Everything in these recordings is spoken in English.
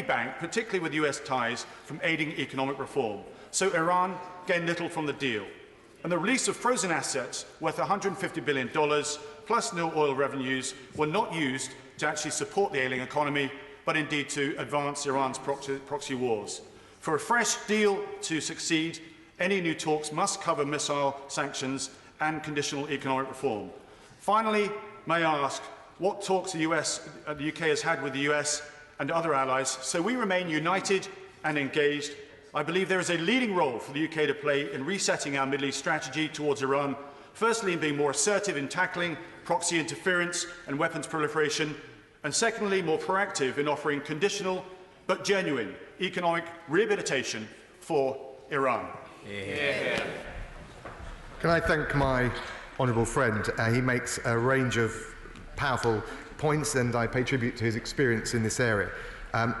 bank, particularly with US ties, from aiding economic reform. So Iran gained little from the deal. And the release of frozen assets worth $150 billion plus no oil revenues were not used to actually support the ailing economy, but indeed to advance Iran's proxy wars. For a fresh deal to succeed, any new talks must cover missile sanctions and conditional economic reform. Finally, may I ask what talks the UK has had with the US and other allies so we remain united and engaged. I believe there is a leading role for the UK to play in resetting our Middle East strategy towards Iran, firstly in being more assertive in tackling proxy interference and weapons proliferation, and secondly, more proactive in offering conditional but genuine economic rehabilitation for Iran. Yeah. Can I thank my honourable friend? He makes a range of powerful points, and I pay tribute to his experience in this area.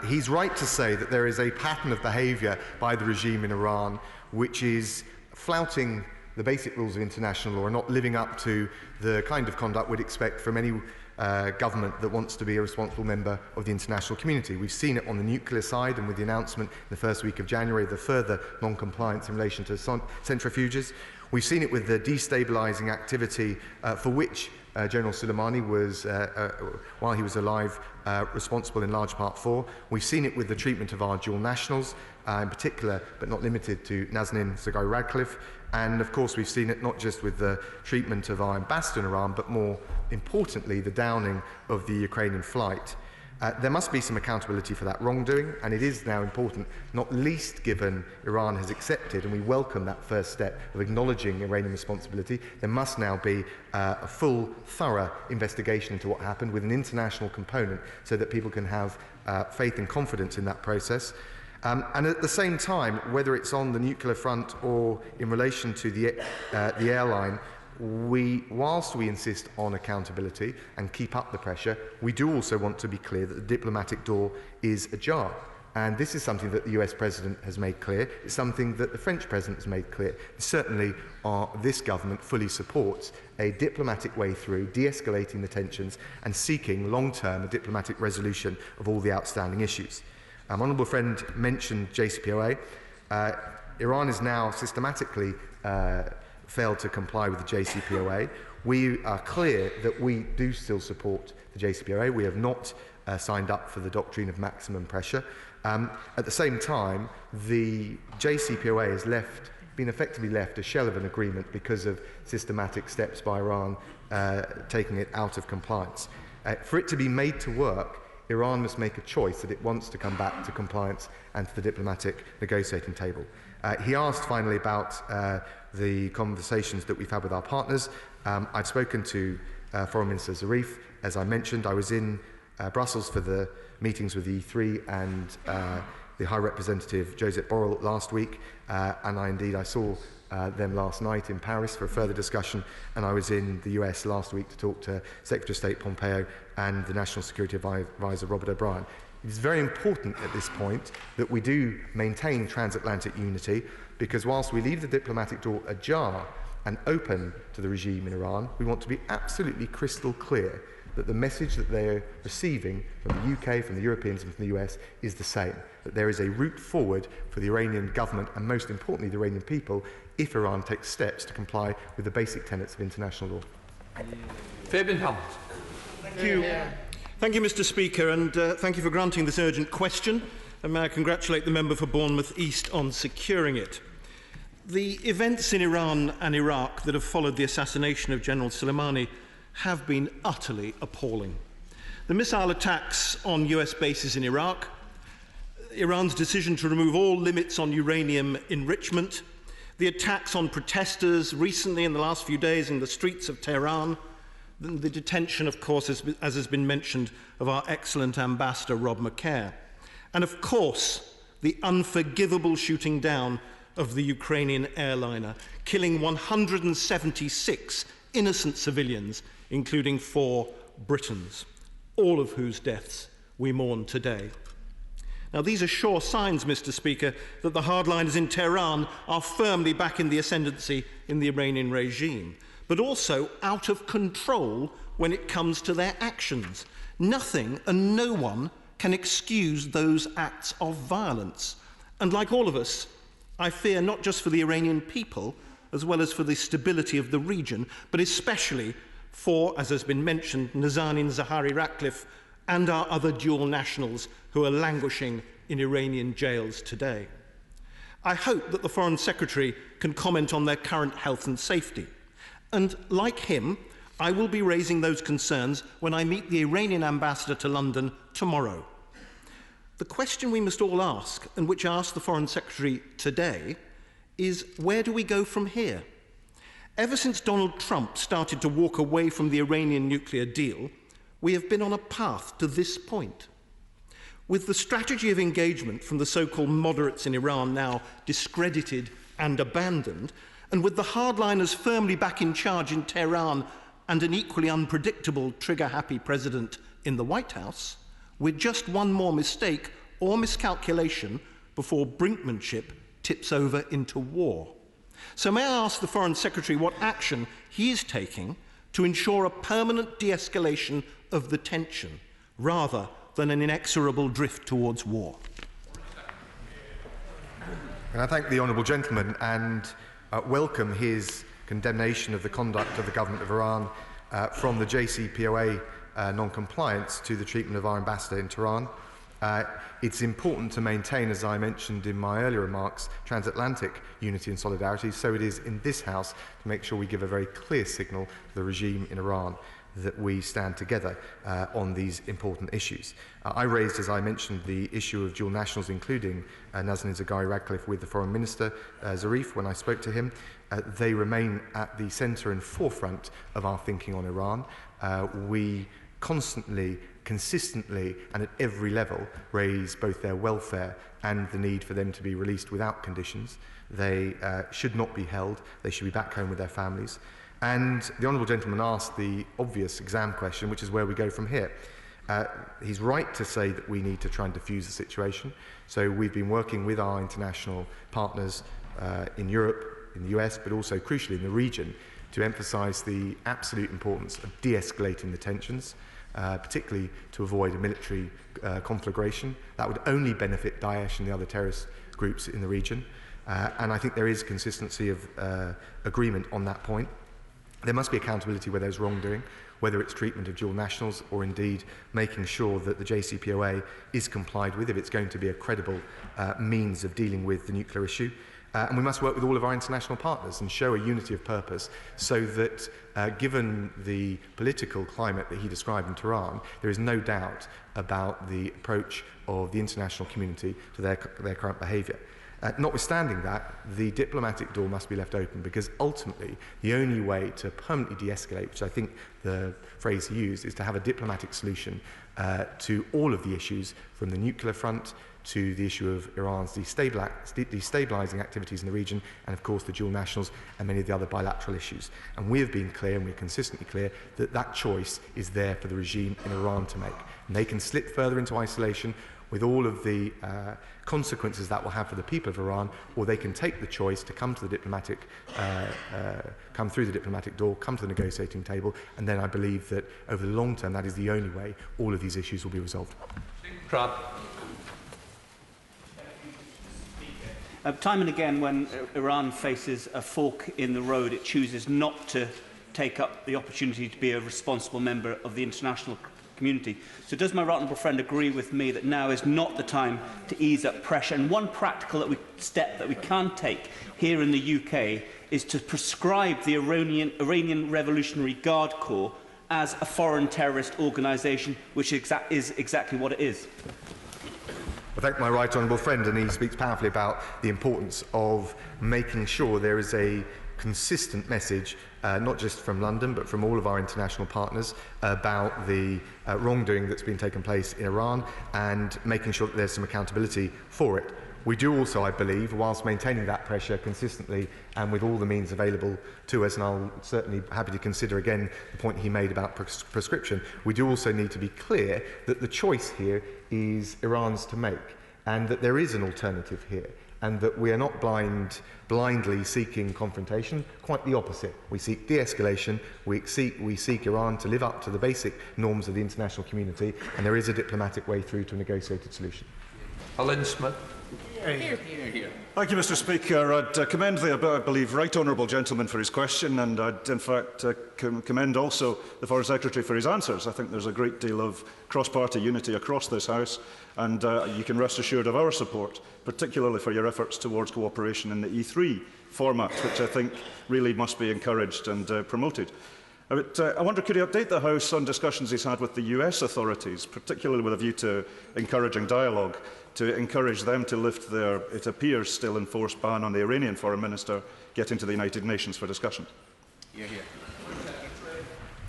He's right to say that there is a pattern of behaviour by the regime in Iran which is flouting the basic rules of international law and not living up to the kind of conduct we'd expect from any government that wants to be a responsible member of the international community. We've seen it on the nuclear side, and with the announcement in the first week of January of the further non-compliance in relation to centrifuges. We've seen it with the destabilising activity for which General Soleimani was, while he was alive, responsible in large part for. We've seen it with the treatment of our dual nationals, in particular, but not limited to Nazanin Zaghari-Ratcliffe. And of course, we've seen it not just with the treatment of our ambassador in Iran, but more importantly, the downing of the Ukrainian flight. There must be some accountability for that wrongdoing, and it is now important, not least given Iran has accepted, and we welcome that first step of acknowledging Iranian responsibility. There must now be a full, thorough investigation into what happened with an international component so that people can have faith and confidence in that process. And at the same time, whether it's on the nuclear front or in relation to the airline, whilst we insist on accountability and keep up the pressure, we do also want to be clear that the diplomatic door is ajar. And this is something that the US President has made clear. It's something that the French President has made clear. Certainly, this government fully supports a diplomatic way through, de-escalating the tensions and seeking long-term a diplomatic resolution of all the outstanding issues. Honourable friend mentioned JCPOA. Iran has now systematically failed to comply with the JCPOA. We are clear that we do still support the JCPOA. We have not signed up for the doctrine of maximum pressure. At the same time, the JCPOA has been effectively left a shell of an agreement because of systematic steps by Iran taking it out of compliance. For it to be made to work, Iran must make a choice that it wants to come back to compliance and to the diplomatic negotiating table. He asked finally about the conversations that we've had with our partners. I've spoken to Foreign Minister Zarif. As I mentioned, I was in Brussels for the meetings with the E3 and the High Representative Josep Borrell last week, and I saw them last night in Paris for a further discussion, and I was in the US last week to talk to Secretary of State Pompeo and the National Security Advisor Robert O'Brien. It is very important at this point that we do maintain transatlantic unity, because whilst we leave the diplomatic door ajar and open to the regime in Iran, we want to be absolutely crystal clear that the message that they're receiving from the UK, from the Europeans and from the US is the same, that there is a route forward for the Iranian government and most importantly the Iranian people if Iran takes steps to comply with the basic tenets of international law. Fabian Hunt. Thank you. Thank you, Mr. Speaker, and thank you for granting this urgent question. And may I congratulate the member for Bournemouth East on securing it. The events in Iran and Iraq that have followed the assassination of General Soleimani have been utterly appalling. The missile attacks on US bases in Iraq, Iran's decision to remove all limits on uranium enrichment, the attacks on protesters recently in the last few days in the streets of Tehran, the detention, of course, as has been mentioned, of our excellent ambassador, Rob McCare, and, of course, the unforgivable shooting down of the Ukrainian airliner, killing 176 innocent civilians, including 4 Britons, all of whose deaths we mourn today. Now, these are sure signs, Mr. Speaker, that the hardliners in Tehran are firmly back in the ascendancy in the Iranian regime, but also out of control when it comes to their actions. Nothing and no one can excuse those acts of violence. And like all of us, I fear not just for the Iranian people, as well as for the stability of the region, but especially for, as has been mentioned, Nazanin Zaghari-Ratcliffe and our other dual nationals who are languishing in Iranian jails today. I hope that the Foreign Secretary can comment on their current health and safety. And like him, I will be raising those concerns when I meet the Iranian ambassador to London tomorrow. The question we must all ask, and which I asked the Foreign Secretary today, is where do we go from here? Ever since Donald Trump started to walk away from the Iranian nuclear deal, we have been on a path to this point. With the strategy of engagement from the so-called moderates in Iran now discredited and abandoned, and with the hardliners firmly back in charge in Tehran and an equally unpredictable, trigger-happy president in the White House, with just one more mistake or miscalculation before brinkmanship tips over into war. So may I ask the Foreign Secretary what action he is taking to ensure a permanent de-escalation of the tension, rather than an inexorable drift towards war? And I thank the honourable gentleman and welcome his condemnation of the conduct of the government of Iran from the JCPOA non-compliance to the treatment of our ambassador in Tehran. It's important to maintain, as I mentioned in my earlier remarks, transatlantic unity and solidarity, so it is in this House to make sure we give a very clear signal to the regime in Iran that we stand together on these important issues. I raised, as I mentioned, the issue of dual nationals, including Nazanin Zaghari-Ratcliffe, with the Foreign Minister, Zarif, when I spoke to him. They remain at the centre and forefront of our thinking on Iran. We constantly, consistently, and at every level raise both their welfare and the need for them to be released without conditions. They should not be held. They should be back home with their families. And the honourable gentleman asked the obvious exam question, which is where we go from here. He's right to say that we need to try and diffuse the situation. So we've been working with our international partners in Europe, in the US, but also crucially in the region, to emphasise the absolute importance of de-escalating the tensions, particularly to avoid a military conflagration. That would only benefit Daesh and the other terrorist groups in the region. And I think there is consistency of agreement on that point. There must be accountability where there's wrongdoing, whether it's treatment of dual nationals or indeed making sure that the JCPOA is complied with if it's going to be a credible means of dealing with the nuclear issue. And we must work with all of our international partners and show a unity of purpose so that, given the political climate that he described in Tehran, there is no doubt about the approach of the international community to their current behaviour. Notwithstanding that, the diplomatic door must be left open, because ultimately the only way to permanently de-escalate, which I think the phrase he used, is to have a diplomatic solution to all of the issues, from the nuclear front to the issue of Iran's destabilising activities in the region, and of course the dual nationals and many of the other bilateral issues. And we have been clear, and we're consistently clear, that that choice is there for the regime in Iran to make. And they can slip further into isolation with all of the consequences that will have for the people of Iran, or they can take the choice to come to the diplomatic, come through the diplomatic door, come to the negotiating table, and then I believe that over the long term that is the only way all of these issues will be resolved. Raab. Time and again, when Iran faces a fork in the road, it chooses not to take up the opportunity to be a responsible member of the international community. So does my right honourable friend agree with me that now is not the time to ease up pressure? And one practical step that we can take here in the UK is to prescribe the Iranian Revolutionary Guard Corps as a foreign terrorist organisation, which is exactly what it is. I thank my right honourable friend, and he speaks powerfully about the importance of making sure there is a consistent message, not just from London, but from all of our international partners, about the wrongdoing that's been taking place in Iran, and making sure that there's some accountability for it. We do also, I believe, whilst maintaining that pressure consistently and with all the means available to us, and I'll certainly be happy to consider again the point he made about prescription, we do also need to be clear that the choice here is Iran's to make, and that there is an alternative here. and that we are not blindly seeking confrontation. Quite the opposite. We seek de-escalation. We seek Iran to live up to the basic norms of the international community, and there is a diplomatic way through to a negotiated solution. Alan Smith. Thank you, Mr. Speaker. I'd commend the, I believe, right honourable gentleman for his question, and I'd in fact commend also the Foreign Secretary for his answers. I think there's a great deal of cross-party unity across this House, and you can rest assured of our support, particularly for your efforts towards cooperation in the E3 format, which I think really must be encouraged and promoted. I wonder, could he update the House on discussions he's had with the US authorities, particularly with a view to encouraging dialogue, to encourage them to lift their, it appears, still enforced ban on the Iranian Foreign Minister getting to the United Nations for discussion?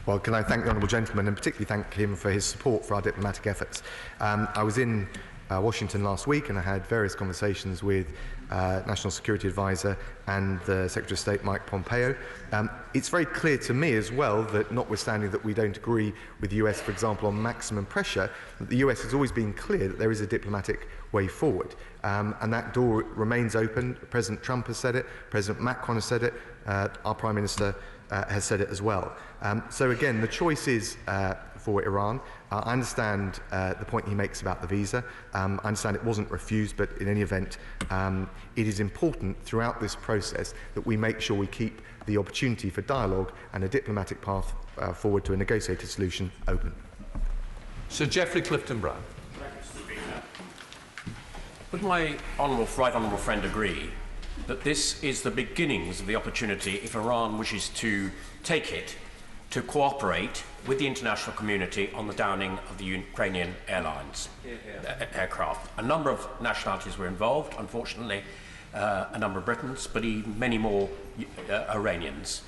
Well, can I thank the honourable gentleman and particularly thank him for his support for our diplomatic efforts. I was in Washington last week, and I had various conversations with National Security Advisor and the Secretary of State Mike Pompeo. It's very clear to me as well that, notwithstanding that we don't agree with the US, for example, on maximum pressure, that the US has always been clear that there is a diplomatic way forward. And that door remains open. President Trump has said it, President Macron has said it, our Prime Minister has said it as well. So again, the choice is for Iran. I understand the point he makes about the visa. I understand it wasn't refused, but in any event, it is important throughout this process that we make sure we keep the opportunity for dialogue and a diplomatic path forward to a negotiated solution open. Sir Geoffrey Clifton-Brown. Would my right honourable friend agree that this is the beginnings of the opportunity, if Iran wishes to take it, to cooperate with the international community on the downing of the Ukrainian Airlines aircraft? A number of nationalities were involved, unfortunately, a number of Britons, but even many more Iranians.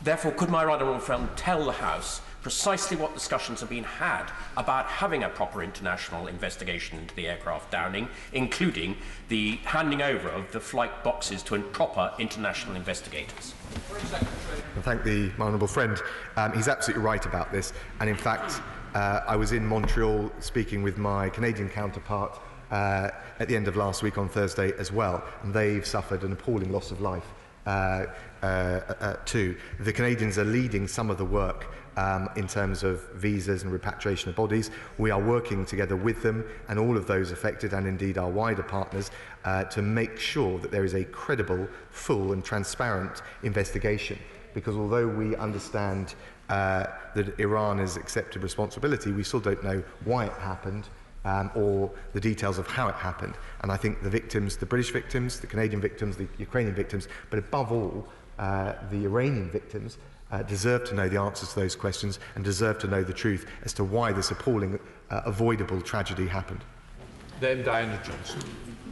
Therefore, could my right honourable friend tell the House precisely what discussions have been had about having a proper international investigation into the aircraft downing, including the handing over of the flight boxes to proper international investigators? I thank the honourable friend. He's absolutely right about this, and in fact I was in Montreal speaking with my Canadian counterpart at the end of last week on Thursday as well, and they've suffered an appalling loss of life too. The Canadians are leading some of the work in terms of visas and repatriation of bodies. We are working together with them and all of those affected, and indeed our wider partners, to make sure that there is a credible, full and transparent investigation. Because although we understand that Iran has accepted responsibility, we still don't know why it happened or the details of how it happened. And I think the victims, the British victims, the Canadian victims, the Ukrainian victims, but above all, the Iranian victims, deserve to know the answers to those questions and deserve to know the truth as to why this appalling, avoidable tragedy happened. Then Diana Johnson.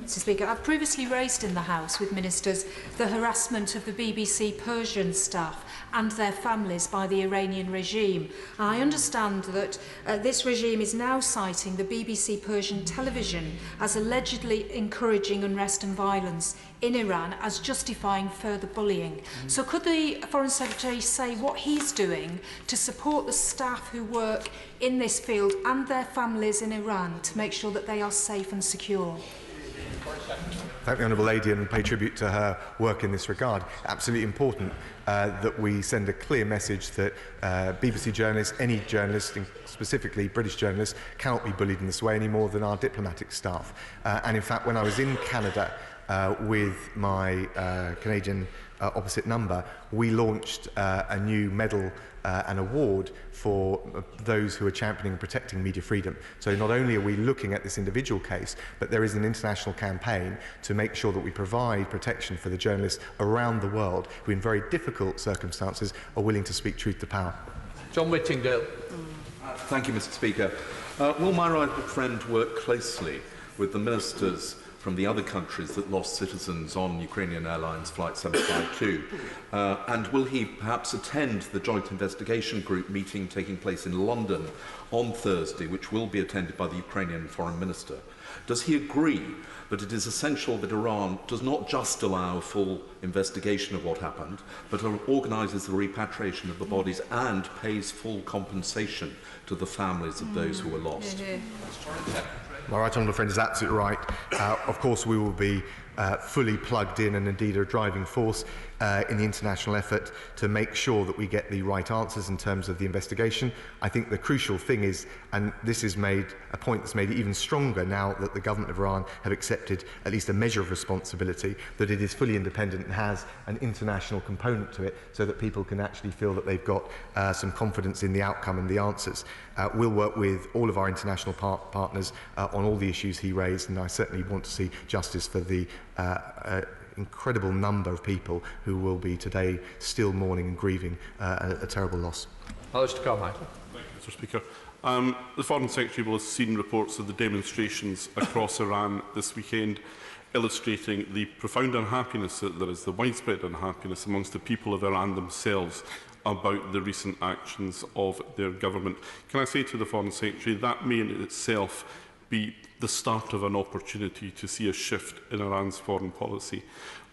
Mr. Speaker, I've previously raised in the House with ministers the harassment of the BBC Persian staff and their families by the Iranian regime. I understand that this regime is now citing the BBC Persian television as allegedly encouraging unrest and violence in Iran as justifying further bullying. So could the Foreign Secretary say what he's doing to support the staff who work in this field and their families in Iran to make sure that they are safe and secure? Thank the Honourable Lady and pay tribute to her work in this regard. Absolutely important that we send a clear message that BBC journalists, any journalist, specifically British journalists, cannot be bullied in this way any more than our diplomatic staff. And in fact, when I was in Canada with my Canadian opposite number, we launched a new medal an award for those who are championing and protecting media freedom. So not only are we looking at this individual case, but there is an international campaign to make sure that we provide protection for the journalists around the world who in very difficult circumstances are willing to speak truth to power. John Whittingdale. Thank you, Mr. Speaker. Will my right friend work closely with the ministers from the other countries that lost citizens on Ukrainian Airlines Flight 752? And will he perhaps attend the Joint Investigation Group meeting taking place in London on Thursday, which will be attended by the Ukrainian Foreign Minister? Does he agree that it is essential that Iran does not just allow a full investigation of what happened, but organises the repatriation of the bodies and pays full compensation to the families of those who were lost? My right honourable friend is absolutely right. Of course, we will be fully plugged in and indeed a driving force in the international effort to make sure that we get the right answers in terms of the investigation. I think the crucial thing is, and this is made a point that's made even stronger now that the government of Iran have accepted at least a measure of responsibility, that it is fully independent and has an international component to it so that people can actually feel that they've got some confidence in the outcome and the answers. We'll work with all of our international partners on all the issues he raised, and I certainly want to see justice for the incredible number of people who will be today still mourning and grieving a terrible loss. Alistair Carmichael. Thank you, Mr. Speaker. The Foreign Secretary will have seen reports of the demonstrations across Iran this weekend, illustrating the profound unhappiness that there is, the widespread unhappiness amongst the people of Iran themselves about the recent actions of their government. Can I say to the Foreign Secretary that may in itself be the start of an opportunity to see a shift in Iran's foreign policy,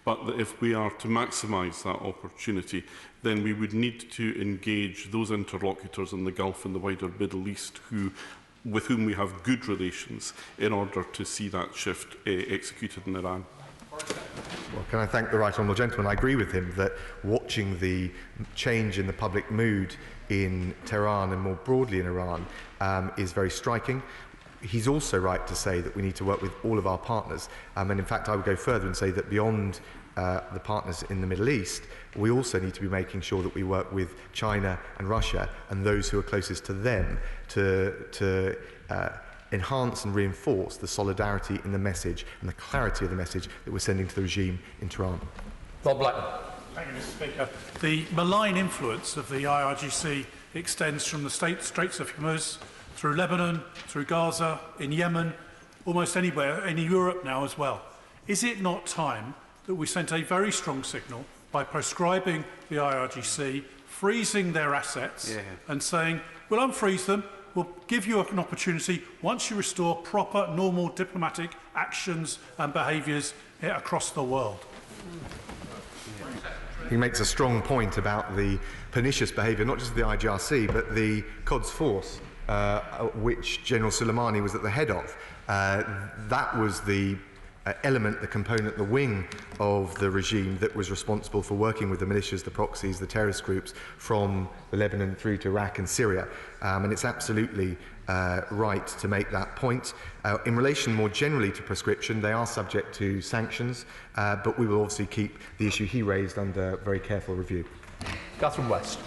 but that if we are to maximise that opportunity, then we would need to engage those interlocutors in the Gulf and the wider Middle East with whom we have good relations in order to see that shift executed in Iran. Well, can I thank the right honourable gentleman? I agree with him that watching the change in the public mood in Tehran and more broadly in Iran is very striking. He's also right to say that we need to work with all of our partners. And in fact, I would go further and say that beyond the partners in the Middle East, we also need to be making sure that we work with China and Russia and those who are closest to them to enhance and reinforce the solidarity in the message and the clarity of the message that we're sending to the regime in Tehran. Bob Blackman. Thank you, Mr. Speaker. The malign influence of the IRGC extends from the Straits of Hormuz through Lebanon, through Gaza, in Yemen, almost anywhere, in Europe now as well. Is it not time that we sent a very strong signal by proscribing the IRGC, freezing their assets, and saying, we'll unfreeze them, we'll give you an opportunity once you restore proper, normal diplomatic actions and behaviours across the world? He makes a strong point about the pernicious behaviour, not just of the IGRC, but the Quds Force, which General Soleimani was at the head of. That was the element, the component, the wing of the regime that was responsible for working with the militias, the proxies, the terrorist groups from the Lebanon through to Iraq and Syria. And it's absolutely right to make that point. In relation more generally to prescription, they are subject to sanctions, but we will obviously keep the issue he raised under very careful review. Catherine West.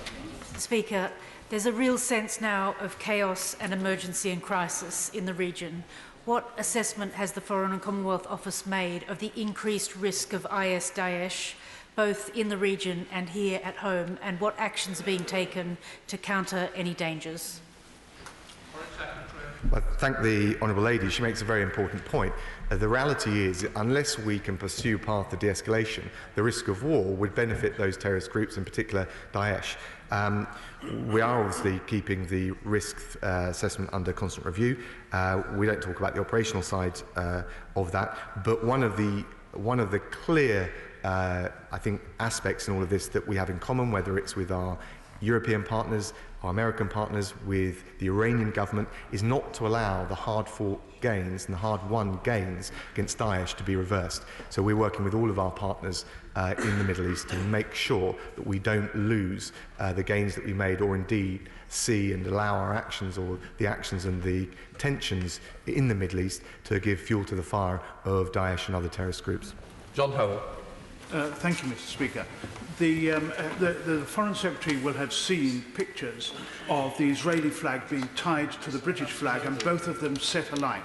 Speaker, there's a real sense now of chaos and emergency and crisis in the region. What assessment has the Foreign and Commonwealth Office made of the increased risk of IS-Daesh, both in the region and here at home, and what actions are being taken to counter any dangers? I thank the Honourable Lady. She makes a very important point. The reality is, unless we can pursue a path of de-escalation, the risk of war would benefit those terrorist groups, in particular Daesh. We are obviously keeping the risk assessment under constant review. We don't talk about the operational side of that, but one of the clear, I think, aspects in all of this that we have in common, whether it's with our European partners, our American partners, with the Iranian government, is not to allow the hard-fought gains and the hard-won gains against Daesh to be reversed. So we're working with all of our partners in the Middle East to make sure that we don't lose the gains that we made, or indeed see and allow our actions, or the actions and the tensions in the Middle East, to give fuel to the fire of Daesh and other terrorist groups. John Howell. Thank you, Mr. Speaker. The Foreign Secretary will have seen pictures of the Israeli flag being tied to the British flag and both of them set alight.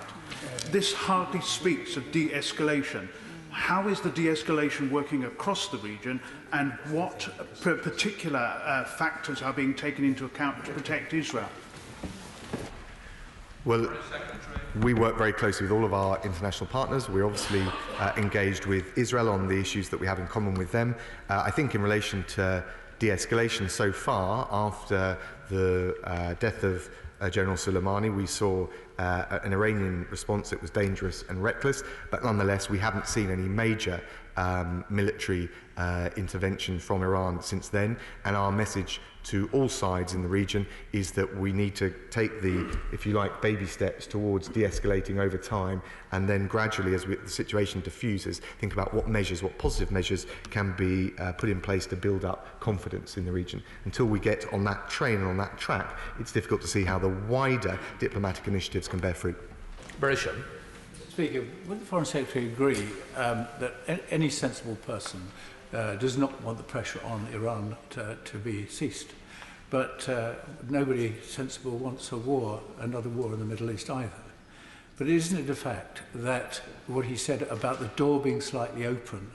This hardly speaks of de-escalation. How is the de-escalation working across the region, and what particular factors are being taken into account to protect Israel? Well, we work very closely with all of our international partners. We're obviously engaged with Israel on the issues that we have in common with them. I think in relation to de-escalation so far, after the death of General Soleimani, we saw an Iranian response that was dangerous and reckless, but nonetheless we haven't seen any major military intervention from Iran since then, and our message to all sides in the region is that we need to take the, if you like, baby steps towards de-escalating over time, and then gradually, as the situation diffuses, think about what measures, what positive measures can be put in place to build up confidence in the region. Until we get on that train and on that track, it's difficult to see how the wider diplomatic initiatives can bear fruit. Berisham. Speaker, would the Foreign Secretary agree that any sensible person does not want the pressure on Iran to be ceased? But nobody sensible wants a war, another war in the Middle East either. But isn't it a fact that what he said about the door being slightly open,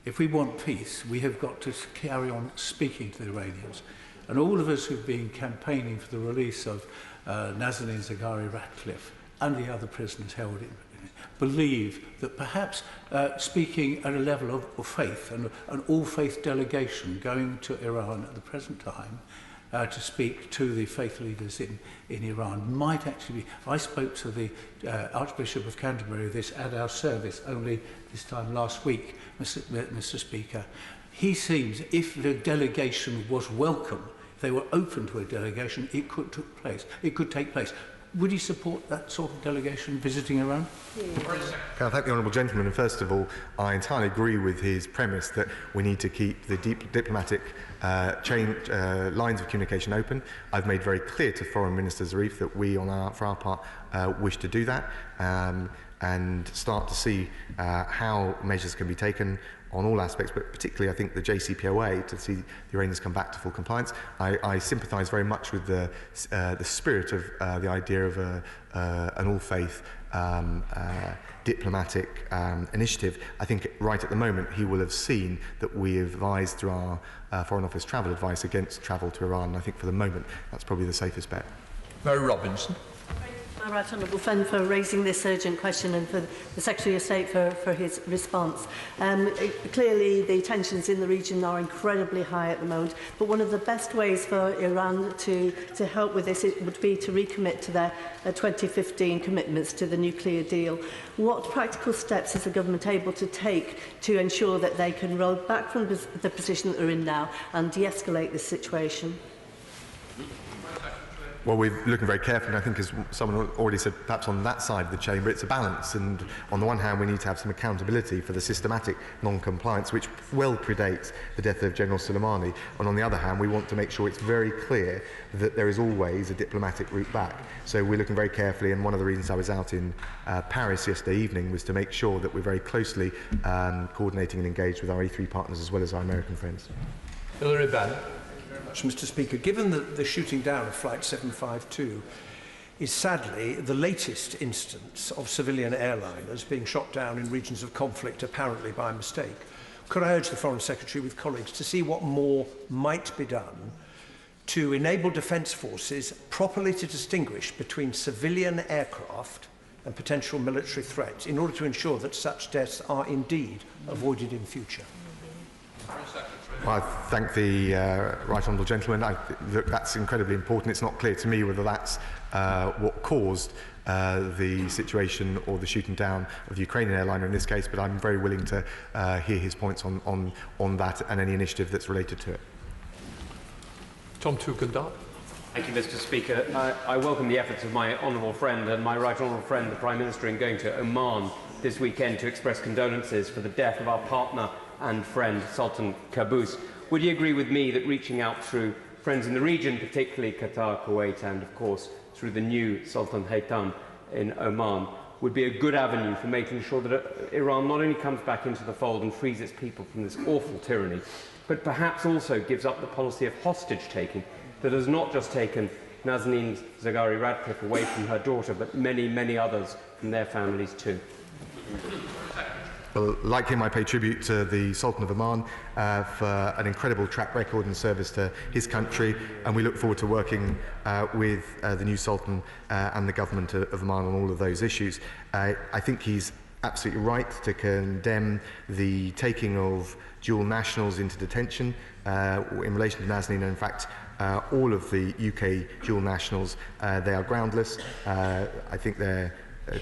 if we want peace, we have got to carry on speaking to the Iranians. And all of us who've been campaigning for the release of Nazanin Zaghari-Ratcliffe and the other prisoners held in believe that perhaps speaking at a level of faith, and an all-faith delegation going to Iran at the present time to speak to the faith leaders in Iran might actually be. I spoke to the Archbishop of Canterbury this at our service only this time last week, Mr. Speaker. He seems, if the delegation was welcome, if they were open to a delegation, it could take place. Would he support that sort of delegation visiting Iran? Can I thank the honourable gentleman? And first of all, I entirely agree with his premise that we need to keep the diplomatic lines of communication open. I've made very clear to Foreign Minister Zarif that we, for our part, wish to do that and start to see how measures can be taken on all aspects, but particularly I think the JCPOA, to see the Iranians come back to full compliance. I sympathise very much with the spirit of the idea of an all-faith diplomatic initiative. I think right at the moment he will have seen that we have advised through our Foreign Office travel advice against travel to Iran, and I think for the moment that's probably the safest bet. Mary Robinson. My right honourable friend for raising this urgent question, and for the Secretary of State for his response. Clearly the tensions in the region are incredibly high at the moment, but one of the best ways for Iran to help with this would be to recommit to their 2015 commitments to the nuclear deal. What practical steps is the government able to take to ensure that they can roll back from the position that they're in now and de-escalate this situation? Well, we're looking very carefully, and I think, as someone already said, perhaps on that side of the chamber, it's a balance. And on the one hand, we need to have some accountability for the systematic non-compliance, which well predates the death of General Soleimani. And on the other hand, we want to make sure it's very clear that there is always a diplomatic route back. So we're looking very carefully, and one of the reasons I was out in Paris yesterday evening was to make sure that we're very closely coordinating and engaged with our E3 partners as well as our American friends. Hilary Benn. Mr. Speaker, given that the shooting down of Flight 752 is sadly the latest instance of civilian airliners being shot down in regions of conflict apparently by mistake, could I urge the Foreign Secretary with colleagues to see what more might be done to enable defence forces properly to distinguish between civilian aircraft and potential military threats in order to ensure that such deaths are indeed avoided in future? Well, I thank the right honourable gentleman. Look, that's incredibly important. It's not clear to me whether that's what caused the situation or the shooting down of the Ukrainian airliner in this case, but I'm very willing to hear his points on that and any initiative that's related to it. Tom Tukendall. Thank you, Mr. Speaker. I welcome the efforts of my honourable friend and my right honourable friend, the Prime Minister, in going to Oman this weekend to express condolences for the death of our partner and friend Sultan Qaboos. Would you agree with me that reaching out through friends in the region, particularly Qatar, Kuwait, and of course through the new Sultan Haytham in Oman, would be a good avenue for making sure that Iran not only comes back into the fold and frees its people from this awful tyranny, but perhaps also gives up the policy of hostage-taking that has not just taken Nazanin Zaghari-Ratcliffe away from her daughter, but many, many others from their families too? Well, like him, I pay tribute to the Sultan of Oman for an incredible track record and service to his country, and we look forward to working with the new Sultan and the government of Oman on all of those issues. I think he's absolutely right to condemn the taking of dual nationals into detention in relation to Nazanin. In fact, all of the UK dual nationals, they are groundless. I think their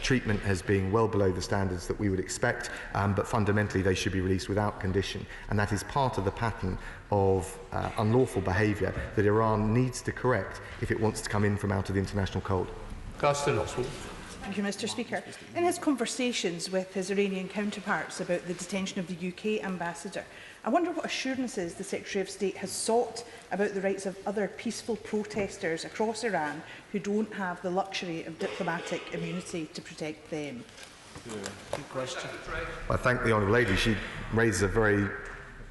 treatment has been well below the standards that we would expect, but fundamentally they should be released without condition. And that is part of the pattern of unlawful behaviour that Iran needs to correct if it wants to come in from out of the international cold. Thank you, Mr. Speaker. In his conversations with his Iranian counterparts about the detention of the UK ambassador, I wonder what assurances the Secretary of State has sought about the rights of other peaceful protesters across Iran who don't have the luxury of diplomatic immunity to protect them. Good question. I thank the Honourable Lady. She raises a very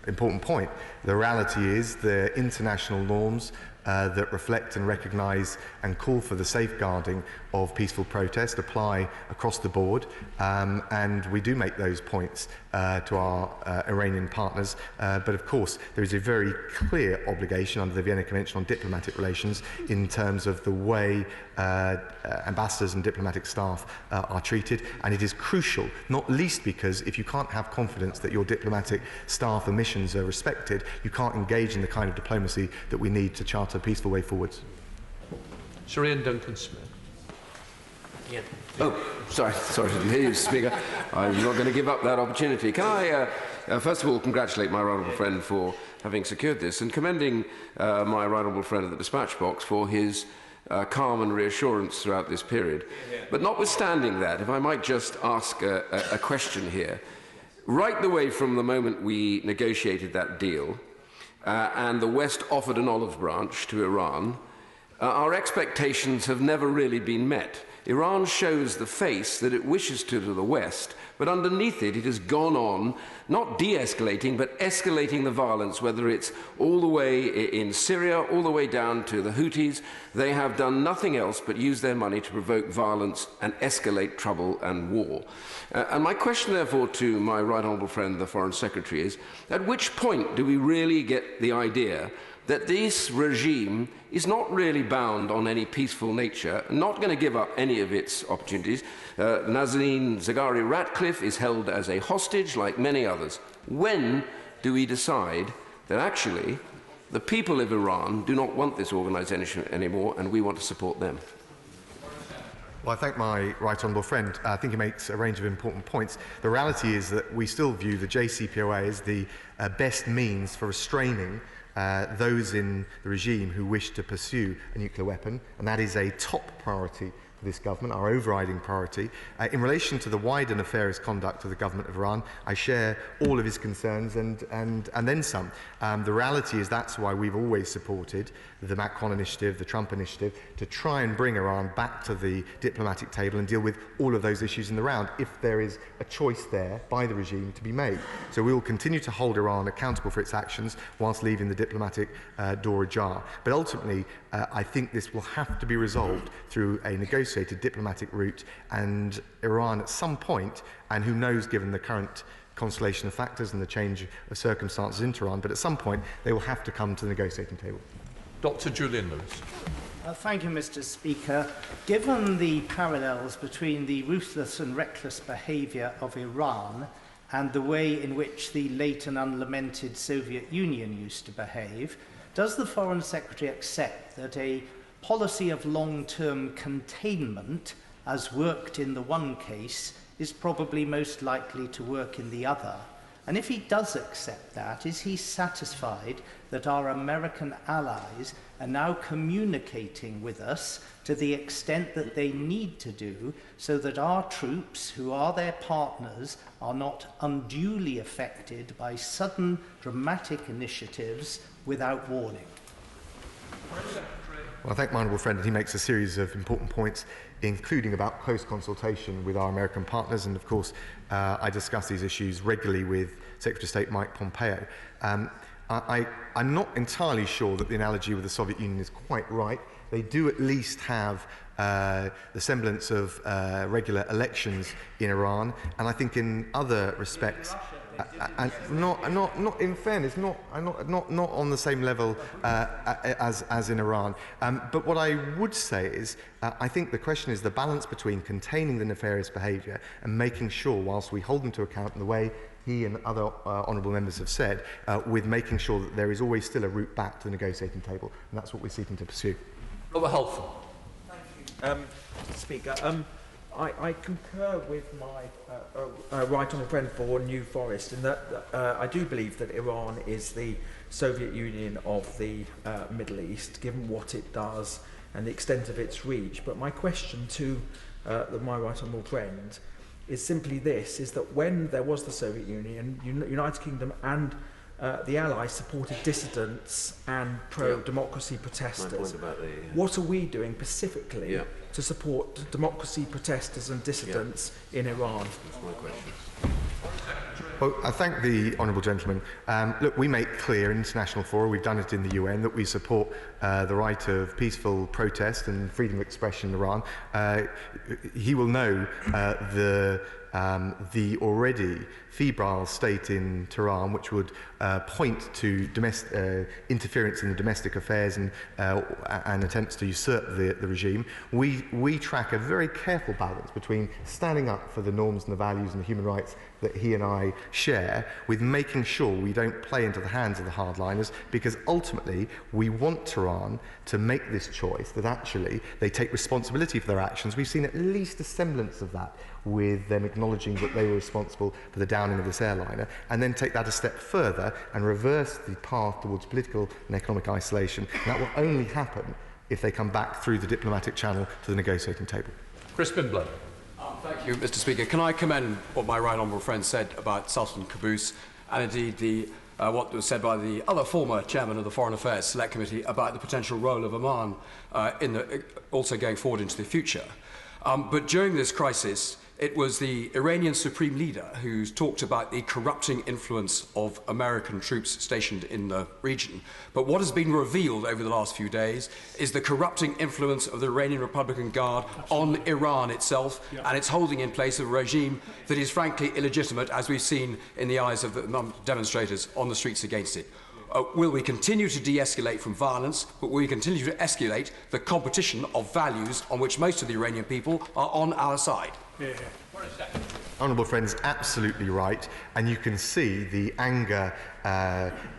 important point. The reality is the international norms that reflect and recognise and call for the safeguarding of peaceful protest apply across the board, and we do make those points to our Iranian partners, but of course there is a very clear obligation under the Vienna Convention on Diplomatic Relations in terms of the way ambassadors and diplomatic staff are treated, and it is crucial, not least because if you can't have confidence that your diplomatic staff and missions are respected, you can't engage in the kind of diplomacy that we need to chart a peaceful way forwards. Shireen Duncan-Smith. Yeah. Oh, sorry, I didn't hear you, Speaker. I'm not going to give up that opportunity. Can I, first of all, congratulate my right honourable friend for having secured this and commending my right honourable friend at the dispatch box for his calm and reassurance throughout this period. But notwithstanding that, if I might just ask a question here. Right the way from the moment we negotiated that deal and the West offered an olive branch to Iran, our expectations have never really been met. Iran shows the face that it wishes to the West, but underneath it, it has gone on, not de-escalating, but escalating the violence, whether it's all the way in Syria, all the way down to the Houthis. They have done nothing else but use their money to provoke violence and escalate trouble and war. And my question, therefore, to my right honourable friend, the Foreign Secretary, is, at which point do we really get the idea that this regime is not really bound on any peaceful nature, not going to give up any of its opportunities? Nazanin Zaghari-Ratcliffe is held as a hostage, like many others. When do we decide that actually the people of Iran do not want this organisation anymore and we want to support them? Well, I thank my right honourable friend. I think he makes a range of important points. The reality is that we still view the JCPOA as the best means for restraining those in the regime who wish to pursue a nuclear weapon, and that is a top priority for this government, our overriding priority. In relation to the wider nefarious conduct of the government of Iran, I share all of his concerns and then some. The reality is that's why we've always supported the Macron initiative, the Trump initiative, to try and bring Iran back to the diplomatic table and deal with all of those issues in the round, if there is a choice there by the regime to be made. So we will continue to hold Iran accountable for its actions whilst leaving the diplomatic door ajar. But ultimately, I think this will have to be resolved through a negotiated diplomatic route, and Iran at some point, and who knows given the current constellation of factors and the change of circumstances in Tehran, but at some point they will have to come to the negotiating table. Dr. Julian Lewis. Thank you, Mr. Speaker. Given the parallels between the ruthless and reckless behaviour of Iran and the way in which the late and unlamented Soviet Union used to behave, does the Foreign Secretary accept that a policy of long-term containment, as worked in the one case, is probably most likely to work in the other? And if he does accept that, is he satisfied that our American allies are now communicating with us to the extent that they need to do, so that our troops, who are their partners, are not unduly affected by sudden dramatic initiatives without warning? Well, I thank my honourable friend, and he makes a series of important points, including about close consultation with our American partners, and of course I discuss these issues regularly with Secretary of State Mike Pompeo. I'm not entirely sure that the analogy with the Soviet Union is quite right. They do at least have the semblance of regular elections in Iran, and I think in other respects and not in fairness, not on the same level as in Iran. But what I would say is, I think the question is the balance between containing the nefarious behaviour and making sure, whilst we hold them to account in the way he and other honourable members have said, with making sure that there is always still a route back to the negotiating table, and that's what we're seeking to pursue. Robert Halfon. Thank you, Speaker. I concur with my right honourable friend for New Forest in that I do believe that Iran is the Soviet Union of the Middle East, given what it does and the extent of its reach. But my question to my right honourable friend is simply this, is that when there was the Soviet Union, United Kingdom and the Allies supported dissidents and pro-democracy protesters. What are we doing specifically to support democracy protesters and dissidents in Iran? That's my question. Well, I thank the honourable gentleman. Look, we make clear in international fora, we've done it in the UN, that we support the right of peaceful protest and freedom of expression in Iran. He will know the already febrile state in Tehran, which would point to interference in the domestic affairs and attempts to usurp the regime. We track a very careful balance between standing up for the norms and the values and the human rights that he and I share, with making sure we don't play into the hands of the hardliners, because ultimately we want Tehran to make this choice, that actually they take responsibility for their actions. We've seen at least a semblance of that with them acknowledging that they were responsible for the downing of this airliner, and then take that a step further and reverse the path towards political and economic isolation. And that will only happen if they come back through the diplomatic channel to the negotiating table. Chris Bindler. Thank you, Mr. Speaker. Can I commend what my right honourable friend said about Sultan Qaboos, and indeed what was said by the other former chairman of the Foreign Affairs Select Committee about the potential role of Oman also going forward into the future. But during this crisis, it was the Iranian supreme leader who talked about the corrupting influence of American troops stationed in the region. But what has been revealed over the last few days is the corrupting influence of the Iranian Republican Guard on Iran itself, and it's holding in place a regime that is frankly illegitimate, as we've seen in the eyes of the demonstrators on the streets against it. Will we continue to de-escalate from violence, but will we continue to escalate the competition of values on which most of the Iranian people are on our side? Honourable friends, absolutely right, and you can see the anger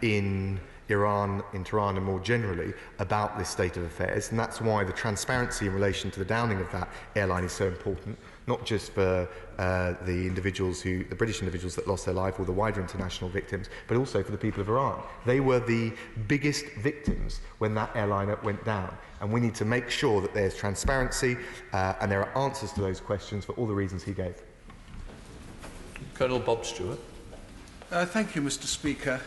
in Iran, in Tehran and more generally about this state of affairs, and that's why the transparency in relation to the downing of that airline is so important, not just for the British individuals that lost their life or the wider international victims, but also for the people of Iran. They were the biggest victims when that airliner went down, and we need to make sure that there's transparency and there are answers to those questions for all the reasons he gave. Colonel Bob Stewart. Thank you, Mr. Speaker.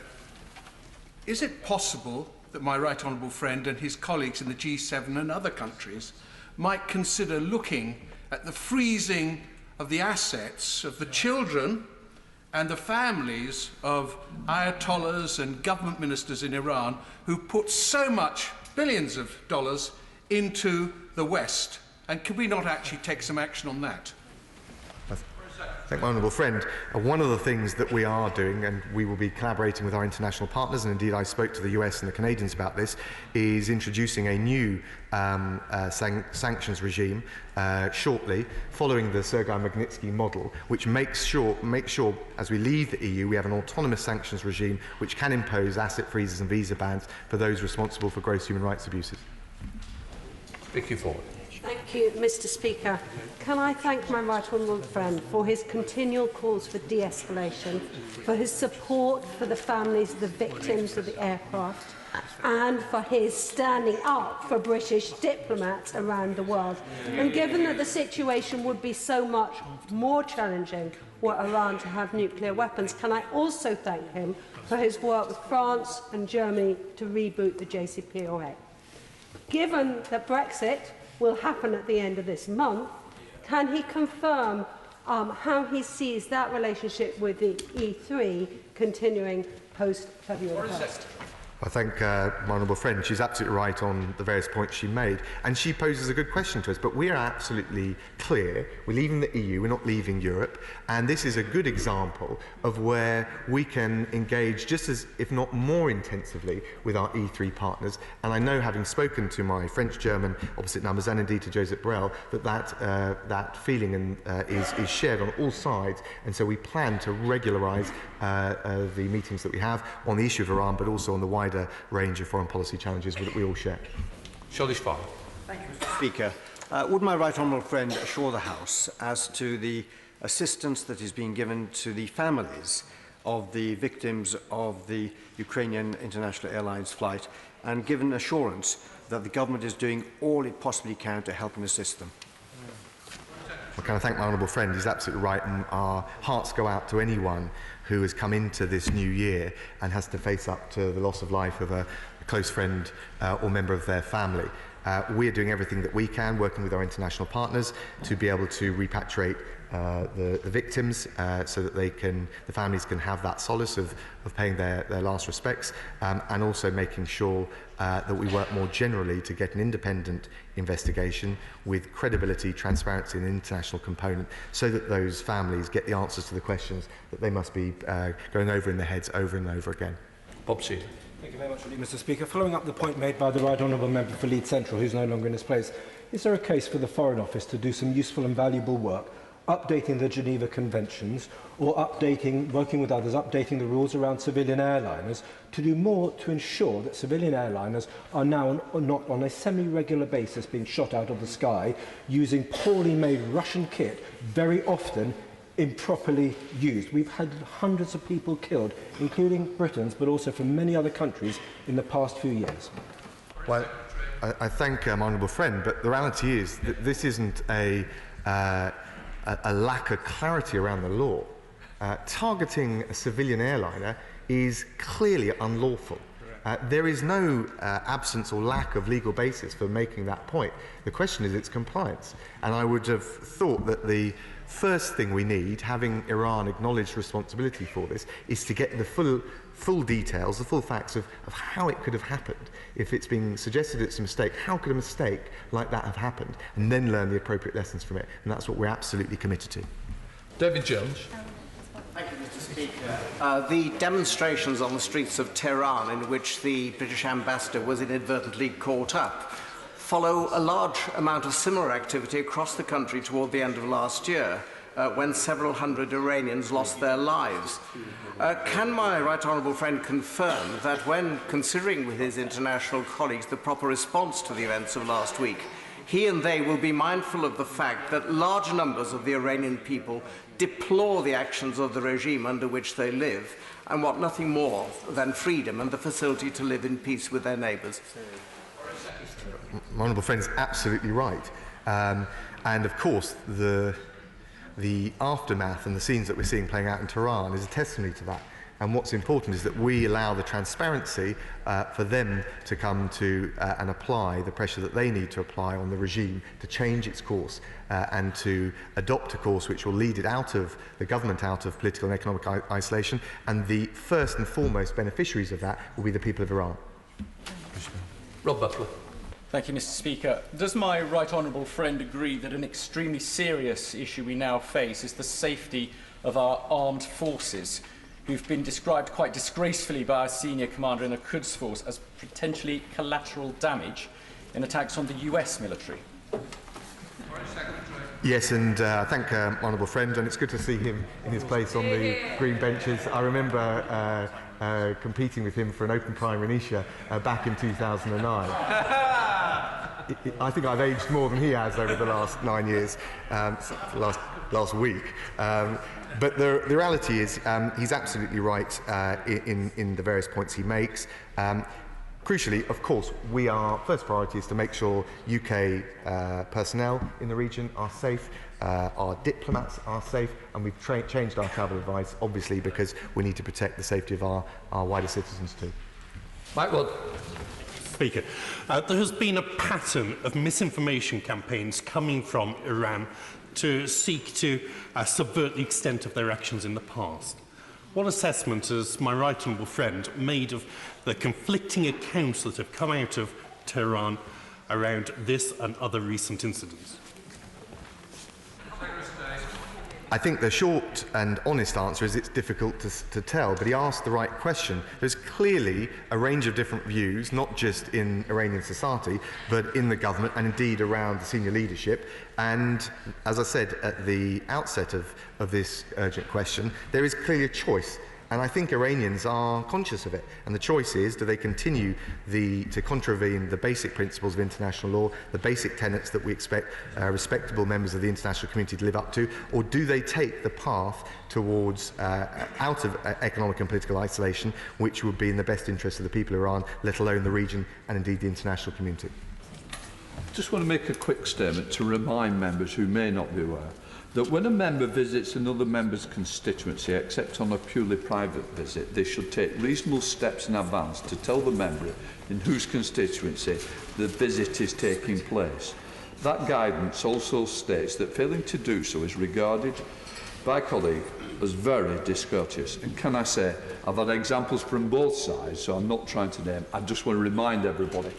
Is it possible that my right honourable friend and his colleagues in the G7 and other countries might consider looking at the freezing of the assets of the children and the families of ayatollahs and government ministers in Iran who put so much, billions of dollars, into the West? And can we not actually take some action on that? Thank my honourable friend. One of the things that we are doing, and we will be collaborating with our international partners, and indeed I spoke to the US and the Canadians about this, is introducing a new sanctions regime shortly, following the Sergei Magnitsky model, which makes sure, as we leave the EU, we have an autonomous sanctions regime which can impose asset freezes and visa bans for those responsible for gross human rights abuses. Vicky Ford. Thank you, Mr. Speaker. Can I thank my right honourable friend for his continual calls for de-escalation, for his support for the families of the victims of the aircraft, and for his standing up for British diplomats around the world. And given that the situation would be so much more challenging were Iran to have nuclear weapons, can I also thank him for his work with France and Germany to reboot the JCPOA. Given that Brexit will happen at the end of this month, can he confirm how he sees that relationship with the E3 continuing post-February 1st? I thank my honourable friend. She's absolutely right on the various points she made, and she poses a good question to us. But we are absolutely clear. We're leaving the EU, we're not leaving Europe, and this is a good example of where we can engage just as, if not more intensively, with our E3 partners. And I know, having spoken to my French-German opposite numbers, and indeed to Joseph Borrell, that feeling is shared on all sides, and so we plan to regularise the meetings that we have on the issue of Iran, but also on the wider range of foreign policy challenges that we all share. Thank you, Mr. Speaker. Would my right honourable friend assure the House as to the assistance that is being given to the families of the victims of the Ukrainian International Airlines flight, and given assurance that the government is doing all it possibly can to help and assist them? Well, can I thank my honourable friend? He's absolutely right, and our hearts go out to anyone who has come into this new year and has to face up to the loss of life of a close friend or member of their family. We are doing everything that we can, working with our international partners, to be able to repatriate the victims so that the families can have that solace of paying their last respects, and also making sure that we work more generally to get an independent investigation with credibility, transparency and an international component, so that those families get the answers to the questions that they must be going over in their heads over and over again. Bob Seeley. Thank you very much, Mr. Speaker. Following up the point made by the Right Honourable Member for Leeds Central, who's no longer in his place, is there a case for the Foreign Office to do some useful and valuable work updating the Geneva Conventions, or working with others, updating the rules around civilian airliners, to do more to ensure that civilian airliners are now not on a semi-regular basis being shot out of the sky using poorly made Russian kit, very often improperly used? We've had hundreds of people killed, including Britons, but also from many other countries in the past few years. Well, I thank my honourable friend, but the reality is that this isn't a lack of clarity around the law. Targeting a civilian airliner is clearly unlawful. There is no absence or lack of legal basis for making that point. The question is its compliance. And I would have thought that the first thing we need, having Iran acknowledge responsibility for this, is to get the full details, the full facts of how it could have happened. If it's being suggested it's a mistake, how could a mistake like that have happened? And then learn the appropriate lessons from it. And that's what we're absolutely committed to. David Jones. Thank you, Mr. Speaker. The demonstrations on the streets of Tehran, in which the British ambassador was inadvertently caught up, follow a large amount of similar activity across the country toward the end of last year, when several hundred Iranians lost their lives. Can my right honourable friend confirm that when considering with his international colleagues the proper response to the events of last week, he and they will be mindful of the fact that large numbers of the Iranian people deplore the actions of the regime under which they live and want nothing more than freedom and the facility to live in peace with their neighbours? My honourable friend is absolutely right. And of course, the aftermath and the scenes that we're seeing playing out in Tehran is a testimony to that. And what's important is that we allow the transparency for them to come to and apply the pressure that they need to apply on the regime to change its course and to adopt a course which will lead it out of the government, out of political and economic isolation. And the first and foremost beneficiaries of that will be the people of Iran. Rob Butler. Thank you, Mr. Speaker. Does my right honourable friend agree that an extremely serious issue we now face is the safety of our armed forces, who've been described quite disgracefully by our senior commander in the Quds Force as potentially collateral damage in attacks on the US military? Yes, and I thank my honourable friend, and it's good to see him in his place on the green benches. I remember competing with him for an open primary in Isha back in 2009. I think I've aged more than he has over the last 9 years, last week. But the reality is he's absolutely right in the various points he makes. Crucially, of course, our first priority is to make sure UK personnel in the region are safe, our diplomats are safe, and we've changed our travel advice, obviously, because we need to protect the safety of our wider citizens too. Mike Wood. Speaker, there has been a pattern of misinformation campaigns coming from Iran to seek to subvert the extent of their actions in the past. What assessment has my right honourable friend made of the conflicting accounts that have come out of Tehran around this and other recent incidents? I think the short and honest answer is it's difficult to tell, but he asked the right question. There's clearly a range of different views, not just in Iranian society, but in the government and indeed around the senior leadership. And as I said at the outset of this urgent question, there is clearly a choice. And I think Iranians are conscious of it. And the choice is, do they continue to contravene the basic principles of international law, the basic tenets that we expect respectable members of the international community to live up to, or do they take the path towards out of economic and political isolation, which would be in the best interest of the people of Iran, let alone the region and indeed the international community? I just want to make a quick statement to remind members who may not be aware that when a member visits another member's constituency, except on a purely private visit, they should take reasonable steps in advance to tell the member in whose constituency the visit is taking place. That guidance also states that failing to do so is regarded by colleagues as very discourteous. And can I say, I've had examples from both sides, so I'm not trying to name. I just want to remind everybody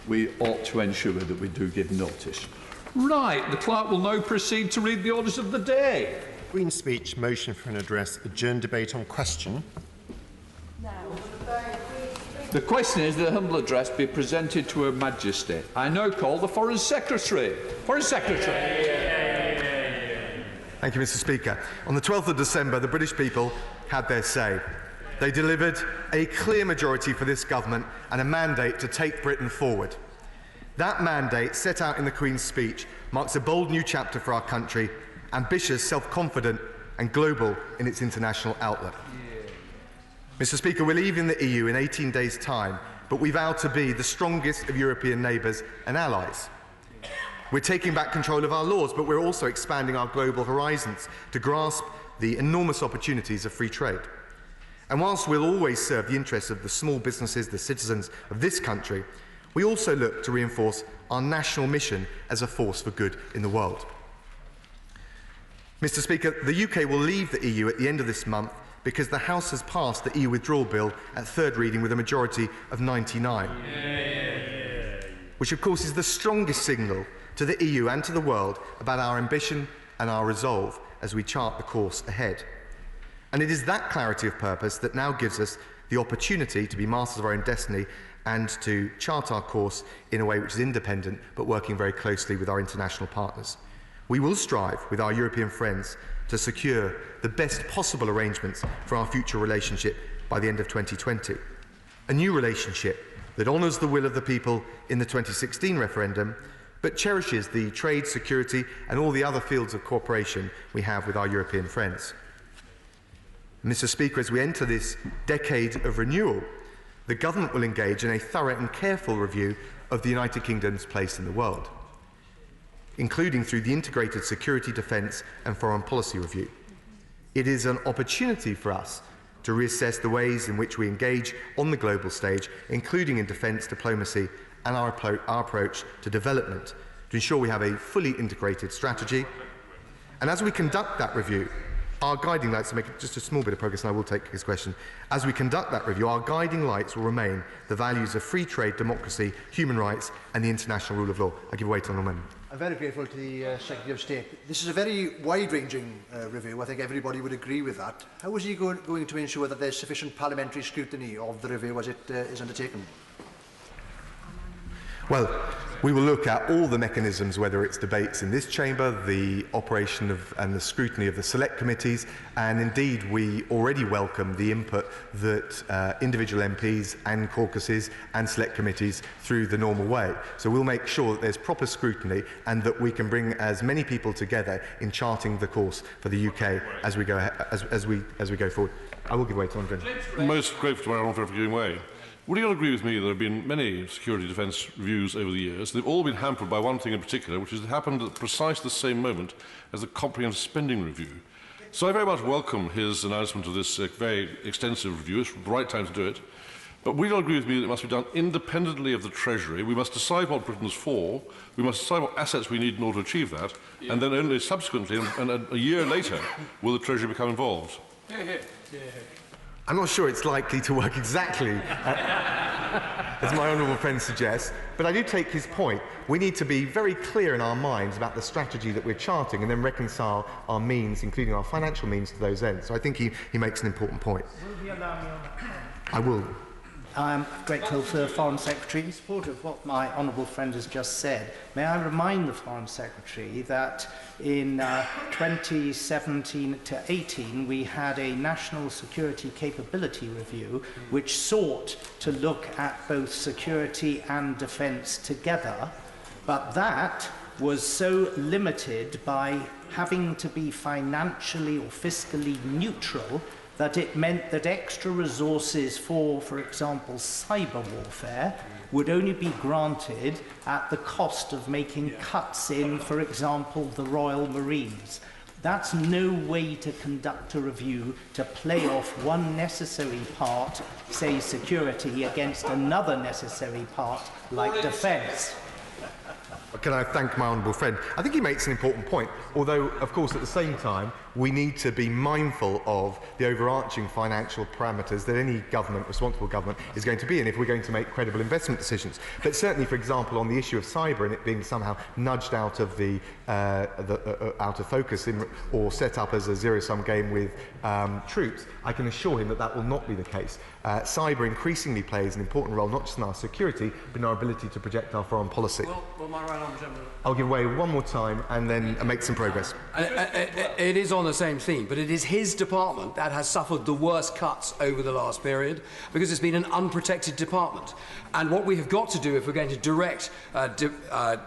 we ought to ensure that we do give notice. Right, the clerk will now proceed to read the orders of the day. Queen's Speech, motion for an address, adjourned debate on question. The question is that the humble address be presented to Her Majesty. I now call the Foreign Secretary. Foreign Secretary. Thank you, Mr. Speaker. On the 12th of December, the British people had their say. They delivered a clear majority for this government and a mandate to take Britain forward. That mandate, set out in the Queen's speech, marks a bold new chapter for our country, ambitious, self-confident and global in its international outlook. Mr. Speaker, we're leaving the EU in 18 days' time, but we vow to be the strongest of European neighbours and allies. We're taking back control of our laws, but we're also expanding our global horizons to grasp the enormous opportunities of free trade. And whilst we'll always serve the interests of the small businesses, the citizens of this country, we also look to reinforce our national mission as a force for good in the world. Mr. Speaker, the UK will leave the EU at the end of this month because the House has passed the EU withdrawal bill at third reading with a majority of 99, which of course is the strongest signal to the EU and to the world about our ambition and our resolve as we chart the course ahead. And it is that clarity of purpose that now gives us the opportunity to be masters of our own destiny and to chart our course in a way which is independent but working very closely with our international partners. We will strive with our European friends to secure the best possible arrangements for our future relationship by the end of 2020. A new relationship that honours the will of the people in the 2016 referendum, but cherishes the trade, security and all the other fields of cooperation we have with our European friends. Mr. Speaker, as we enter this decade of renewal, the government will engage in a thorough and careful review of the United Kingdom's place in the world, including through the integrated security, defence and foreign policy review. It is an opportunity for us to reassess the ways in which we engage on the global stage, including in defence, diplomacy and our approach to development, to ensure we have a fully integrated strategy. And as we conduct that review, our guiding lights, to make just a small bit of progress, and I will take his question. As we conduct that review, our guiding lights will remain the values of free trade, democracy, human rights, and the international rule of law. I give way to Honourable Member. I'm very grateful to the Secretary of State. This is a very wide-ranging review. I think everybody would agree with that. How is he going to ensure that there's sufficient parliamentary scrutiny of the review as it is undertaken? Well, we will look at all the mechanisms, whether it's debates in this chamber, the operation of and the scrutiny of the select committees, and indeed we already welcome the input that individual MPs and caucuses and select committees through the normal way. So we'll make sure that there's proper scrutiny and that we can bring as many people together in charting the course for the UK as we go forward. I will give way to Honourable Gentleman. Most grateful to my honourable for giving way. Would you not agree with me there have been many security defence reviews over the years? They've all been hampered by one thing in particular, which has happened at precisely the same moment as the comprehensive spending review. So I very much welcome his announcement of this very extensive review. It's the right time to do it. But would you not agree with me that it must be done independently of the Treasury? We must decide what Britain's for, we must decide what assets we need in order to achieve that, and then only subsequently, and a year later, will the Treasury become involved. I'm not sure it's likely to work exactly as my honourable friend suggests, but I do take his point. We need to be very clear in our minds about the strategy that we're charting and then reconcile our means, including our financial means, to those ends. So I think he makes an important point. Will you allow me on that point? I will. I'm grateful to the Foreign Secretary in support of what my honourable friend has just said. May I remind the Foreign Secretary that in 2017 to 18 we had a national security capability review which sought to look at both security and defence together, but that was so limited by having to be financially or fiscally neutral that it meant that extra resources for example, cyber warfare would only be granted at the cost of making cuts in, for example, the Royal Marines. That's no way to conduct a review, to play off one necessary part, say security, against another necessary part, like defence. Can I thank my honourable friend? I think he makes an important point, although, of course, at the same time, we need to be mindful of the overarching financial parameters that any government, responsible government, is going to be in if we're going to make credible investment decisions. But certainly, for example, on the issue of cyber and it being somehow nudged out of out of focus or set up as a zero-sum game with troops, I can assure him that that will not be the case. Cyber increasingly plays an important role, not just in our security, but in our ability to project our foreign policy. Well, my right honourable gentleman. I'll give way one more time and then make some progress. It is on the same theme, but it is his department that has suffered the worst cuts over the last period because it's been an unprotected department. And what we have got to do if we're going to direct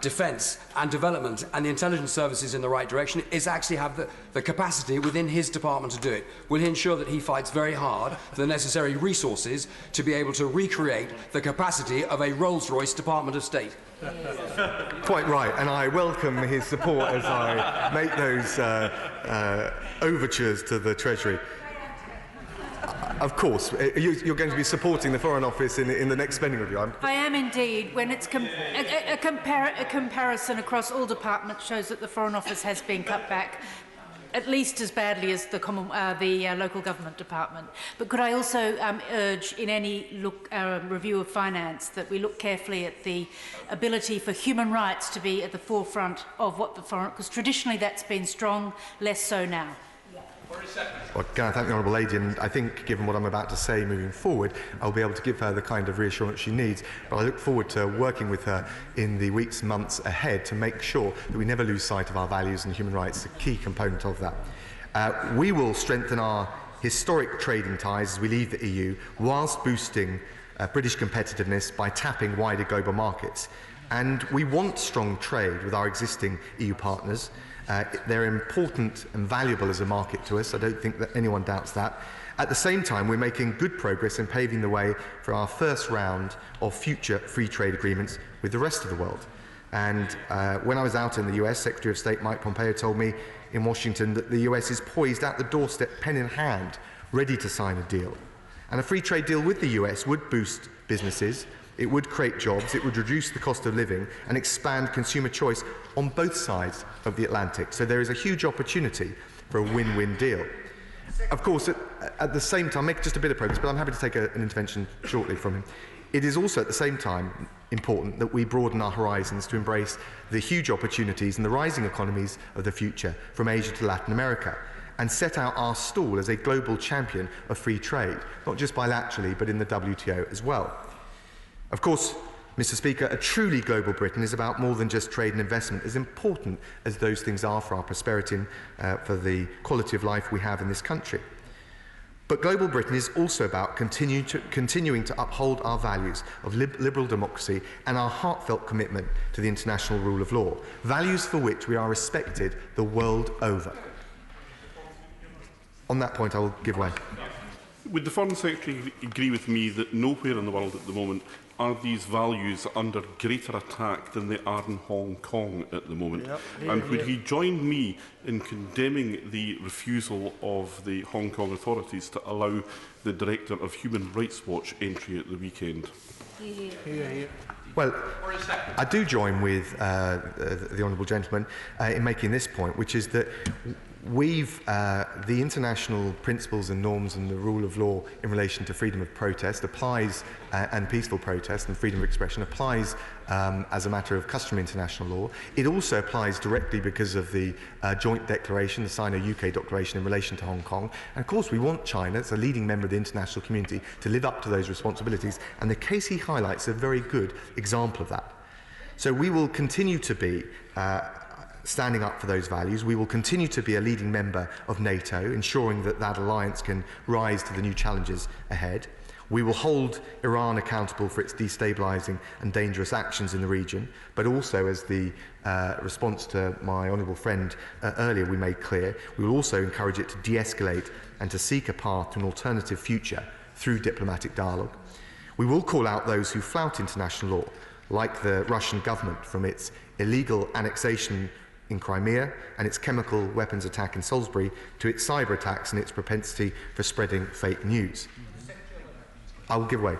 defence and development and the intelligence services in the right direction is actually have the capacity within his department to do it. Will he ensure that he fights very hard for the necessary resources to be able to recreate the capacity of a Rolls-Royce Department of State? Quite right, and I welcome his support as I make those overtures to the Treasury. Of course, you're going to be supporting the Foreign Office in the next spending review. I am indeed. When it's a comparison across all departments shows that the Foreign Office has been cut back at least as badly as the local government department. But could I also urge in any review of finance that we look carefully at the ability for human rights to be at the forefront of what the foreign, because traditionally that's been strong, less so now. Well, can I thank the Honourable Lady, and I think, given what I'm about to say moving forward, I'll be able to give her the kind of reassurance she needs. But I look forward to working with her in the weeks and months ahead to make sure that we never lose sight of our values, and human rights a key component of that. We will strengthen our historic trading ties as we leave the EU, whilst boosting British competitiveness by tapping wider global markets. And we want strong trade with our existing EU partners. They're important and valuable as a market to us. I don't think that anyone doubts that. At the same time, we're making good progress in paving the way for our first round of future free trade agreements with the rest of the world. And when I was out in the US, Secretary of State Mike Pompeo told me in Washington that the US is poised at the doorstep, pen in hand, ready to sign a deal. And a free trade deal with the US would boost businesses, it would create jobs, it would reduce the cost of living and expand consumer choice on both sides of the Atlantic. So there is a huge opportunity for a win-win deal. Of course, at the same time, make just a bit of progress, but I'm happy to take an intervention shortly from him. It is also at the same time important that we broaden our horizons to embrace the huge opportunities and the rising economies of the future from Asia to Latin America, and set out our stall as a global champion of free trade, not just bilaterally, but in the WTO as well. Of course, Mr. Speaker, a truly global Britain is about more than just trade and investment, as important as those things are for our prosperity and for the quality of life we have in this country. But global Britain is also about continuing to uphold our values of liberal democracy and our heartfelt commitment to the international rule of law, values for which we are respected the world over. On that point, I will give way. Would the Foreign Secretary agree with me that nowhere in the world at the moment are these values under greater attack than they are in Hong Kong at the moment? Yep. And would he join me in condemning the refusal of the Hong Kong authorities to allow the Director of Human Rights Watch entry at the weekend? Well, I do join with the Honourable Gentleman in making this point, which is that the international principles and norms and the rule of law in relation to freedom of protest applies, and peaceful protest and freedom of expression applies as a matter of customary international law. It also applies directly because of the joint declaration, the Sino-UK declaration in relation to Hong Kong. And of course we want China, as a leading member of the international community, to live up to those responsibilities. And the case he highlights is a very good example of that. So we will continue to be standing up for those values. We will continue to be a leading member of NATO, ensuring that that alliance can rise to the new challenges ahead. We will hold Iran accountable for its destabilising and dangerous actions in the region, but also, as the response to my honourable friend earlier we made clear, we will also encourage it to de-escalate and to seek a path to an alternative future through diplomatic dialogue. We will call out those who flout international law, like the Russian government, from its illegal annexation in Crimea and its chemical weapons attack in Salisbury to its cyber attacks and its propensity for spreading fake news. I will give way.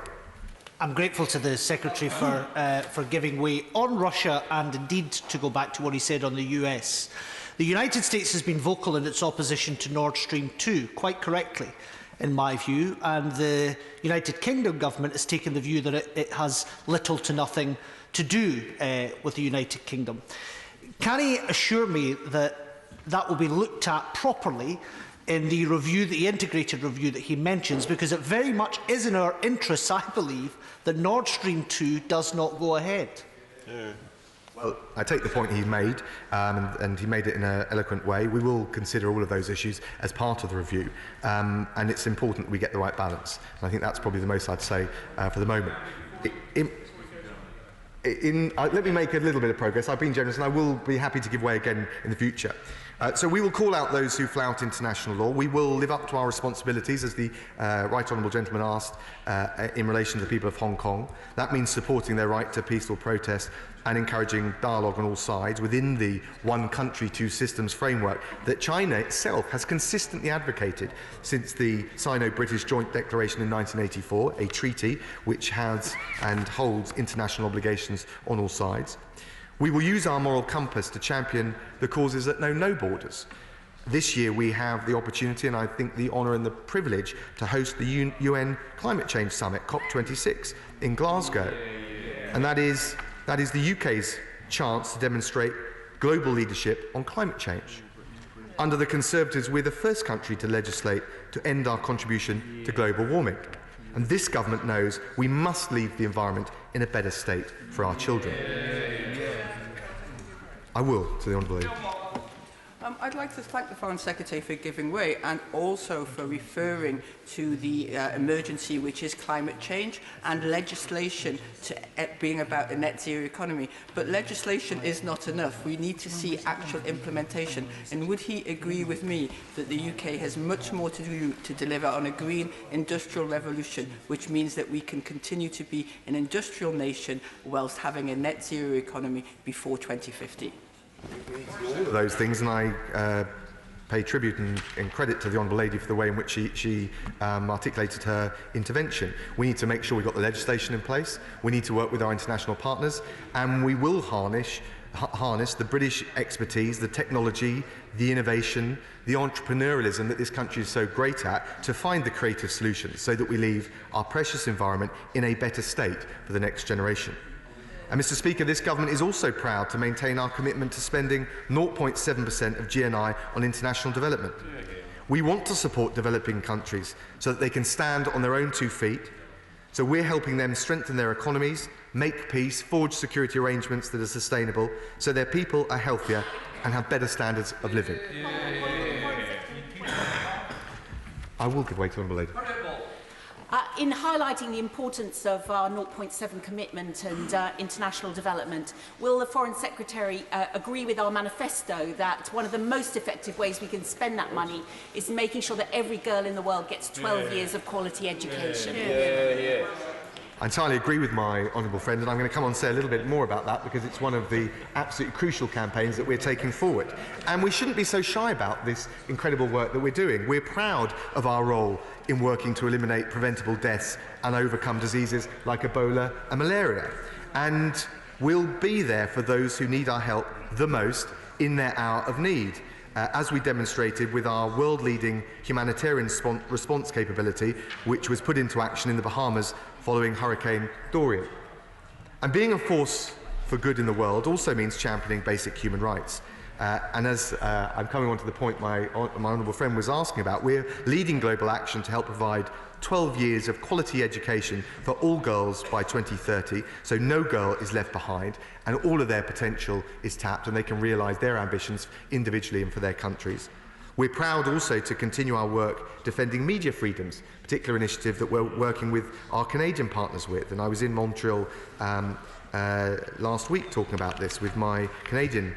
I'm grateful to the Secretary for giving way on Russia, and indeed, to go back to what he said on the US. The United States has been vocal in its opposition to Nord Stream 2, quite correctly, in my view, and the United Kingdom government has taken the view that it has little to nothing to do with the United Kingdom. Can he assure me that that will be looked at properly in the review, the integrated review that he mentions, because it very much is in our interests, I believe, that Nord Stream 2 does not go ahead? Well, I take the point he made, and he made it in an eloquent way. We will consider all of those issues as part of the review, and it's important we get the right balance. And I think that's probably the most I'd say for the moment. Let me make a little bit of progress. I've been generous, and I will be happy to give way again in the future. So we will call out those who flout international law. We will live up to our responsibilities, as the Right Honourable Gentleman asked, in relation to the people of Hong Kong. That means supporting their right to peaceful protest and encouraging dialogue on all sides within the one country, two systems framework that China itself has consistently advocated since the Sino-British Joint Declaration in 1984, a treaty which has and holds international obligations on all sides. We will use our moral compass to champion the causes that know no borders. This year we have the opportunity, and I think the honour and the privilege, to host the UN Climate Change Summit, COP26, in Glasgow. And that is the UK's chance to demonstrate global leadership on climate change. Under the Conservatives, we're the first country to legislate to end our contribution to global warming. And this government knows we must leave the environment in a better state for our children. I will, to the Honourable Lady. I'd like to thank the Foreign Secretary for giving way, and also for referring to the emergency which is climate change and legislation to being about a net zero economy. But legislation is not enough. We need to see actual implementation. And would he agree with me that the UK has much more to do to deliver on a green industrial revolution, which means that we can continue to be an industrial nation whilst having a net zero economy before 2050? All of those things, and I pay tribute and credit to the Honourable Lady for the way in which she articulated her intervention. We need to make sure we've got the legislation in place, we need to work with our international partners, and we will harness the British expertise, the technology, the innovation, the entrepreneurialism that this country is so great at, to find the creative solutions so that we leave our precious environment in a better state for the next generation. And Mr. Speaker, this government is also proud to maintain our commitment to spending 0.7% of GNI on international development. We want to support developing countries so that they can stand on their own 2 feet. So we're helping them strengthen their economies, make peace, forge security arrangements that are sustainable, so their people are healthier and have better standards of living. I will give way to the Honourable Lady. In highlighting the importance of our 0.7 commitment and international development, will the Foreign Secretary agree with our manifesto that one of the most effective ways we can spend that money is making sure that every girl in the world gets 12 years of quality education? I entirely agree with my honourable friend, and I'm going to come on and say a little bit more about that, because it's one of the absolutely crucial campaigns that we're taking forward. And we shouldn't be so shy about this incredible work that we're doing. We're proud of our role in working to eliminate preventable deaths and overcome diseases like Ebola and malaria. And we'll be there for those who need our help the most in their hour of need. as we demonstrated with our world-leading humanitarian response capability, which was put into action in the Bahamas following Hurricane Dorian. And being a force for good in the world also means championing basic human rights. And as I'm coming on to the point my honourable friend was asking about, we're leading global action to help provide 12 years of quality education for all girls by 2030, so no girl is left behind, and all of their potential is tapped and they can realise their ambitions individually and for their countries. We're proud also to continue our work defending media freedoms, a particular initiative that we're working with our Canadian partners with, and I was in Montreal last week talking about this with my Canadian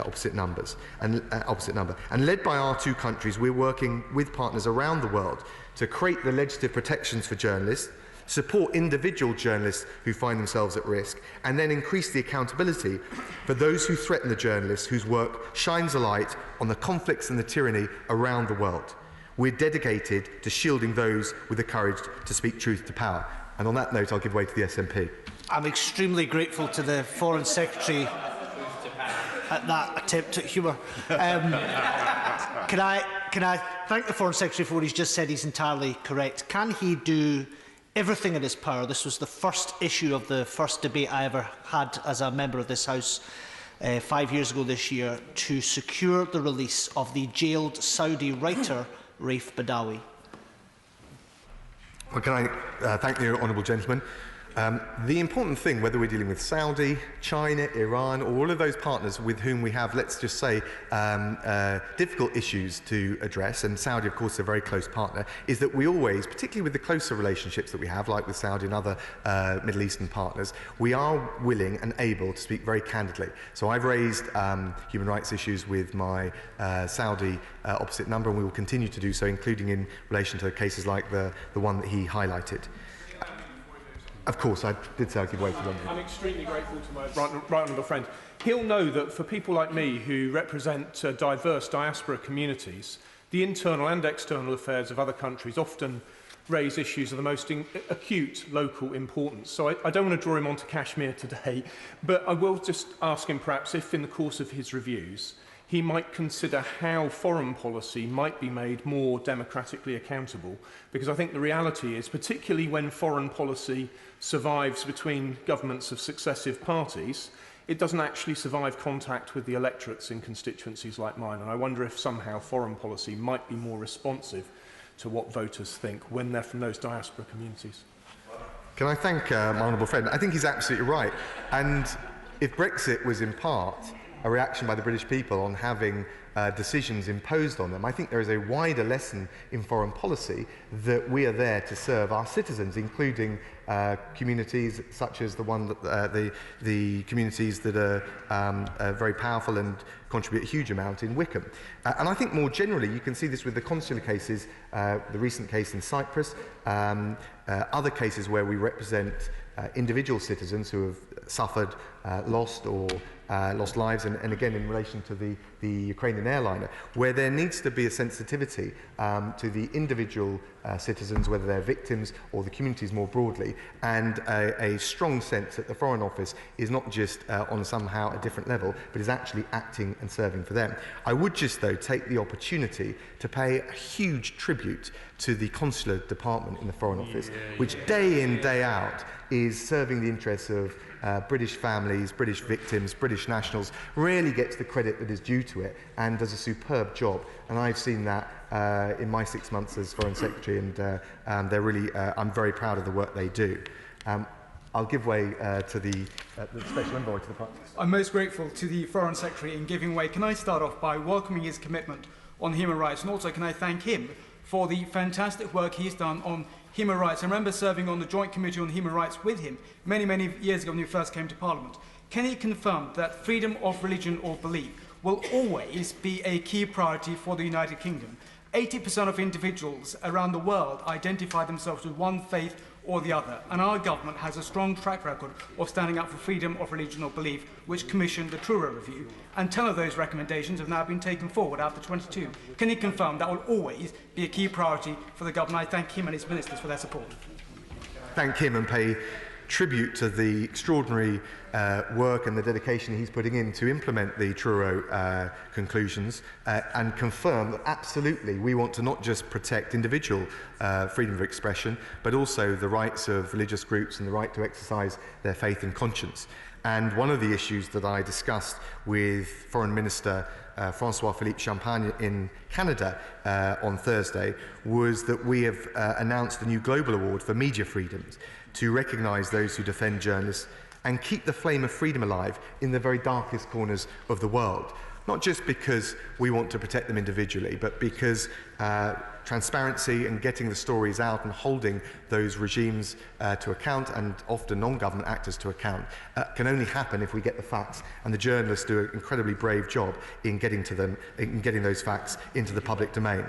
opposite number. And led by our two countries, we're working with partners around the world to create the legislative protections for journalists, support individual journalists who find themselves at risk, and then increase the accountability for those who threaten the journalists whose work shines a light on the conflicts and the tyranny around the world. We're dedicated to shielding those with the courage to speak truth to power. And on that note, I'll give way to the SNP. I'm extremely grateful to the Foreign Secretary at that attempt at humour. Can I thank the Foreign Secretary for what he's just said? He's entirely correct. Can he do everything in his power? This was the first issue of the first debate I ever had as a member of this House 5 years ago this year, to secure the release of the jailed Saudi writer Raif Badawi. Well, can I thank the honourable gentleman? The important thing, whether we're dealing with Saudi, China, Iran, or all of those partners with whom we have, let's just say, difficult issues to address, and Saudi, of course, is a very close partner, is that we always, particularly with the closer relationships that we have, like with Saudi and other Middle Eastern partners, we are willing and able to speak very candidly. So I've raised human rights issues with my Saudi opposite number, and we will continue to do so, including in relation to cases like the one that he highlighted. Of course, I did say I'd give way to them. I'm extremely grateful to my right honourable friend. He'll know that for people like me who represent diverse diaspora communities, the internal and external affairs of other countries often raise issues of the most acute local importance. So I don't want to draw him on to Kashmir today, but I will just ask him perhaps if in the course of his reviews he might consider how foreign policy might be made more democratically accountable, because I think the reality is, particularly when foreign policy survives between governments of successive parties, it doesn't actually survive contact with the electorates in constituencies like mine, and I wonder if somehow foreign policy might be more responsive to what voters think when they're from those diaspora communities. Can I thank my honourable friend? I think he's absolutely right, and if Brexit was in part a reaction by the British people on having decisions imposed on them, I think there is a wider lesson in foreign policy that we are there to serve our citizens, including communities such as the one that the communities that are very powerful and contribute a huge amount in Wickham. And I think more generally you can see this with the consular cases, the recent case in Cyprus, other cases where we represent individual citizens who have suffered, lost lives, and again in relation to the Ukrainian airliner, where there needs to be a sensitivity to the individual citizens, whether they're victims or the communities more broadly, and a strong sense that the Foreign Office is not just on somehow a different level, but is actually acting and serving for them. I would just, though, take the opportunity to pay a huge tribute to the Consular Department in the Foreign Office, which day in, day out is serving the interests of British families, British victims, British nationals, really gets the credit that is due to it and does a superb job. And I've seen that in my 6 months as Foreign Secretary, and they're really, I'm very proud of the work they do. I'll give way to the Special Envoy to the Prime Minister. I'm most grateful to the Foreign Secretary in giving way. Can I start off by welcoming his commitment on human rights, and also can I thank him for the fantastic work he's done on human rights. I remember serving on the Joint Committee on Human Rights with him many years ago when he first came to Parliament. Can he confirm that freedom of religion or belief will always be a key priority for the United Kingdom? 80% of individuals around the world identify themselves with one faith or the other, and our government has a strong track record of standing up for freedom of religion or belief, which commissioned the Truro Review, and 10 of those recommendations have now been taken forward out of 22. Can he confirm that will always be a key priority for the government? I thank him and his ministers for their support. Thank him and pay tribute to the extraordinary work and the dedication he's putting in to implement the Truro conclusions and confirm that absolutely we want to not just protect individual freedom of expression, but also the rights of religious groups and the right to exercise their faith and conscience. And one of the issues that I discussed with Foreign Minister François-Philippe Champagne in Canada on Thursday was that we have announced a new global award for media freedoms to recognise those who defend journalists and keep the flame of freedom alive in the very darkest corners of the world. Not just because we want to protect them individually, but because transparency and getting the stories out and holding those regimes to account, and often non-government actors to account, can only happen if we get the facts, and the journalists do an incredibly brave job in getting to them, in getting those facts into the public domain.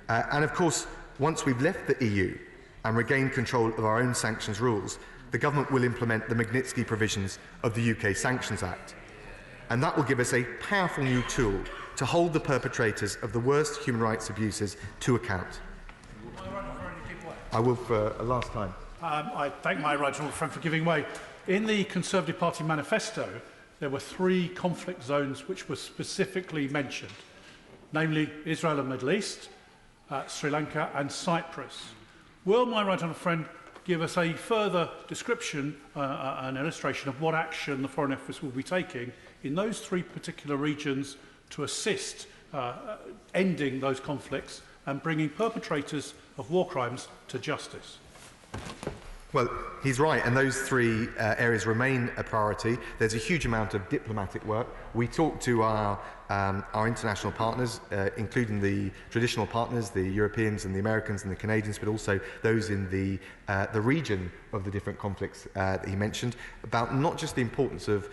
And of course, once we've left the EU and regained control of our own sanctions rules, the government will implement the Magnitsky provisions of the UK Sanctions Act. And that will give us a powerful new tool to hold the perpetrators of the worst human rights abuses to account. I will for a last time. I thank my right honourable friend for giving way. In the Conservative Party manifesto, there were 3 conflict zones which were specifically mentioned, namely Israel and Middle East, Sri Lanka and Cyprus. Will my right honourable friend give us a further description, an illustration of what action the Foreign Office will be taking in those 3 particular regions to assist ending those conflicts and bringing perpetrators of war crimes to justice? Well, he's right, and those 3 areas remain a priority. There's a huge amount of diplomatic work. We talk to our international partners, including the traditional partners, the Europeans and the Americans and the Canadians, but also those in the region of the different conflicts that he mentioned, about not just the importance of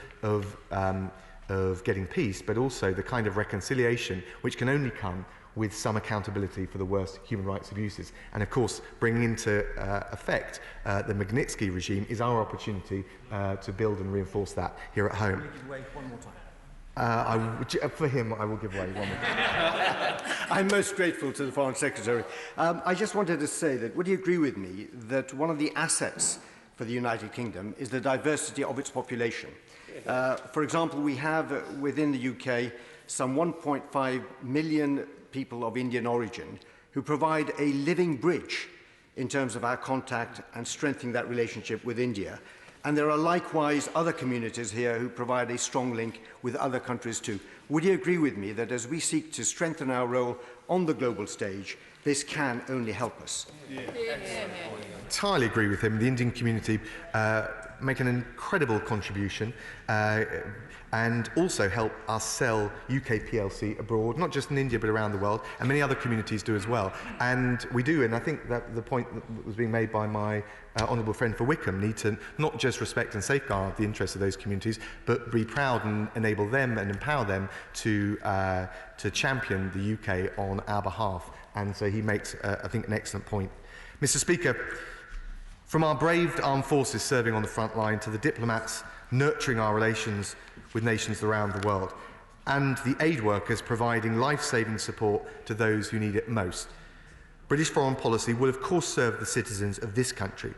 getting peace, but also the kind of reconciliation which can only come with some accountability for the worst human rights abuses. And of course, bringing into effect the Magnitsky regime is our opportunity to build and reinforce that here at home. For him, I will give way one more time. I'm most grateful to the Foreign Secretary. I just wanted to say that, would you agree with me that one of the assets for the United Kingdom is the diversity of its population? For example, we have within the UK some 1.5 million people of Indian origin who provide a living bridge in terms of our contact and strengthening that relationship with India. And there are likewise other communities here who provide a strong link with other countries too. Would you agree with me that as we seek to strengthen our role on the global stage, this can only help us? Entirely agree with him. The Indian community make an incredible contribution and also help us sell UK PLC abroad, not just in India but around the world, and many other communities do as well. And we do, and I think that the point that was being made by my honourable friend for Wickham need to not just respect and safeguard the interests of those communities, but be proud and enable them and empower them to champion the UK on our behalf. And so he makes, I think, an excellent point. Mr. Speaker, from our brave armed forces serving on the front line to the diplomats nurturing our relations with nations around the world, and the aid workers providing life-saving support to those who need it most, British foreign policy will of course serve the citizens of this country,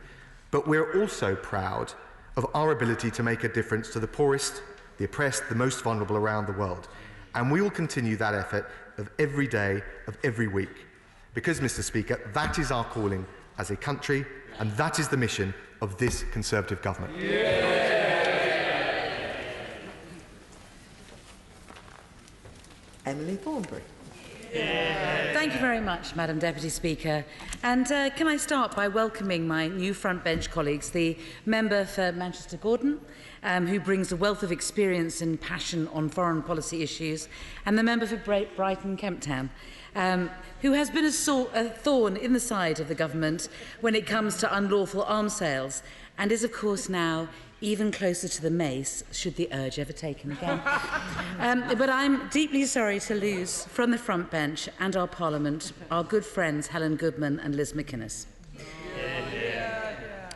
but we're also proud of our ability to make a difference to the poorest, the oppressed, the most vulnerable around the world. And we will continue that effort of every day, of every week. Because, Mr. Speaker, that is our calling as a country, and that is the mission of this Conservative government. Emily Thornberry. Thank you very much, Madam Deputy Speaker. And can I start by welcoming my new front bench colleagues, the member for Manchester Gordon, who brings a wealth of experience and passion on foreign policy issues, and the member for Brighton Kemp Town, who has been a thorn in the side of the government when it comes to unlawful arms sales, and is of course now even closer to the mace, should the urge ever taken again. But I'm deeply sorry to lose from the front bench and our Parliament our good friends Helen Goodman and Liz McInnes.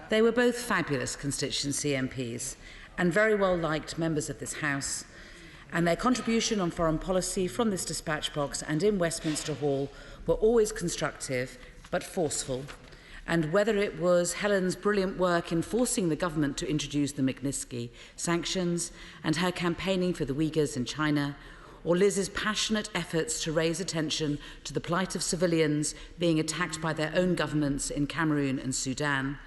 They were both fabulous constituency MPs and very well liked members of this House, and their contribution on foreign policy from this dispatch box and in Westminster Hall were always constructive but forceful, and whether it was Helen's brilliant work in forcing the government to introduce the Magnitsky sanctions and her campaigning for the Uyghurs in China, or Liz's passionate efforts to raise attention to the plight of civilians being attacked by their own governments in Cameroon and Sudan,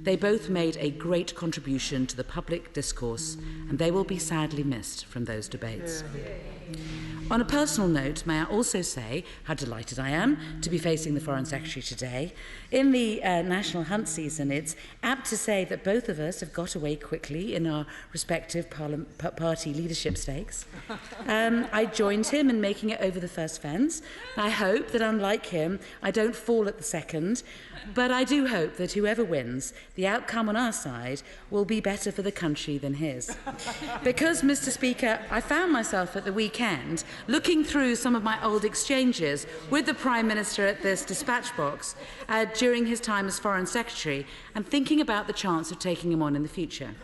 they both made a great contribution to the public discourse, and they will be sadly missed from those debates. On a personal note, may I also say how delighted I am to be facing the Foreign Secretary today. In the national hunt season, it's apt to say that both of us have got away quickly in our respective party leadership stakes. I joined him in making it over the first fence. I hope that, unlike him, I don't fall at the second, but I do hope that whoever wins, the outcome on our side will be better for the country than his. Because, Mr. Speaker, I found myself at the weekend looking through some of my old exchanges with the Prime Minister at this dispatch box during his time as Foreign Secretary and thinking about the chance of taking him on in the future.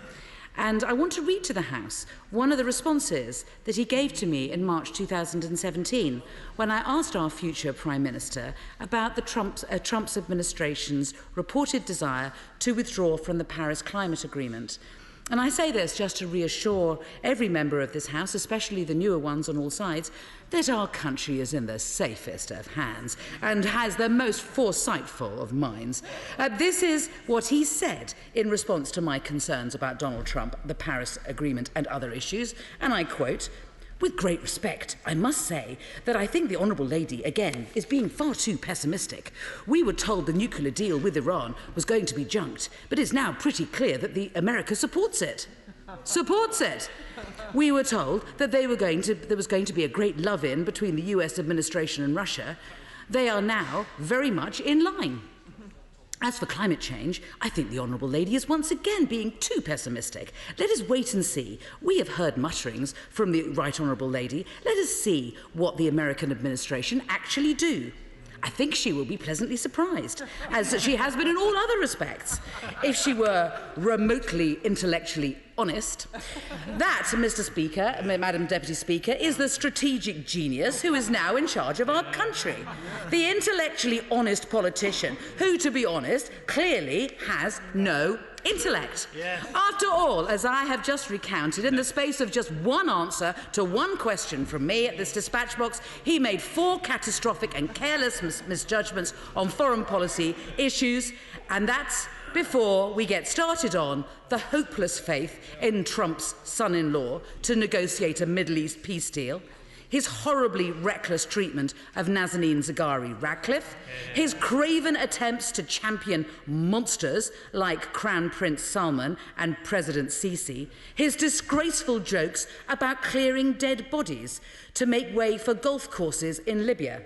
And I want to read to the House one of the responses that he gave to me in March 2017 when I asked our future Prime Minister about the Trump's administration's reported desire to withdraw from the Paris Climate Agreement. And I say this just to reassure every member of this House, especially the newer ones on all sides, that our country is in the safest of hands and has the most foresightful of minds. This is what he said in response to my concerns about Donald Trump, the Paris Agreement and other issues, and I quote, "With great respect, I must say that I think the Honourable Lady, again, is being far too pessimistic. We were told the nuclear deal with Iran was going to be junked, but it's now pretty clear that America supports it. Supports it. We were told that there was going to be a great love-in between the US administration and Russia. They are now very much in line. As for climate change, I think the Honourable Lady is once again being too pessimistic. Let us wait and see. We have heard mutterings from the Right Honourable Lady. Let us see what the American administration actually do. I think she will be pleasantly surprised, as she has been in all other respects, if she were remotely intellectually honest. That, Mr. Speaker, Madam Deputy Speaker, is the strategic genius who is now in charge of our country. The intellectually honest politician who, to be honest, clearly has no intellect. Yes. After all, as I have just recounted, in the space of just one answer to one question from me at this dispatch box, he made 4 catastrophic and careless misjudgments on foreign policy issues, and that's before we get started on the hopeless faith in Trump's son-in-law to negotiate a Middle East peace deal, his horribly reckless treatment of Nazanin Zaghari-Ratcliffe, his craven attempts to champion monsters like Crown Prince Salman and President Sisi, his disgraceful jokes about clearing dead bodies to make way for golf courses in Libya,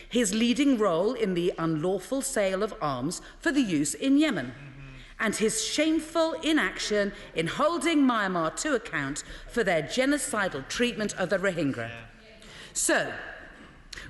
his leading role in the unlawful sale of arms for the use in Yemen, and his shameful inaction in holding Myanmar to account for their genocidal treatment of the Rohingya. So,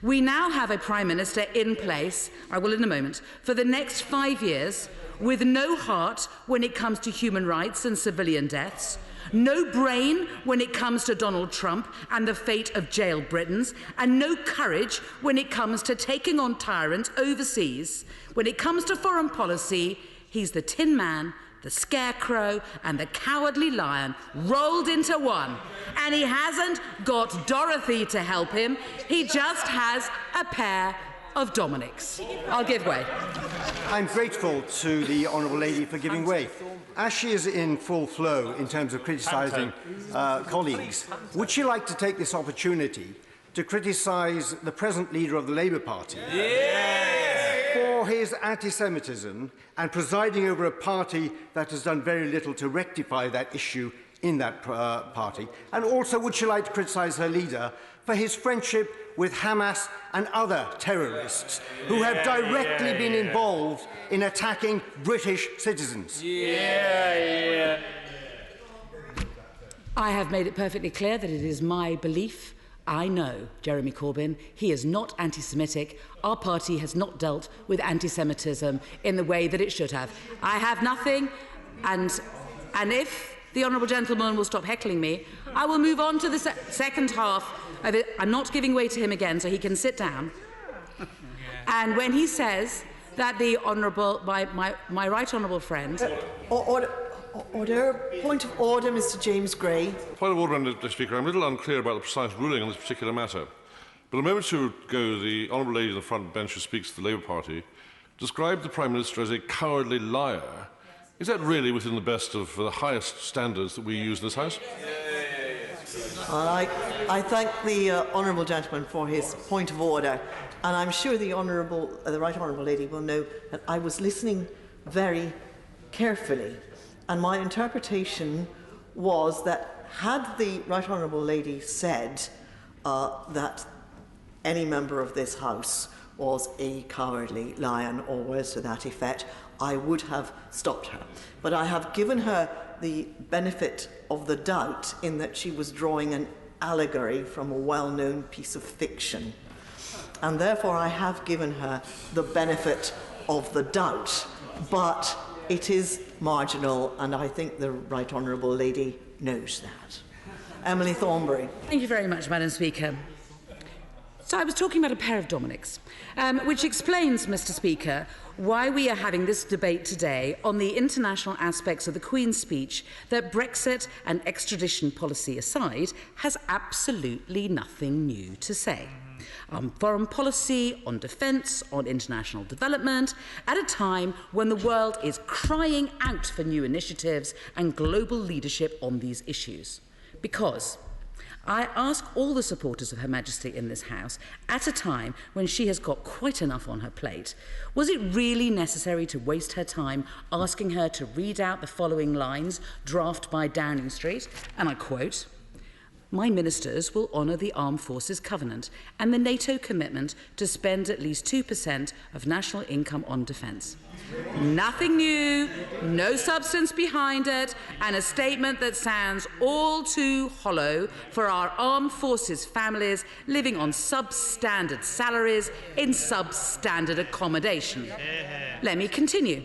we now have a Prime Minister in place, I will in a moment, for the next 5 years, with no heart when it comes to human rights and civilian deaths, no brain when it comes to Donald Trump and the fate of jailed Britons, and no courage when it comes to taking on tyrants overseas. When it comes to foreign policy, he's the Tin Man, the Scarecrow and the Cowardly Lion rolled into one. And he hasn't got Dorothy to help him. He just has a pair of Dominics. I'll give way. I'm grateful to the Honourable Lady for giving way. As she is in full flow in terms of criticising colleagues, would she like to take this opportunity to criticise the present leader of the Labour Party for his anti-Semitism and presiding over a party that has done very little to rectify that issue in that party? And also, would she like to criticise her leader for his friendship with Hamas and other terrorists who have directly been involved in attacking British citizens? I have made it perfectly clear that it is my belief. I know Jeremy Corbyn. He is not anti-Semitic. Our party has not dealt with anti-Semitism in the way that it should have. I have nothing, and if the honourable gentleman will stop heckling me, I will move on to the second half of it. I'm not giving way to him again, so he can sit down. And when he says that the honourable, my right honourable friend... Order. Point of order, Mr James Gray. Point of order, Mr Speaker. I'm a little unclear about the precise ruling on this particular matter. But a moment or two ago, the honourable lady in the front bench who speaks to the Labour Party described the Prime Minister as a cowardly liar. Is that really within the best of the highest standards that we use in this House? I thank the honourable gentleman for his point of order, and I'm sure the right honourable lady will know that I was listening very carefully, and my interpretation was that had the right honourable lady said that any member of this House was a cowardly lion or words to that effect, I would have stopped her. But I have given her the benefit of the doubt in that she was drawing an allegory from a well-known piece of fiction. And therefore I have given her the benefit of the doubt. But it is marginal, and I think the right honourable lady knows that. Emily Thornberry. Thank you very much, Madam Speaker. So I was talking about a pair of Dominics, which explains, Mr Speaker, why we are having this debate today on the international aspects of the Queen's speech that, Brexit and extradition policy aside, has absolutely nothing new to say. On foreign policy, on defence, on international development, at a time when the world is crying out for new initiatives and global leadership on these issues. Because I ask all the supporters of Her Majesty in this House, at a time when she has got quite enough on her plate, was it really necessary to waste her time asking her to read out the following lines drafted by Downing Street? And I quote, "My ministers will honour the Armed Forces Covenant and the NATO commitment to spend at least 2% of national income on defence." Nothing new, no substance behind it, and a statement that sounds all too hollow for our armed forces families living on substandard salaries in substandard accommodation. Let me continue.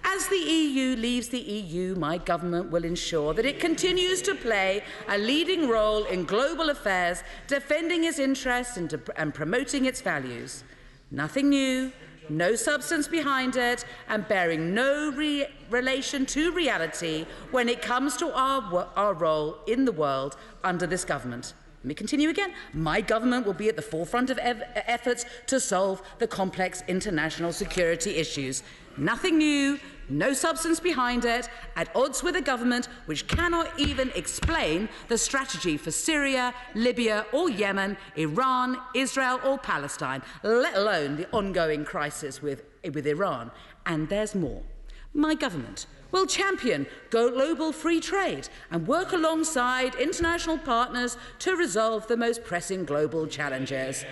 As the EU leaves the EU, my government will ensure that it continues to play a leading role in global affairs, defending its interests and promoting its values. Nothing new, no substance behind it, and bearing no relation to reality when it comes to our role in the world under this government. Let me continue again. My government will be at the forefront of efforts to solve the complex international security issues. Nothing new, no substance behind it, at odds with a government which cannot even explain the strategy for Syria, Libya or Yemen, Iran, Israel or Palestine, let alone the ongoing crisis with Iran. And there's more. My government will champion global free trade and work alongside international partners to resolve the most pressing global challenges.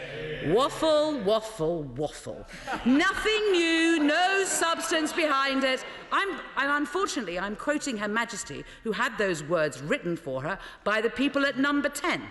Waffle, waffle, waffle. Nothing new, no substance behind it. Unfortunately, I'm quoting Her Majesty, who had those words written for her by the people at number 10.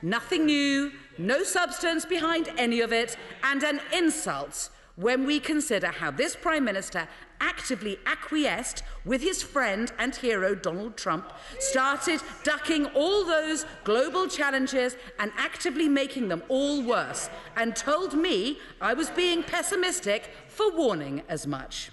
Nothing new, no substance behind any of it, and an insult when we consider how this Prime Minister actively acquiesced with his friend and hero Donald Trump, started ducking all those global challenges and actively making them all worse, and told me I was being pessimistic for warning as much.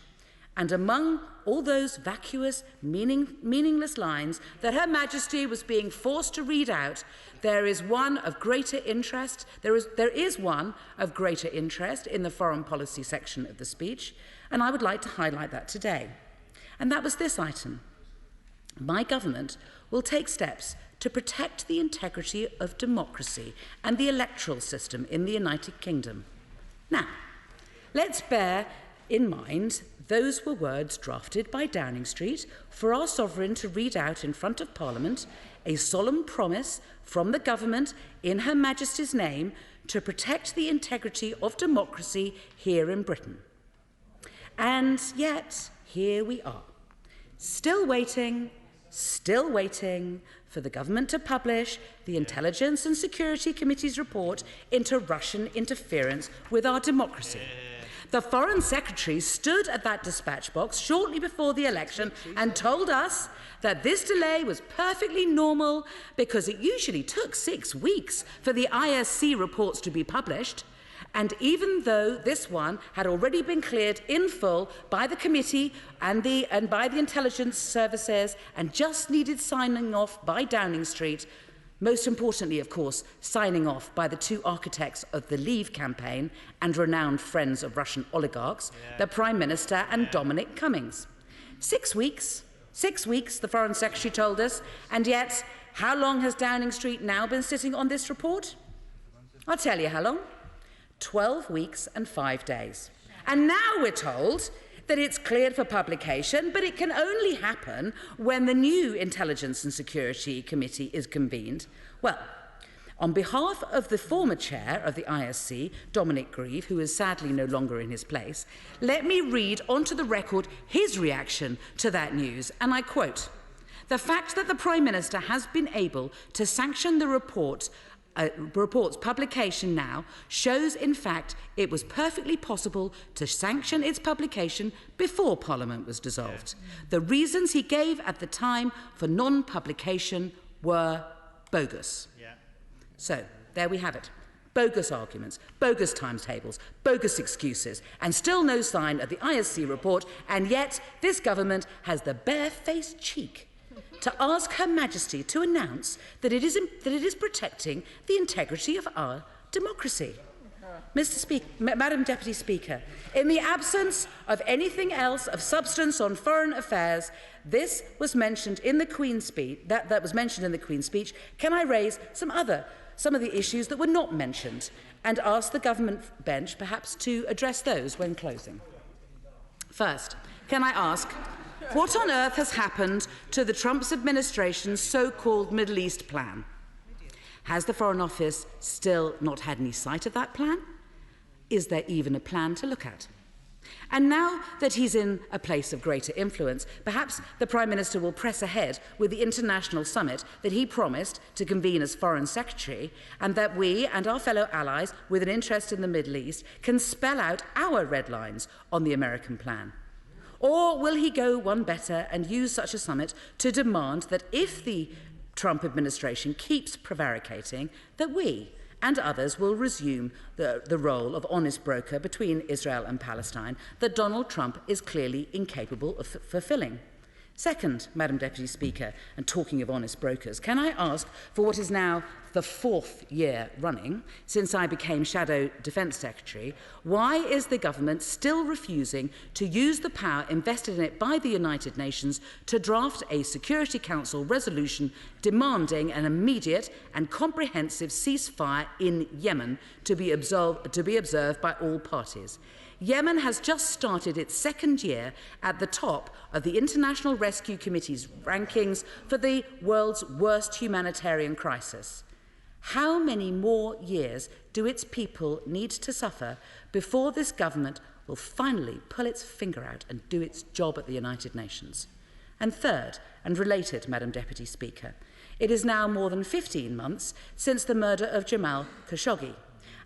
And among all those vacuous, meaningless lines that Her Majesty was being forced to read out, there is one of greater interest. There is one of greater interest in the foreign policy section of the speech, and I would like to highlight that today. And that was this item. My government will take steps to protect the integrity of democracy and the electoral system in the United Kingdom. Now, let's bear in mind those were words drafted by Downing Street for our sovereign to read out in front of Parliament, a solemn promise from the government in Her Majesty's name to protect the integrity of democracy here in Britain. And yet, here we are, still waiting for the government to publish the Intelligence and Security Committee's report into Russian interference with our democracy. The Foreign Secretary stood at that dispatch box shortly before the election and told us that this delay was perfectly normal because it usually took 6 weeks for the ISC reports to be published, And even though this one had already been cleared in full by the committee and by the intelligence services and just needed signing off by Downing Street, most importantly, of course, signing off by the two architects of the Leave campaign and renowned friends of Russian oligarchs, the Prime Minister and Dominic Cummings. 6 weeks, the Foreign Secretary told us, and yet, how long has Downing Street now been sitting on this report? I'll tell you how long. 12 weeks and 5 days. And now we're told that it's cleared for publication, but it can only happen when the new Intelligence and Security Committee is convened. Well, on behalf of the former chair of the ISC, Dominic Raab, who is sadly no longer in his place, let me read onto the record his reaction to that news, and I quote, "The fact that the Prime Minister has been able to sanction the report's publication now shows, in fact, it was perfectly possible to sanction its publication before Parliament was dissolved. The reasons he gave at the time for non-publication were bogus." So, there we have it. Bogus arguments, bogus timetables, bogus excuses, and still no sign of the ISC report, and yet this government has the barefaced cheek to ask Her Majesty to announce that it is protecting the integrity of our democracy. Madam Deputy Speaker, in the absence of anything else of substance on foreign affairs, this was mentioned in the Queen's speech. That was mentioned in the Queen's speech. Can I raise some of the issues that were not mentioned, and ask the government bench perhaps to address those when closing? First, can I ask, what on earth has happened to the Trump administration's so-called Middle East plan? Has the Foreign Office still not had any sight of that plan? Is there even a plan to look at? And now that he's in a place of greater influence, perhaps the Prime Minister will press ahead with the international summit that he promised to convene as Foreign Secretary, and that we and our fellow allies with an interest in the Middle East can spell out our red lines on the American plan. Or will he go one better and use such a summit to demand that if the Trump administration keeps prevaricating, that we and others will resume the role of honest broker between Israel and Palestine that Donald Trump is clearly incapable of fulfilling? Second, Madam Deputy Speaker, and talking of honest brokers, can I ask, for what is now the 4th year running since I became Shadow Defence Secretary, why is the government still refusing to use the power invested in it by the United Nations to draft a Security Council resolution demanding an immediate and comprehensive ceasefire in Yemen to be observed by all parties? Yemen has just started its 2nd year at the top of the International Rescue Committee's rankings for the world's worst humanitarian crisis. How many more years do its people need to suffer before this government will finally pull its finger out and do its job at the United Nations? And third, and related, Madam Deputy Speaker, it is now more than 15 months since the murder of Jamal Khashoggi,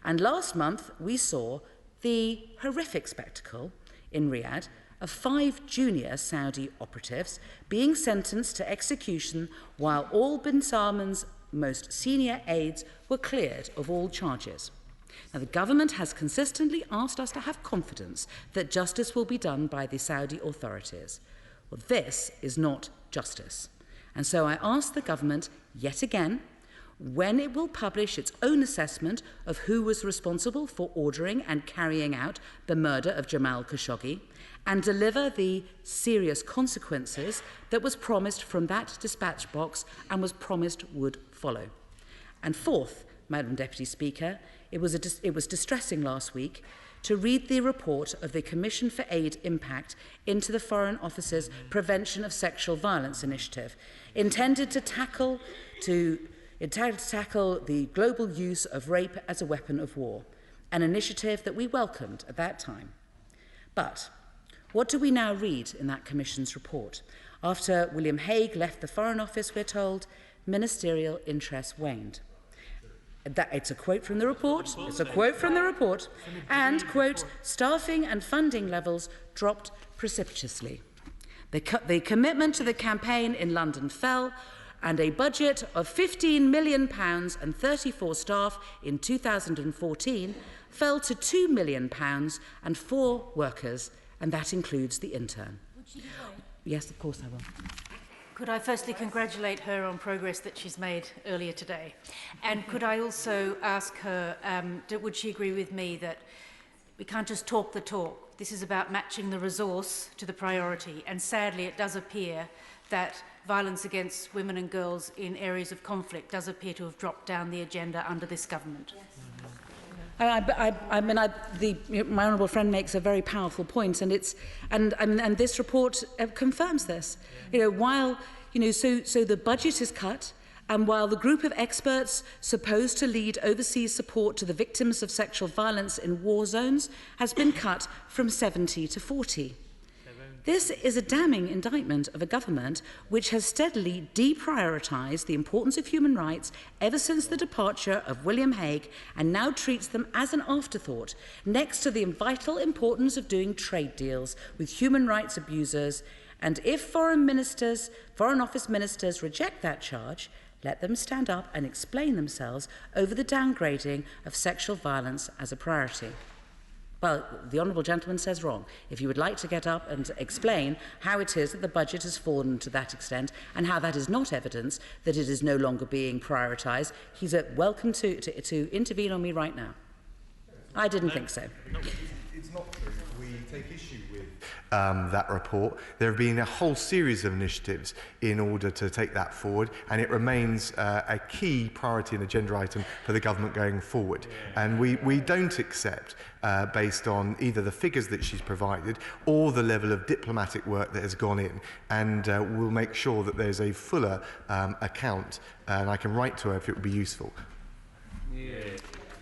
and last month we saw the horrific spectacle in Riyadh of 5 junior Saudi operatives being sentenced to execution while all bin Salman's most senior aides were cleared of all charges. Now, the government has consistently asked us to have confidence that justice will be done by the Saudi authorities. Well, this is not justice. And so I ask the government yet again when it will publish its own assessment of who was responsible for ordering and carrying out the murder of Jamal Khashoggi, and deliver the serious consequences that was promised from that dispatch box and was promised would follow. And fourth, Madam Deputy Speaker, it was distressing last week to read the report of the Commission for Aid Impact into the Foreign Office's Prevention of Sexual Violence initiative, intended to tackle the global use of rape as a weapon of war, an initiative that we welcomed at that time. But what do we now read in that Commission's report? After William Hague left the Foreign Office, we're told, ministerial interest waned. It's a quote from the report. It's a quote from the report. And, quote, staffing and funding levels dropped precipitously. The commitment to the campaign in London fell, and a budget of £15 million and 34 staff in 2014 fell to £2 million and 4 workers, and that includes the intern. Yes, of course I will. Could I firstly congratulate her on progress that she's made earlier today? And could I also ask her, would she agree with me that we can't just talk the talk? This is about matching the resource to the priority. And sadly, it does appear that violence against women and girls in areas of conflict does appear to have dropped down the agenda under this government. My honourable friend makes a very powerful point, and this report confirms this. So the budget is cut, and while the group of experts supposed to lead overseas support to the victims of sexual violence in war zones has been cut from 70 to 40. This is a damning indictment of a government which has steadily deprioritised the importance of human rights ever since the departure of William Hague, and now treats them as an afterthought next to the vital importance of doing trade deals with human rights abusers. And if Foreign Office ministers reject that charge, let them stand up and explain themselves over the downgrading of sexual violence as a priority. Well, the honourable gentleman says wrong. If you would like to get up and explain how it is that the budget has fallen to that extent and how that is not evidence that it is no longer being prioritised, he's welcome to intervene on me right now. I didn't think so. It's not true. We take issue with that report. There have been a whole series of initiatives in order to take that forward, and it remains a key priority and agenda item for the government going forward. And we don't accept, based on either the figures that she's provided or the level of diplomatic work that has gone in, and we'll make sure that there's a fuller account, and I can write to her if it would be useful.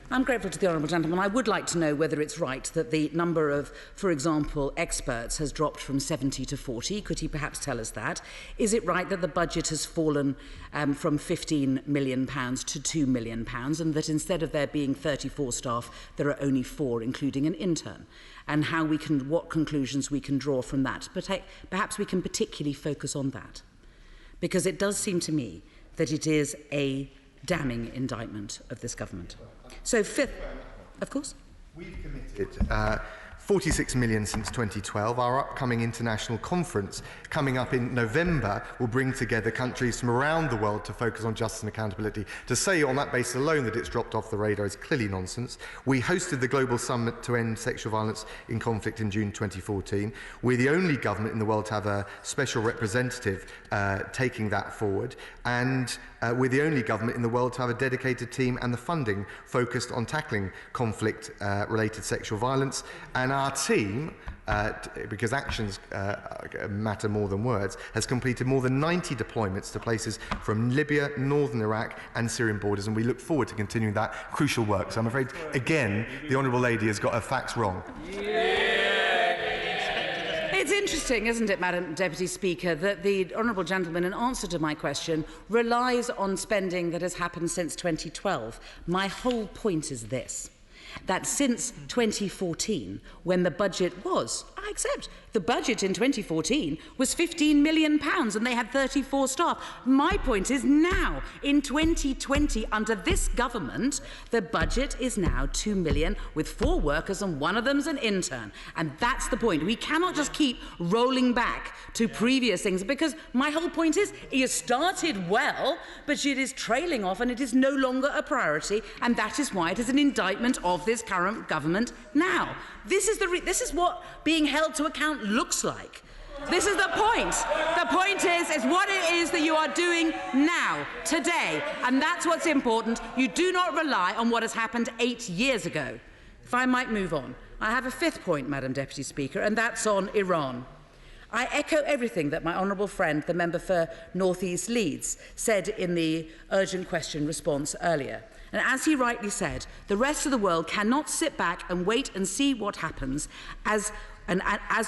I'm grateful to the honourable gentleman. I would like to know whether it's right that the number of, for example, experts has dropped from 70 to 40. Could he perhaps tell us that? Is it right that the budget has fallen from £15 million to £2 million, and that instead of there being 34 staff, there are only 4, including an intern? And what conclusions we can draw from that? But perhaps we can particularly focus on that, because it does seem to me that it is a damning indictment of this government. So fifth, of course. We've committed 46 million since 2012. Our upcoming international conference coming up in November will bring together countries from around the world to focus on justice and accountability. To say on that basis alone that it's dropped off the radar is clearly nonsense. We hosted the Global Summit to End Sexual Violence in Conflict in June 2014. We're the only government in the world to have a special representative taking that forward, and we're the only government in the world to have a dedicated team and the funding focused on tackling conflict-related sexual violence. And our team, because actions matter more than words, has completed more than 90 deployments to places from Libya, northern Iraq and Syrian borders, and we look forward to continuing that crucial work. So I'm afraid, again, the Honourable Lady has got her facts wrong. It's interesting, isn't it, Madam Deputy Speaker, that the honourable gentleman, in answer to my question, relies on spending that has happened since 2012. My whole point is this, that since 2014, when the budget was, I accept, the budget in 2014 was £15 million and they had 34 staff. My point is now, in 2020, under this government, the budget is now £2 million with 4 workers and one of them's an intern. And that's the point. We cannot just keep rolling back to previous things, because my whole point is it started well, but it is trailing off and it is no longer a priority, and that is why it is an indictment of this current government now. This is what being held to account looks like. This is the point. The point is what it is that you are doing now, today, and that's what's important. You do not rely on what has happened 8 years ago. If I might move on. I have a 5th point, Madam Deputy Speaker, and that's on Iran. I echo everything that my honourable friend, the member for North East Leeds, said in the urgent question response earlier. And as he rightly said, the rest of the world cannot sit back and wait and see what happens, as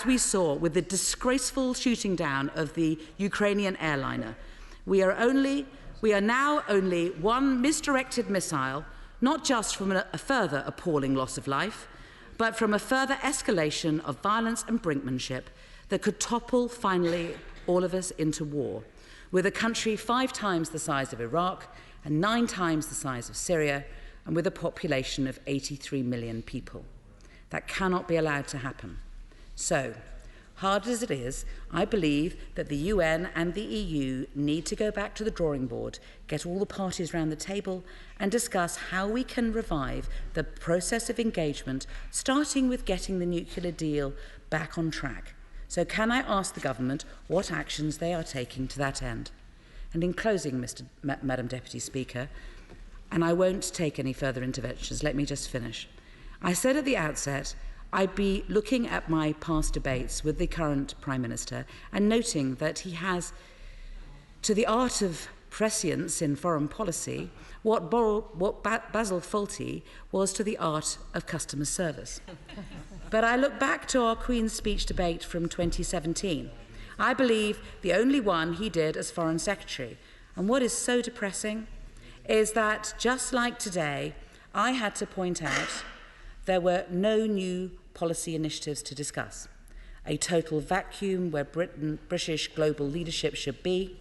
we saw with the disgraceful shooting down of the Ukrainian airliner. We are now only one misdirected missile, not just from a further appalling loss of life, but from a further escalation of violence and brinkmanship that could topple, finally, all of us into war, with a country 5 times the size of Iraq and 9 times the size of Syria, and with a population of 83 million people. That cannot be allowed to happen. So, hard as it is, I believe that the UN and the EU need to go back to the drawing board, get all the parties round the table and discuss how we can revive the process of engagement, starting with getting the nuclear deal back on track. So can I ask the government what actions they are taking to that end? And in closing, Madam Deputy Speaker, and I won't take any further interventions, let me just finish. I said at the outset I'd be looking at my past debates with the current Prime Minister and noting that he has, to the art of prescience in foreign policy, what Basil Fawlty was to the art of customer service. But I look back to our Queen's Speech debate from 2017. I believe the only one he did as Foreign Secretary. And what is so depressing is that, just like today, I had to point out there were no new policy initiatives to discuss, a total vacuum where British global leadership should be,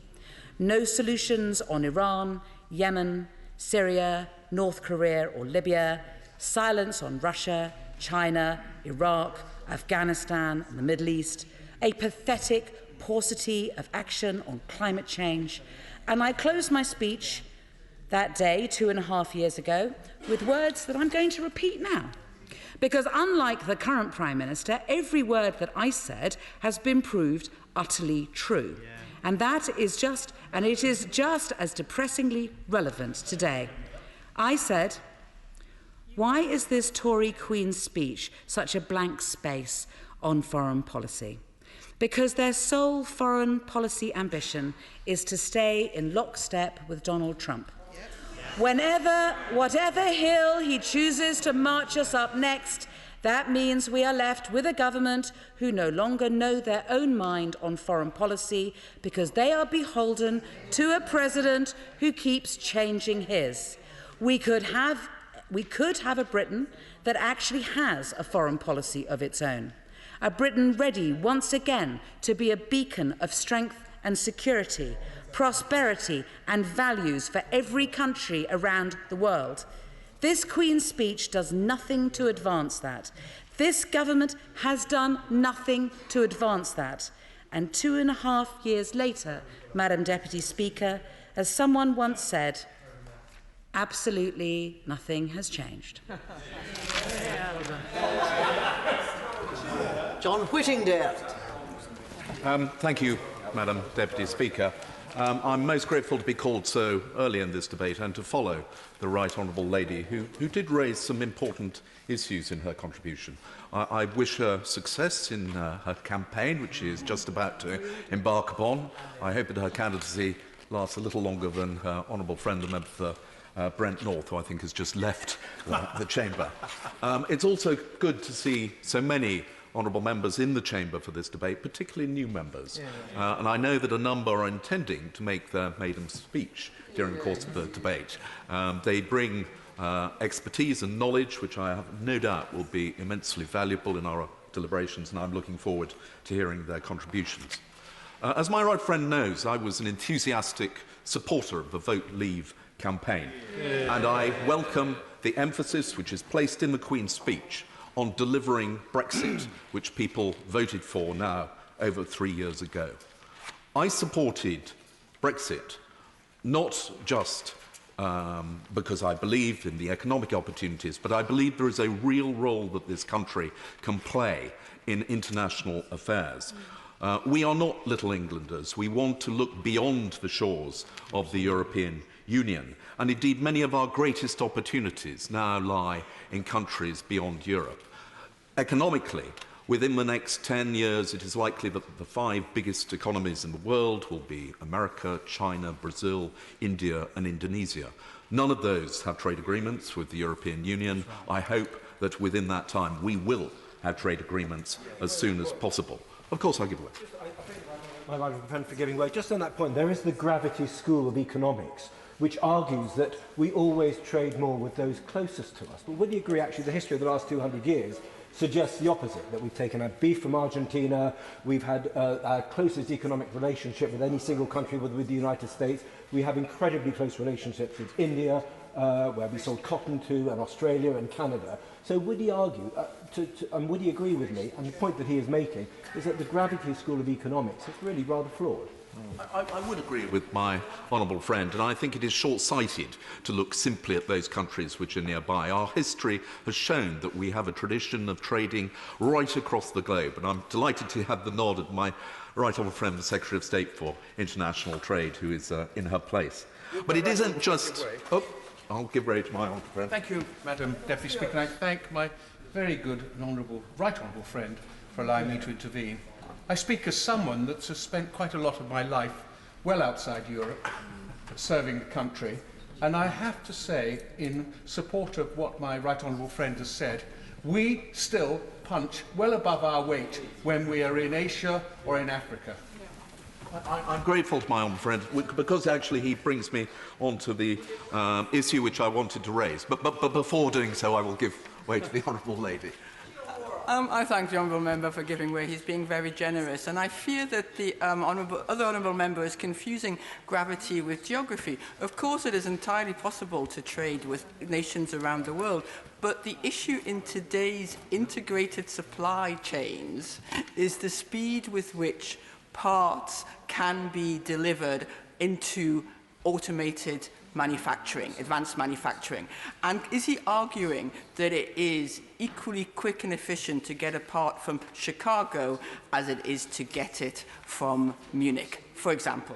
no solutions on Iran, Yemen, Syria, North Korea or Libya, silence on Russia, China, Iraq, Afghanistan and the Middle East, a pathetic paucity of action on climate change. And I closed my speech that day 2.5 years ago with words that I'm going to repeat now. Because unlike the current Prime Minister, every word that I said has been proved utterly true. Yeah. And it is just as depressingly relevant today. I said, why is this Tory Queen's speech such a blank space on foreign policy? Because their sole foreign policy ambition is to stay in lockstep with Donald Trump. Whatever hill he chooses to march us up next, that means we are left with a government who no longer know their own mind on foreign policy because they are beholden to a president who keeps changing his. We could have a Britain that actually has a foreign policy of its own. A Britain ready once again to be a beacon of strength and security, prosperity and values for every country around the world. This Queen's speech does nothing to advance that. This government has done nothing to advance that. And 2.5 years later, Madam Deputy Speaker, as someone once said, absolutely nothing has changed. John Whittingdale. Thank you, Madam Deputy Speaker. I'm most grateful to be called so early in this debate and to follow the Right Honourable Lady, who did raise some important issues in her contribution. I wish her success in her campaign, which she is just about to embark upon. I hope that her candidacy lasts a little longer than her honourable friend, the member for Brent North, who I think has just left the chamber. It's also good to see so many honourable members in the chamber for this debate, particularly new members. And I know that a number are intending to make their maiden speech during the course of the debate. They bring expertise and knowledge, which I have no doubt will be immensely valuable in our deliberations, and I'm looking forward to hearing their contributions. As my right friend knows, I was an enthusiastic supporter of the Vote Leave campaign, and I welcome the emphasis which is placed in the Queen's speech on delivering Brexit, which people voted for now over 3 years ago. I supported Brexit not just because I believe in the economic opportunities, but I believe there is a real role that this country can play in international affairs. We are not little Englanders. We want to look beyond the shores of the European Union. And indeed, many of our greatest opportunities now lie in countries beyond Europe. Economically, within the next 10 years, it is likely that the 5 biggest economies in the world will be America, China, Brazil, India and Indonesia. None of those have trade agreements with the European Union. I hope that within that time we will have trade agreements as soon as possible. Of course, I give way. My right friend for giving way. Just on that point, there is the Gravity School of Economics, which argues that we always trade more with those closest to us. But would you agree, actually, the history of the last 200 years suggests the opposite, that we've taken our beef from Argentina, we've had our closest economic relationship with any single country with the United States, we have incredibly close relationships with India, where we sold cotton to, and Australia and Canada. So would he argue, and would he agree with me, and the point that he is making, is that the Gravity School of Economics is really rather flawed? I would agree with my honourable friend, and I think it is short-sighted to look simply at those countries which are nearby. Our history has shown that we have a tradition of trading right across the globe, and I'm delighted to have the nod of my right honourable friend, the Secretary of State for International Trade, who is in her place. But it isn't just... Oh, I'll give way to my honourable friend. Thank you, Madam Deputy Speaker, and I thank my very good and right honourable friend for allowing me to intervene. I speak as someone that has spent quite a lot of my life well outside Europe, serving the country, and I have to say, in support of what my right honourable friend has said, we still punch well above our weight when we are in Asia or in Africa. I'm grateful to my honourable friend because actually he brings me onto the issue which I wanted to raise. But before doing so, I will give way to the honourable lady. I thank the honourable member for giving way. He's being very generous, and I fear that the other honourable member is confusing gravity with geography. Of course, it is entirely possible to trade with nations around the world, but the issue in today's integrated supply chains is the speed with which parts can be delivered into automated manufacturing, advanced manufacturing. And is he arguing that it is equally quick and efficient to get a part from Chicago as it is to get it from Munich, for example?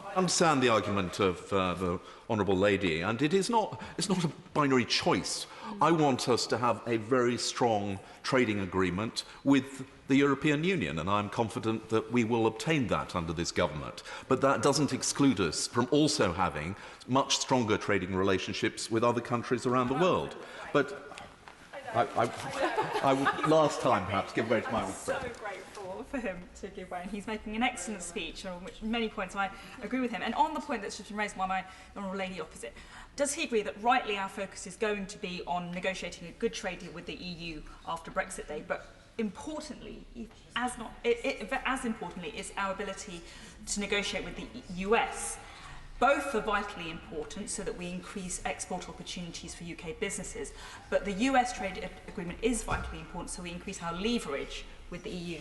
I understand the argument of the honourable lady, and it's not a binary choice. I want us to have a very strong trading agreement with the European Union, and I'm confident that we will obtain that under this government. But that doesn't exclude us from also having much stronger trading relationships with other countries around the world. But I would last time perhaps give way to my friend. So grateful for him to give way, and he's making an excellent speech on which many points I agree with him. And on the point that's just been raised by my honourable lady opposite, does he agree that rightly our focus is going to be on negotiating a good trade deal with the EU after Brexit Day, but importantly, as importantly, is our ability to negotiate with the US. Both are vitally important so that we increase export opportunities for UK businesses, but the US trade agreement is vitally important so we increase our leverage with the EU.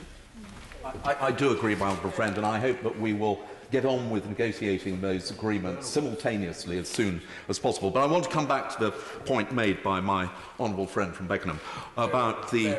I do agree, my honourable friend, and I hope that we will get on with negotiating those agreements simultaneously as soon as possible. But I want to come back to the point made by my honourable friend from Beckenham about the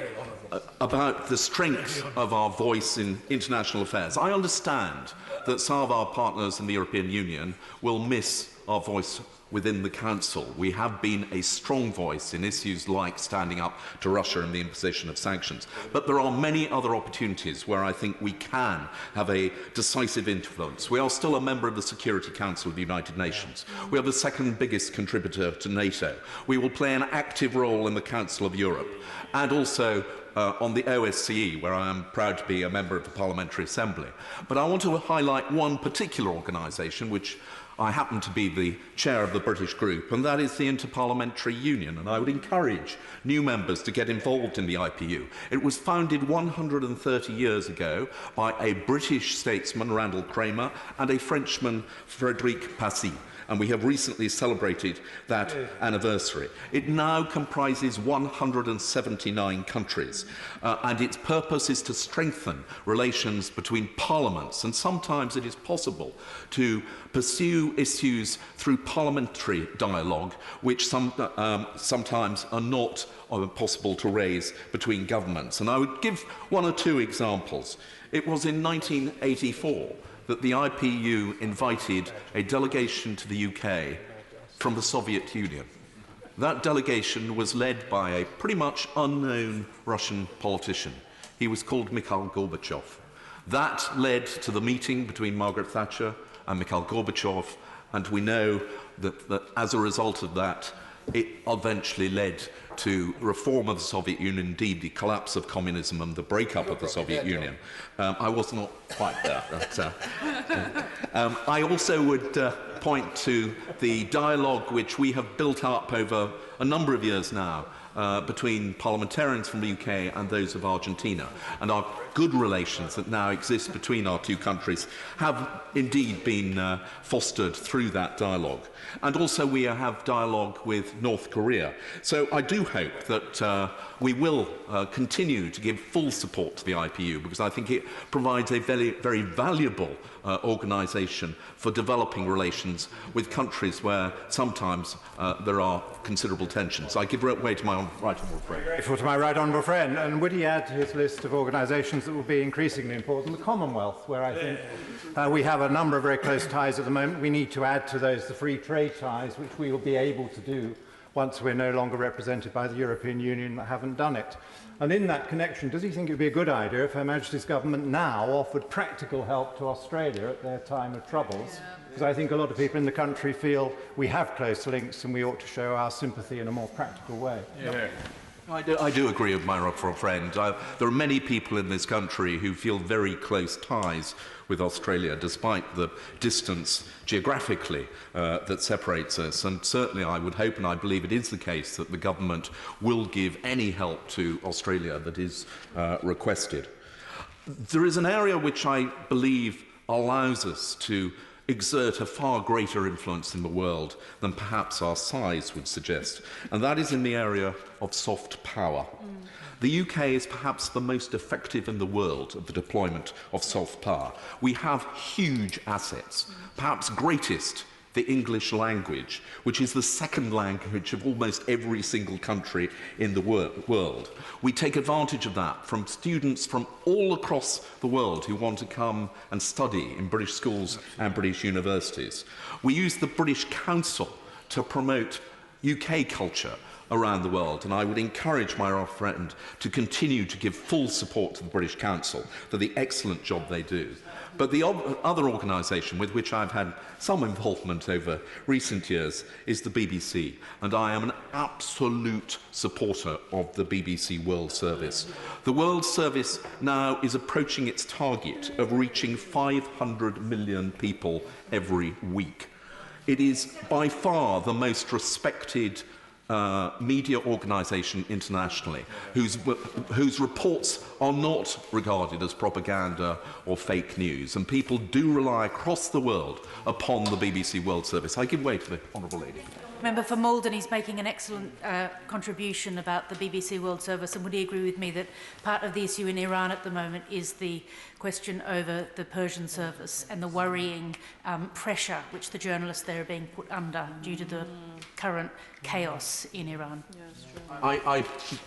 strength of our voice in international affairs. I understand that some of our partners in the European Union will miss our voice within the Council. We have been a strong voice in issues like standing up to Russia and the imposition of sanctions. But there are many other opportunities where I think we can have a decisive influence. We are still a member of the Security Council of the United Nations. We are the second biggest contributor to NATO. We will play an active role in the Council of Europe and also on the OSCE, where I am proud to be a member of the Parliamentary Assembly. But I want to highlight one particular organisation which I happen to be the chair of the British group, and that is the Interparliamentary Union, and I would encourage new members to get involved in the IPU. It was founded 130 years ago by a British statesman, Randall Kramer, and a Frenchman, Frédéric Passy, and we have recently celebrated that anniversary. It now comprises 179 countries, and its purpose is to strengthen relations between parliaments, and sometimes it is possible to pursue issues through parliamentary dialogue, which sometimes are not possible to raise between governments. And I would give one or two examples. It was in 1984 that the IPU invited a delegation to the UK from the Soviet Union. That delegation was led by a pretty much unknown Russian politician. He was called Mikhail Gorbachev. That led to the meeting between Margaret Thatcher and Mikhail Gorbachev, and we know that as a result of that, it eventually led to reform of the Soviet Union, indeed the collapse of communism and the breakup of the Soviet Union. I was not quite there. I also would point to the dialogue which we have built up over a number of years now between parliamentarians from the UK and those of Argentina. And our good relations that now exist between our two countries have indeed been fostered through that dialogue. And also we have dialogue with North Korea. So I do hope that we will continue to give full support to the IPU, because I think it provides a very, very valuable organisation for developing relations with countries where sometimes there are considerable tensions. I give way to my right honourable friend. Grateful to my right honourable friend, and would he add to his list of organisations that will be increasingly important, the Commonwealth, where I think we have a number of very close ties at the moment. We need to add to those the free trade ties, which we will be able to do once we're no longer represented by the European Union that haven't done it. And in that connection, does he think it would be a good idea if Her Majesty's government now offered practical help to Australia at their time of troubles? Because I think a lot of people in the country feel we have close links and we ought to show our sympathy in a more practical way. Yeah. I do agree with my friend. There are many people in this country who feel very close ties with Australia, despite the distance geographically that separates us. And certainly I would hope, and I believe it is the case, that the government will give any help to Australia that is requested. There is an area which I believe allows us to exert a far greater influence in the world than perhaps our size would suggest, and that is in the area of soft power. The UK is perhaps the most effective in the world at the deployment of soft power. We have huge assets, perhaps greatest the English language, which is the second language of almost every single country in the world. We take advantage of that from students from all across the world who want to come and study in British schools and British universities. We use the British Council to promote UK culture around the world, and I would encourage my friend to continue to give full support to the British Council for the excellent job they do. But the other organisation with which I've had some involvement over recent years is the BBC, and I am an absolute supporter of the BBC World Service. The World Service now is approaching its target of reaching 500 million people every week. It is by far the most respected media organisation internationally, whose reports are not regarded as propaganda or fake news, and people do rely across the world upon the BBC World Service. I give way to the Honourable Lady. Member for Malden, he's making an excellent contribution about the BBC World Service, and would he agree with me that part of the issue in Iran at the moment is the question over the Persian service and the worrying pressure which the journalists there are being put under due to the current chaos in Iran? I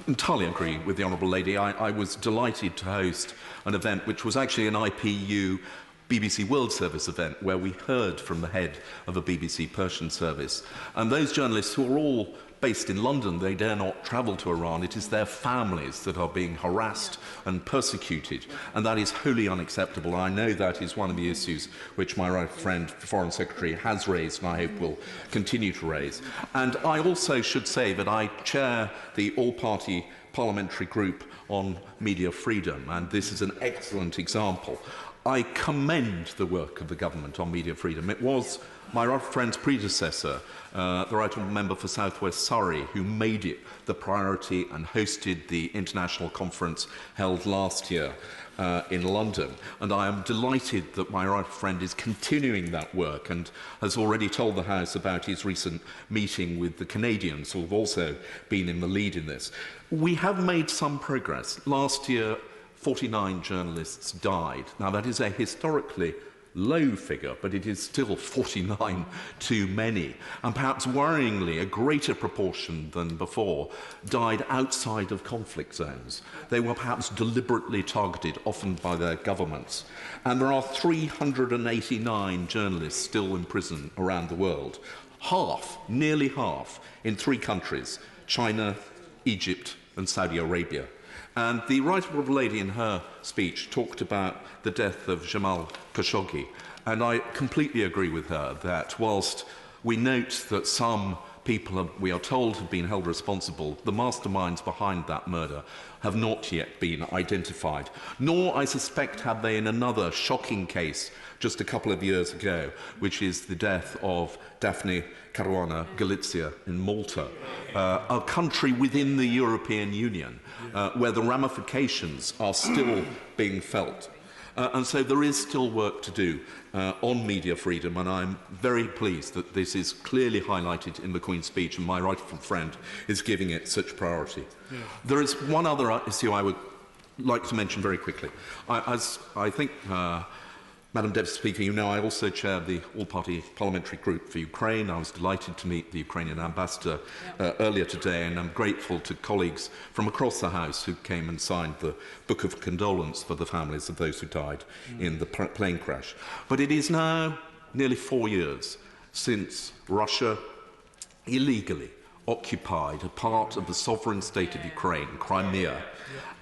entirely agree with the Honourable Lady. I was delighted to host an event which was actually an IPU BBC World Service event where we heard from the head of a BBC Persian service. And those journalists who are all based in London, they dare not travel to Iran. It is their families that are being harassed and persecuted, and that is wholly unacceptable. I know that is one of the issues which my right friend, the Foreign Secretary, has raised and I hope will continue to raise. And I also should say that I chair the all-party parliamentary group on media freedom, and this is an excellent example. I commend the work of the government on media freedom. It was my right friend's predecessor, the right honourable member for South West Surrey, who made it the priority and hosted the international conference held last year in London. And I am delighted that my right friend is continuing that work and has already told the House about his recent meeting with the Canadians, who have also been in the lead in this. We have made some progress. Last year, 49 journalists died. Now, that is a historically low figure, but it is still 49 too many. And perhaps worryingly, a greater proportion than before died outside of conflict zones. They were perhaps deliberately targeted, often by their governments. And there are 389 journalists still in prison around the world. Half, nearly half, in 3 countries: China, Egypt, and Saudi Arabia. And the right honourable lady in her speech talked about the death of Jamal Khashoggi, and I completely agree with her that whilst we note that some people, we are told, have been held responsible, the masterminds behind that murder have not yet been identified. Nor, I suspect, have they in another shocking case just a couple of years ago, which is the death of Daphne Caruana Galizia in Malta, a country within the European Union, where the ramifications are still being felt. And so there is still work to do on media freedom, and I'm very pleased that this is clearly highlighted in the Queen's speech, and my rightful friend is giving it such priority. Yeah. There is one other issue I would like to mention very quickly. As I think, Madam Deputy Speaker, you know I also chair the all-party parliamentary group for Ukraine. I was delighted to meet the Ukrainian ambassador earlier today, and I'm grateful to colleagues from across the House who came and signed the Book of Condolence for the families of those who died in the plane crash. But it is now nearly 4 years since Russia illegally occupied a part of the sovereign state of Ukraine, Crimea,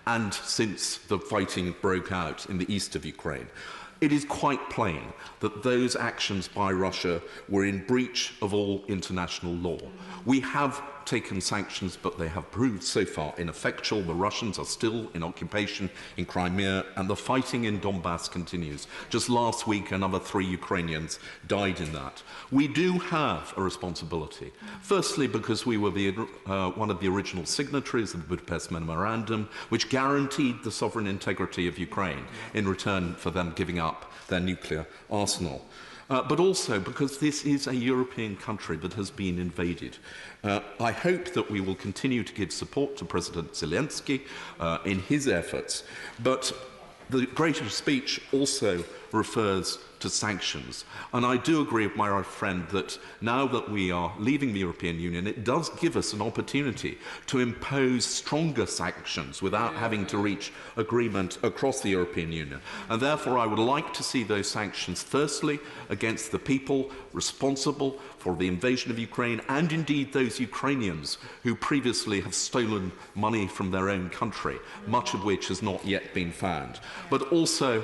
and since the fighting broke out in the east of Ukraine. It is quite plain that those actions by Russia were in breach of all international law. We have taken sanctions, but they have proved so far ineffectual. The Russians are still in occupation in Crimea, and the fighting in Donbass continues. Just last week, another 3 Ukrainians died in that. We do have a responsibility. Firstly, because we were one of the original signatories of the Budapest Memorandum, which guaranteed the sovereign integrity of Ukraine in return for them giving up their nuclear arsenal. But also because this is a European country that has been invaded. I hope that we will continue to give support to President Zelensky in his efforts, but the greater speech also refers to sanctions. And I do agree with my right friend that now that we are leaving the European Union, it does give us an opportunity to impose stronger sanctions without having to reach agreement across the European Union. And therefore, I would like to see those sanctions firstly against the people responsible for the invasion of Ukraine, and indeed those Ukrainians who previously have stolen money from their own country, much of which has not yet been found. But also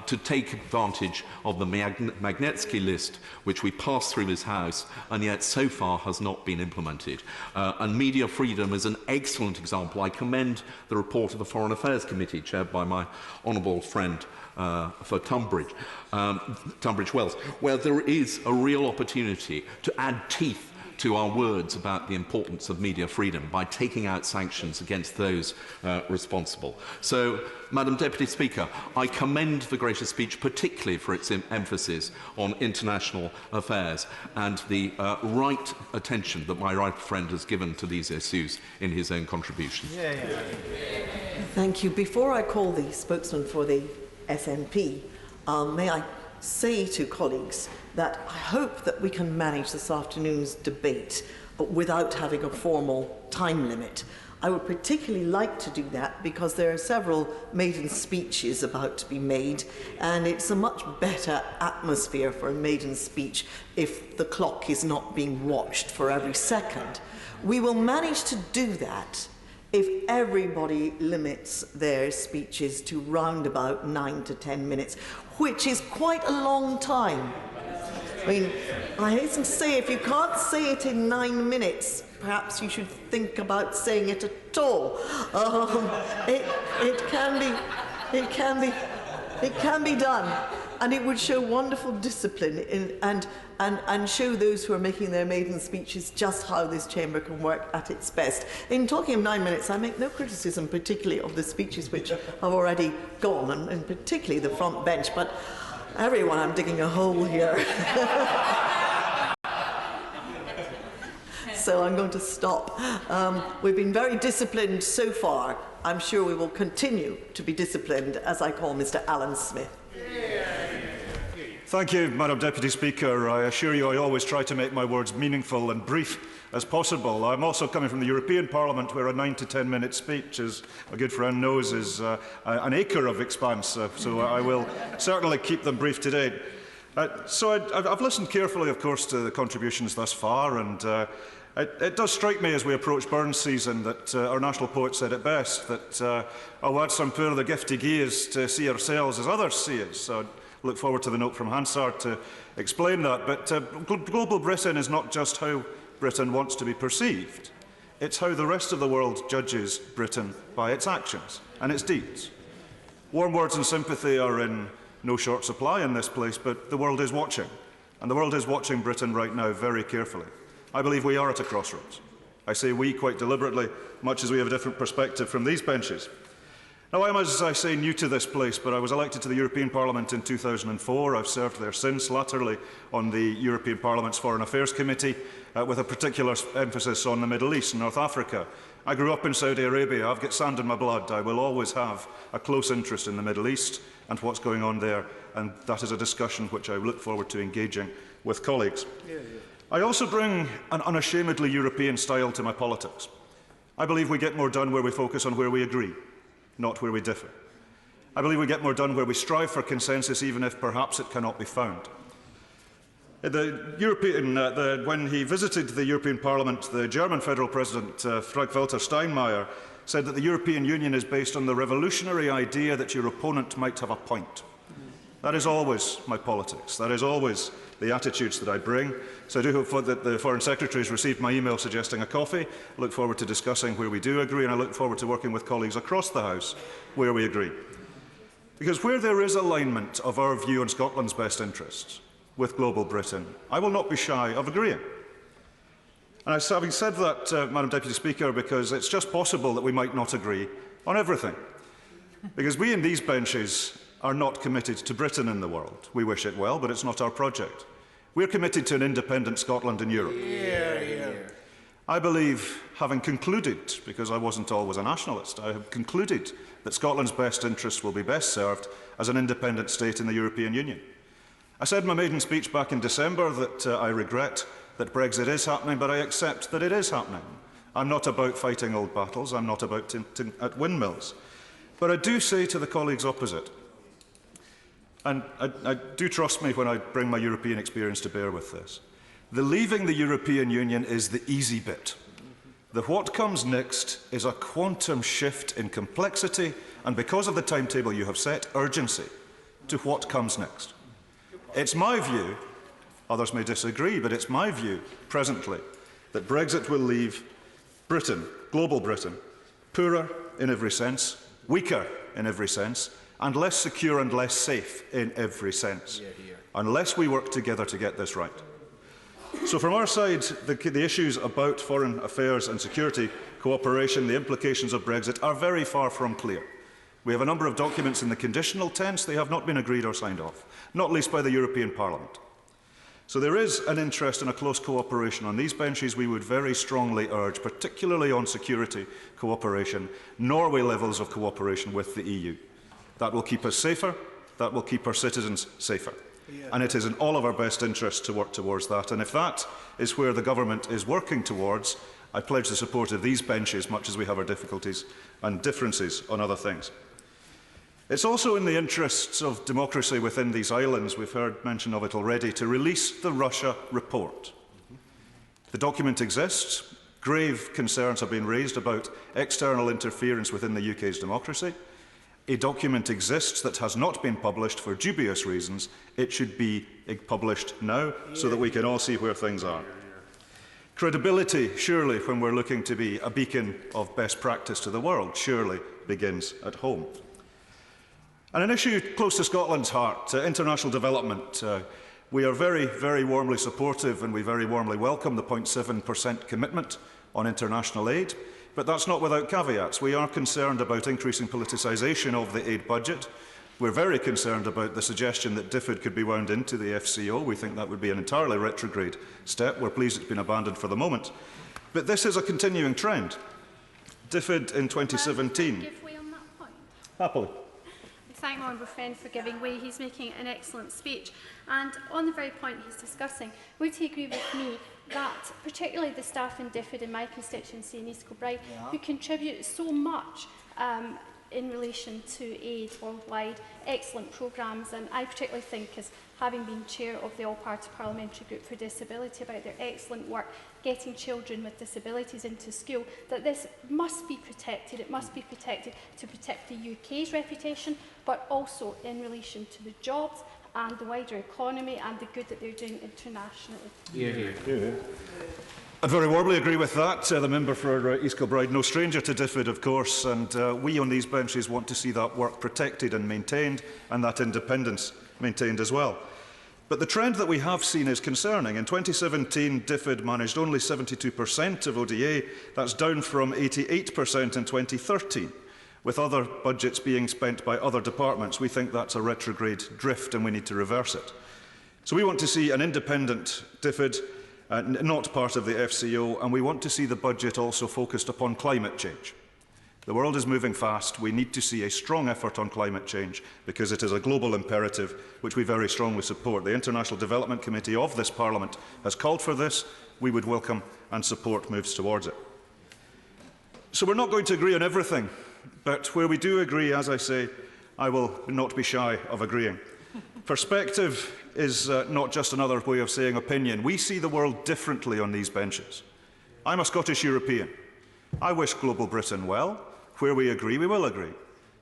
to take advantage of the Magnitsky list, which we passed through this House, and yet so far has not been implemented. And media freedom is an excellent example. I commend the report of the Foreign Affairs Committee, chaired by my honourable friend for Tunbridge Wells, where there is a real opportunity to add teeth to our words about the importance of media freedom by taking out sanctions against those responsible. So, Madam Deputy Speaker, I commend the gracious speech particularly for its emphasis on international affairs and the right attention that my right friend has given to these issues in his own contribution. Thank you. Before I call the spokesman for the SNP, may I say to colleagues that I hope that we can manage this afternoon's debate without having a formal time limit. I would particularly like to do that because there are several maiden speeches about to be made, and it's a much better atmosphere for a maiden speech if the clock is not being watched for every second. We will manage to do that if everybody limits their speeches to round about 9 to 10 minutes, which is quite a long time. I mean, I hasten to say, if you can't say it in 9 minutes, perhaps you should think about saying it at all. It can be done, and it would show wonderful discipline and show those who are making their maiden speeches just how this chamber can work at its best. In talking of 9 minutes, I make no criticism particularly of the speeches which have already gone, and particularly the front bench, but everyone, I'm digging a hole here. So I'm going to stop. We've been very disciplined so far. I'm sure we will continue to be disciplined as I call Mr. Alan Smith. Thank you, Madam Deputy Speaker. I assure you I always try to make my words meaningful and brief as possible. I'm also coming from the European Parliament, where a 9 to 10 minute speech, as a good friend knows, is an acre of expanse, so I will certainly keep them brief today. I've listened carefully, of course, to the contributions thus far, and it does strike me as we approach Burns season that our national poet said it best, that our words some poor the gift he gives to see ourselves as others see us. So I look forward to the note from Hansard to explain that. But global Britain is not just how Britain wants to be perceived. It's how the rest of the world judges Britain by its actions and its deeds. Warm words and sympathy are in no short supply in this place, but the world is watching. And the world is watching Britain right now very carefully. I believe we are at a crossroads. I say we quite deliberately, much as we have a different perspective from these benches. Now, I am, as I say, new to this place, but I was elected to the European Parliament in 2004. I've served there since, latterly on the European Parliament's Foreign Affairs Committee, with a particular emphasis on the Middle East and North Africa. I grew up in Saudi Arabia. I've got sand in my blood. I will always have a close interest in the Middle East and what's going on there, and that is a discussion which I look forward to engaging with colleagues. I also bring an unashamedly European style to my politics. I believe we get more done where we focus on where we agree, not where we differ. I believe we get more done where we strive for consensus, even if perhaps it cannot be found. When he visited the European Parliament, the German Federal President, Frank-Walter Steinmeier, said that the European Union is based on the revolutionary idea that your opponent might have a point. That is always my politics. That is always the attitudes that I bring. So I do hope that the Foreign Secretary has received my email suggesting a coffee. I look forward to discussing where we do agree, and I look forward to working with colleagues across the House where we agree. Because where there is alignment of our view on Scotland's best interests with global Britain, I will not be shy of agreeing. And having said that, Madam Deputy Speaker, because it's just possible that we might not agree on everything. Because we in these benches are not committed to Britain in the world. We wish it well, but it's not our project. We're committed to an independent Scotland in Europe. I believe, having concluded, because I wasn't always a nationalist, I have concluded that Scotland's best interests will be best served as an independent state in the European Union. I said in my maiden speech back in December that I regret that Brexit is happening, but I accept that it is happening. I'm not about fighting old battles. I'm not about tinting at windmills. But I do say to the colleagues opposite, and I do trust me when I bring my European experience to bear with this, the leaving the European Union is the easy bit. The what comes next is a quantum shift in complexity, and because of the timetable you have set, urgency to what comes next. It's my view, others may disagree, but it's my view presently that Brexit will leave Britain, global Britain, poorer in every sense, weaker in every sense, and less secure and less safe in every sense, unless we work together to get this right. So from our side, the issues about foreign affairs and security cooperation, the implications of Brexit, are very far from clear. We have a number of documents in the conditional tense. They have not been agreed or signed off, not least by the European Parliament. So there is an interest in a close cooperation on these benches. We would very strongly urge, particularly on security cooperation, Norway levels of cooperation with the EU. That will keep us safer. That will keep our citizens safer. And it is in all of our best interests to work towards that. And if that is where the government is working towards, I pledge the support of these benches, much as we have our difficulties and differences on other things. It's also in the interests of democracy within these islands, we've heard mention of it already, to release the Russia report. The document exists. Grave concerns have been raised about external interference within the UK's democracy. A document exists that has not been published for dubious reasons. It should be published now so that we can all see where things are. Credibility, surely, when we're looking to be a beacon of best practice to the world, surely begins at home. And an issue close to Scotland's heart, international development. We are very, very warmly supportive, and we very warmly welcome the 0.7% commitment on international aid. But that's not without caveats. We are concerned about increasing politicisation of the aid budget. We're very concerned about the suggestion that DFID could be wound into the FCO. We think that would be an entirely retrograde step. We're pleased it's been abandoned for the moment. But this is a continuing trend. DFID in 2017. Give way on that point. Happily. Thank my honourable friend for giving way. He's making an excellent speech. And on the very point he's discussing, would he agree with me that particularly the staff in DFID in my constituency in East Kilbride, who contribute so much in relation to aid worldwide, excellent programmes, and I particularly think, as having been chair of the All-Party Parliamentary Group for Disability, about their excellent work getting children with disabilities into school, that this must be protected. It must be protected to protect the UK's reputation, but also in relation to the jobs and the wider economy and the good that they're doing internationally. I very warmly agree with that. The member for East Kilbride, no stranger to DFID, of course, and we on these benches want to see that work protected and maintained, and that independence maintained as well. But the trend that we have seen is concerning. In 2017, DFID managed only 72% of ODA. That's down from 88% in 2013. With other budgets being spent by other departments, we think that's a retrograde drift and we need to reverse it. So we want to see an independent DFID, not part of the FCO, and we want to see the budget also focused upon climate change. The world is moving fast. We need to see a strong effort on climate change because it is a global imperative which we very strongly support. The International Development Committee of this Parliament has called for this. We would welcome and support moves towards it. So we're not going to agree on everything, but where we do agree, as I say, I will not be shy of agreeing. Perspective is not just another way of saying opinion. We see the world differently on these benches. I'm a Scottish European. I wish global Britain well. Where we agree, we will agree.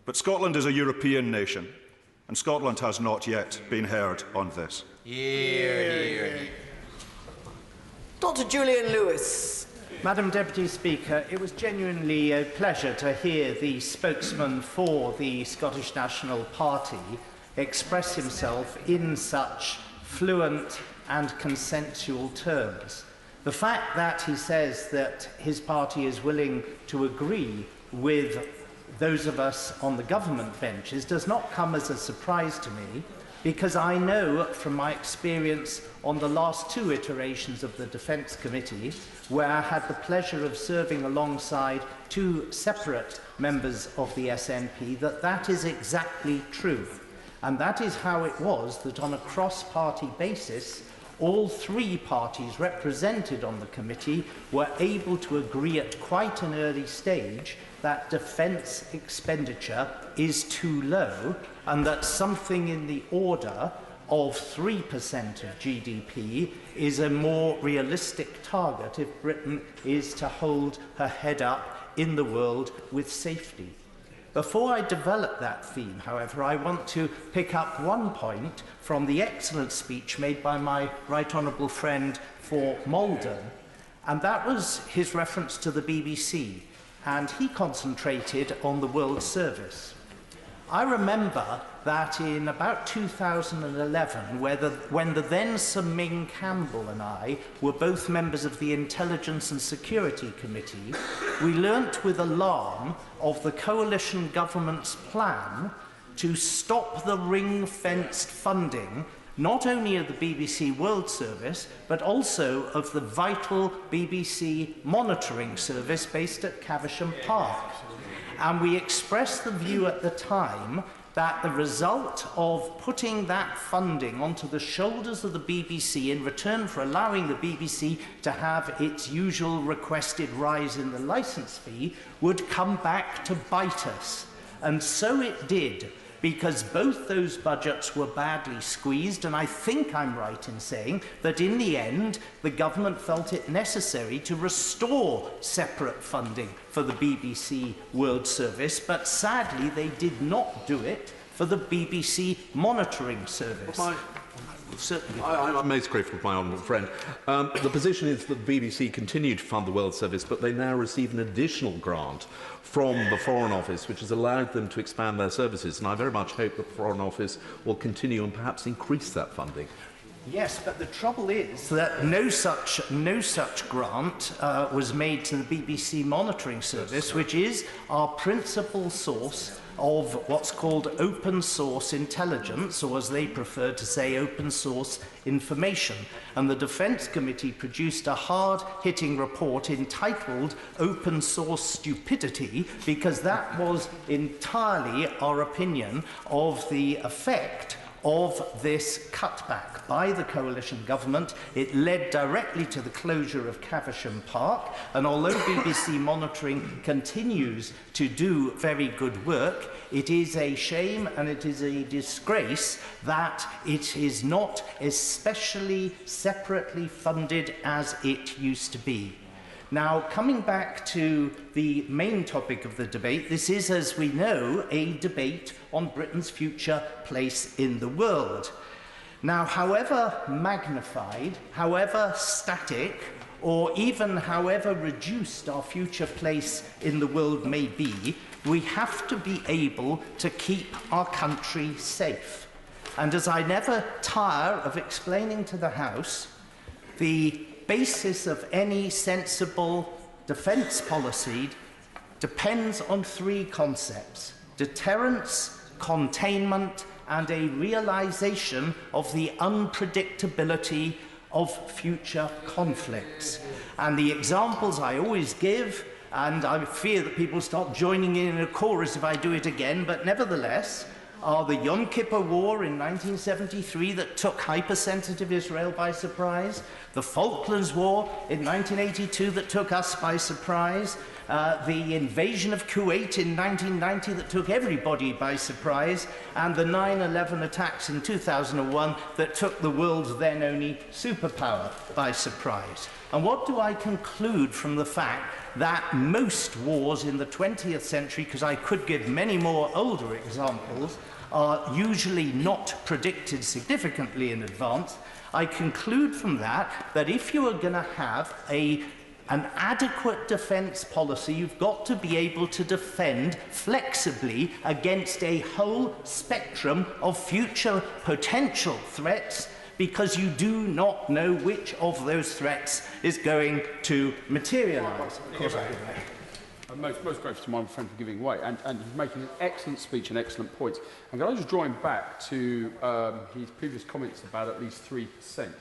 But Scotland is a European nation, and Scotland has not yet been heard on this. Dr. Julian Lewis. Madam Deputy Speaker, it was genuinely a pleasure to hear the spokesman for the Scottish National Party express himself in such fluent and consensual terms. The fact that he says that his party is willing to agree with those of us on the government benches does not come as a surprise to me, because I know from my experience on the last two iterations of the Defence Committee, where I had the pleasure of serving alongside two separate members of the SNP, that that is exactly true. And that is how it was that on a cross-party basis, all three parties represented on the committee were able to agree at quite an early stage that defence expenditure is too low and that something in the order of 3% of GDP is a more realistic target if Britain is to hold her head up in the world with safety. Before I develop that theme, however, I want to pick up one point from the excellent speech made by my right honourable friend for Malden, and that was his reference to the BBC, and he concentrated on the World Service. I remember that in about 2011, when the then Sir Ming Campbell and I were both members of the Intelligence and Security Committee, we learnt with alarm of the coalition government's plan to stop the ring-fenced funding not only of the BBC World Service, but also of the vital BBC monitoring service based at Caversham Park. And we expressed the view at the time that the result of putting that funding onto the shoulders of the BBC in return for allowing the BBC to have its usual requested rise in the licence fee would come back to bite us. And so it did, because both those budgets were badly squeezed, and I think I'm right in saying that in the end the government felt it necessary to restore separate funding for the BBC World Service, but sadly they did not do it for the BBC Monitoring Service. I'm most grateful to my honourable friend. The position is that the BBC continue to fund the World Service, but they now receive an additional grant from the Foreign Office, which has allowed them to expand their services. And I very much hope that the Foreign Office will continue and perhaps increase that funding. Yes, but the trouble is that no such grant was made to the BBC Monitoring Service, which is our principal source of what's called open source intelligence, or as they prefer to say, open source information. And the Defence Committee produced a hard-hitting report entitled Open Source Stupidity, because that was entirely our opinion of the effect of this cutback by the coalition government. It led directly to the closure of Caversham Park, and although BBC Monitoring continues to do very good work, it is a shame and it is a disgrace that it is not especially separately funded as it used to be. Now, coming back to the main topic of the debate, this is, as we know, a debate on Britain's future place in the world. Now, however magnified, however static, or even however reduced our future place in the world may be, we have to be able to keep our country safe. And as I never tire of explaining to the House, the basis of any sensible defence policy depends on three concepts: deterrence, containment, and a realisation of the unpredictability of future conflicts. And the examples I always give, and I fear that people start joining in a chorus if I do it again, but nevertheless, are the Yom Kippur War in 1973 that took hypersensitive Israel by surprise, the Falklands War in 1982 that took us by surprise, the invasion of Kuwait in 1990 that took everybody by surprise, and the 9/11 attacks in 2001 that took the world's then only superpower by surprise. And what do I conclude from the fact that most wars in the 20th century, because I could give many more older examples, are usually not predicted significantly in advance? I conclude from that that if you are going to have an adequate defence policy, you've got to be able to defend flexibly against a whole spectrum of future potential threats, because you do not know which of those threats is going to materialise. Of course, I I'm most grateful to my friend for giving way, and he's making an excellent speech and excellent points. And can I just draw him back to his previous comments about at least 3%?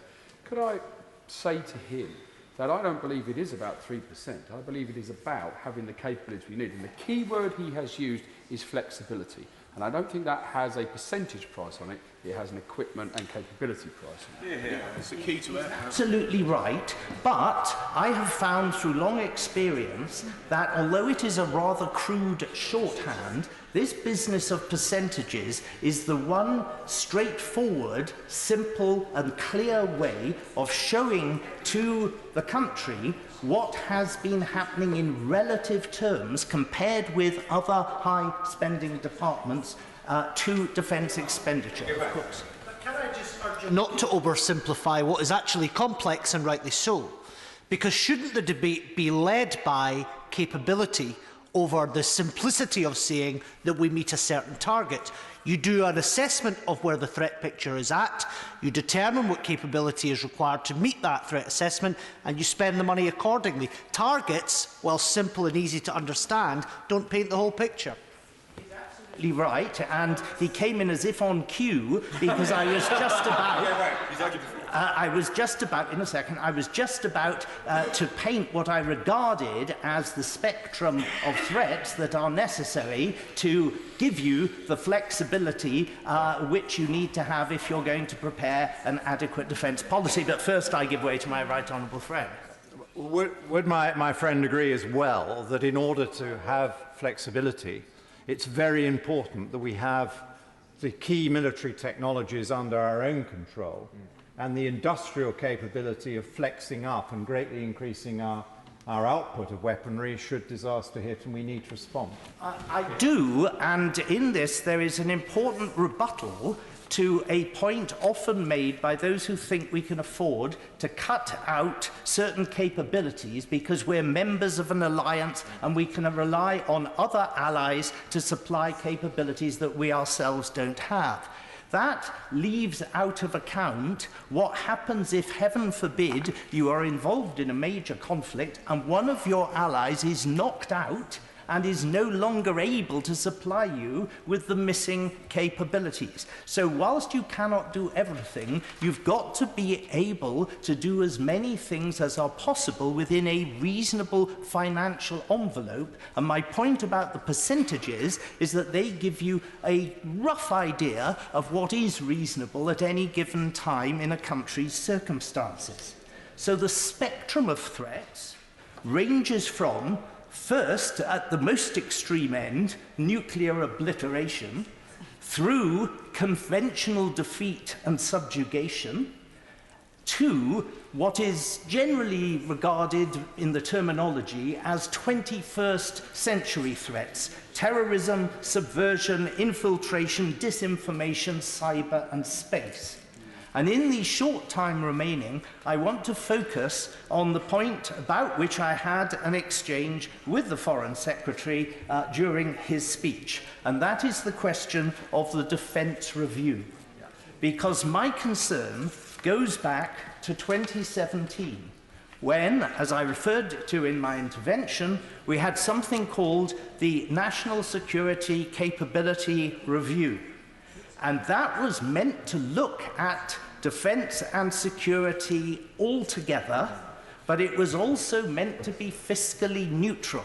Could I say to him that I don't believe it is about 3%. I believe it is about having the capability we need. And the key word he has used is flexibility. And I don't think that has a percentage price on it. It has an equipment and capability price on it. Yeah, it's the key to it. Absolutely right. But I have found through long experience that although it is a rather crude shorthand, this business of percentages is the one straightforward, simple and clear way of showing to the country what has been happening in relative terms compared with other high-spending departments to defence expenditure. Of course. Can I just urge you not to oversimplify what is actually complex, and rightly so? Because shouldn't the debate be led by capability over the simplicity of saying that we meet a certain target? You do an assessment of where the threat picture is at, you determine what capability is required to meet that threat assessment, and you spend the money accordingly. Targets, while simple and easy to understand, don't paint the whole picture. Right, and he came in as if on cue, because I was just about I was just about to paint what I regarded as the spectrum of threats that are necessary to give you the flexibility which you need to have if you're going to prepare an adequate defence policy. But first I give way to my right honourable friend. Would my friend agree as well that in order to have flexibility, it's very important that we have the key military technologies under our own control and the industrial capability of flexing up and greatly increasing our output of weaponry should disaster hit and we need to respond? I do, and in this there is an important rebuttal to a point often made by those who think we can afford to cut out certain capabilities because we're members of an alliance and we can rely on other allies to supply capabilities that we ourselves don't have. That leaves out of account what happens if, heaven forbid, you are involved in a major conflict and one of your allies is knocked out and is no longer able to supply you with the missing capabilities. So whilst you cannot do everything, you've got to be able to do as many things as are possible within a reasonable financial envelope. And my point about the percentages is that they give you a rough idea of what is reasonable at any given time in a country's circumstances. So the spectrum of threats ranges from, first, at the most extreme end, nuclear obliteration, through conventional defeat and subjugation, to what is generally regarded in the terminology as 21st century threats: terrorism, subversion, infiltration, disinformation, cyber and space. And in the short time remaining, I want to focus on the point about which I had an exchange with the Foreign Secretary during his speech, and that is the question of the defence review. Because my concern goes back to 2017, when, as I referred to in my intervention, we had something called the National Security Capability Review. And that was meant to look at defence and security altogether, but it was also meant to be fiscally neutral,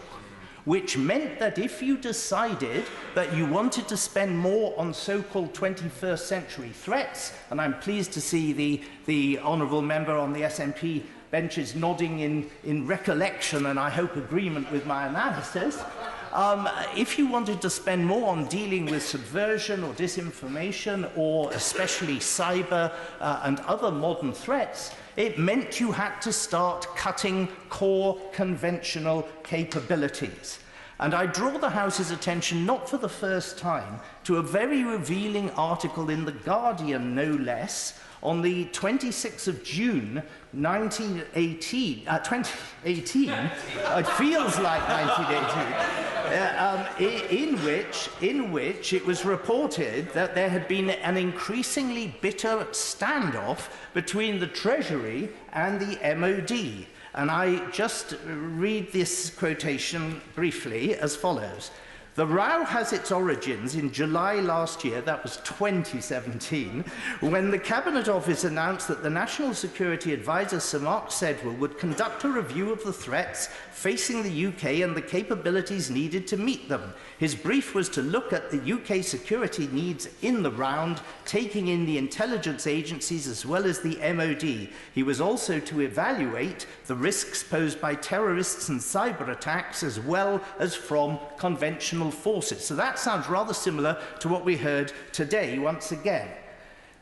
which meant that if you decided that you wanted to spend more on so-called 21st century threats, and I'm pleased to see the honourable member on the SNP benches nodding in recollection and I hope agreement with my analysis, if you wanted to spend more on dealing with subversion or disinformation or especially cyber and other modern threats, it meant you had to start cutting core conventional capabilities. And I draw the House's attention, not for the first time, to a very revealing article in The Guardian, no less, on the 26th of June 2018, it feels like 1918, in which it was reported that there had been an increasingly bitter standoff between the Treasury and the MOD. And I just read this quotation briefly as follows. The row has its origins in July last year, that was 2017, when the Cabinet Office announced that the National Security Advisor Sir Mark Sedgwill would conduct a review of the threats facing the UK and the capabilities needed to meet them. His brief was to look at the UK security needs in the round, taking in the intelligence agencies as well as the MOD. He was also to evaluate the risks posed by terrorists and cyber attacks as well as from conventional forces. So that sounds rather similar to what we heard today once again.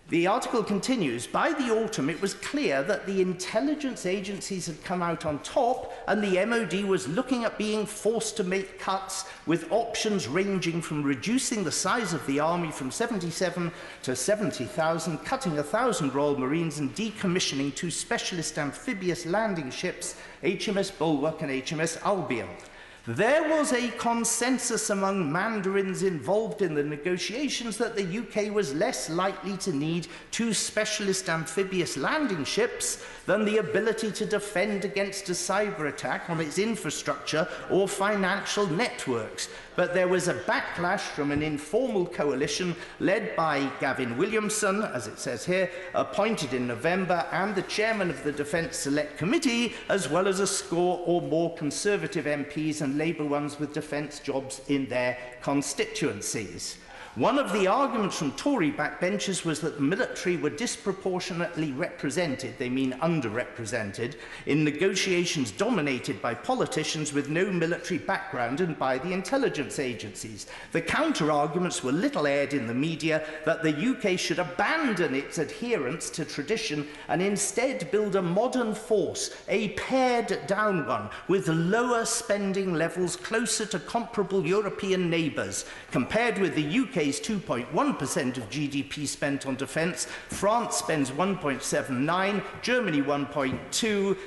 The article continues, by the autumn it was clear that the intelligence agencies had come out on top and the MOD was looking at being forced to make cuts with options ranging from reducing the size of the army from 77 to 70,000, cutting 1,000 Royal Marines and decommissioning 2 specialist amphibious landing ships, HMS Bulwark and HMS Albion. There was a consensus among mandarins involved in the negotiations that the UK was less likely to need 2 specialist amphibious landing ships than the ability to defend against a cyber attack on its infrastructure or financial networks. But there was a backlash from an informal coalition led by Gavin Williamson, as it says here, appointed in November, and the chairman of the Defence Select Committee, as well as a score or more Conservative MPs and Labour ones with defence jobs in their constituencies. One of the arguments from Tory backbenchers was that the military were disproportionately represented, they mean underrepresented, in negotiations dominated by politicians with no military background and by the intelligence agencies. The counter-arguments were little aired in the media that the UK should abandon its adherence to tradition and instead build a modern force, a pared-down one, with lower spending levels closer to comparable European neighbours. Compared with the UK's 2.1% of GDP spent on defence, France spends 1.79, Germany 1.2,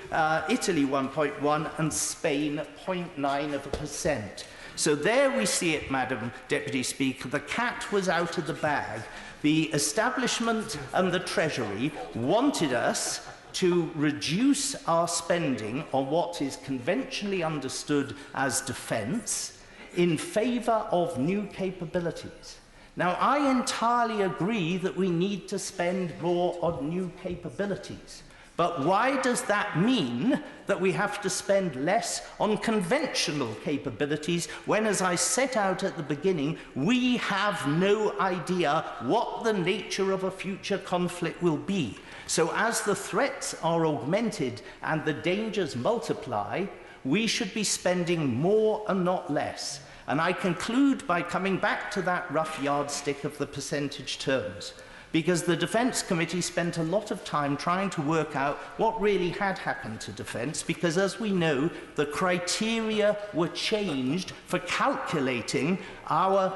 Italy 1.1, and Spain 0.9%. So there we see it, Madam Deputy Speaker. The cat was out of the bag. The establishment and the Treasury wanted us to reduce our spending on what is conventionally understood as defence in favour of new capabilities. Now, I entirely agree that we need to spend more on new capabilities. But why does that mean that we have to spend less on conventional capabilities when, as I set out at the beginning, we have no idea what the nature of a future conflict will be? So as the threats are augmented and the dangers multiply, we should be spending more and not less. And I conclude by coming back to that rough yardstick of the percentage terms, because the Defence Committee spent a lot of time trying to work out what really had happened to defence, because as we know, the criteria were changed for calculating our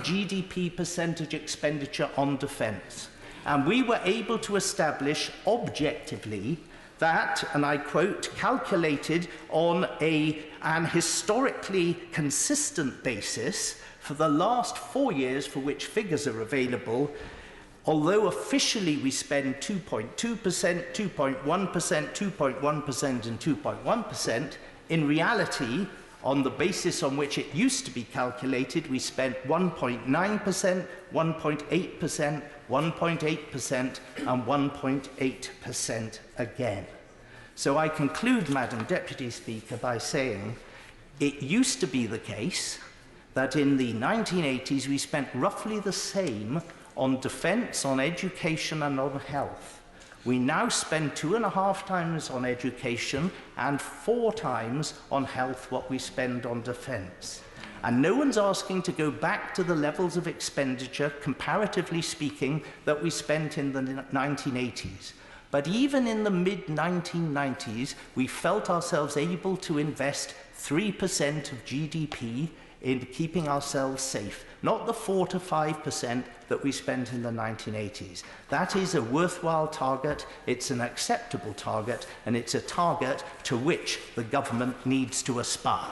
GDP percentage expenditure on defence. And we were able to establish objectively that, and I quote, calculated on an historically consistent basis for the last 4 years for which figures are available, although officially we spend 2.2%, 2.1%, 2.1% and 2.1%, in reality, on the basis on which it used to be calculated, we spent 1.9%, 1.8%, 1.8% and 1.8% again. So I conclude, Madam Deputy Speaker, by saying it used to be the case that in the 1980s we spent roughly the same on defence, on education and on health. We now spend 2.5 times on education and 4 times on health what we spend on defence. And no one's asking to go back to the levels of expenditure, comparatively speaking, that we spent in the 1980s. But even in the mid-1990s, we felt ourselves able to invest 3% of GDP in keeping ourselves safe, not the 4 to 5% that we spent in the 1980s. That is a worthwhile target, it's an acceptable target, and it's a target to which the government needs to aspire.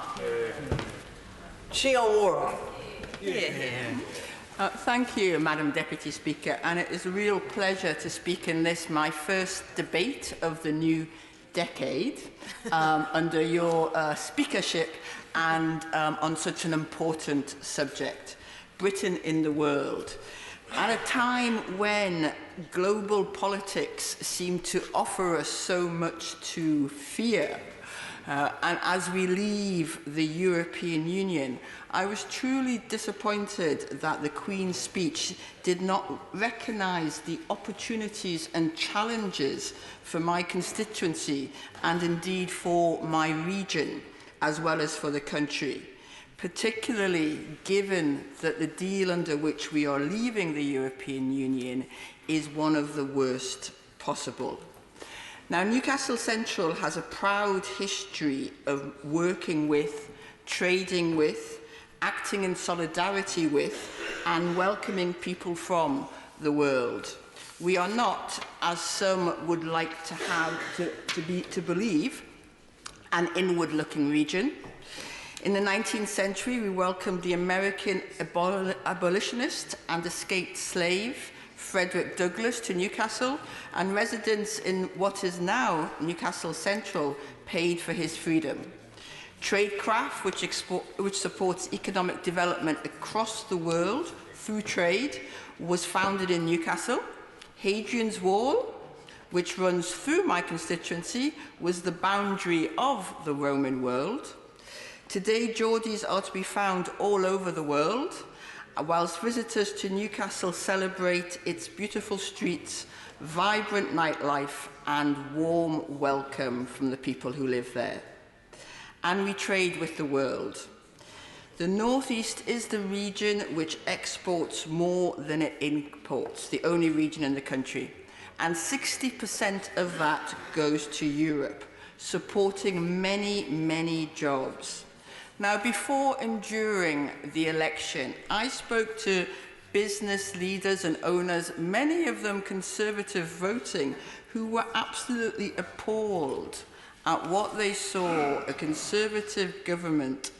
Thank you, Madam Deputy Speaker, and it is a real pleasure to speak in this, my first debate of the new decade, under your speakership and on such an important subject, Britain in the world. At a time when global politics seem to offer us so much to fear, and as we leave the European Union, I was truly disappointed that the Queen's speech did not recognise the opportunities and challenges for my constituency and indeed for my region, as well as for the country, particularly given that the deal under which we are leaving the European Union is one of the worst possible. Now, Newcastle Central has a proud history of working with, trading with, acting in solidarity with, and welcoming people from the world. We are not, as some would like to have to believe, an inward-looking region. In the 19th century, we welcomed the American abolitionist and escaped slave Frederick Douglass to Newcastle, and residents in what is now Newcastle Central paid for his freedom. Tradecraft, which supports economic development across the world through trade, was founded in Newcastle. Hadrian's Wall, which runs through my constituency, was the boundary of the Roman world. Today, Geordies are to be found all over the world, whilst visitors to Newcastle celebrate its beautiful streets, vibrant nightlife, and warm welcome from the people who live there. And we trade with the world. The North East is the region which exports more than it imports, the only region in the country. And 60% of that goes to Europe, supporting many, many jobs. Now, before and during the election, I spoke to business leaders and owners, many of them conservative voting, who were absolutely appalled at what they saw a conservative government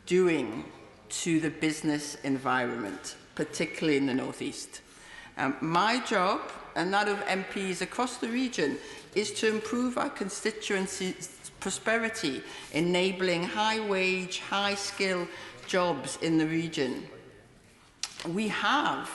doing to the business environment, particularly in the North East. My job, and that of MPs across the region, is to improve our constituency's prosperity, enabling high-wage, high-skill jobs in the region. We have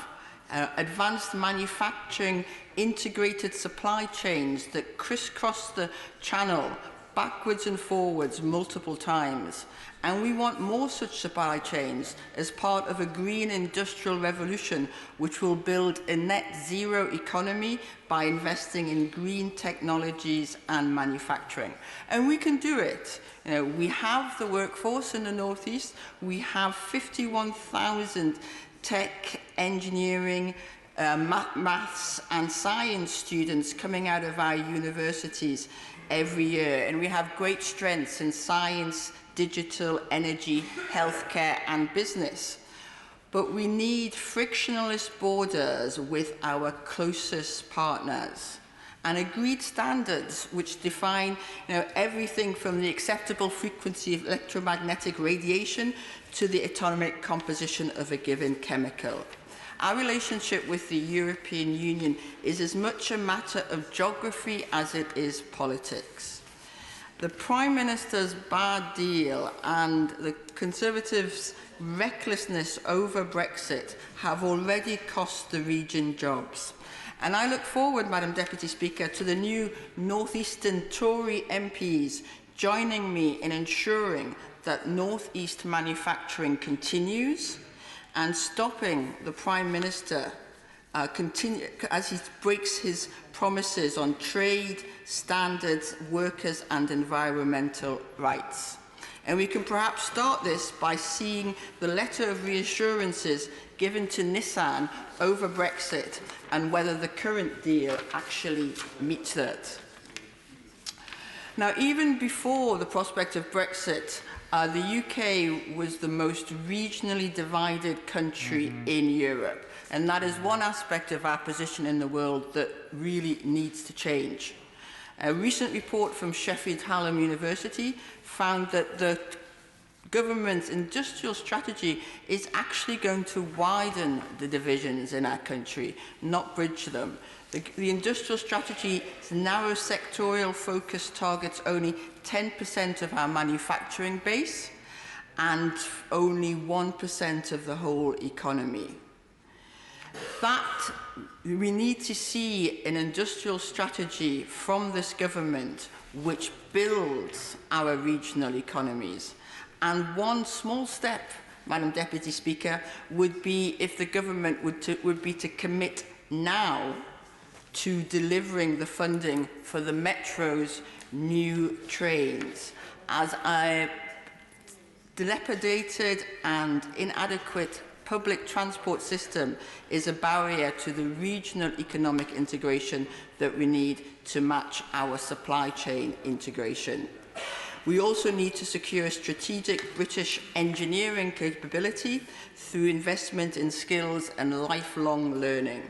advanced manufacturing integrated supply chains that crisscross the channel backwards and forwards multiple times. And we want more such supply chains as part of a green industrial revolution which will build a net zero economy by investing in green technologies and manufacturing. And we can do it. You know, we have the workforce in the North East. We have 51,000 tech, engineering, maths and science students coming out of our universities every year. And we have great strengths in science, digital, energy, healthcare and business. but we need frictionless borders with our closest partners and agreed standards which define everything from the acceptable frequency of electromagnetic radiation to the atomic composition of a given chemical. Our relationship with the European Union is as much a matter of geography as it is politics. The Prime Minister's bad deal and the Conservatives' recklessness over Brexit have already cost the region jobs. And I look forward, Madam Deputy Speaker, to the new North Eastern Tory MPs joining me in ensuring that North East manufacturing continues and stopping the Prime Minister as he breaks his promises on trade, standards, workers and environmental rights. And we can perhaps start this by seeing the letter of reassurances given to Nissan over Brexit and whether the current deal actually meets that. Now, even before the prospect of Brexit, the UK was the most regionally divided country in Europe. And that is one aspect of our position in the world that really needs to change. A recent report from Sheffield Hallam University found that the government's industrial strategy is actually going to widen the divisions in our country, not bridge them. The industrial strategy's narrow sectorial focus targets only 10% of our manufacturing base and only 1% of the whole economy. That we need to see an industrial strategy from this government which builds our regional economies. And one small step, Madam Deputy Speaker, would be if the government would be to commit now to delivering the funding for the Metro's new trains, as a dilapidated and inadequate public transport system is a barrier to the regional economic integration that we need to match our supply chain integration. We also need to secure strategic British engineering capability through investment in skills and lifelong learning.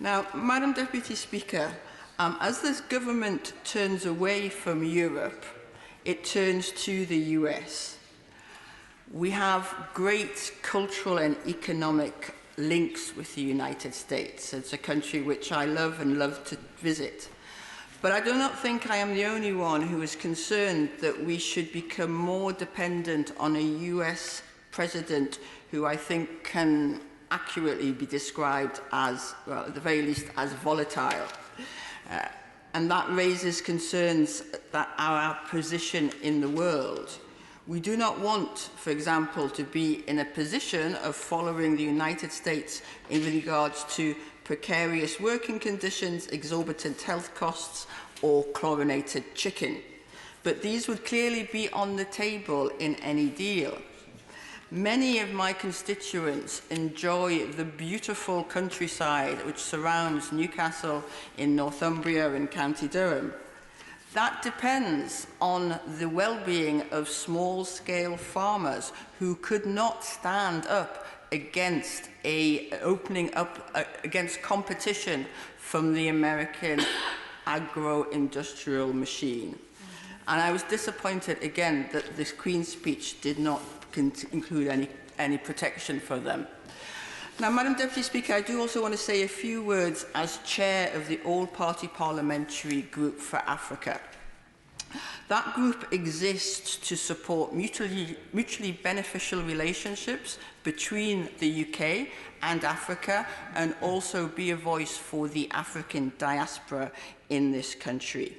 Now, Madam Deputy Speaker, as this government turns away from Europe, it turns to the US. We have great cultural and economic links with the United States. It's a country which I love and love to visit. But I do not think I am the only one who is concerned that we should become more dependent on a US president who I think can accurately be described as, well, at the very least, as volatile. And that raises concerns that our position in the world. We do not want, for example, to be in a position of following the United States in regards to precarious working conditions, exorbitant health costs, or chlorinated chicken. But these would clearly be on the table in any deal. Many of my constituents enjoy the beautiful countryside which surrounds Newcastle in Northumbria and County Durham. That depends on the well-being of small-scale farmers who could not stand up against against competition from the American agro-industrial machine. And I was disappointed again that this Queen's speech did not include any protection for them. Now, Madam Deputy Speaker, I do also want to say a few words as chair of the All-Party Parliamentary Group for Africa. That group exists to support mutually beneficial relationships between the UK and Africa, and also be a voice for the African diaspora in this country.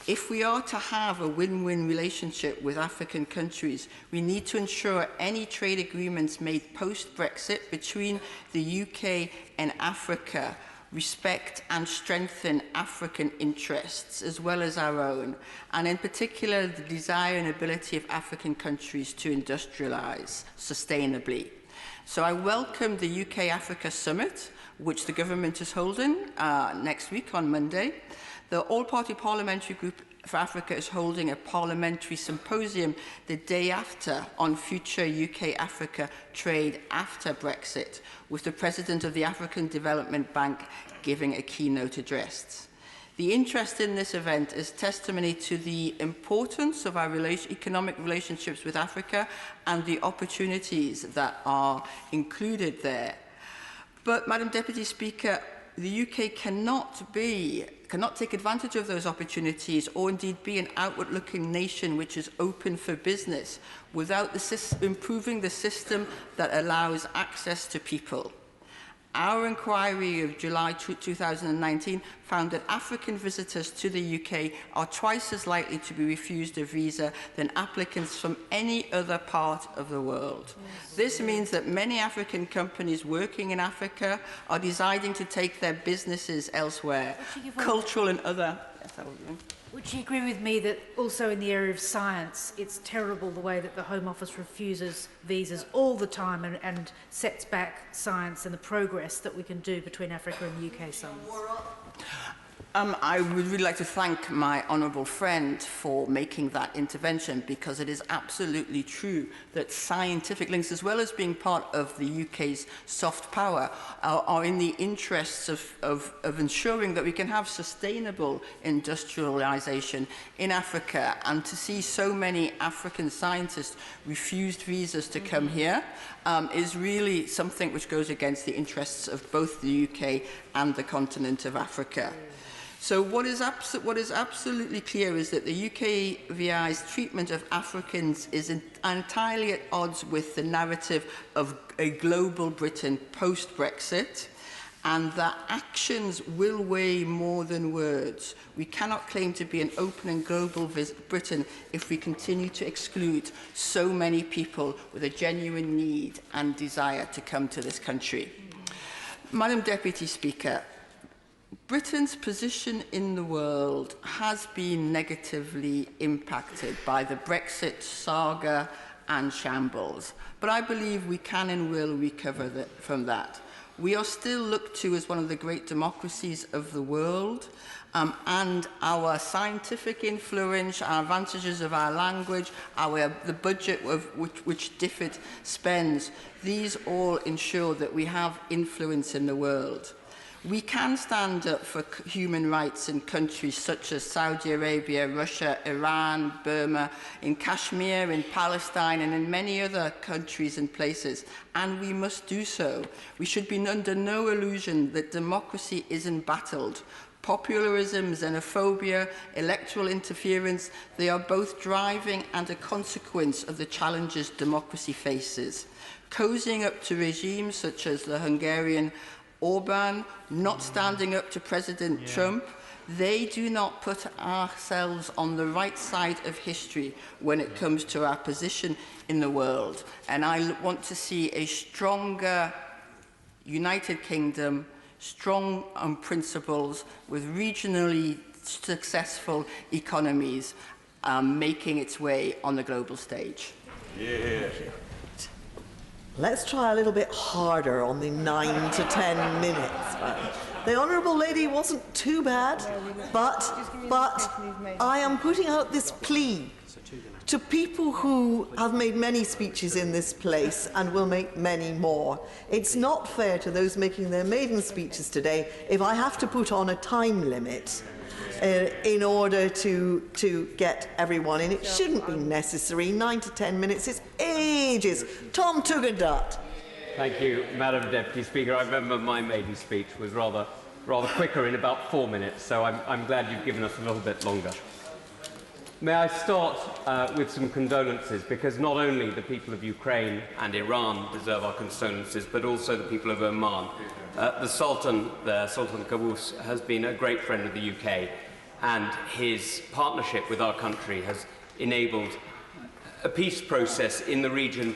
If we are to have a win-win relationship with African countries, we need to ensure any trade agreements made post-Brexit between the UK and Africa respect and strengthen African interests as well as our own, and in particular the desire and ability of African countries to industrialise sustainably. So I welcome the UK-Africa Summit, which the government is holding next week on Monday. The All-Party Parliamentary Group for Africa is holding a parliamentary symposium the day after on future UK-Africa trade after Brexit, with the President of the African Development Bank giving a keynote address. The interest in this event is testimony to the importance of our economic relationships with Africa and the opportunities that are included there. But, Madam Deputy Speaker, the UK cannot take advantage of those opportunities or indeed be an outward-looking nation which is open for business without improving the system that allows access to people. Our inquiry of July 2019 found that African visitors to the UK are twice as likely to be refused a visa than applicants from any other part of the world. This means that many African companies working in Africa are deciding to take their businesses elsewhere, cultural and other. Would you agree with me that also in the area of science, it's terrible the way that the Home Office refuses visas all the time and sets back science and the progress that we can do between Africa and the UK science? I would really like to thank my honourable friend for making that intervention, because it is absolutely true that scientific links, as well as being part of the UK's soft power, are in the interests of ensuring that we can have sustainable industrialisation in Africa. And to see so many African scientists refused visas to come here is really something which goes against the interests of both the UK and the continent of Africa. So what is absolutely clear is that the UKVI's treatment of Africans is entirely at odds with the narrative of a global Britain post-Brexit, and that actions will weigh more than words. We cannot claim to be an open and global Britain if we continue to exclude so many people with a genuine need and desire to come to this country. Madam Deputy Speaker, Britain's position in the world has been negatively impacted by the Brexit saga and shambles, but I believe we can and will recover from that. We are still looked to as one of the great democracies of the world, and our scientific influence, our advantages of our language, the budget which DFID spends, these all ensure that we have influence in the world. We can stand up for human rights in countries such as Saudi Arabia, Russia, Iran, Burma, in Kashmir, in Palestine, and in many other countries and places, and we must do so. We should be under no illusion that democracy is embattled. Popularism, xenophobia, electoral interference, they are both driving and a consequence of the challenges democracy faces. Cozying up to regimes such as the Hungarian Orban, not standing up to President Trump, they do not put ourselves on the right side of history when it comes to our position in the world. And I want to see a stronger United Kingdom, strong on principles, with regionally successful economies making its way on the global stage. Yeah. Let's try a little bit harder on the 9 to 10 minutes. The Honourable Lady wasn't too bad, but I am putting out this plea to people who have made many speeches in this place and will make many more. It's not fair to those making their maiden speeches today if I have to put on a time limit in order to get everyone in. It shouldn't be necessary. 9 to 10 minutes is ages. Tom Tugendhat. Thank you, Madam Deputy Speaker. I remember my maiden speech was rather quicker, in about 4 minutes, so I'm glad you've given us a little bit longer. May I start with some condolences, because not only the people of Ukraine and Iran deserve our condolences, but also the people of Oman. The Sultan there, Sultan Qaboos, has been a great friend of the UK, and his partnership with our country has enabled a peace process in the region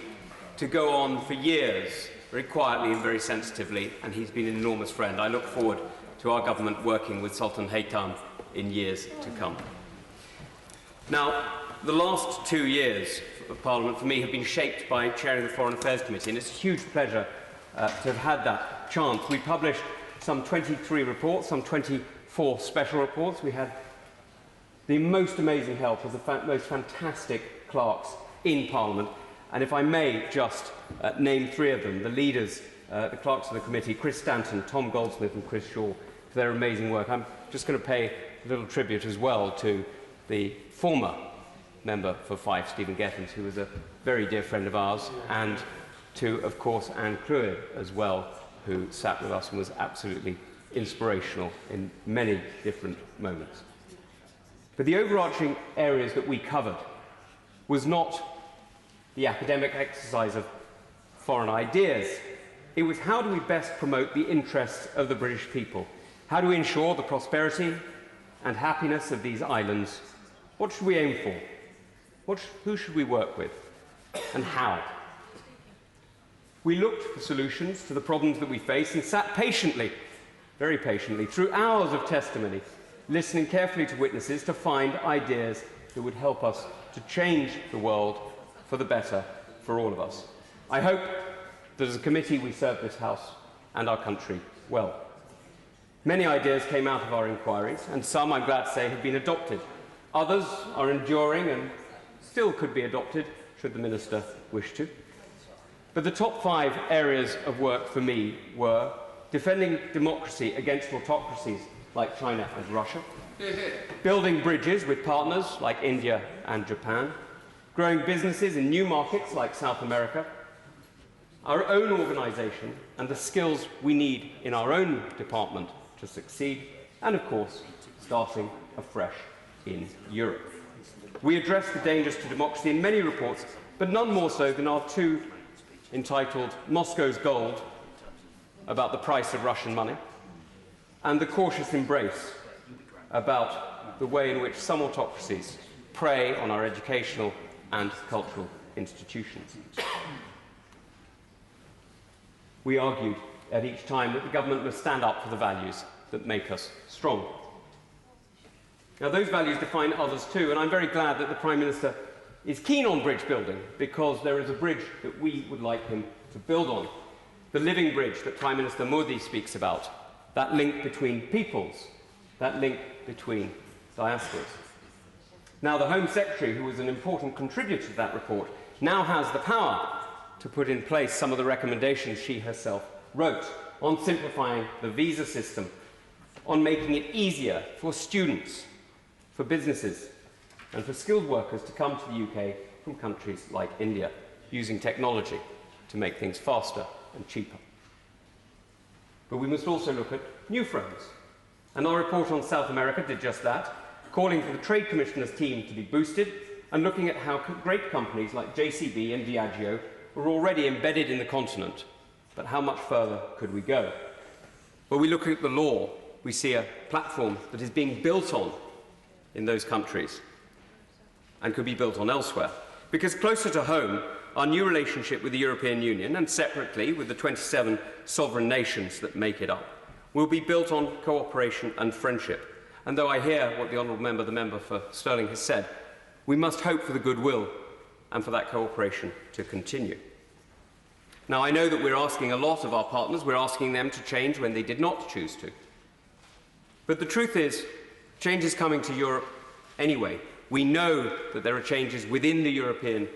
to go on for years, very quietly and very sensitively, and he's been an enormous friend. I look forward to our government working with Sultan Haytham in years to come. Now, the last 2 years of Parliament for me have been shaped by chairing the Foreign Affairs Committee, and it's a huge pleasure to have had that chance. We published some 23 reports, some 24 special reports. We had the most amazing help of the most fantastic clerks in Parliament. And if I may just name three of them, the leaders, the clerks of the committee, Chris Stanton, Tom Goldsmith and Chris Shaw, for their amazing work. I'm just going to pay a little tribute as well to the former member for Fife, Stephen Gethens, who was a very dear friend of ours, and to, of course, Anne Cruet as well, who sat with us and was absolutely inspirational in many different moments. But the overarching areas that we covered was not the academic exercise of foreign ideas. It was how do we best promote the interests of the British people? How do we ensure the prosperity and happiness of these islands? What should we aim for? Who should we work with? And how? We looked for solutions to the problems that we face and sat patiently, very patiently, through hours of testimony, listening carefully to witnesses to find ideas that would help us to change the world for the better for all of us. I hope that as a committee we serve this House and our country well. Many ideas came out of our inquiries, and some, I'm glad to say, have been adopted. Others are enduring and still could be adopted should the Minister wish to. But the top 5 areas of work for me were defending democracy against autocracies like China and Russia, building bridges with partners like India and Japan, growing businesses in new markets like South America, our own organisation and the skills we need in our own department to succeed, and of course, starting afresh in Europe. We address the dangers to democracy in many reports, but none more so than our 2 entitled Moscow's Gold, about the price of Russian money, and The Cautious Embrace, about the way in which some autocracies prey on our educational and cultural institutions. We argued at each time that the government must stand up for the values that make us strong. Now, those values define others too, and I'm very glad that the Prime Minister is keen on bridge building, because there is a bridge that we would like him to build on. The living bridge that Prime Minister Modi speaks about, that link between peoples, that link between diasporas. Now, the Home Secretary, who was an important contributor to that report, now has the power to put in place some of the recommendations she herself wrote on simplifying the visa system, on making it easier for students, for businesses, and for skilled workers to come to the UK from countries like India, using technology to make things faster and cheaper. But we must also look at new fronts, and our report on South America did just that, calling for the Trade Commissioner's team to be boosted and looking at how great companies like JCB and Diageo were already embedded in the continent. But how much further could we go? When we look at the law, we see a platform that is being built on in those countries and could be built on elsewhere. Because closer to home, our new relationship with the European Union, and separately with the 27 sovereign nations that make it up, will be built on cooperation and friendship. And though I hear what the Honourable Member, the Member for Stirling, has said, we must hope for the goodwill and for that cooperation to continue. Now, I know that we're asking a lot of our partners. We're asking them to change when they did not choose to. But the truth is, change is coming to Europe anyway. We know that there are changes within the European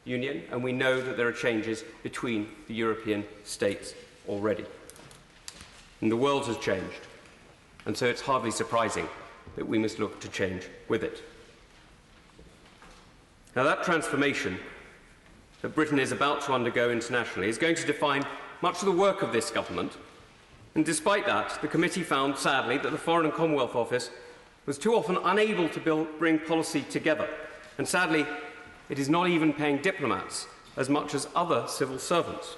Union, and we know that there are changes between the European states already. And the world has changed, and so it's hardly surprising that we must look to change with it. Now, that transformation that Britain is about to undergo internationally is going to define much of the work of this government, and despite that, the committee found, sadly, that the Foreign and Commonwealth Office was too often unable to bring policy together, and sadly, it is not even paying diplomats as much as other civil servants.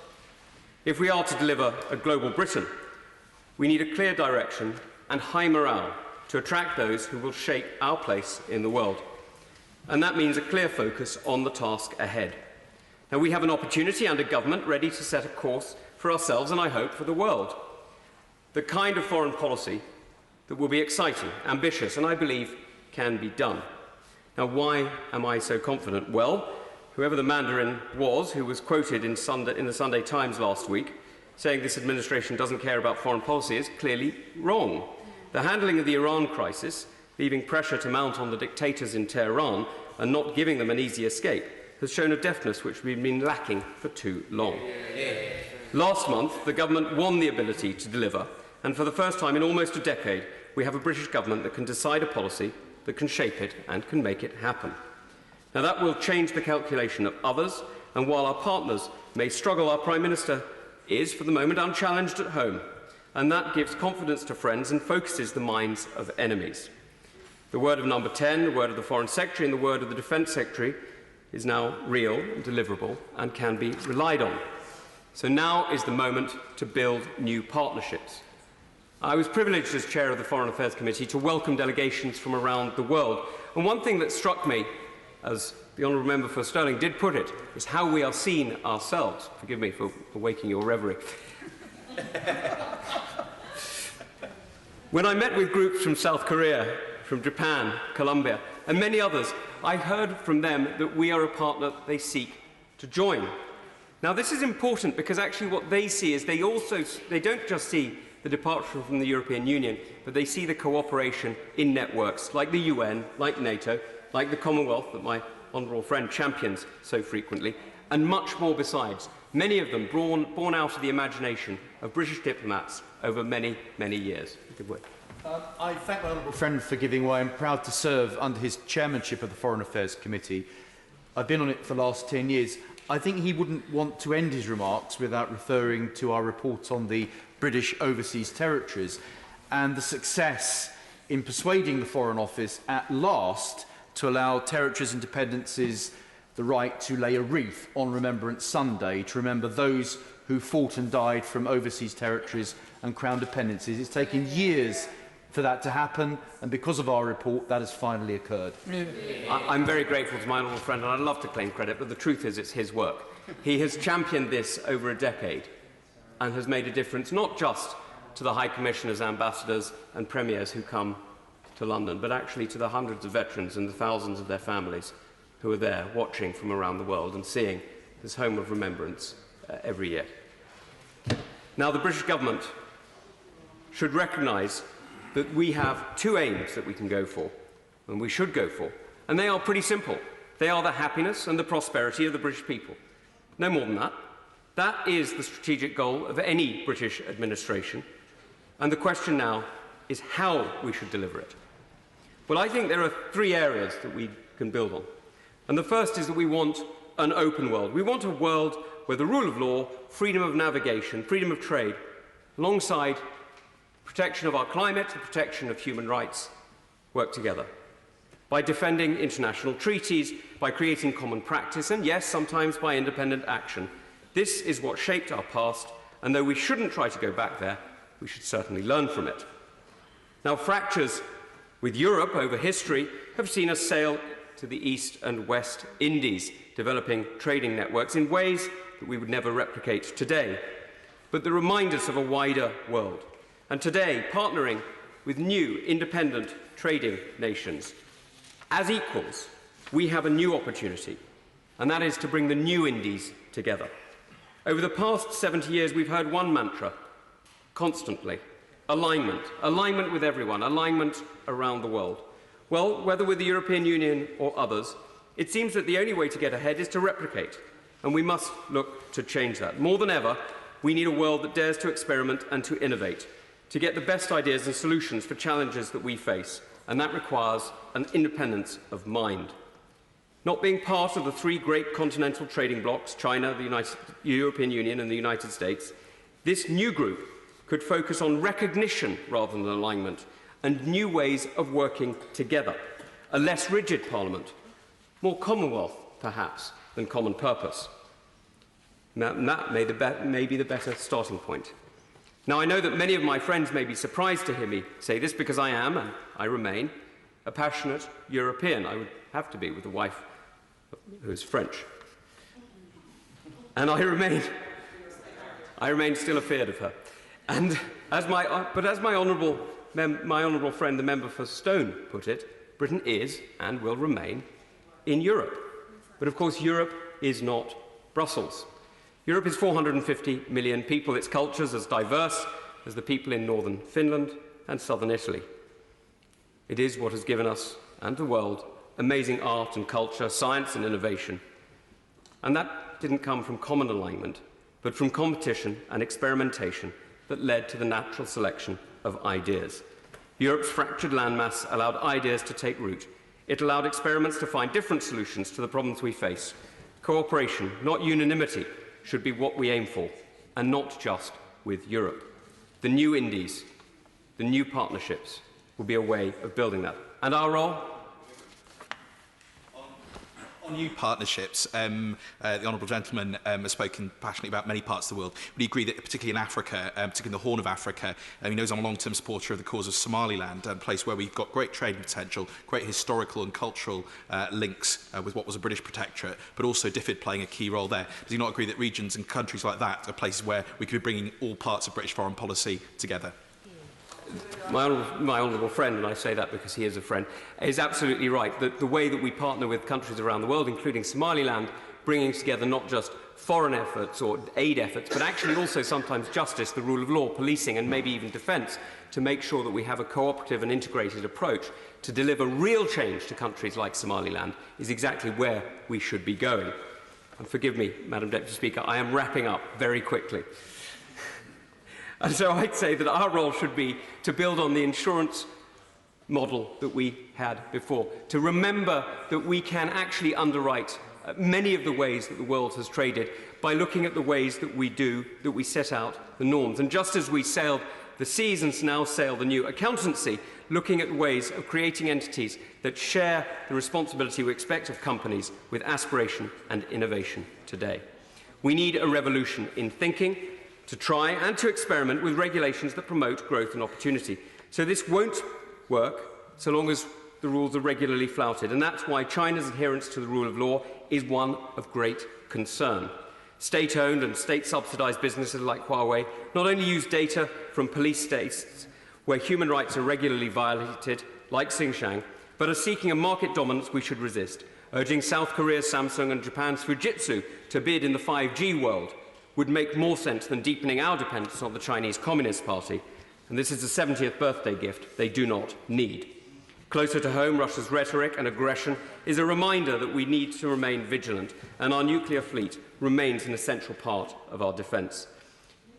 If we are to deliver a global Britain, we need a clear direction and high morale to attract those who will shape our place in the world. And that means a clear focus on the task ahead. Now, we have an opportunity and a government ready to set a course for ourselves and, I hope, for the world. The kind of foreign policy that will be exciting, ambitious, and I believe can be done. Now, why am I so confident? Well, whoever the Mandarin was who was quoted in the Sunday Times last week saying this administration doesn't care about foreign policy is clearly wrong. The handling of the Iran crisis leaving pressure to mount on the dictators in Tehran and not giving them an easy escape, has shown a deftness which we've been lacking for too long. Last month, the government won the ability to deliver, and for the first time in almost a decade, we have a British government that can decide a policy, that can shape it and can make it happen. Now that will change the calculation of others, and while our partners may struggle, our Prime Minister is, for the moment, unchallenged at home, and that gives confidence to friends and focuses the minds of enemies. The word of Number 10, the word of the Foreign Secretary and the word of the Defence Secretary is now real and deliverable and can be relied on. So now is the moment to build new partnerships. I was privileged as Chair of the Foreign Affairs Committee to welcome delegations from around the world, and one thing that struck me, as the Honourable Member for Stirling did put it, is how we are seen ourselves. Forgive me for waking your reverie. When I met with groups from South Korea, from Japan, Colombia, and many others, I heard from them that we are a partner they seek to join. Now, this is important because actually what they see is they don't just see the departure from the European Union, but they see the cooperation in networks like the UN, like NATO, like the Commonwealth that my honourable friend champions so frequently, and much more besides, many of them born out of the imagination of British diplomats over many, many years. Good work. I thank my honourable friend for giving way. I'm proud to serve under his chairmanship of the Foreign Affairs Committee. I've been on it for the last 10 years. I think he wouldn't want to end his remarks without referring to our report on the British overseas territories and the success in persuading the Foreign Office at last to allow territories and dependencies the right to lay a wreath on Remembrance Sunday to remember those who fought and died from overseas territories and crown dependencies. It's taken years for that to happen, and because of our report, that has finally occurred. I'm very grateful to my honourable friend, and I'd love to claim credit, but the truth is it's his work. He has championed this over a decade and has made a difference not just to the High Commissioners, ambassadors and premiers who come to London, but actually to the hundreds of veterans and the thousands of their families who are there watching from around the world and seeing this home of remembrance every year. Now, the British government should recognise that we have two aims that we can go for, and we should go for, and they are pretty simple. They are the happiness and the prosperity of the British people. No more than that. That is the strategic goal of any British administration, and the question now is how we should deliver it. Well, I think there are three areas that we can build on. And the first is that we want an open world. We want a world where the rule of law, freedom of navigation, freedom of trade, alongside protection of our climate, the protection of human rights, work together. By defending international treaties, by creating common practice, and yes, sometimes by independent action. This is what shaped our past, and though we shouldn't try to go back there, we should certainly learn from it. Now, fractures with Europe over history have seen us sail to the East and West Indies, developing trading networks in ways that we would never replicate today. But they remind us of a wider world. And today, partnering with new independent trading nations, as equals, we have a new opportunity, and that is to bring the new Indies together. Over the past 70 years, we've heard one mantra constantly: alignment. Alignment with everyone, alignment around the world. Well, whether with the European Union or others, it seems that the only way to get ahead is to replicate, and we must look to change that. More than ever, we need a world that dares to experiment and to innovate, to get the best ideas and solutions for challenges that we face, and that requires an independence of mind. Not being part of the three great continental trading blocs, China, the European Union and the United States, this new group could focus on recognition rather than alignment, and new ways of working together. A less rigid Parliament, more Commonwealth, perhaps, than common purpose. That may be the better starting point. Now, I know that many of my friends may be surprised to hear me say this, because I am, and I remain, a passionate European. I would have to be with a wife who is French. And I remain still afeard of her. And as my honourable friend, the member for Stone, put it, Britain is and will remain in Europe. But of course, Europe is not Brussels. Europe is 450 million people, its cultures as diverse as the people in northern Finland and southern Italy. It is what has given us and the world amazing art and culture, science and innovation. And that didn't come from common alignment, but from competition and experimentation that led to the natural selection of ideas. Europe's fractured landmass allowed ideas to take root. It allowed experiments to find different solutions to the problems we face. Cooperation, not unanimity, should be what we aim for, and not just with Europe. The new Indies, the new partnerships, will be a way of building that. And our role? On new partnerships, the Honourable Gentleman has spoken passionately about many parts of the world. Would he agree that, particularly in Africa, particularly in the Horn of Africa, he knows I'm a long-term supporter of the cause of Somaliland, a place where we've got great trading potential, great historical and cultural links with what was a British protectorate, but also DFID playing a key role there. Does he not agree that regions and countries like that are places where we could be bringing all parts of British foreign policy together? My honourable friend, and I say that because he is a friend, is absolutely right that the way that we partner with countries around the world, including Somaliland, bringing together not just foreign efforts or aid efforts, but actually also sometimes justice, the rule of law, policing and maybe even defence, to make sure that we have a cooperative and integrated approach to deliver real change to countries like Somaliland, is exactly where we should be going. And forgive me, Madam Deputy Speaker, I am wrapping up very quickly. And so I'd say that our role should be to build on the insurance model that we had before, to remember that we can actually underwrite many of the ways that the world has traded by looking at the ways that we set out the norms. And just as we sailed the seas and now sail the new accountancy, looking at ways of creating entities that share the responsibility we expect of companies with aspiration and innovation today. We need a revolution in thinking, to try and to experiment with regulations that promote growth and opportunity. So this won't work so long as the rules are regularly flouted, and that's why China's adherence to the rule of law is one of great concern. State-owned and state-subsidised businesses like Huawei not only use data from police states where human rights are regularly violated, like Xinjiang, but are seeking a market dominance we should resist, urging South Korea's Samsung and Japan's Fujitsu to bid in the 5G world would make more sense than deepening our dependence on the Chinese Communist Party. And this is a 70th birthday gift they do not need. Closer to home, Russia's rhetoric and aggression is a reminder that we need to remain vigilant, and our nuclear fleet remains an essential part of our defence.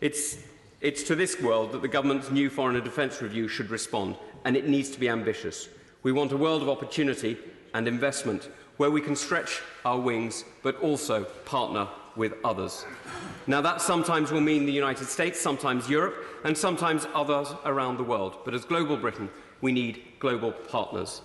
It's to this world that the government's new foreign and defence review should respond, and it needs to be ambitious. We want a world of opportunity and investment where we can stretch our wings but also partner with others. Now that sometimes will mean the United States, sometimes Europe, and sometimes others around the world. But as global Britain, we need global partners.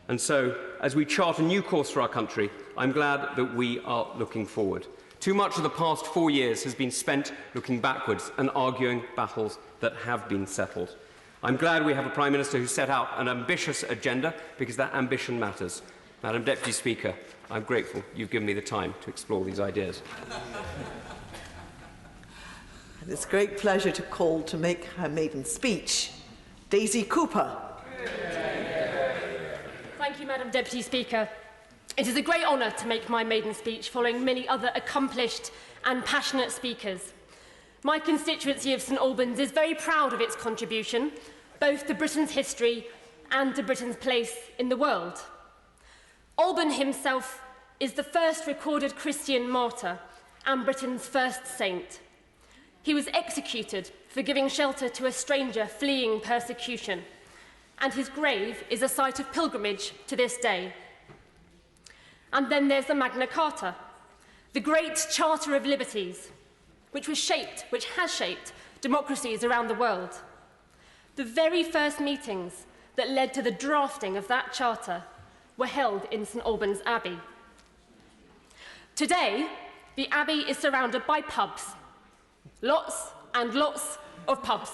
And so, as we chart a new course for our country, I'm glad that we are looking forward. Too much of the past 4 years has been spent looking backwards and arguing battles that have been settled. I'm glad we have a Prime Minister who set out an ambitious agenda, because that ambition matters. Madam Deputy Speaker, I'm grateful you've given me the time to explore these ideas. And it's a great pleasure to call to make her maiden speech, Daisy Cooper. Thank you, Madam Deputy Speaker. It is a great honour to make my maiden speech following many other accomplished and passionate speakers. My constituency of St Albans is very proud of its contribution, both to Britain's history and to Britain's place in the world. Alban himself is the first recorded Christian martyr and Britain's first saint. He was executed for giving shelter to a stranger fleeing persecution, and his grave is a site of pilgrimage to this day. And then there's the Magna Carta, the great Charter of Liberties, which has shaped democracies around the world. The very first meetings that led to the drafting of that charter were held in St Albans Abbey. Today, the Abbey is surrounded by pubs. Lots and lots of pubs.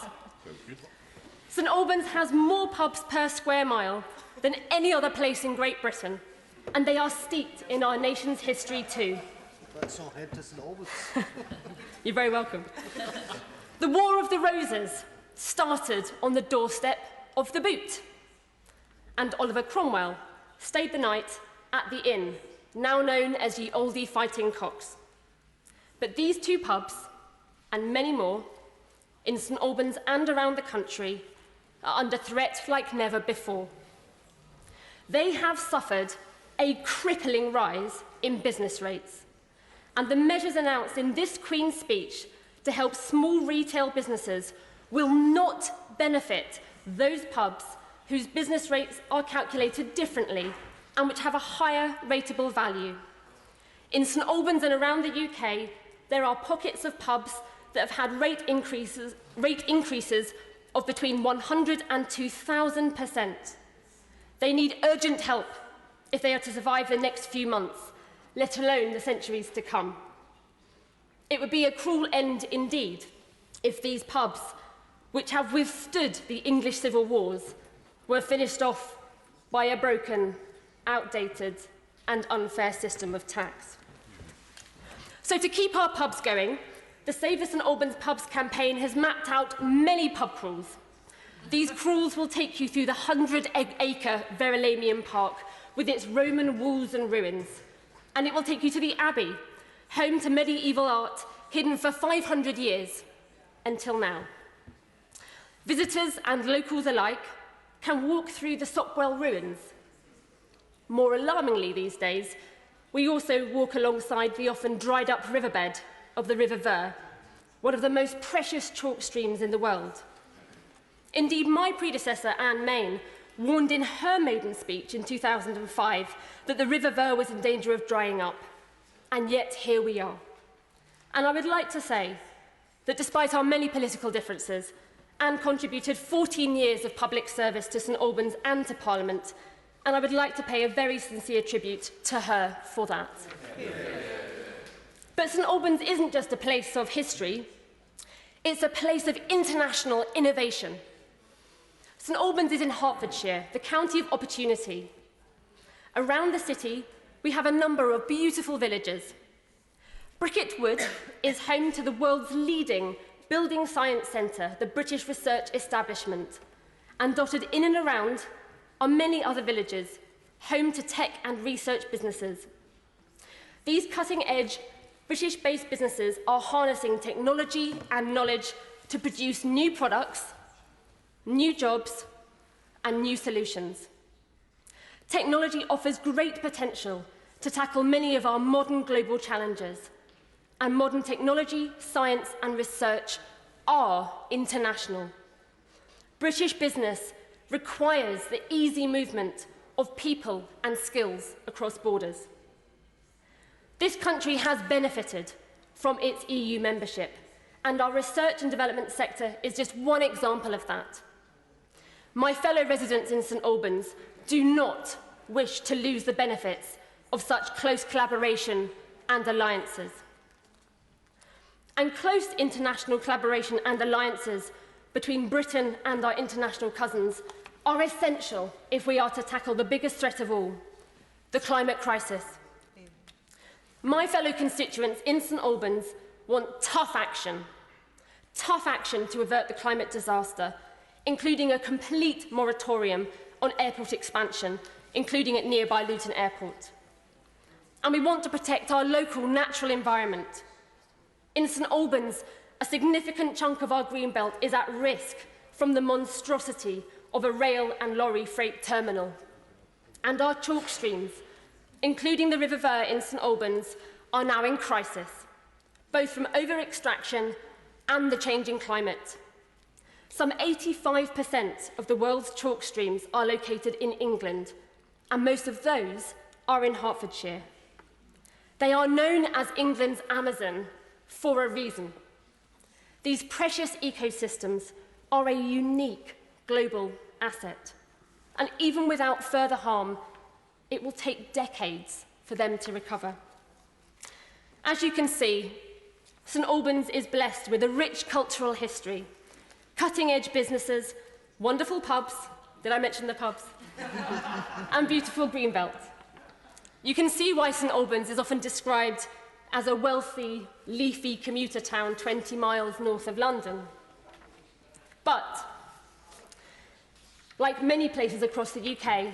St Albans has more pubs per square mile than any other place in Great Britain, and they are steeped in our nation's history too. You're very welcome. The War of the Roses started on the doorstep of the Boot, and Oliver Cromwell stayed the night at the inn, now known as Ye Olde Fighting Cocks. But these two pubs, and many more, in St Albans and around the country, are under threat like never before. they have suffered a crippling rise in business rates. And the measures announced in this Queen's speech to help small retail businesses will not benefit those pubs whose business rates are calculated differently and which have a higher rateable value. In St Albans and around the UK, there are pockets of pubs that have had rate increases of between 100 and 2,000%. They need urgent help if they are to survive the next few months, let alone the centuries to come. It would be a cruel end indeed if these pubs, which have withstood the English civil wars, were finished off by a broken, outdated and unfair system of tax. So to keep our pubs going, the Save the St Albans Pubs campaign has mapped out many pub crawls. These crawls will take you through the 100-acre Verulamium Park with its Roman walls and ruins. And it will take you to the Abbey, home to medieval art hidden for 500 years, until now. Visitors and locals alike can walk through the Sopwell ruins. More alarmingly these days, we also walk alongside the often dried-up riverbed of the River Ver, one of the most precious chalk streams in the world. Indeed, my predecessor, Anne Main, warned in her maiden speech in 2005 that the River Ver was in danger of drying up. And yet, here we are. And I would like to say that despite our many political differences, Anne contributed 14 years of public service to St Albans and to Parliament, and I would like to pay a very sincere tribute to her for that. But St Albans isn't just a place of history, it's a place of international innovation. St Albans is in Hertfordshire, the county of opportunity. Around the city, we have a number of beautiful villages. Bricket Wood is home to the world's leading building science centre, the British Research Establishment, and dotted in and around are many other villages, home to tech and research businesses. These cutting-edge, British-based businesses are harnessing technology and knowledge to produce new products, new jobs, and new solutions. Technology offers great potential to tackle many of our modern global challenges, and modern technology, science, and research are international. British business requires the easy movement of people and skills across borders. This country has benefited from its EU membership, and our research and development sector is just one example of that. My fellow residents in St Albans do not wish to lose the benefits of such close collaboration and alliances. And close international collaboration and alliances between Britain and our international cousins are essential if we are to tackle the biggest threat of all, the climate crisis. My fellow constituents in St Albans want tough action to avert the climate disaster, including a complete moratorium on airport expansion, including at nearby Luton Airport. And we want to protect our local natural environment. In St Albans, a significant chunk of our greenbelt is at risk from the monstrosity of a rail and lorry freight terminal. And our chalk streams, including the River Ver in St Albans, are now in crisis, both from over-extraction and the changing climate. Some 85% of the world's chalk streams are located in England, and most of those are in Hertfordshire. They are known as England's Amazon for a reason. These precious ecosystems are a unique global asset, and even without further harm, it will take decades for them to recover. As you can see, St Albans is blessed with a rich cultural history, cutting-edge businesses, wonderful pubs, did I mention the pubs? And beautiful greenbelt. You can see why St Albans is often described as a wealthy, leafy commuter town 20 miles north of London. But, like many places across the UK,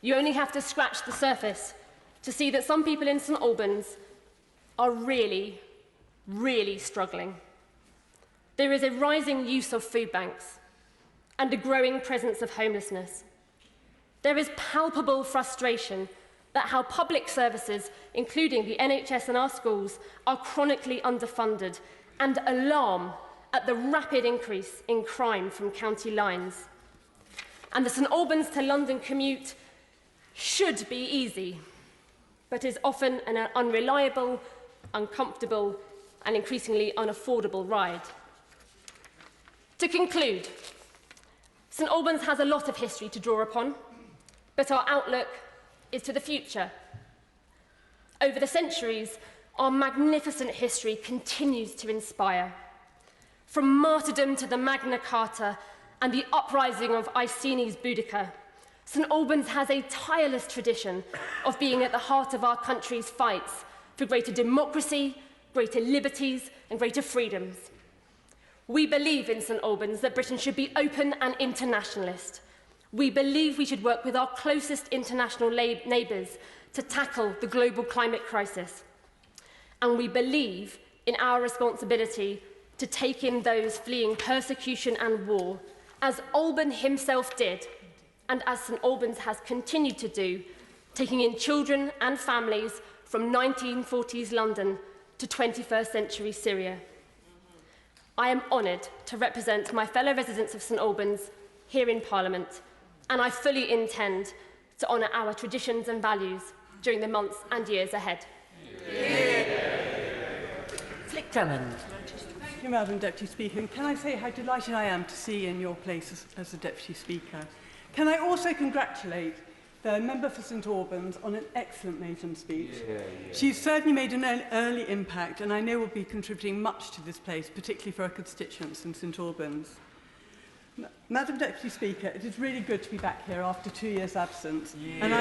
you only have to scratch the surface to see that some people in St Albans are really, really struggling. There is a rising use of food banks and a growing presence of homelessness. there is palpable frustration at how public services, including the NHS and our schools, are chronically underfunded, and alarm at the rapid increase in crime from county lines. And the St Albans to London commute should be easy, but is often an unreliable, uncomfortable, and increasingly unaffordable ride. To conclude, St Albans has a lot of history to draw upon, but our outlook is to the future. Over the centuries, our magnificent history continues to inspire. From martyrdom to the Magna Carta and the uprising of Iceni's Boudica, St Albans has a tireless tradition of being at the heart of our country's fights for greater democracy, greater liberties, and greater freedoms. We believe in St Albans that Britain should be open and internationalist. We believe we should work with our closest international neighbours to tackle the global climate crisis. And we believe in our responsibility to take in those fleeing persecution and war, as Alban himself did, and as St Albans has continued to do, taking in children and families from 1940s London to 21st century Syria. I am honoured to represent my fellow residents of St Albans here in Parliament, and I fully intend to honour our traditions and values during the months and years ahead. Flick Drummond. Thank you, Madam Deputy Speaker. And can I say how delighted I am to see you in your place as the Deputy Speaker. Can I also congratulate the member for St Albans on an excellent maiden speech. She's certainly made an early impact, and I know will be contributing much to this place, particularly for our constituents in St Albans. Madam Deputy Speaker, it is really good to be back here after 2 years' absence. And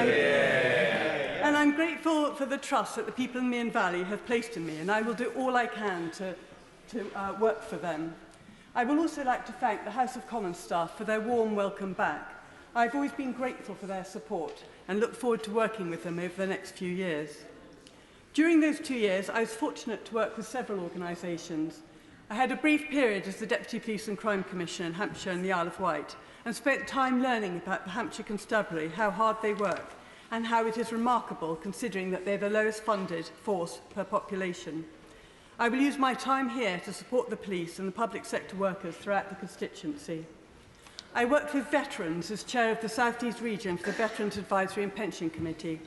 I'm grateful for the trust that the people in Mearn Valley have placed in me, and I will do all I can to work for them. I would also like to thank the House of Commons staff for their warm welcome back. I've always been grateful for their support and look forward to working with them over the next few years. During those 2 years, I was fortunate to work with several organisations. I had a brief period as the Deputy Police and Crime Commissioner in Hampshire and the Isle of Wight, and spent time learning about the Hampshire Constabulary, how hard they work, and how it is remarkable considering that they're the lowest funded force per population. I will use my time here to support the police and the public sector workers throughout the constituency. I worked with veterans as chair of the South East region for the Veterans Advisory and Pension Committee,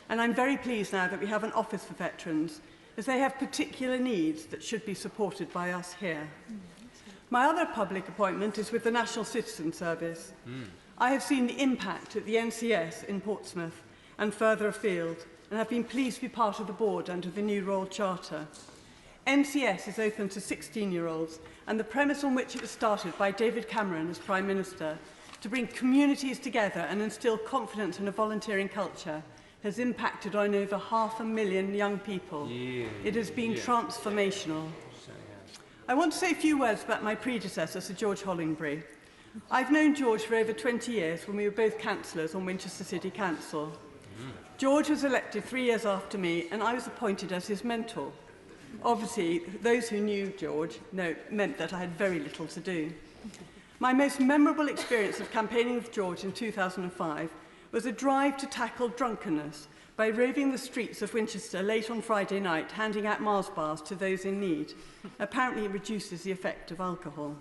and I'm very pleased now that we have an office for veterans, as they have particular needs that should be supported by us here. My other public appointment is with the National Citizen Service. I have seen the impact at the NCS in Portsmouth and further afield, and have been pleased to be part of the board under the new Royal Charter. NCS is open to 16-year-olds, and the premise on which it was started by David Cameron as Prime Minister, to bring communities together and instil confidence in a volunteering culture, has impacted on over 500,000 young people. It has been transformational. I want to say a few words about my predecessor, Sir George Hollingbury. I've known George for over 20 years when we were both councillors on Winchester City Council. George was elected 3 years after me, and I was appointed as his mentor. Obviously, those who knew George meant that I had very little to do. My most memorable experience of campaigning with George in 2005 was a drive to tackle drunkenness by roving the streets of Winchester late on Friday night, handing out Mars bars to those in need. Apparently, it reduces the effect of alcohol.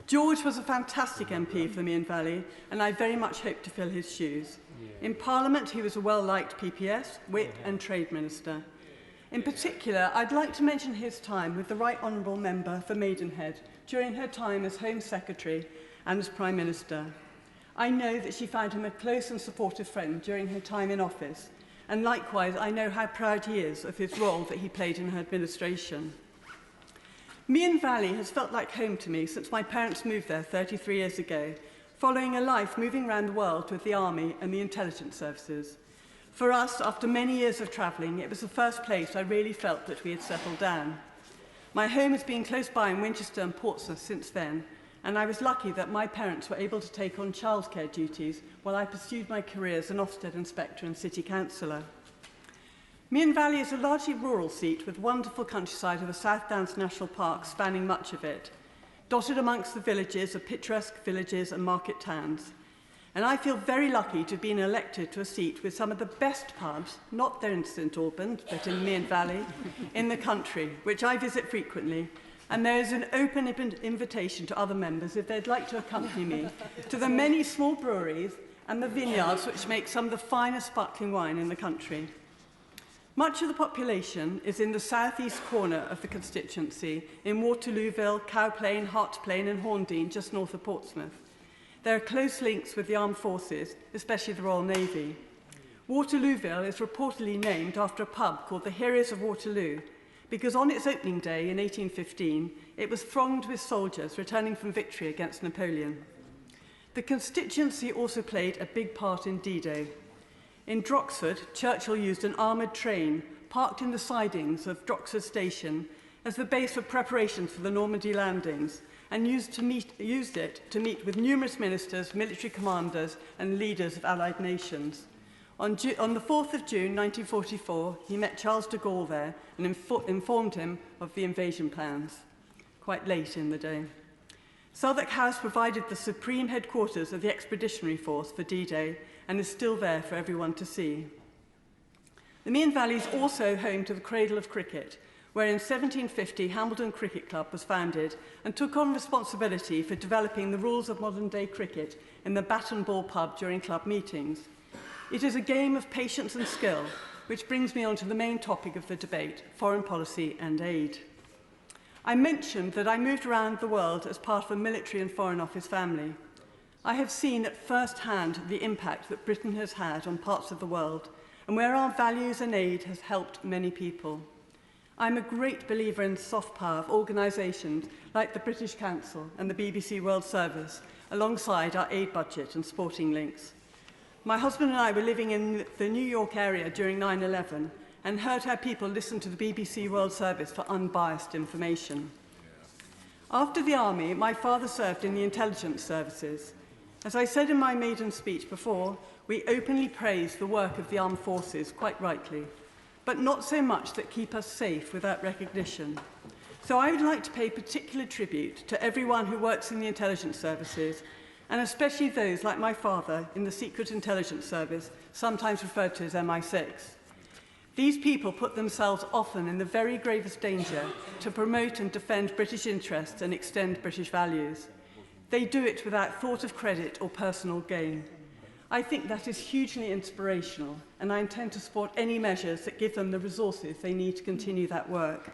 George was a fantastic MP for Mearn Valley, and I very much hope to fill his shoes. In Parliament, he was a well-liked PPS, Whip and Trade Minister. In particular, I'd like to mention his time with the Right Honourable Member for Maidenhead during her time as Home Secretary and as Prime Minister. I know that she found him a close and supportive friend during her time in office, and likewise I know how proud he is of his role that he played in her administration. Mearn Valley has felt like home to me since my parents moved there 33 years ago, following a life moving around the world with the Army and the intelligence services. For us, after many years of travelling, it was the first place I really felt that we had settled down. My home has been close by in Winchester and Portsmouth since then, and I was lucky that my parents were able to take on childcare duties while I pursued my career as an Ofsted inspector and city councillor. Mearn Valley is a largely rural seat with wonderful countryside of the South Downs National Park spanning much of it, dotted amongst the villages of picturesque villages and market towns. And I feel very lucky to have been elected to a seat with some of the best pubs, not there in St Albans, but in Mearn Valley, in the country, which I visit frequently. And there is an open invitation to other members, if they'd like to accompany me, to the many small breweries and the vineyards which make some of the finest sparkling wine in the country. Much of the population is in the southeast corner of the constituency, in Waterlooville, Cowplain, Hart Plain and Horndean, just north of Portsmouth. There are close links with the armed forces, especially the Royal Navy. Waterlooville is reportedly named after a pub called the Heroes of Waterloo, because on its opening day in 1815, it was thronged with soldiers returning from victory against Napoleon. The constituency also played a big part in D-Day. In Droxford, Churchill used an armoured train parked in the sidings of Droxford Station as the base for preparations for the Normandy landings, and used it to meet with numerous ministers, military commanders and leaders of Allied nations. On the 4th of June 1944, he met Charles de Gaulle there and informed him of the invasion plans, quite late in the day. Southwark House provided the supreme headquarters of the Expeditionary Force for D-Day and is still there for everyone to see. The Mearn Valley is also home to the cradle of cricket, where in 1750 Hambledon Cricket Club was founded and took on responsibility for developing the rules of modern-day cricket in the bat and ball pub during club meetings. It is a game of patience and skill, which brings me on to the main topic of the debate, foreign policy and aid. I mentioned that I moved around the world as part of a military and foreign office family. I have seen at first hand the impact that Britain has had on parts of the world and where our values and aid has helped many people. I'm a great believer in the soft power of organisations like the British Council and the BBC World Service, alongside our aid budget and sporting links. My husband and I were living in the New York area during 9/11 and heard how people listened to the BBC World Service for unbiased information. After the army, my father served in the intelligence services. As I said in my maiden speech before, we openly praise the work of the armed forces, quite rightly, but not so much that keep us safe without recognition. So I would like to pay particular tribute to everyone who works in the intelligence services, and especially those like my father in the Secret Intelligence Service, sometimes referred to as MI6. These people put themselves often in the very gravest danger to promote and defend British interests and extend British values. They do it without thought of credit or personal gain. I think that is hugely inspirational, and I intend to support any measures that give them the resources they need to continue that work.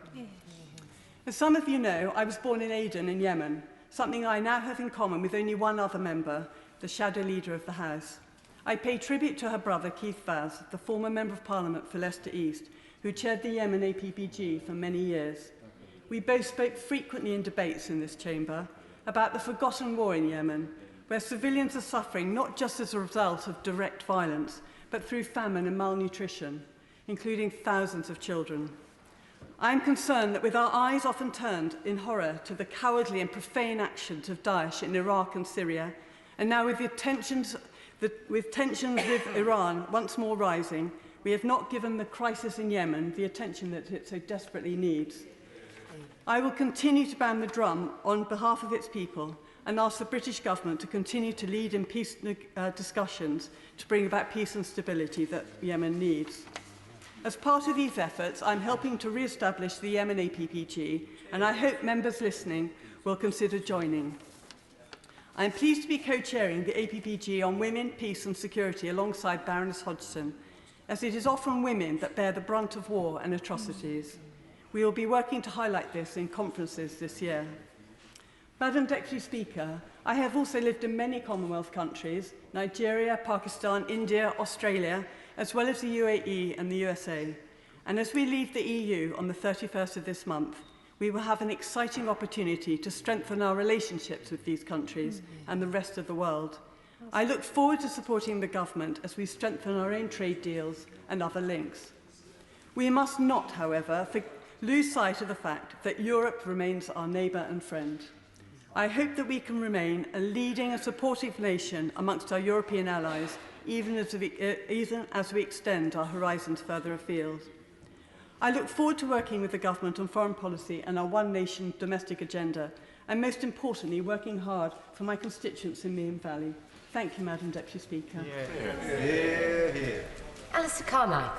As some of you know, I was born in Aden in Yemen, something I now have in common with only one other member, the shadow leader of the House. I pay tribute to her brother, Keith Vaz, the former Member of Parliament for Leicester East, who chaired the Yemen APPG for many years. We both spoke frequently in debates in this chamber about the forgotten war in Yemen, where civilians are suffering not just as a result of direct violence, but through famine and malnutrition, including thousands of children. I am concerned that with our eyes often turned in horror to the cowardly and profane actions of Daesh in Iraq and Syria, and now with tensions with Iran once more rising, we have not given the crisis in Yemen the attention that it so desperately needs. I will continue to bang the drum on behalf of its people and ask the British government to continue to lead in peace discussions to bring about peace and stability that Yemen needs. As part of these efforts, I'm helping to re-establish the Yemen APPG, and I hope members listening will consider joining. I am pleased to be co-chairing the APPG on women, peace and security alongside Baroness Hodgson, as it is often women that bear the brunt of war and atrocities. We will be working to highlight this in conferences this year. Madam Deputy Speaker, I have also lived in many Commonwealth countries, Nigeria, Pakistan, India, Australia, as well as the UAE and the USA. And as we leave the EU on the 31st of this month, we will have an exciting opportunity to strengthen our relationships with these countries and the rest of the world. I look forward to supporting the government as we strengthen our own trade deals and other links. We must not, however, lose sight of the fact that Europe remains our neighbour and friend. I hope that we can remain a leading and supportive nation amongst our European allies, even as we extend our horizons further afield. I look forward to working with the government on foreign policy and our one nation domestic agenda, and most importantly, working hard for my constituents in Mearn Valley. Thank you, Madam Deputy Speaker. Alistair Carmichael.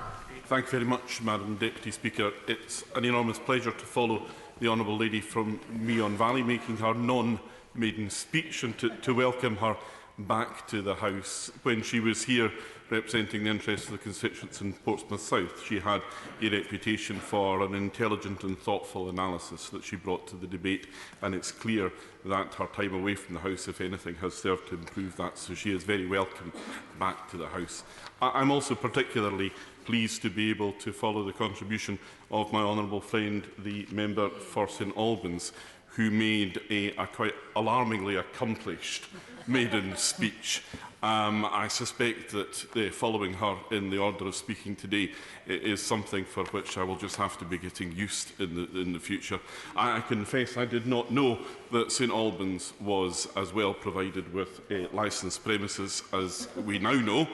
Thank you very much, Madam Deputy Speaker. It's an enormous pleasure to follow the Honourable Lady from Meon Valley making her non-maiden speech and to welcome her back to the House. When she was here representing the interests of the constituents in Portsmouth South, she had a reputation for an intelligent and thoughtful analysis that she brought to the debate, and it's clear that her time away from the House, if anything, has served to improve that, so she is very welcome back to the House. I'm also particularly pleased to be able to follow the contribution of my honourable friend, the member for St Albans, who made a quite alarmingly accomplished maiden speech. I suspect that following her in the order of speaking today is something for which I will just have to be getting used in the future. I confess I did not know that St Albans was as well provided with licensed premises as we now know.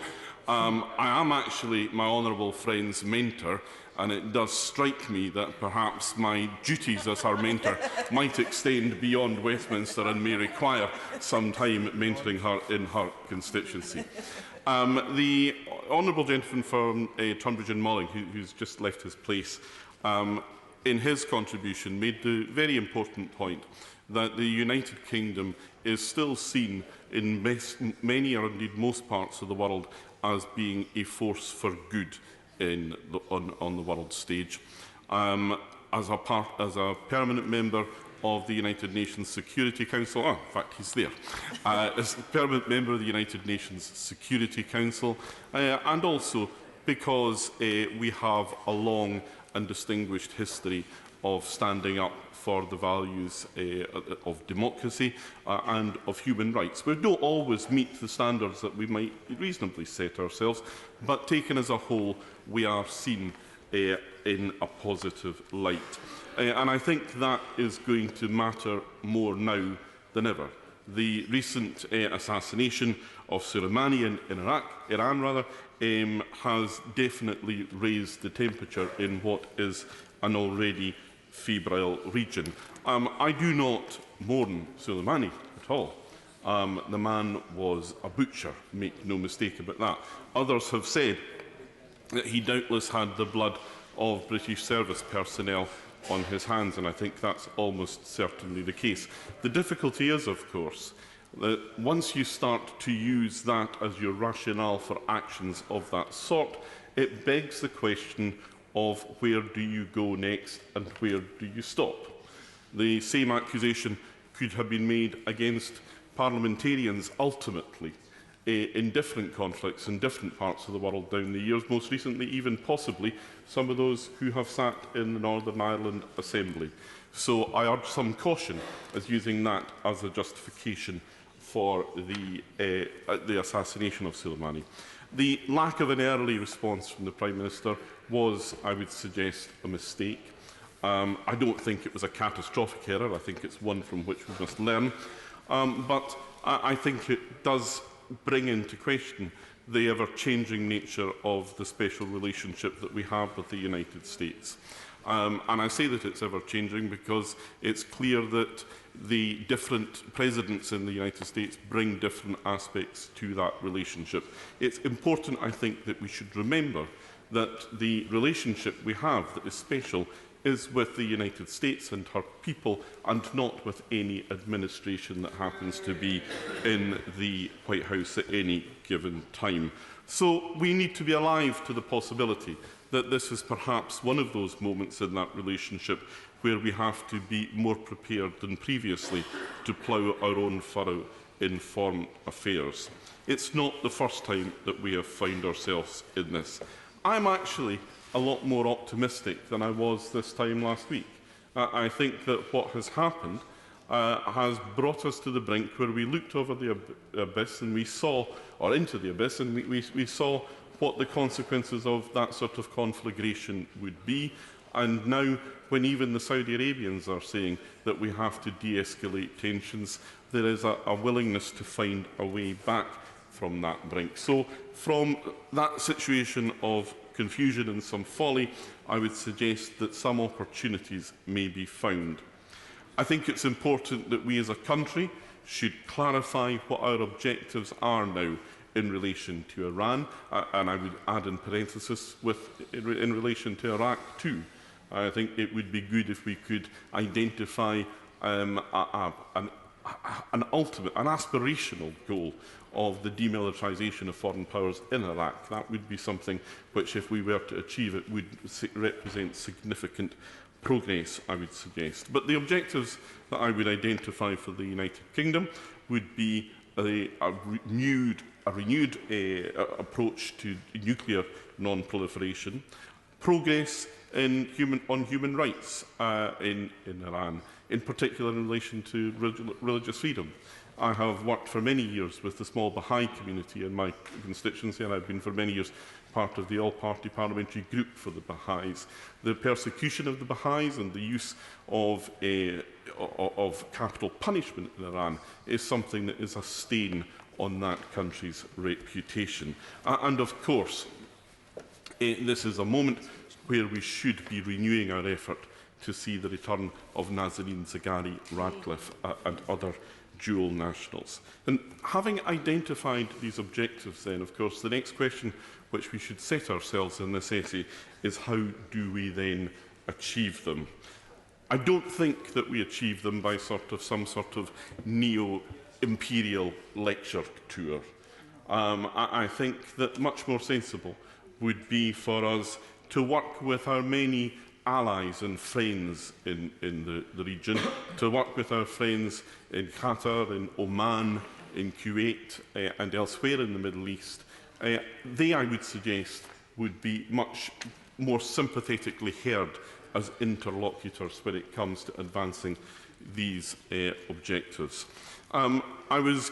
I am actually my honourable friend's mentor, and it does strike me that perhaps my duties as her mentor might extend beyond Westminster and may require some time mentoring her in her constituency. The honourable gentleman from Tunbridge and Mulling, who's just left his place, in his contribution made the very important point that the United Kingdom is still seen in many or indeed most parts of the world as being a force for good on the world stage. As a permanent member of the United Nations Security Council, in fact he's there, as a permanent member of the United Nations Security Council, and also because we have a long and distinguished history of standing up for the values of democracy and of human rights. We don't always meet the standards that we might reasonably set ourselves, but taken as a whole, we are seen in a positive light. And I think that is going to matter more now than ever. The recent assassination of Soleimani in Iran, has definitely raised the temperature in what is an already febrile region. I do not mourn Soleimani at all. The man was a butcher, make no mistake about that. Others have said that he doubtless had the blood of British service personnel on his hands, and I think that's almost certainly the case. The difficulty is, of course, that once you start to use that as your rationale for actions of that sort, it begs the question of where do you go next and where do you stop. The same accusation could have been made against parliamentarians ultimately in different conflicts in different parts of the world down the years, most recently even possibly some of those who have sat in the Northern Ireland Assembly. So I urge some caution as using that as a justification for the assassination of Soleimani. The lack of an early response from the Prime Minister was, I would suggest, a mistake. I don't think it was a catastrophic error. I think it's one from which we must learn. But I think it does bring into question the ever-changing nature of the special relationship that we have with the United States. And I say that it's ever-changing because it's clear that the different presidents in the United States bring different aspects to that relationship. It's important, I think, that we should remember that the relationship we have that is special is with the United States and her people, and not with any administration that happens to be in the White House at any given time. So we need to be alive to the possibility that this is perhaps one of those moments in that relationship where we have to be more prepared than previously to plough our own furrow in foreign affairs. It's not the first time that we have found ourselves in this. I'm actually a lot more optimistic than I was this time last week. I think that what has happened has brought us to the brink where we looked over the abyss and we saw, or into the abyss, and we saw what the consequences of that sort of conflagration would be. And now, when even the Saudi Arabians are saying that we have to de-escalate tensions, there is a willingness to find a way back from that brink. So, from that situation of confusion and some folly, I would suggest that some opportunities may be found. I think it's important that we as a country should clarify what our objectives are now in relation to Iran, and I would add in parenthesis in relation to Iraq too. I think it would be good if we could identify an aspirational goal of the demilitarisation of foreign powers in Iraq. That would be something which, if we were to achieve it, would represent significant progress, I would suggest. But the objectives that I would identify for the United Kingdom would be a renewed approach to nuclear non-proliferation, progress on human rights in Iran, in particular in relation to religious freedom. I have worked for many years with the small Baha'i community in my constituency, and I've been for many years part of the all-party parliamentary group for the Baha'is. The persecution of the Baha'is and the use of capital punishment in Iran is something that is a stain on that country's reputation. And of course, this is a moment where we should be renewing our effort to see the return of Nazanin Zaghari Ratcliffe and other dual nationals. And having identified these objectives then, of course, the next question which we should set ourselves in this essay is how do we then achieve them? I don't think that we achieve them by some sort of neo-imperial lecture tour. I think that much more sensible would be for us to work with our many allies and friends in the region, to work with our friends in Qatar, in Oman, in Kuwait and elsewhere in the Middle East. They, I would suggest, would be much more sympathetically heard as interlocutors when it comes to advancing these objectives. I was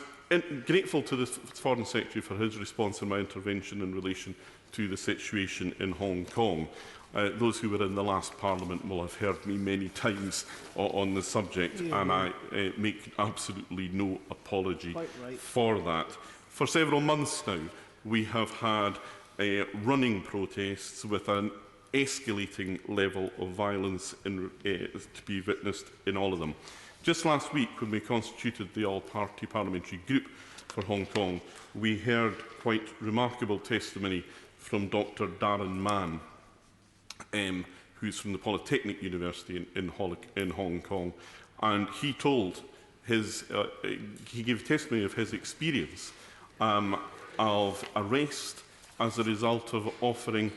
grateful to the Foreign Secretary for his response in my intervention in relation to the situation in Hong Kong. Those who were in the last Parliament will have heard me many times on the subject, and I make absolutely no apology for that. For several months now, we have had running protests with an escalating level of violence to be witnessed in all of them. Just last week, when we constituted the all-party parliamentary group for Hong Kong, we heard quite remarkable testimony from Dr. Darren Mann, who's from the Polytechnic University in Hong Kong, and he gave testimony of his experience of arrest as a result of offering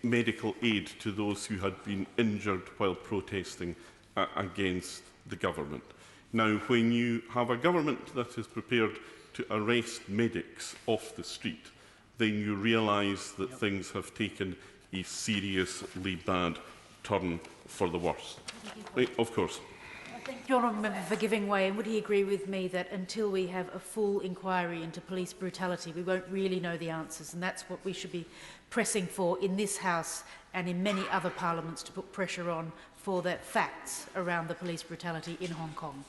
medical aid to those who had been injured while protesting against the government. Now, when you have a government that is prepared to arrest medics off the street, then you realise that things have taken a seriously bad turn for the worse. Of course. I thank the honourable member for giving way. And would he agree with me that until we have a full inquiry into police brutality, we won't really know the answers? And that's what we should be pressing for in this House and in many other parliaments, to put pressure on for the facts around the police brutality in Hong Kong.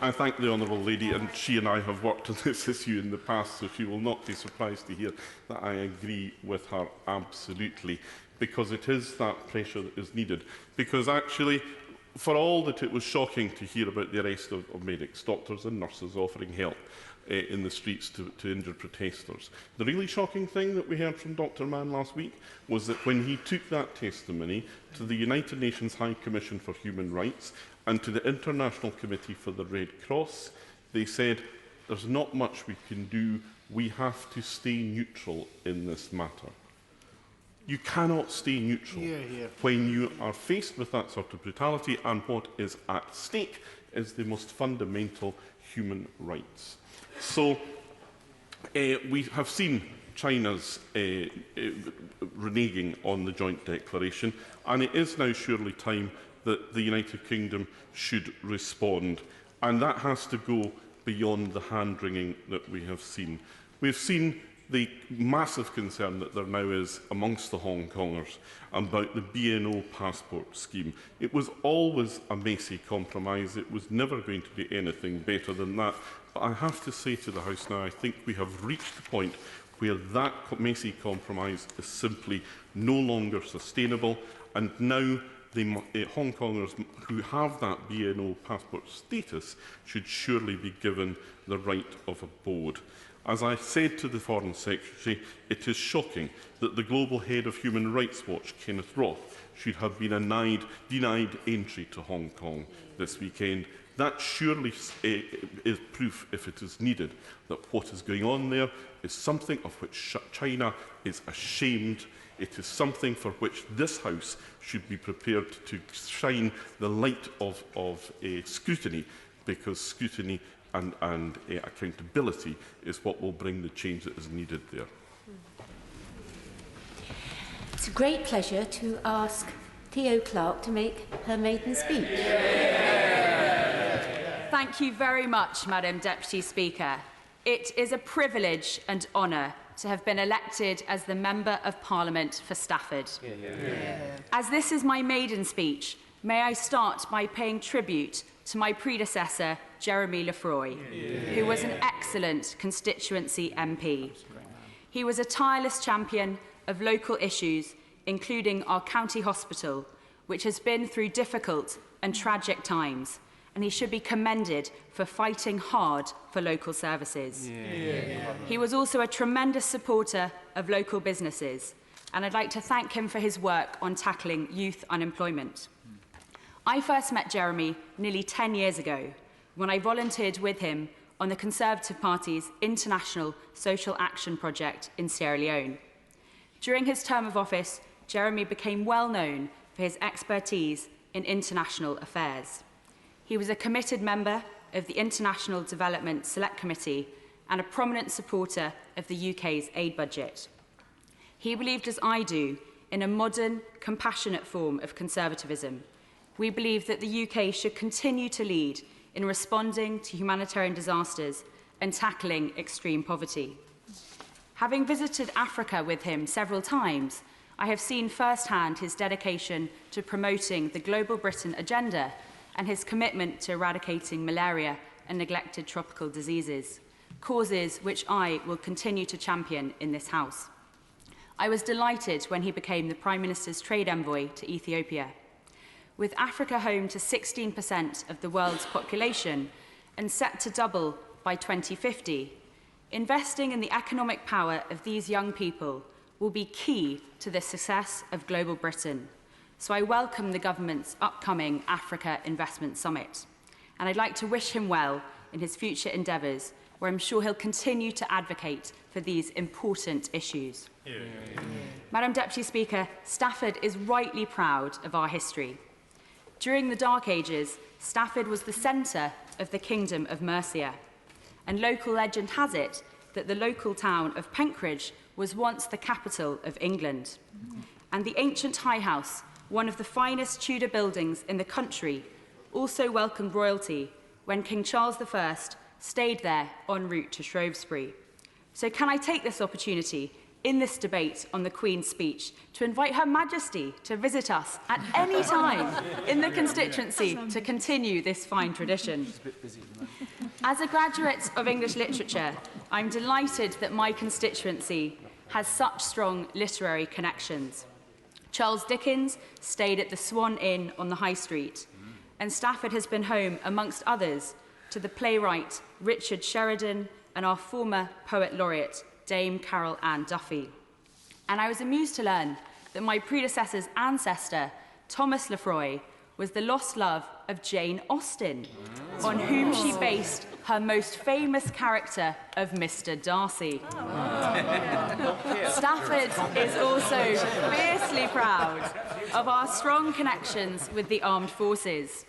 I thank the Honourable Lady, and she and I have worked on this issue in the past, so she will not be surprised to hear that I agree with her absolutely, because it is that pressure that is needed. Because actually, for all that it was shocking to hear about the arrest of medics, doctors and nurses offering help in the streets to injured protesters, the really shocking thing that we heard from Dr. Mann last week was that when he took that testimony to the United Nations High Commission for Human Rights and to the International Committee for the Red Cross, they said, there's not much we can do, we have to stay neutral in this matter. You cannot stay neutral when you are faced with that sort of brutality, and what is at stake is the most fundamental human rights. So we have seen China's reneging on the joint declaration, and it is now surely time that the United Kingdom should respond, and that has to go beyond the hand-wringing that we have seen. We've seen the massive concern that there now is amongst the Hong Kongers about the BNO passport scheme. It was always a messy compromise. It was never going to be anything better than that. But I have to say to the House now, I think we have reached the point where that messy compromise is simply no longer sustainable, and now Hong Kongers who have that BNO passport status should surely be given the right of abode. As I said to the Foreign Secretary, it is shocking that the global head of Human Rights Watch, Kenneth Roth, should have been denied entry to Hong Kong this weekend. That surely is proof, if it is needed, that what is going on there is something of which China is ashamed. It is something for which this House should be prepared to shine the light of scrutiny, because scrutiny and accountability is what will bring the change that is needed there. It's a great pleasure to ask Theo Clark to make her maiden speech. Thank you very much, Madam Deputy Speaker. It is a privilege and honour to have been elected as the Member of Parliament for Stafford. As this is my maiden speech, may I start by paying tribute to my predecessor, Jeremy Lefroy, who was an excellent constituency MP. He was a tireless champion of local issues, including our county hospital, which has been through difficult and tragic times, and he should be commended for fighting hard for local services. He was also a tremendous supporter of local businesses, and I'd like to thank him for his work on tackling youth unemployment. I first met Jeremy nearly 10 years ago when I volunteered with him on the Conservative Party's International Social Action Project in Sierra Leone. During his term of office, Jeremy became well known for his expertise in international affairs. He was a committed member of the International Development Select Committee and a prominent supporter of the UK's aid budget. He believed, as I do, in a modern, compassionate form of conservatism. We believe that the UK should continue to lead in responding to humanitarian disasters and tackling extreme poverty. Having visited Africa with him several times, I have seen firsthand his dedication to promoting the Global Britain agenda and his commitment to eradicating malaria and neglected tropical diseases, causes which I will continue to champion in this House. I was delighted when he became the Prime Minister's trade envoy to Ethiopia. With Africa home to 16% of the world's population and set to double by 2050, investing in the economic power of these young people will be key to the success of global Britain. So I welcome the government's upcoming Africa Investment Summit. And I'd like to wish him well in his future endeavours, where I'm sure he'll continue to advocate for these important issues. Madam Deputy Speaker, Stafford is rightly proud of our history. During the Dark Ages, Stafford was the centre of the Kingdom of Mercia, and local legend has it that the local town of Penkridge was once the capital of England. And the ancient High House, one of the finest Tudor buildings in the country, also welcomed royalty when King Charles I stayed there en route to Shrewsbury. So can I take this opportunity in this debate on the Queen's speech to invite Her Majesty to visit us at any time in the constituency to continue this fine tradition. As a graduate of English literature, I'm delighted that my constituency has such strong literary connections. Charles Dickens stayed at the Swan Inn on the High Street, and Stafford has been home, amongst others, to the playwright Richard Sheridan and our former poet laureate, Dame Carol Ann Duffy. And I was amused to learn that my predecessor's ancestor, Thomas Lefroy, was the lost love of Jane Austen, on whom she based her most famous character of Mr. Darcy. Stafford is also fiercely proud of our strong connections with the armed forces.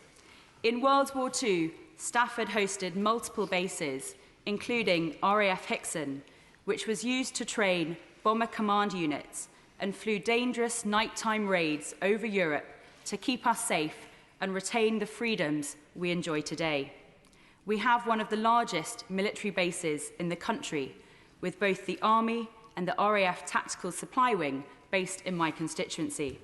In World War II, Stafford hosted multiple bases, including RAF Hickson, which was used to train bomber command units and flew dangerous nighttime raids over Europe to keep us safe and retain the freedoms we enjoy today. We have one of the largest military bases in the country, with both the Army and the RAF Tactical Supply Wing based in my constituency.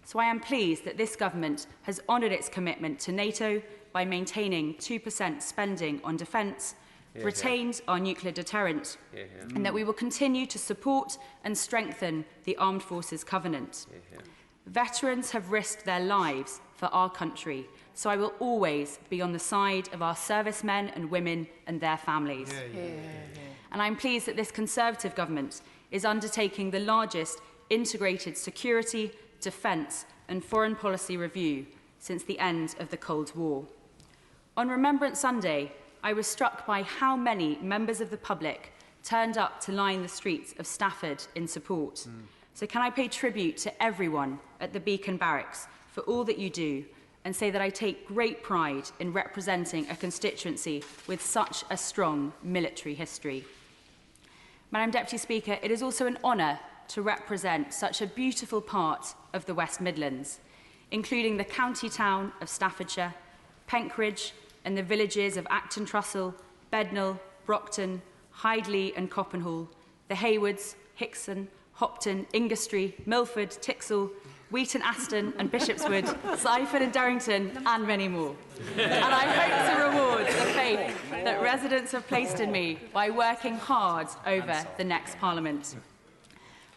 So I am pleased that this government has honoured its commitment to NATO by maintaining 2% spending on defence, retained our nuclear deterrent, and that we will continue to support and strengthen the Armed Forces Covenant. Veterans have risked their lives for our country, so I will always be on the side of our servicemen and women and their families. And I'm pleased that this Conservative government is undertaking the largest integrated security, defence and foreign policy review since the end of the Cold War. On Remembrance Sunday, I was struck by how many members of the public turned up to line the streets of Stafford in support. So can I pay tribute to everyone at the Beacon Barracks for all that you do, and say that I take great pride in representing a constituency with such a strong military history. Madam Deputy Speaker, it is also an honour to represent such a beautiful part of the West Midlands, including the county town of Staffordshire, Penkridge and the villages of Acton Trussell, Bednall, Brockton, Hidley and Coppenhall, the Haywoods, Hickson, Hopton, Ingestre, Milford, Tixall, Wheaton Aston and Bishopswood, Seiford and Durrington, and many more. And I hope to reward the faith that residents have placed in me by working hard over the next Parliament.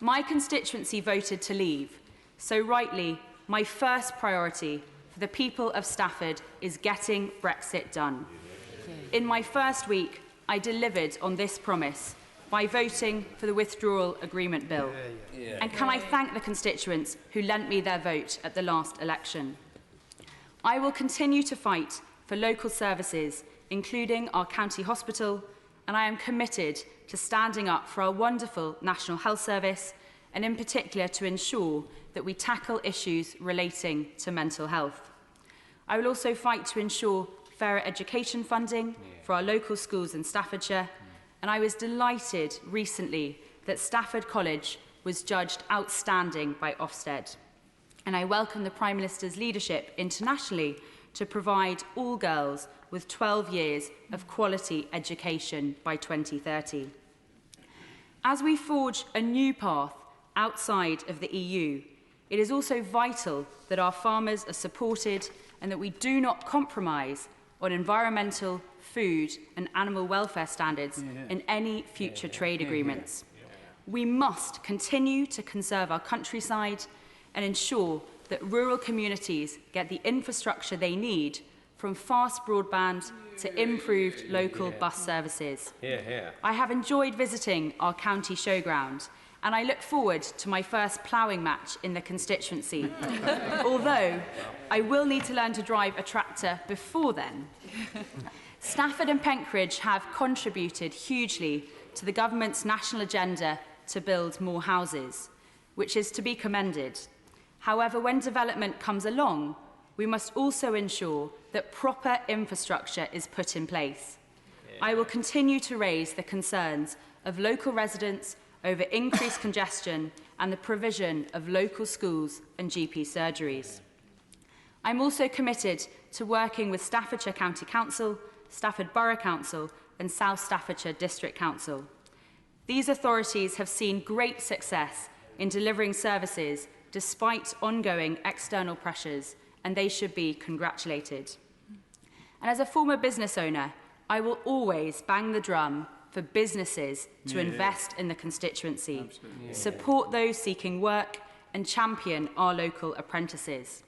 My constituency voted to leave, so rightly, my first priority for the people of Stafford is getting Brexit done. In my first week, I delivered on this promise by voting for the Withdrawal Agreement Bill. And can I thank the constituents who lent me their vote at the last election. I will continue to fight for local services, including our county hospital, and I am committed to standing up for our wonderful National Health Service, and in particular to ensure that we tackle issues relating to mental health. I will also fight to ensure fairer education funding for our local schools in Staffordshire, and I was delighted recently that Stafford College was judged outstanding by Ofsted. And I welcome the Prime Minister's leadership internationally to provide all girls with 12 years of quality education by 2030. As we forge a new path outside of the EU, it is also vital that our farmers are supported and that we do not compromise on environmental, food and animal welfare standards in any future trade agreements. We must continue to conserve our countryside and ensure that rural communities get the infrastructure they need, from fast broadband to improved local bus services. I have enjoyed visiting our county showground, and I look forward to my first ploughing match in the constituency, although I will need to learn to drive a tractor before then. Stafford and Penkridge have contributed hugely to the government's national agenda to build more houses, which is to be commended. However, when development comes along, we must also ensure that proper infrastructure is put in place. I will continue to raise the concerns of local residents over increased congestion and the provision of local schools and GP surgeries. I'm also committed to working with Staffordshire County Council, Stafford Borough Council and South Staffordshire District Council. These authorities have seen great success in delivering services despite ongoing external pressures, and they should be congratulated. And as a former business owner, I will always bang the drum for businesses to invest in the constituency, support those seeking work and champion our local apprentices.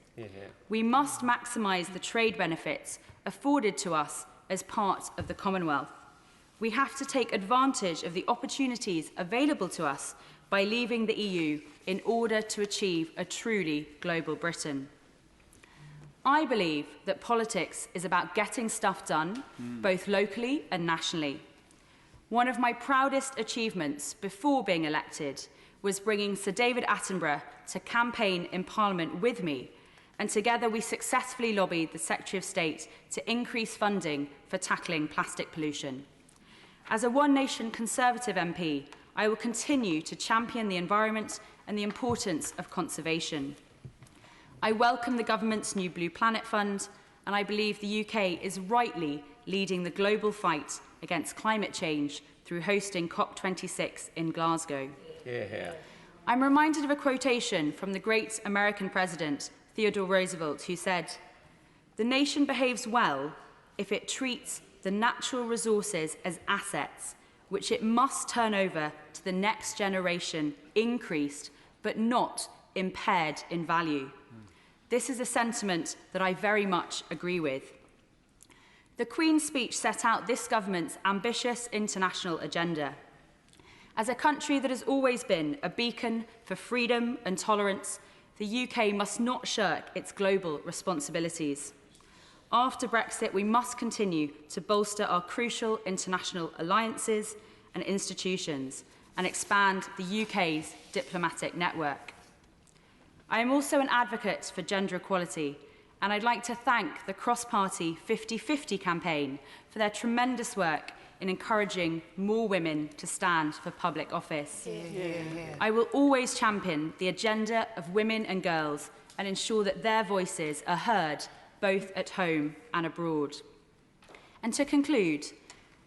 We must maximise the trade benefits afforded to us as part of the Commonwealth. We have to take advantage of the opportunities available to us by leaving the EU in order to achieve a truly global Britain. I believe that politics is about getting stuff done, both locally and nationally. One of my proudest achievements before being elected was bringing Sir David Attenborough to campaign in Parliament with me, and together we successfully lobbied the Secretary of State to increase funding for tackling plastic pollution. As a One Nation Conservative MP, I will continue to champion the environment and the importance of conservation. I welcome the government's new Blue Planet Fund, and I believe the UK is rightly leading the global fight against climate change through hosting COP26 in Glasgow. I'm reminded of a quotation from the great American President Theodore Roosevelt, who said, "The nation behaves well if it treats the natural resources as assets, which it must turn over to the next generation increased, but not impaired in value. This is a sentiment that I very much agree with. The Queen's speech set out this government's ambitious international agenda. As a country that has always been a beacon for freedom and tolerance, the UK must not shirk its global responsibilities. After Brexit, we must continue to bolster our crucial international alliances and institutions and expand the UK's diplomatic network. I am also an advocate for gender equality, and I'd like to thank the cross-party 50-50 campaign for their tremendous work in encouraging more women to stand for public office. I will always champion the agenda of women and girls and ensure that their voices are heard both at home and abroad. And to conclude,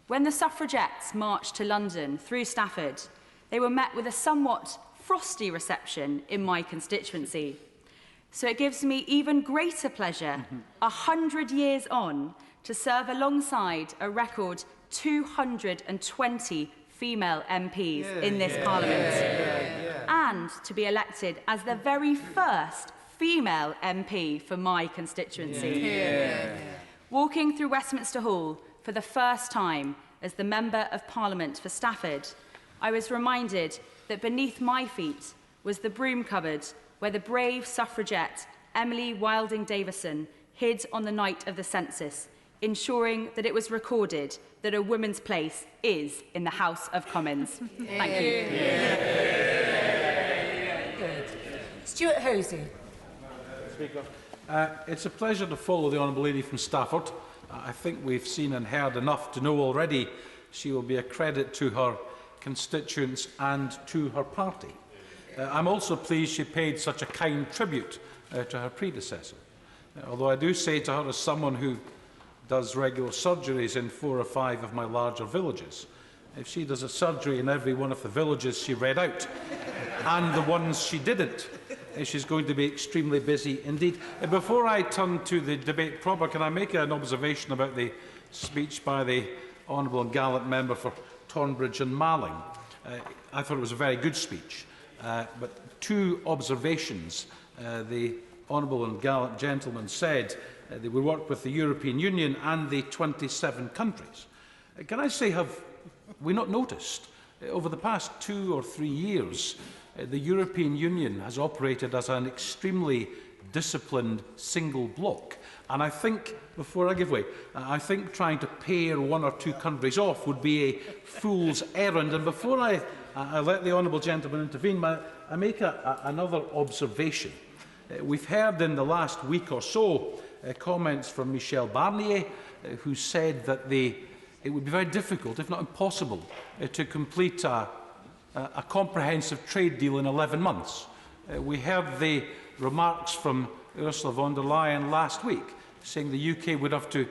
when the suffragettes marched to London through Stafford, they were met with a somewhat frosty reception in my constituency. So it gives me even greater pleasure, 100 years on, to serve alongside a record 220 female MPs in this Parliament, and to be elected as the very first female MP for my constituency. Walking through Westminster Hall for the first time as the Member of Parliament for Stafford, I was reminded that beneath my feet was the broom cupboard where the brave suffragette Emily Wilding Davison hid on the night of the census, ensuring that it was recorded that a woman's place is in the House of Commons. Thank you. Stuart Hosey. Speaker, it's a pleasure to follow the Honourable Lady from Stafford. I think we've seen and heard enough to know already she will be a credit to her constituents and to her party. I'm also pleased she paid such a kind tribute to her predecessor. Although I do say to her, as someone who does regular surgeries in 4 or 5 of my larger villages, if she does a surgery in every one of the villages she read out, and the ones she didn't, she's going to be extremely busy indeed. Before I turn to the debate proper, can I make an observation about the speech by the Honourable and Gallant Member for Tonbridge and Malling? I thought it was a very good speech, but 2 observations. The Honourable and Gallant Gentleman said they would work with the European Union and the 27 countries. Can I say, have we not noticed over the past 2 or 3 years the European Union has operated as an extremely disciplined single bloc? And I think, before I give way, I think trying to pair 1 or 2 countries off would be a fool's errand. And before I let the Honourable Gentleman intervene, I make another observation. We've heard in the last week or so comments from Michel Barnier, who said that it would be very difficult, if not impossible, to complete a comprehensive trade deal in 11 months. We heard the remarks from Ursula von der Leyen last week, saying the UK would have to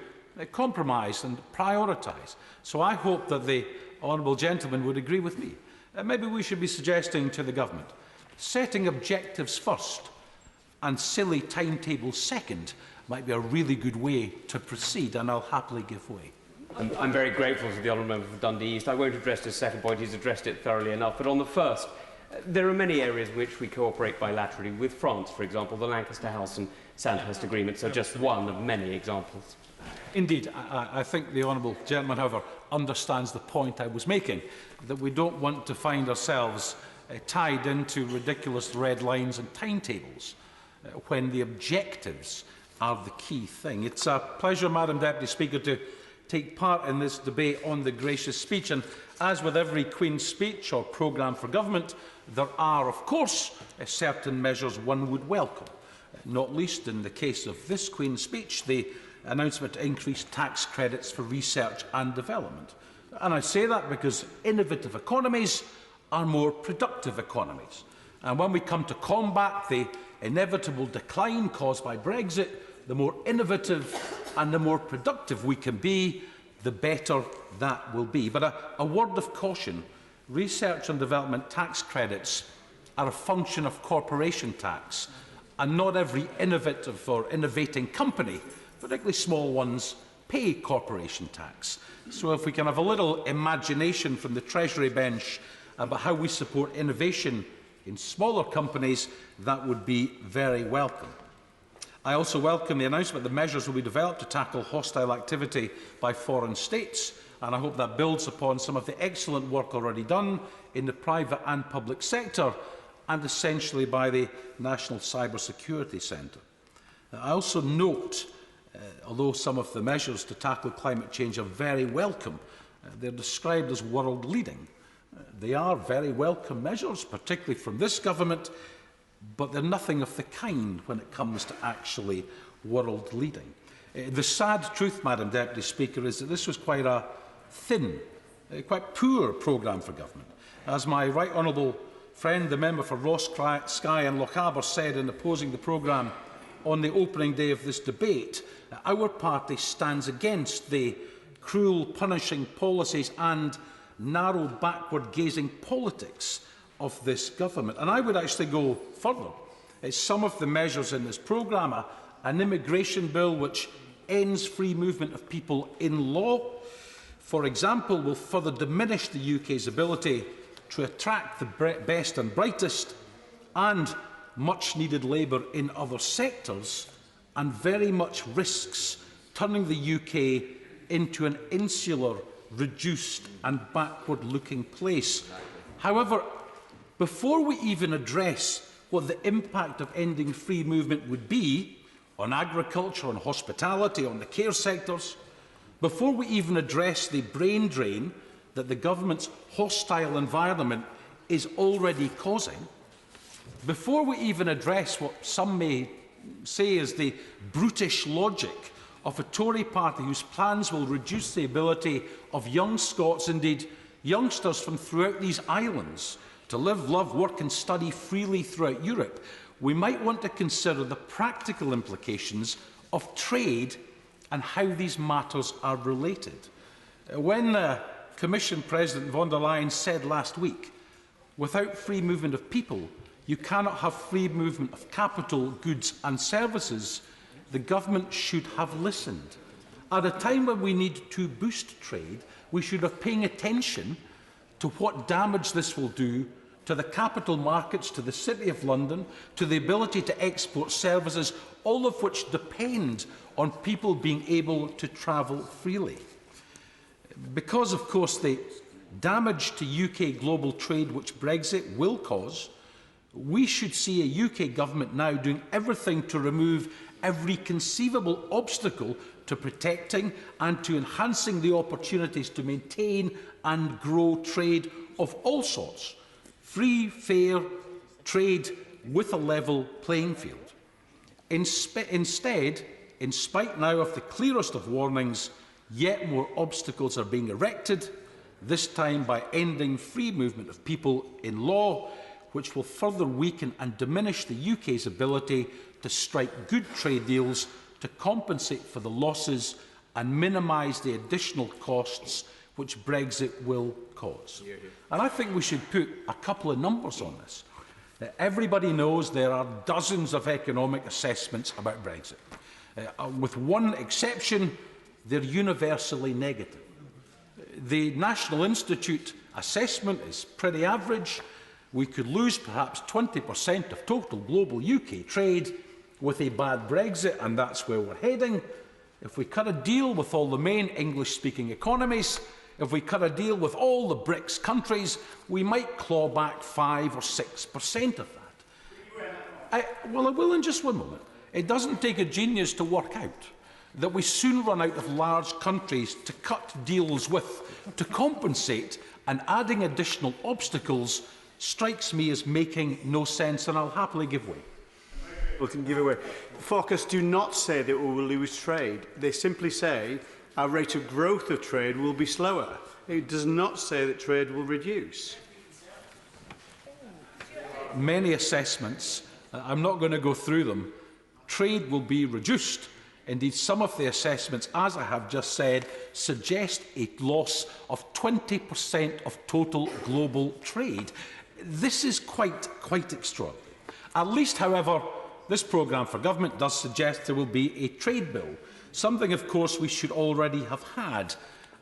compromise and prioritise. So I hope that the Honourable Gentleman would agree with me. Maybe we should be suggesting to the Government, setting objectives first and silly timetables second might be a really good way to proceed, and I'll happily give way. I'm very grateful to the Honourable Member for Dundee East. I won't address his second point, he's addressed it thoroughly enough. But on the first, there are many areas in which we cooperate bilaterally with France, for example. The Lancaster House and Sandhurst agreements are just one of many examples. Indeed, I think the Honourable Gentleman, however, understands the point I was making, that we don't want to find ourselves tied into ridiculous red lines and timetables when the objectives are the key thing. It's a pleasure, Madam Deputy Speaker, to take part in this debate on the gracious speech, and as with every Queen's speech or programme for government, there are, of course, certain measures one would welcome, not least in the case of this Queen's speech, the announcement to increase tax credits for research and development. And I say that because innovative economies are more productive economies. And when we come to combat the inevitable decline caused by Brexit, the more innovative and the more productive we can be, the better that will be. But a word of caution, research and development tax credits are a function of corporation tax, and not every innovative or innovating company, particularly small ones, pay corporation tax. So if we can have a little imagination from the Treasury bench about how we support innovation In smaller companies, that would be very welcome. I also welcome the announcement that measures will be developed to tackle hostile activity by foreign states, and I hope that builds upon some of the excellent work already done in the private and public sector, and essentially by the National Cyber Security Centre. I also note, although some of the measures to tackle climate change are very welcome, they're described as world-leading. They are very welcome measures, particularly from this government, but they're nothing of the kind when it comes to actually world-leading. The sad truth, Madam Deputy Speaker, is that this was quite a thin, quite poor programme for government. As my right honourable friend, the member for Ross, Skye and Lochaber said in opposing the programme on the opening day of this debate, our party stands against the cruel, punishing policies and narrow, backward-gazing politics of this government. And I would actually go further. Some of the measures in this programme, an immigration bill which ends free movement of people in law, for example, will further diminish the UK's ability to attract the best and brightest and much-needed labour in other sectors, and very much risks turning the UK into an insular, reduced and backward-looking place. However, before we even address what the impact of ending free movement would be on agriculture, on hospitality, on the care sectors, before we even address the brain drain that the government's hostile environment is already causing, before we even address what some may say is the brutish logic of a Tory party whose plans will reduce the ability of young Scots, indeed youngsters from throughout these islands, to live, love, work and study freely throughout Europe, we might want to consider the practical implications of trade and how these matters are related. When Commission President von der Leyen said last week, without free movement of people, you cannot have free movement of capital, goods and services, the government should have listened. At a time when we need to boost trade, we should have paying attention to what damage this will do to the capital markets, to the City of London, to the ability to export services, all of which depend on people being able to travel freely. Because, of course, the damage to UK global trade which Brexit will cause, we should see a UK government now doing everything to remove every conceivable obstacle to protecting and to enhancing the opportunities to maintain and grow trade of all sorts. Free, fair trade with a level playing field. Instead, in spite now of the clearest of warnings, yet more obstacles are being erected, this time by ending free movement of people in law, which will further weaken and diminish the UK's ability to strike good trade deals to compensate for the losses and minimise the additional costs which Brexit will cause. And I think we should put a couple of numbers on this. Everybody knows there are dozens of economic assessments about Brexit. With one exception, they're universally negative. The National Institute assessment is pretty average. We could lose perhaps 20% of total global UK trade with a bad Brexit, and that's where we're heading. If we cut a deal with all the main English-speaking economies, if we cut a deal with all the BRICS countries, we might claw back 5 or 6% of that. Well, I will in just one moment. It doesn't take a genius to work out that we soon run out of large countries to cut deals with, to compensate, and adding additional obstacles strikes me as making no sense, and I'll happily give way. We can give away. Focus do not say that we will lose trade. They simply say our rate of growth of trade will be slower. It does not say that trade will reduce. Many assessments, I'm not going to go through them, trade will be reduced. Indeed, some of the assessments, as I have just said, suggest a loss of 20% of total global trade. This is quite extraordinary. At least, however, this programme for government does suggest there will be a trade bill, something, of course, we should already have had.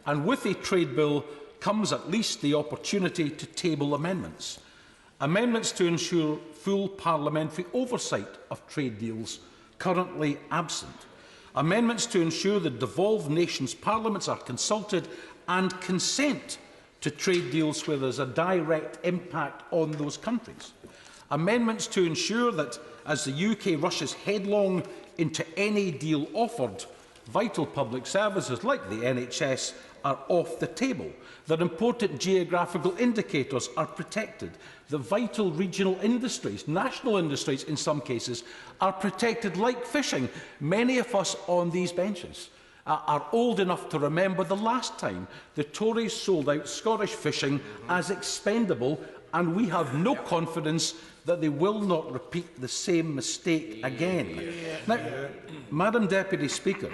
And with a trade bill comes at least the opportunity to table amendments. Amendments to ensure full parliamentary oversight of trade deals currently absent. Amendments to ensure that devolved nations' parliaments are consulted and consent to trade deals where there is a direct impact on those countries. Amendments to ensure that, as the UK rushes headlong into any deal offered, vital public services like the NHS are off the table, that important geographical indicators are protected, that vital regional industries, national industries in some cases, are protected like fishing. Many of us on these benches are old enough to remember the last time the Tories sold out Scottish fishing as expendable, and we have no confidence that they will not repeat the same mistake again. Now, Madam Deputy Speaker,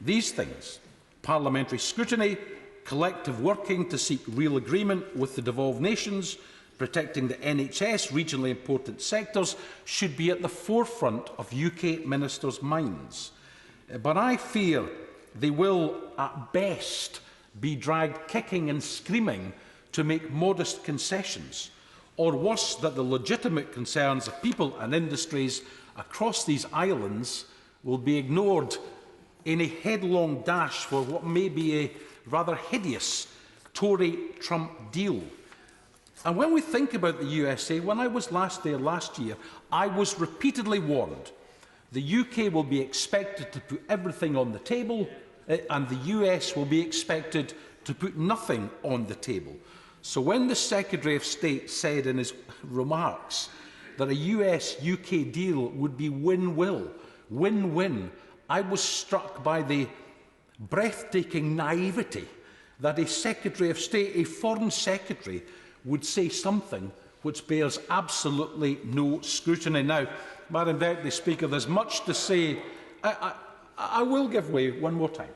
these things, parliamentary scrutiny, collective working to seek real agreement with the devolved nations, protecting the NHS, regionally important sectors, should be at the forefront of UK ministers' minds. But I fear they will, at best, be dragged kicking and screaming to make modest concessions, or worse, that the legitimate concerns of people and industries across these islands will be ignored in a headlong dash for what may be a rather hideous Tory-Trump deal. And when we think about the USA, when I was last there last year, I was repeatedly warned the UK will be expected to put everything on the table, and the US will be expected to put nothing on the table. So when the Secretary of State said in his remarks that a US-UK deal would be win-win, I was struck by the breathtaking naivety that a Secretary of State, a Foreign Secretary, would say something which bears absolutely no scrutiny. Now, Madam Deputy Speaker, there's much to say. I will give way one more time.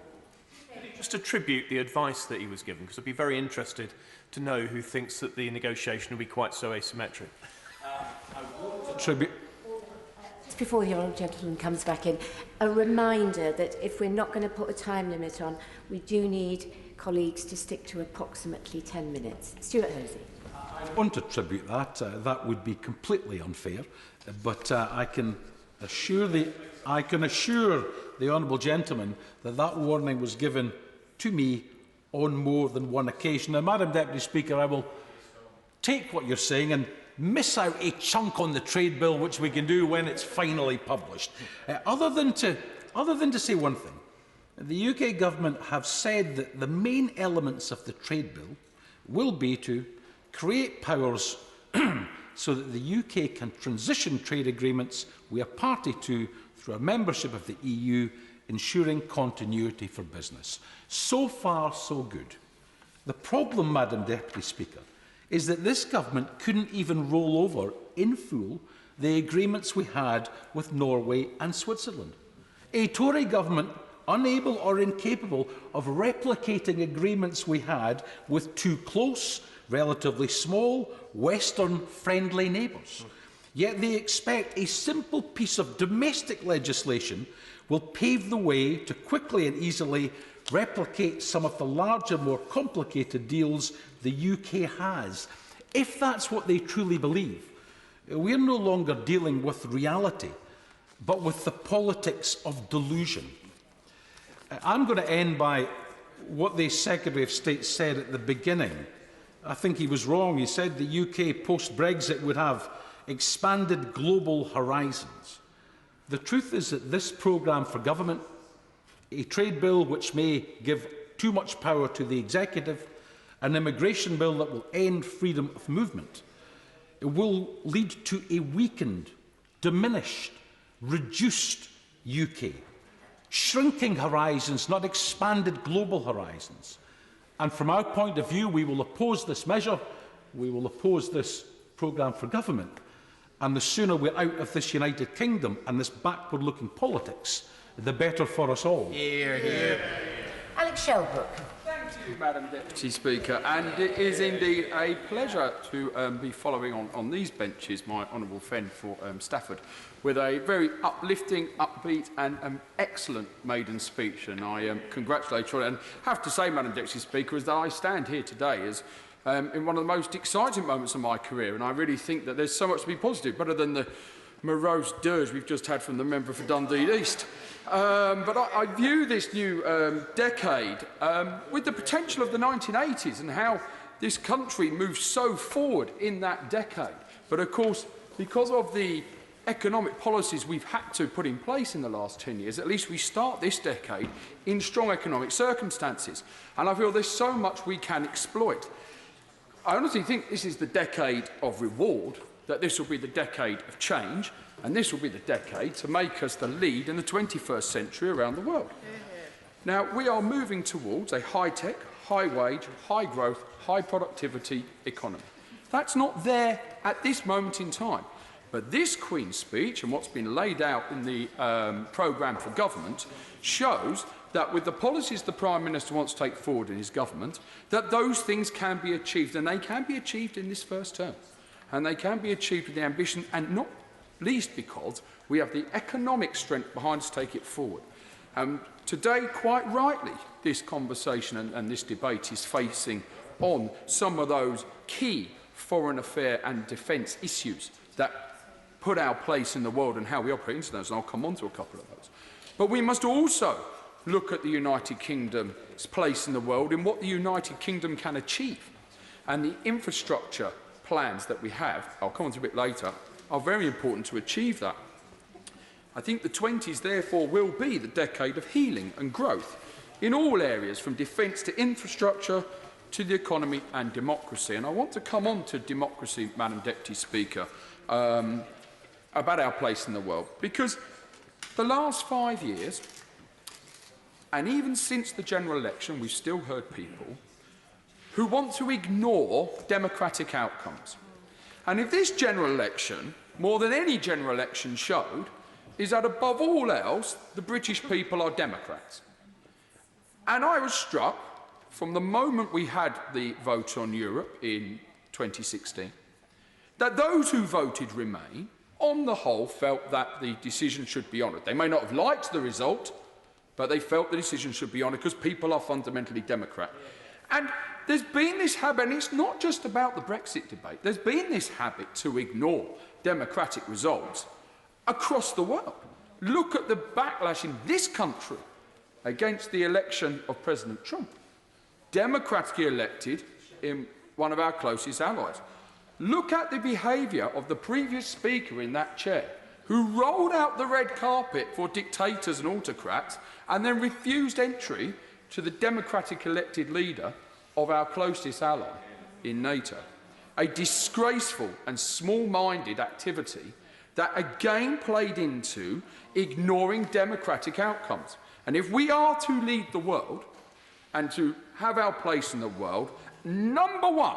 Just attribute the advice that he was given, because I'd be very interested to know who thinks that the negotiation will be quite so asymmetric. Attribute. Just before the honourable gentleman comes back in, a reminder that if we're not going to put a time limit on, we do need colleagues to stick to approximately 10 minutes. Stuart Hosey. I won't attribute that. That would be completely unfair. But I can assure the honourable gentleman that that warning was given to me on more than one occasion. Now, Madam Deputy Speaker, I will take what you're saying and miss out a chunk on the trade bill, which we can do when it's finally published. Other than to say one thing, the UK government have said that the main elements of the trade bill will be to create powers so that the UK can transition trade agreements we are party to through a membership of the EU, ensuring continuity for business. So far, so good. The problem, Madam Deputy Speaker, is that this government couldn't even roll over in full the agreements we had with Norway and Switzerland. A Tory government unable or incapable of replicating agreements we had with two close, relatively small, Western-friendly neighbours. Yet they expect a simple piece of domestic legislation will pave the way to quickly and easily replicate some of the larger, more complicated deals the UK has. If that's what they truly believe, we're no longer dealing with reality, but with the politics of delusion. I'm going to end by what the Secretary of State said at the beginning. I think he was wrong. He said the UK post-Brexit would have expanded global horizons. The truth is that this programme for government, a trade bill which may give too much power to the executive, an immigration bill that will end freedom of movement, it will lead to a weakened, diminished, reduced UK. Shrinking horizons, not expanded global horizons. And from our point of view, we will oppose this measure, we will oppose this programme for government, and the sooner we're out of this United Kingdom and this backward-looking politics, the better for us all. Hear, hear. Alex Shelbrooke. Thank you, Madam Deputy Speaker, and it is indeed a pleasure to be following on these benches my honourable friend for Stafford with a very uplifting, upbeat and excellent maiden speech, and I congratulate you on it. And have to say, Madam Deputy Speaker, is that I stand here today as in one of the most exciting moments of my career, and I really think that there's so much to be positive, better than the morose dirge we've just had from the member for Dundee East. But I view this new decade with the potential of the 1980s and how this country moved so forward in that decade. But of course, because of the economic policies we've had to put in place in the last 10 years, at least we start this decade in strong economic circumstances. And I feel there's so much we can exploit. I honestly think this is the decade of reward, that this will be the decade of change, and this will be the decade to make us the lead in the 21st century around the world. Now, we are moving towards a high-tech, high-wage, high-growth, high-productivity economy. That's not there at this moment in time. But this Queen's speech and what's been laid out in the programme for government shows that with the policies the Prime Minister wants to take forward in his government, that those things can be achieved, and they can be achieved in this first term. And they can be achieved with the ambition, and not least because we have the economic strength behind us to take it forward. Today, quite rightly, this conversation and this debate is facing on some of those key foreign affairs and defence issues that put our place in the world and how we operate into those, and I'll come on to a couple of those. But we must also look at the United Kingdom's place in the world and what the United Kingdom can achieve. And the infrastructure plans that we have, I'll come on to a bit later, are very important to achieve that. I think the 20s, therefore, will be the decade of healing and growth in all areas, from defence to infrastructure to the economy and democracy. And I want to come on to democracy, Madam Deputy Speaker, about our place in the world, because the last 5 years, and even since the general election, we've still heard people who want to ignore democratic outcomes. And if this general election, more than any general election showed, is that above all else, the British people are Democrats. And I was struck from the moment we had the vote on Europe in 2016, that those who voted Remain, on the whole, felt that the decision should be honoured. They may not have liked the result, but they felt the decision should be honoured because people are fundamentally Democrat. And there's been this habit, and it's not just about the Brexit debate, there's been this habit to ignore democratic results across the world. Look at the backlash in this country against the election of President Trump, democratically elected in one of our closest allies. Look at the behaviour of the previous Speaker in that chair, who rolled out the red carpet for dictators and autocrats and then refused entry to the democratic elected leader of our closest ally in NATO. A disgraceful and small-minded activity that again played into ignoring democratic outcomes. And if we are to lead the world and to have our place in the world, number one,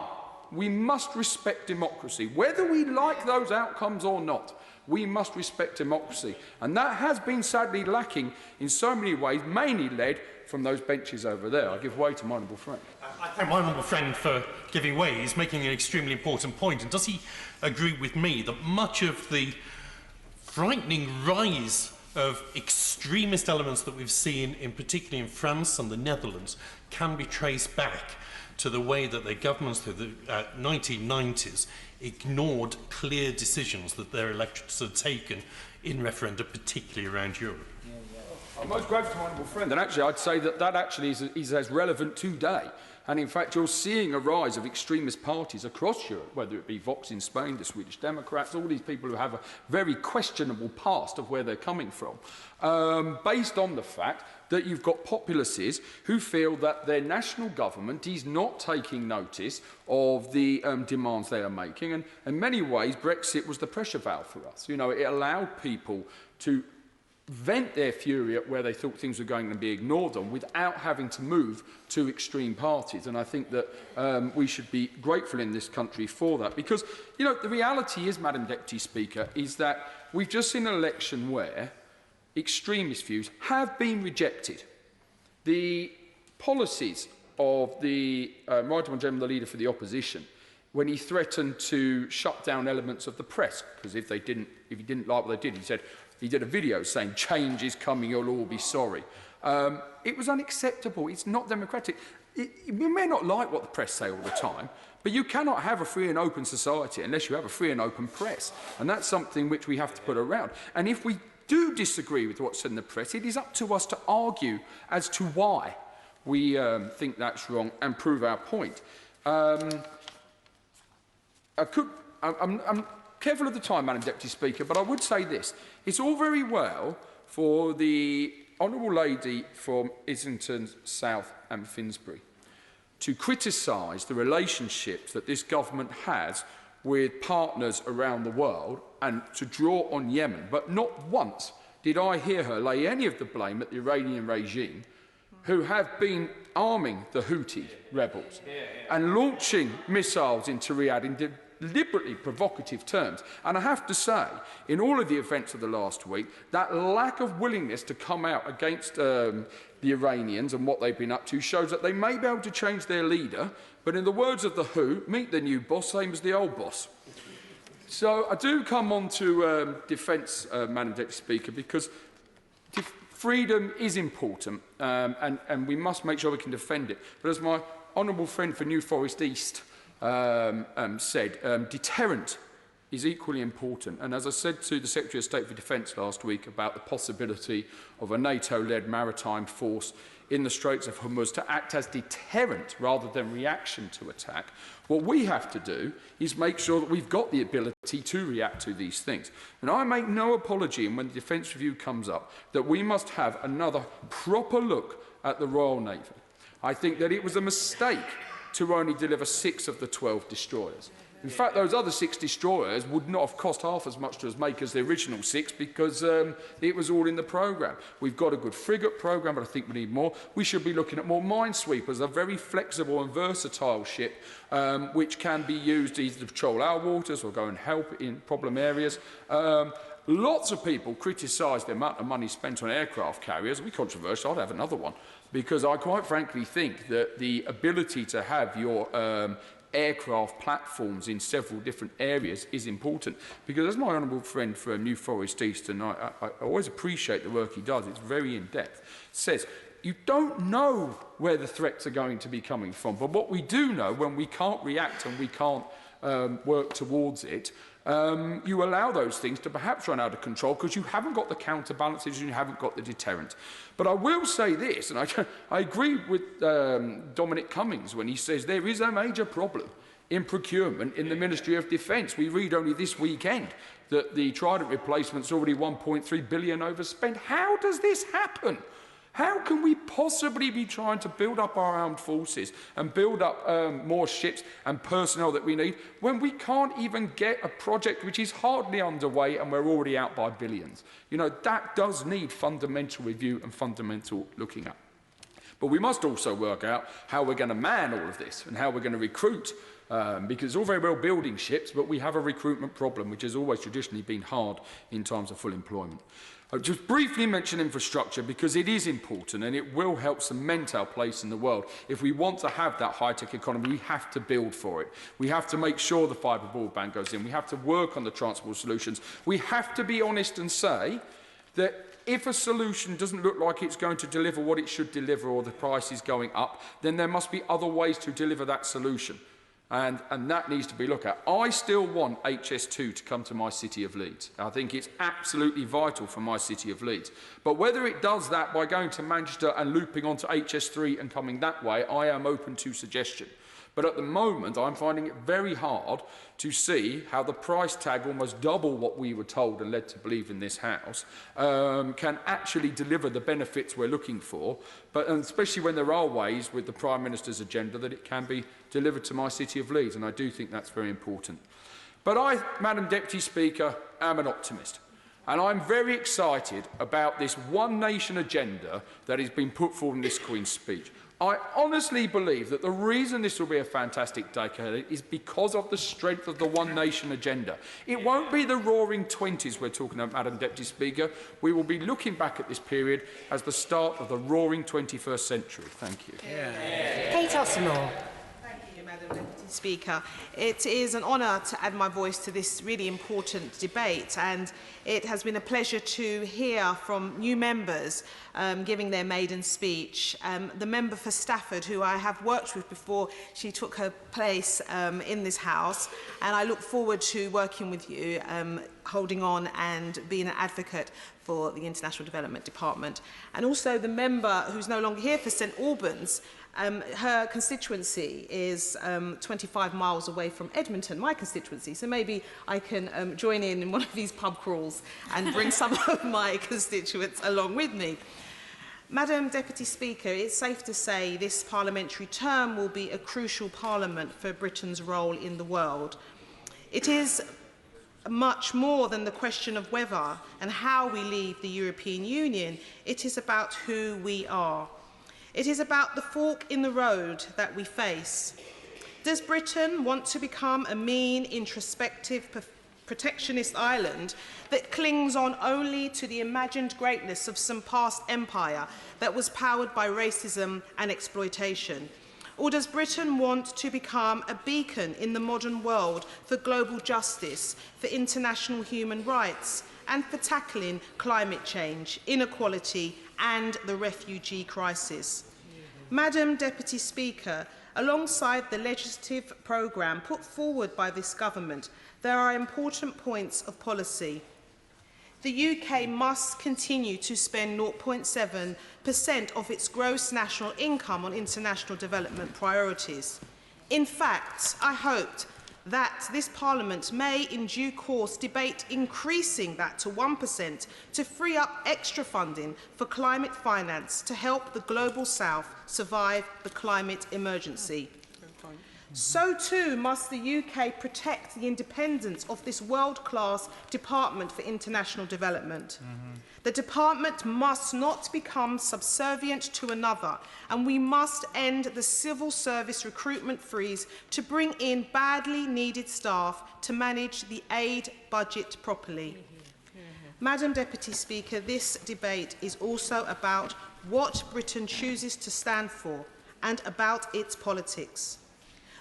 we must respect democracy. Whether we like those outcomes or not, we must respect democracy. And that has been sadly lacking in so many ways, mainly led from those benches over there. I give way to my honourable friend. I thank my honourable friend for giving way. He's making an extremely important point. And does he agree with me that much of the frightening rise of extremist elements that we've seen, in particularly in France and the Netherlands, can be traced back to the way that their governments through the 1990s ignored clear decisions that their electorates had taken in referenda, particularly around Europe? I'm most grateful to my honourable friend, and actually I'd say that that actually is as relevant today. And in fact, you're seeing a rise of extremist parties across Europe, whether it be Vox in Spain, the Swedish Democrats, all these people who have a very questionable past of where they're coming from, based on the fact that you've got populaces who feel that their national government is not taking notice of the demands they are making. And in many ways, Brexit was the pressure valve for us. You know, it allowed people to vent their fury at where they thought things were going to be ignored on without having to move to extreme parties. And I think that we should be grateful in this country for that. Because, you know, the reality is, Madam Deputy Speaker, is that we've just seen an election where extremist views have been rejected. The policies of the Right Honourable Gentleman, the Leader for the Opposition, when he threatened to shut down elements of the press, because if he didn't like what they did, he said, he did a video saying, change is coming, you'll all be sorry. It was unacceptable. It's not democratic. We may not like what the press say all the time, but you cannot have a free and open society unless you have a free and open press. And that's something which we have to put around. And if we do disagree with what's in the press, it is up to us to argue as to why we think that's wrong and prove our point. I'm careful of the time, Madam Deputy Speaker, but I would say this. It's all very well for the Honourable Lady from Islington South and Finsbury to criticise the relationships that this government has with partners around the world and to draw on Yemen. But not once did I hear her lay any of the blame at the Iranian regime, who have been arming the Houthi rebels and launching missiles into Riyadh in deliberately provocative terms. And I have to say, in all of the events of the last week, that lack of willingness to come out against the Iranians and what they've been up to shows that they may be able to change their leader, but in the words of the Who, meet the new boss, same as the old boss. So I do come on to defence, Madam Deputy Speaker, because freedom is important and we must make sure we can defend it. But as my honourable friend for New Forest East said, deterrent is equally important. And as I said to the Secretary of State for Defence last week about the possibility of a NATO-led maritime force in the Straits of Hormuz to act as deterrent rather than reaction to attack, what we have to do is make sure that we've got the ability to react to these things. And I make no apology, and when the Defence Review comes up, that we must have another proper look at the Royal Navy. I think that it was a mistake to only deliver 6 of the 12 destroyers. In fact, those other 6 destroyers would not have cost half as much to make as the original 6 because it was all in the programme. We've got a good frigate programme, but I think we need more. We should be looking at more minesweepers, a very flexible and versatile ship which can be used either to patrol our waters or go and help in problem areas. Lots of people criticise the amount of money spent on aircraft carriers. It'll be controversial. I'd have another one because I quite frankly think that the ability to have your aircraft platforms in several different areas is important. Because as my honourable friend from New Forest East, and I always appreciate the work he does, it's very in-depth, says, you don't know where the threats are going to be coming from. But what we do know, when we can't react and we can't work towards it, you allow those things to perhaps run out of control because you haven't got the counterbalances and you haven't got the deterrent. But I will say this, and I agree with Dominic Cummings when he says there is a major problem in procurement in the Ministry of Defence. We read only this weekend that the Trident replacement's already 1.3 billion overspent. How does this happen? How can we possibly be trying to build up our armed forces and build up more ships and personnel that we need when we can't even get a project which is hardly underway and we're already out by billions? You know, that does need fundamental review and fundamental looking at. But we must also work out how we're going to man all of this and how we're going to recruit, because it's all very well building ships, but we have a recruitment problem, which has always traditionally been hard in times of full employment. I'll just briefly mention infrastructure because it is important and it will help cement our place in the world. If we want to have that high-tech economy, we have to build for it. We have to make sure the fibre broadband goes in. We have to work on the transport solutions. We have to be honest and say that if a solution doesn't look like it's going to deliver what it should deliver or the price is going up, then there must be other ways to deliver that solution. And that needs to be looked at. I still want HS2 to come to my city of Leeds. I think it's absolutely vital for my city of Leeds. But whether it does that by going to Manchester and looping onto HS3 and coming that way, I am open to suggestion. But at the moment, I'm finding it very hard to see how the price tag, almost double what we were told and led to believe in this House, can actually deliver the benefits we're looking for, but especially when there are ways with the Prime Minister's agenda that it can be delivered to my city of Leeds, and I do think that's very important. But I, Madam Deputy Speaker, am an optimist. And I'm very excited about this one nation agenda that has been put forward in this Queen's speech. I honestly believe that the reason this will be a fantastic decade is because of the strength of the One Nation agenda. It won't be the roaring 20s we're talking about, Madam Deputy Speaker. We will be looking back at this period as the start of the roaring 21st century. Thank you. Kate Osmore. Thank you, Madam Deputy Speaker. It is an honour to add my voice to this really important debate, and it has been a pleasure to hear from new members giving their maiden speech. The member for Stafford, who I have worked with before she took her place in this House, and I look forward to working with you, holding on and being an advocate for the International Development Department. And also the member who's no longer here for St Albans. Her constituency is 25 miles away from Edmonton, my constituency, so maybe I can join in one of these pub crawls and bring some of my constituents along with me. Madam Deputy Speaker, it's safe to say this parliamentary term will be a crucial parliament for Britain's role in the world. It is much more than the question of whether and how we leave the European Union. It is about who we are. It is about the fork in the road that we face. Does Britain want to become a mean, introspective, protectionist island that clings on only to the imagined greatness of some past empire that was powered by racism and exploitation? Or does Britain want to become a beacon in the modern world for global justice, for international human rights, and for tackling climate change, inequality, and the refugee crisis? Madam Deputy Speaker, alongside the legislative programme put forward by this government, there are important points of policy. The UK must continue to spend 0.7% of its gross national income on international development priorities. In fact, I hoped that this Parliament may in due course debate increasing that to 1% to free up extra funding for climate finance to help the Global South survive the climate emergency. So too must the UK protect the independence of this world-class Department for International Development. The department must not become subservient to another, and we must end the civil service recruitment freeze to bring in badly needed staff to manage the aid budget properly. Madam Deputy Speaker, this debate is also about what Britain chooses to stand for and about its politics.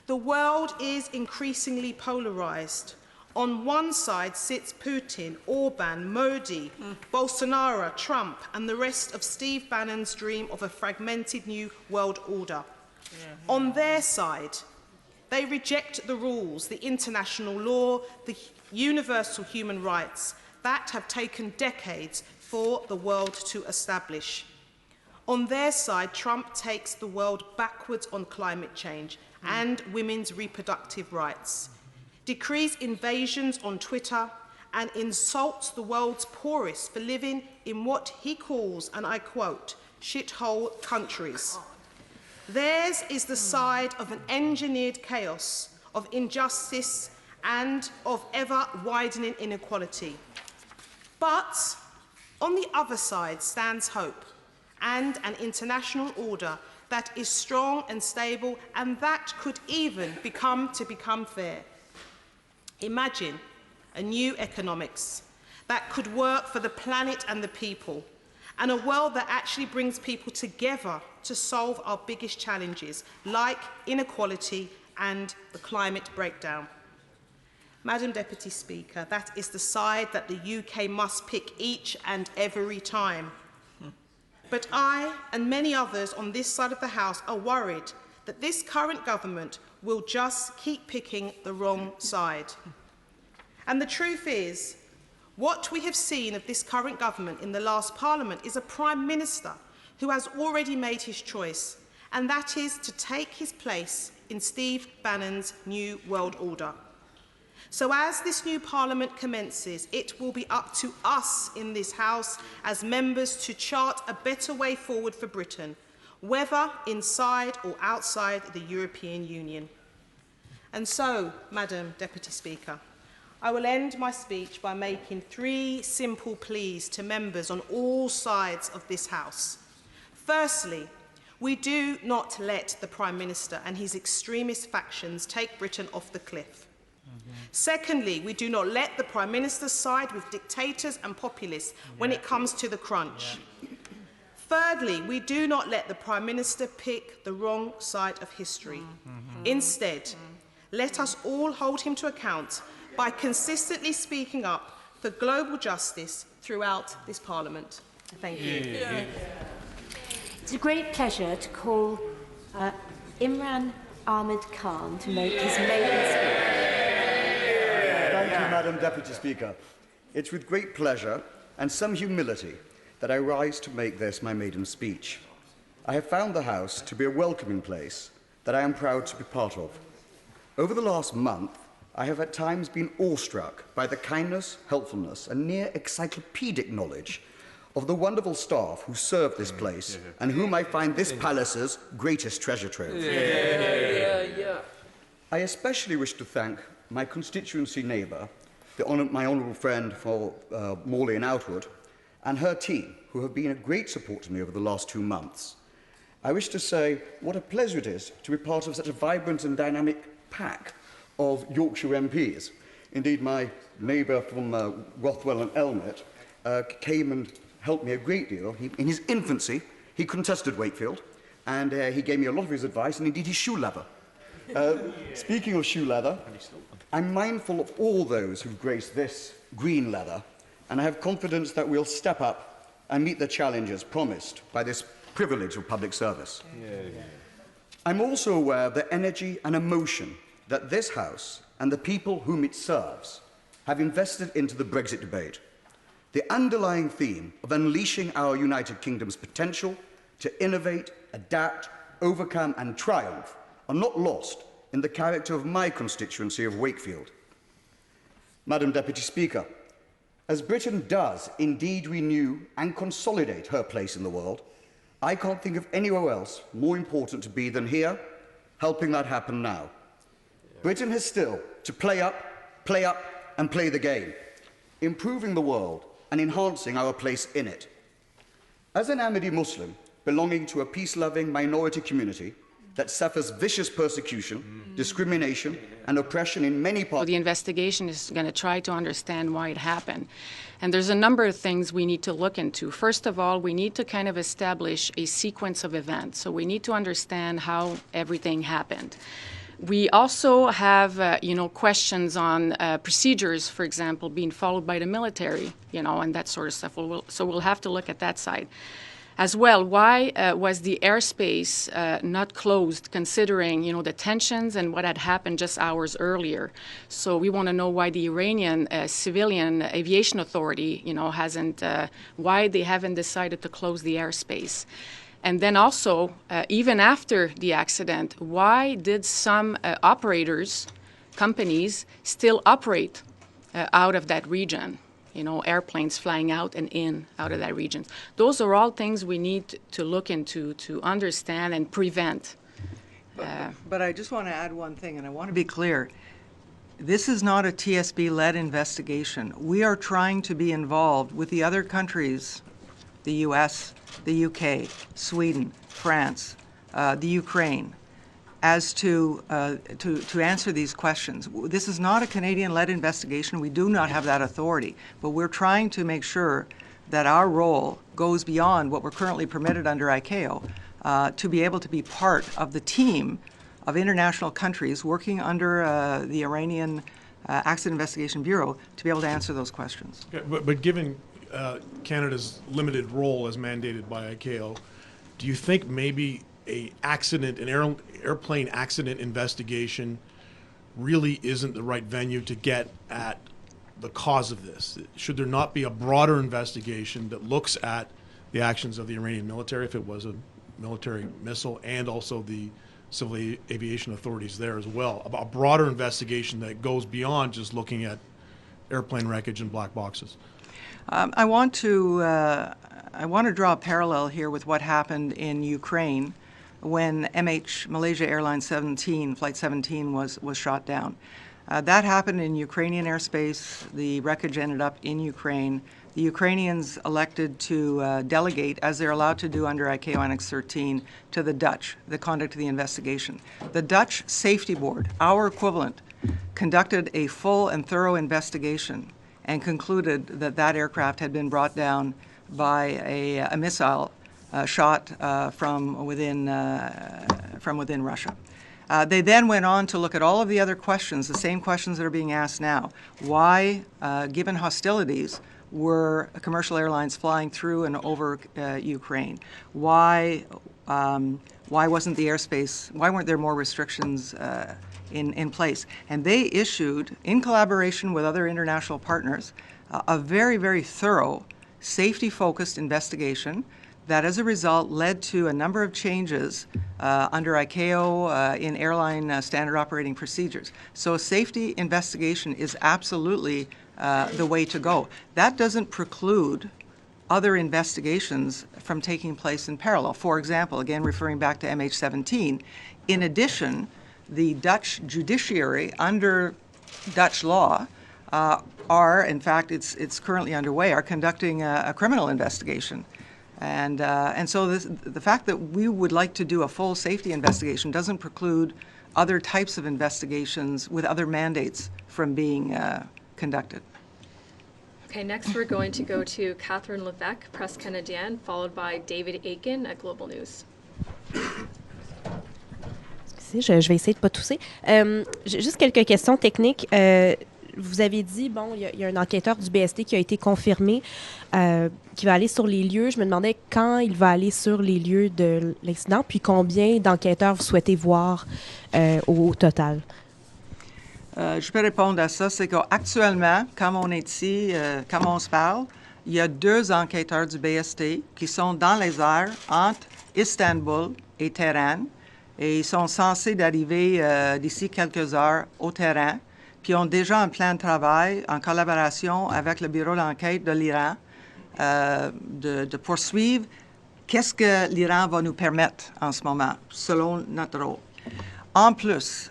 The world is increasingly polarised. On one side sits Putin, Orban, Modi, Bolsonaro, Trump, and the rest of Steve Bannon's dream of a fragmented new world order. On their side, they reject the rules, the international law, the universal human rights that have taken decades for the world to establish. On their side, Trump takes the world backwards on climate change and women's reproductive rights, decrees invasions on Twitter, and insults the world's poorest for living in what he calls, and I quote, shithole countries. Theirs is the side of an engineered chaos, of injustice, and of ever-widening inequality. But on the other side stands hope and an international order that is strong and stable, and that could even become fair. Imagine a new economics that could work for the planet and the people, and a world that actually brings people together to solve our biggest challenges, like inequality and the climate breakdown. Madam Deputy Speaker, that is the side that the UK must pick each and every time. But I and many others on this side of the House are worried that this current government will just keep picking the wrong side. And the truth is, what we have seen of this current government in the last Parliament is a Prime Minister who has already made his choice, and that is to take his place in Steve Bannon's New World Order. So as this new Parliament commences, it will be up to us in this House as members to chart a better way forward for Britain, whether inside or outside the European Union. And so, Madam Deputy Speaker, I will end my speech by making 3 simple pleas to members on all sides of this House. Firstly, we do not let the Prime Minister and his extremist factions take Britain off the cliff. Secondly, we do not let the Prime Minister side with dictators and populists when it comes to the crunch. Thirdly, we do not let the Prime Minister pick the wrong side of history. Instead, Let us all hold him to account by consistently speaking up for global justice throughout this Parliament. Thank you. Yeah. It's a great pleasure to call Imran Ahmed Khan to make his maiden speech. Thank you, Madam Deputy Speaker. It's with great pleasure and some humility that I rise to make this my maiden speech. I have found the House to be a welcoming place that I am proud to be part of. Over the last month, I have at times been awestruck by the kindness, helpfulness, and near encyclopedic knowledge of the wonderful staff who serve this place and whom I find this palace's greatest treasure trove. I especially wish to thank my constituency neighbour, my honourable friend for Morley and Outwood, and her team, who have been a great support to me over the last 2 months. I wish to say what a pleasure it is to be part of such a vibrant and dynamic pack of Yorkshire MPs. Indeed, my neighbour from Rothwell and Elmet came and helped me a great deal. In his infancy, he contested Wakefield, and he gave me a lot of his advice, and indeed his shoe leather. Speaking of shoe leather, I'm mindful of all those who've graced this green leather, and I have confidence that we'll step up and meet the challenges promised by this privilege of public service. I'm also aware of the energy and emotion that this House and the people whom it serves have invested into the Brexit debate. The underlying theme of unleashing our United Kingdom's potential to innovate, adapt, overcome and triumph are not lost in the character of my constituency of Wakefield. Madam Deputy Speaker, as Britain does indeed renew and consolidate her place in the world, I can't think of anywhere else more important to be than here, helping that happen now. Britain has still to play up, and play the game, improving the world and enhancing our place in it. As an Ahmadi Muslim belonging to a peace-loving minority community that suffers vicious persecution, discrimination, and oppression in many parts. The investigation is going to try to understand why it happened. And there's a number of things we need to look into. First of all, we need to kind of establish a sequence of events. So we need to understand how everything happened. We also have, questions on procedures, for example, being followed by the military, and that sort of stuff. So we'll have to look at that side. As well, why was the airspace not closed, considering the tensions and what had happened just hours earlier? So we want to know why the Iranian Civilian Aviation Authority, hasn't, why they haven't decided to close the airspace. And then also, even after the accident, why did some companies still operate out of that region? Airplanes flying out and out of that region. Those are all things we need to look into to understand and prevent. But I just want to add one thing, and I want to be clear. This is not a TSB-led investigation. We are trying to be involved with the other countries, the US, the UK, Sweden, France, the Ukraine, as to answer these questions. This is not a Canadian-led investigation. We do not have that authority, but we're trying to make sure that our role goes beyond what we're currently permitted under ICAO to be able to be part of the team of international countries working under the Iranian Accident Investigation Bureau to be able to answer those questions. Yeah, but given Canada's limited role as mandated by ICAO, do you think maybe an airplane accident investigation really isn't the right venue to get at the cause of this? Should there not be a broader investigation that looks at the actions of the Iranian military, if it was a military missile, and also the civil aviation authorities there as well? A broader investigation that goes beyond just looking at airplane wreckage and black boxes. I want to draw a parallel here with what happened in Ukraine when Malaysia Airlines 17, Flight 17, was shot down. That happened in Ukrainian airspace. The wreckage ended up in Ukraine. The Ukrainians elected to delegate, as they're allowed to do under ICAO Annex 13, to the Dutch, the conduct of the investigation. The Dutch Safety Board, our equivalent, conducted a full and thorough investigation and concluded that that aircraft had been brought down by a missile shot from within Russia. They then went on to look at all of the other questions, the same questions that are being asked now. Why, given hostilities, were commercial airlines flying through and over Ukraine? Why wasn't the airspace, why weren't there more restrictions in place? And they issued, in collaboration with other international partners, a very, very thorough, safety-focused investigation that, as a result, led to a number of changes under ICAO in airline standard operating procedures. So a safety investigation is absolutely the way to go. That doesn't preclude other investigations from taking place in parallel. For example, again referring back to MH17, in addition, the Dutch judiciary, under Dutch law, are, in fact, it's currently underway, are conducting a criminal investigation. And so the fact that we would like to do a full safety investigation doesn't preclude other types of investigations with other mandates from being conducted. Okay, next we're going to go to Catherine Levesque, Presse Canadienne, followed by David Aiken at Global News. Je vais essayer de ne pas tousser. Juste quelques questions techniques. Vous avez dit, bon, il y a un enquêteur du BST qui a été confirmé, qui va aller sur les lieux. Je me demandais quand il va aller sur les lieux de l'incident, puis combien d'enquêteurs vous souhaitez voir au total? Je peux répondre à ça. C'est qu'actuellement, comme on est ici, comme on se parle, il y a 2 enquêteurs du BST qui sont dans les airs entre Istanbul et Téhéran, et ils sont censés d'arriver d'ici quelques heures au Téhéran, puis ont déjà un plan de travail en collaboration avec le bureau d'enquête de l'Iran de poursuivre qu'est-ce que l'Iran va nous permettre en ce moment, selon notre rôle. En plus,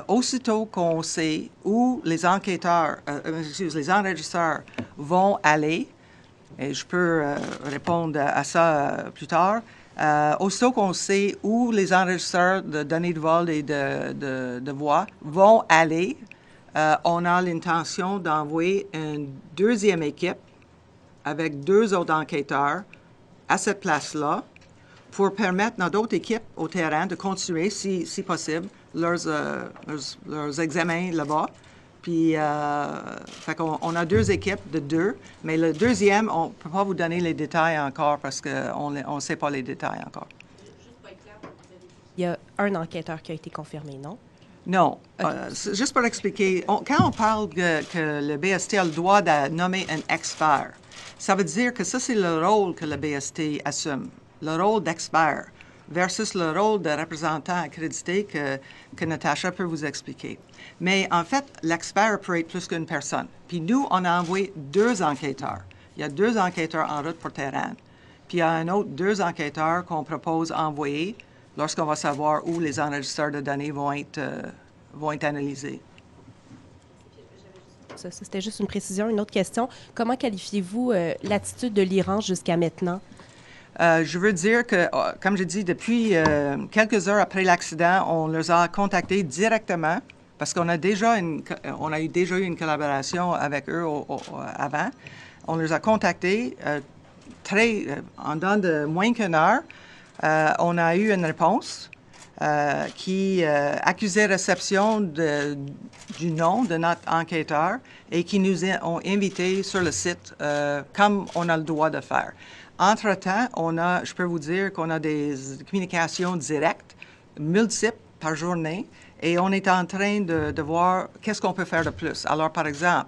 aussitôt qu'on sait où les enquêteurs, les enregistreurs vont aller, et je peux répondre à ça plus tard, aussitôt qu'on sait où les enregistreurs de données de vol et de voix vont aller, on a l'intention d'envoyer une deuxième équipe avec 2 autres enquêteurs à cette place-là pour permettre à d'autres équipes au terrain de continuer, si possible, leurs examens là-bas. Puis, fait qu'on, on a 2 équipes de 2, mais le deuxième, on ne peut pas vous donner les détails encore parce qu'on ne sait pas les détails encore. Il y a un enquêteur qui a été confirmé, non? Non. Juste pour expliquer, quand on parle que le BST a le droit de nommer un expert, ça veut dire que ça, c'est le rôle que le BST assume, le rôle d'expert, versus le rôle de représentant accrédité que Natacha peut vous expliquer. Mais en fait, l'expert peut être plus qu'une personne. Puis nous, on a envoyé 2 enquêteurs. Il y a 2 enquêteurs en route pour Téhéran. Puis il y a un autre 2 enquêteurs qu'on propose envoyer lorsqu'on va savoir où les enregistreurs de données vont être analysés. Ça, c'était juste une précision. Une autre question. Comment qualifiez-vous l'attitude de l'Iran jusqu'à maintenant? Je veux dire que, comme je dis, depuis quelques heures après l'accident, on les a contactés directement parce qu'on a déjà eu une collaboration avec eux avant. On les a contactés en dedans de moins qu'une heure. On a eu une réponse qui accusait réception du nom de notre enquêteur et qui nous ont invités sur le site comme on a le droit de faire. Entre-temps, je peux vous dire qu'on a des communications directes, multiples par journée, et on est en train de voir qu'est-ce qu'on peut faire de plus. Alors, par exemple,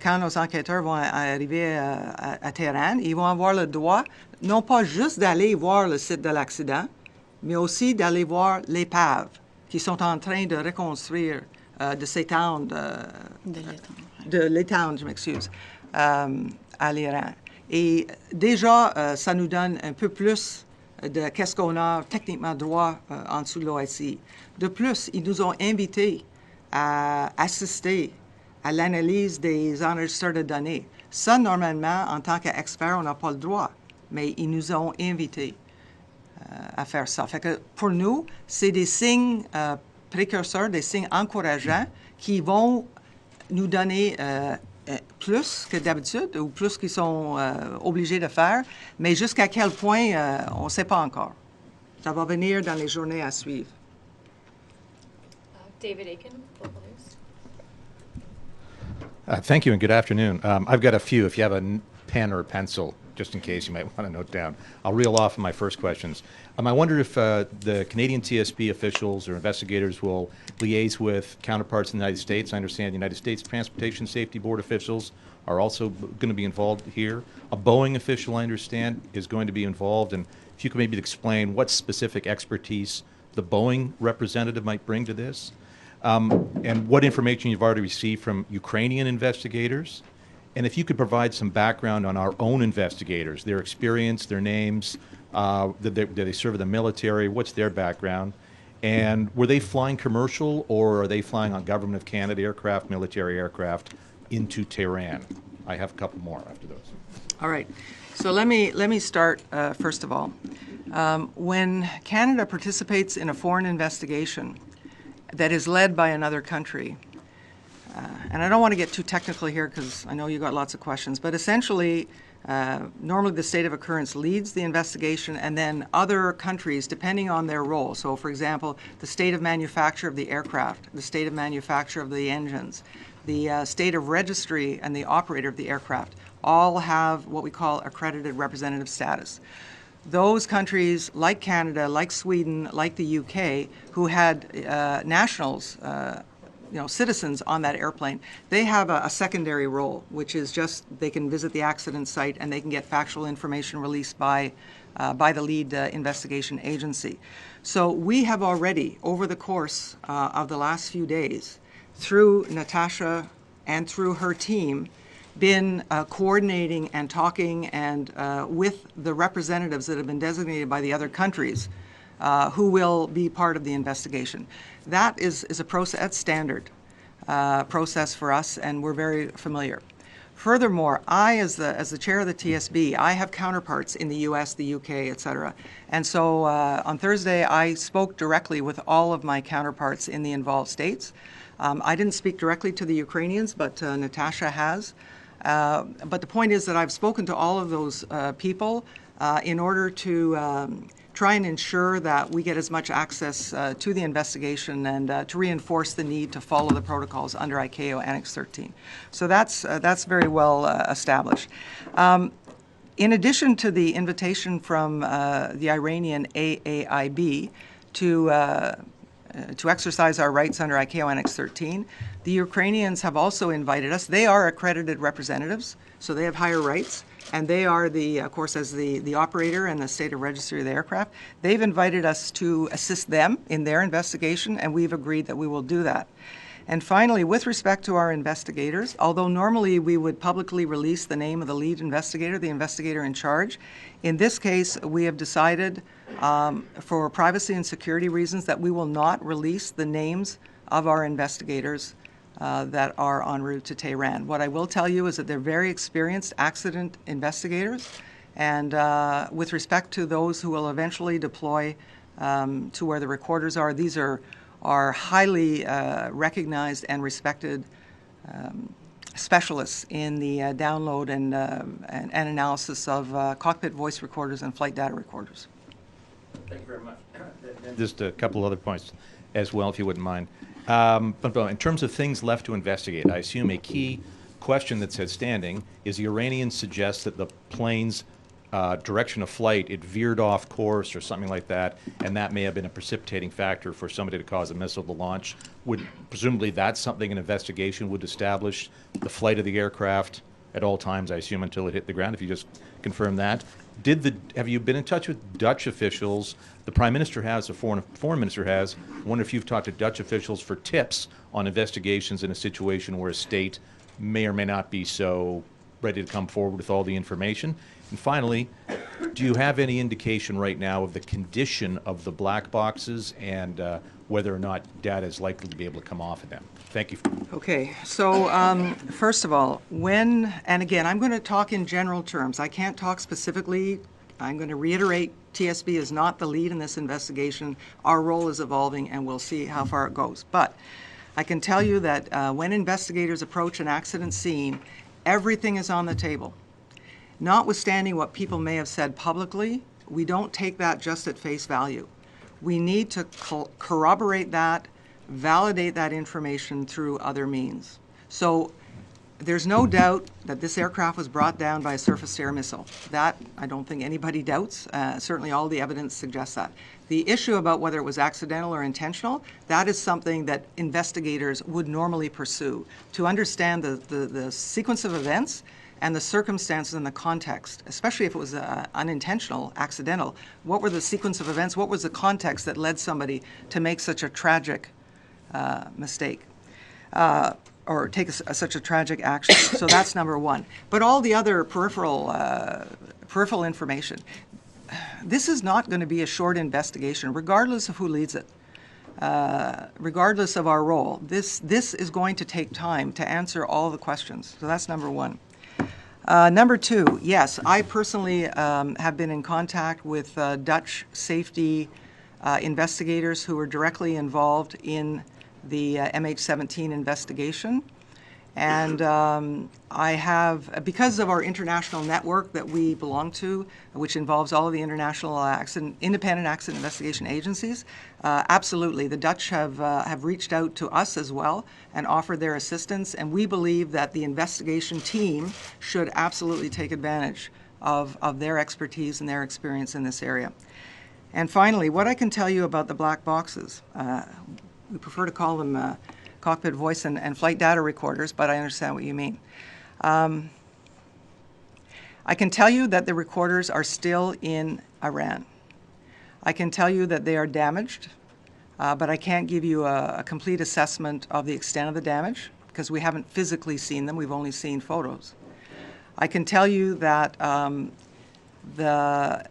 quand nos enquêteurs vont arriver à Téhéran, ils vont avoir le droit, non pas juste d'aller voir le site de l'accident, mais aussi d'aller voir l'épave qui sont en train de reconstruire, de s'étendre, de l'étendre, je m'excuse, à l'Iran. Et déjà, ça nous donne un peu plus de qu'est-ce qu'on a techniquement droit en dessous de l'OSI. De plus, ils nous ont invités à assister à l'analyse des enregistreurs de données. Ça, normalement, en tant qu'expert, on n'a pas le droit, mais ils nous ont invités à faire ça. Fait que pour nous, c'est des signes précurseurs, des signes encourageants qui vont nous donner plus que d'habitude ou plus qu'ils sont obligés de faire, mais jusqu'à quel point, on ne sait pas encore. Ça va venir dans les journées à suivre. David Aiken, Global News. Thank you and good afternoon. I've got a few. If you have a pen or a pencil, just in case you might want to note down, I'll reel off my first questions. I wonder if the Canadian TSB officials or investigators will liaise with counterparts in the United States. I understand the United States Transportation Safety Board officials are also going to be involved here. A Boeing official, I understand, is going to be involved. And if you could maybe explain what specific expertise the Boeing representative might bring to this, and what information you've already received from Ukrainian investigators. And if you could provide some background on our own investigators, their experience, their names, did they serve in the military, what's their background, and were they flying commercial or are they flying on Government of Canada aircraft, military aircraft into Tehran? I have a couple more after those. All right. So let me start first of all. When Canada participates in a foreign investigation that is led by another country, and I don't want to get too technical here because I know you got lots of questions, but essentially, normally the state of occurrence leads the investigation and then other countries, depending on their role. So for example, the state of manufacture of the aircraft, the state of manufacture of the engines, the state of registry and the operator of the aircraft all have what we call accredited representative status. Those countries, like Canada, like Sweden, like the UK, who had nationals, citizens on that airplane, they have a secondary role, which is just they can visit the accident site and they can get factual information released by the lead investigation agency. So we have already, over the course of the last few days, through Natacha and through her team, been coordinating and talking and with the representatives that have been designated by the other countries who will be part of the investigation. That is a process, that's standard process for us, and we're very familiar. Furthermore, I, as the chair of the TSB, I have counterparts in the US, the UK, et cetera. And so on Thursday, I spoke directly with all of my counterparts in the involved states. I didn't speak directly to the Ukrainians, but Natacha has. But the point is that I've spoken to all of those people in order to try and ensure that we get as much access to the investigation and to reinforce the need to follow the protocols under ICAO Annex 13. So that's very well established. In addition to the invitation from the Iranian AAIB to exercise our rights under ICAO Annex 13, the Ukrainians have also invited us. They are accredited representatives, so they have higher rights, and they are, of course, as the operator and the state of registry of the aircraft. They've invited us to assist them in their investigation, and we've agreed that we will do that. And finally, with respect to our investigators, although normally we would publicly release the name of the lead investigator, the investigator in charge, in this case, we have decided for privacy and security reasons that we will not release the names of our investigators that are en route to Tehran. What I will tell you is that they're very experienced accident investigators, and with respect to those who will eventually deploy to where the recorders are, these are highly recognized and respected specialists in the download and analysis of cockpit voice recorders and flight data recorders. Thank you very much. Just a couple other points as well, if you wouldn't mind. But in terms of things left to investigate, I assume a key question that's standing is the Iranians suggest that the plane's direction of flight, it veered off course or something like that, and that may have been a precipitating factor for somebody to cause a missile to launch. Presumably that's something an investigation would establish, the flight of the aircraft at all times, I assume, until it hit the ground, if you just confirm that. Have you been in touch with Dutch officials? The Prime Minister has, the Foreign Minister has. I wonder if you've talked to Dutch officials for tips on investigations in a situation where a state may or may not be so ready to come forward with all the information. And finally, do you have any indication right now of the condition of the black boxes and whether or not data is likely to be able to come off of them? Thank you. Okay, so first of all, and again, I'm going to talk in general terms. I can't talk specifically. I'm going to reiterate, TSB is not the lead in this investigation. Our role is evolving, and we'll see how far it goes. But I can tell you that when investigators approach an accident scene, everything is on the table. Notwithstanding what people may have said publicly, we don't take that just at face value. We need to corroborate that validate that information through other means. So there's no doubt that this aircraft was brought down by a surface-to-air missile. That, I don't think anybody doubts. Certainly all the evidence suggests that. The issue about whether it was accidental or intentional, that is something that investigators would normally pursue to understand the sequence of events and the circumstances and the context, especially if it was unintentional, accidental. What were the sequence of events? What was the context that led somebody to make such a tragic mistake? Or take such a tragic action. So that's number one. But all the other peripheral information, this is not going to be a short investigation, regardless of who leads it, regardless of our role. This is going to take time to answer all the questions. So that's number one. Number two, yes, I personally have been in contact with Dutch safety investigators who were directly involved in the MH17 investigation. And I have, because of our international network that we belong to, which involves all of the international independent accident investigation agencies, absolutely, the Dutch have reached out to us as well and offered their assistance, and we believe that the investigation team should absolutely take advantage of their expertise and their experience in this area. And finally, what I can tell you about the black boxes, we prefer to call them cockpit voice and flight data recorders, but I understand what you mean. I can tell you that the recorders are still in Iran. I can tell you that they are damaged, but I can't give you a complete assessment of the extent of the damage because we haven't physically seen them. We've only seen photos. I can tell you that the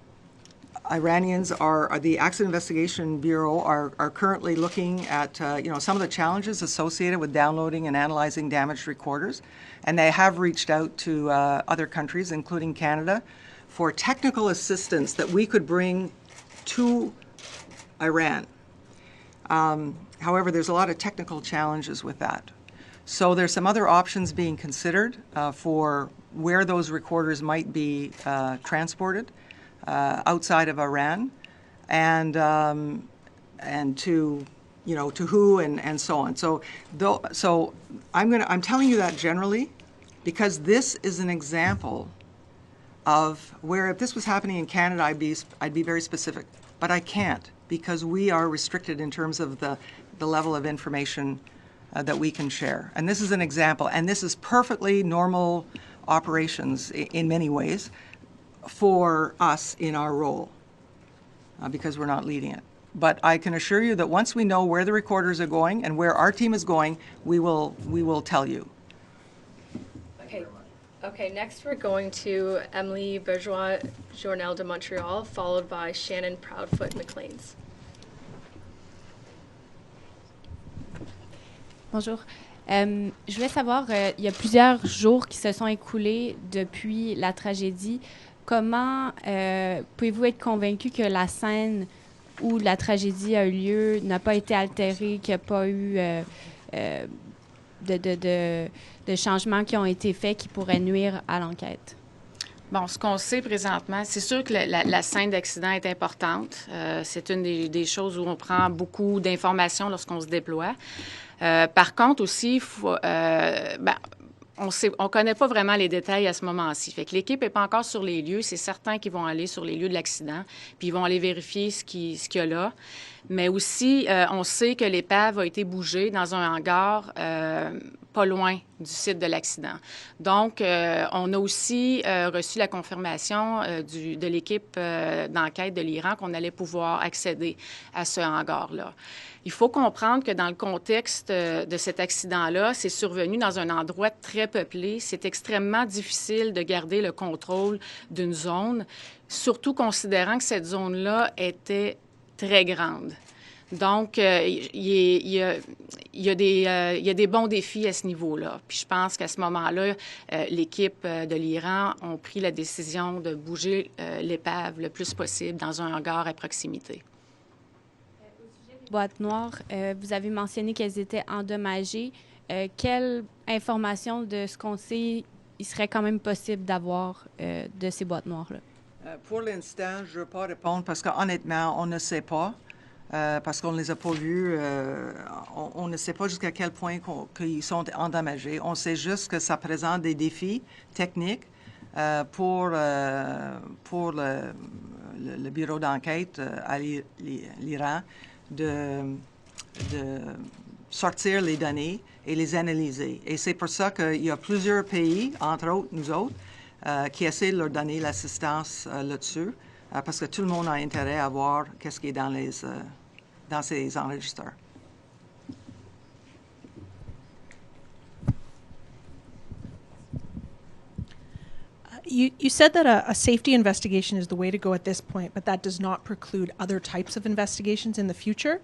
Iranians the Accident Investigation Bureau are currently looking at some of the challenges associated with downloading and analyzing damaged recorders, and they have reached out to other countries, including Canada, for technical assistance that we could bring to Iran. However, there's a lot of technical challenges with that. So there's some other options being considered for where those recorders might be transported outside of Iran, and to who and so on. So I'm telling you that generally because this is an example of where if this was happening in Canada, I'd be very specific, but I can't because we are restricted in terms of the level of information that we can share. And this is an example, and this is perfectly normal operations in many ways for us in our role because we're not leading it. But I can assure you that once we know where the recorders are going and where our team is going, we will tell you. Okay, next we're going to Emily Bourgeois, Journal de Montréal, followed by Shannon Proudfoot McLean's. Bonjour. Je voulais savoir, il y a plusieurs jours qui se sont écoulés depuis la tragédie. Comment pouvez-vous être convaincu que la scène où la tragédie a eu lieu n'a pas été altérée, qu'il n'y a pas eu de changements qui ont été faits qui pourraient nuire à l'enquête? Bon, ce qu'on sait présentement, c'est sûr que la scène d'accident est importante. C'est une des choses où on prend beaucoup d'informations lorsqu'on se déploie. Par contre aussi, on connaît pas vraiment les détails à ce moment-ci. Fait que l'équipe n'est pas encore sur les lieux. C'est certain qu'ils vont aller sur les lieux de l'accident, puis ils vont aller vérifier ce qu'il y a là. Mais aussi, on sait que l'épave a été bougée dans un hangar pas loin du site de l'accident. Donc, on a aussi reçu la confirmation de l'équipe d'enquête de l'Iran qu'on allait pouvoir accéder à ce hangar-là. Il faut comprendre que dans le contexte de cet accident-là, c'est survenu dans un endroit très peuplé. C'est extrêmement difficile de garder le contrôle d'une zone, surtout considérant que cette zone-là était très grande. Donc, il y a des bons défis à ce niveau-là. Puis je pense qu'à ce moment-là, l'équipe de l'Iran a pris la décision de bouger l'épave le plus possible dans un hangar à proximité. Boîtes noires, vous avez mentionné qu'elles étaient endommagées. Quelle information de ce qu'on sait il serait quand même possible d'avoir de ces boîtes noires-là? Pour l'instant, je ne veux pas répondre parce qu'honnêtement, on ne sait pas. parce qu'on ne les a pas vus. On ne sait pas jusqu'à quel point qu'ils sont endommagés. On sait juste que ça présente des défis techniques pour le bureau d'enquête à l'Iran de sortir les données et les analyser. Et c'est pour ça qu'il y a plusieurs pays, entre autres nous autres, qui essaient de leur donner l'assistance là-dessus, parce que tout le monde a intérêt à voir qu'est-ce qui est dans ces enregistreurs. You said that a safety investigation is the way to go at this point, but that does not preclude other types of investigations in the future.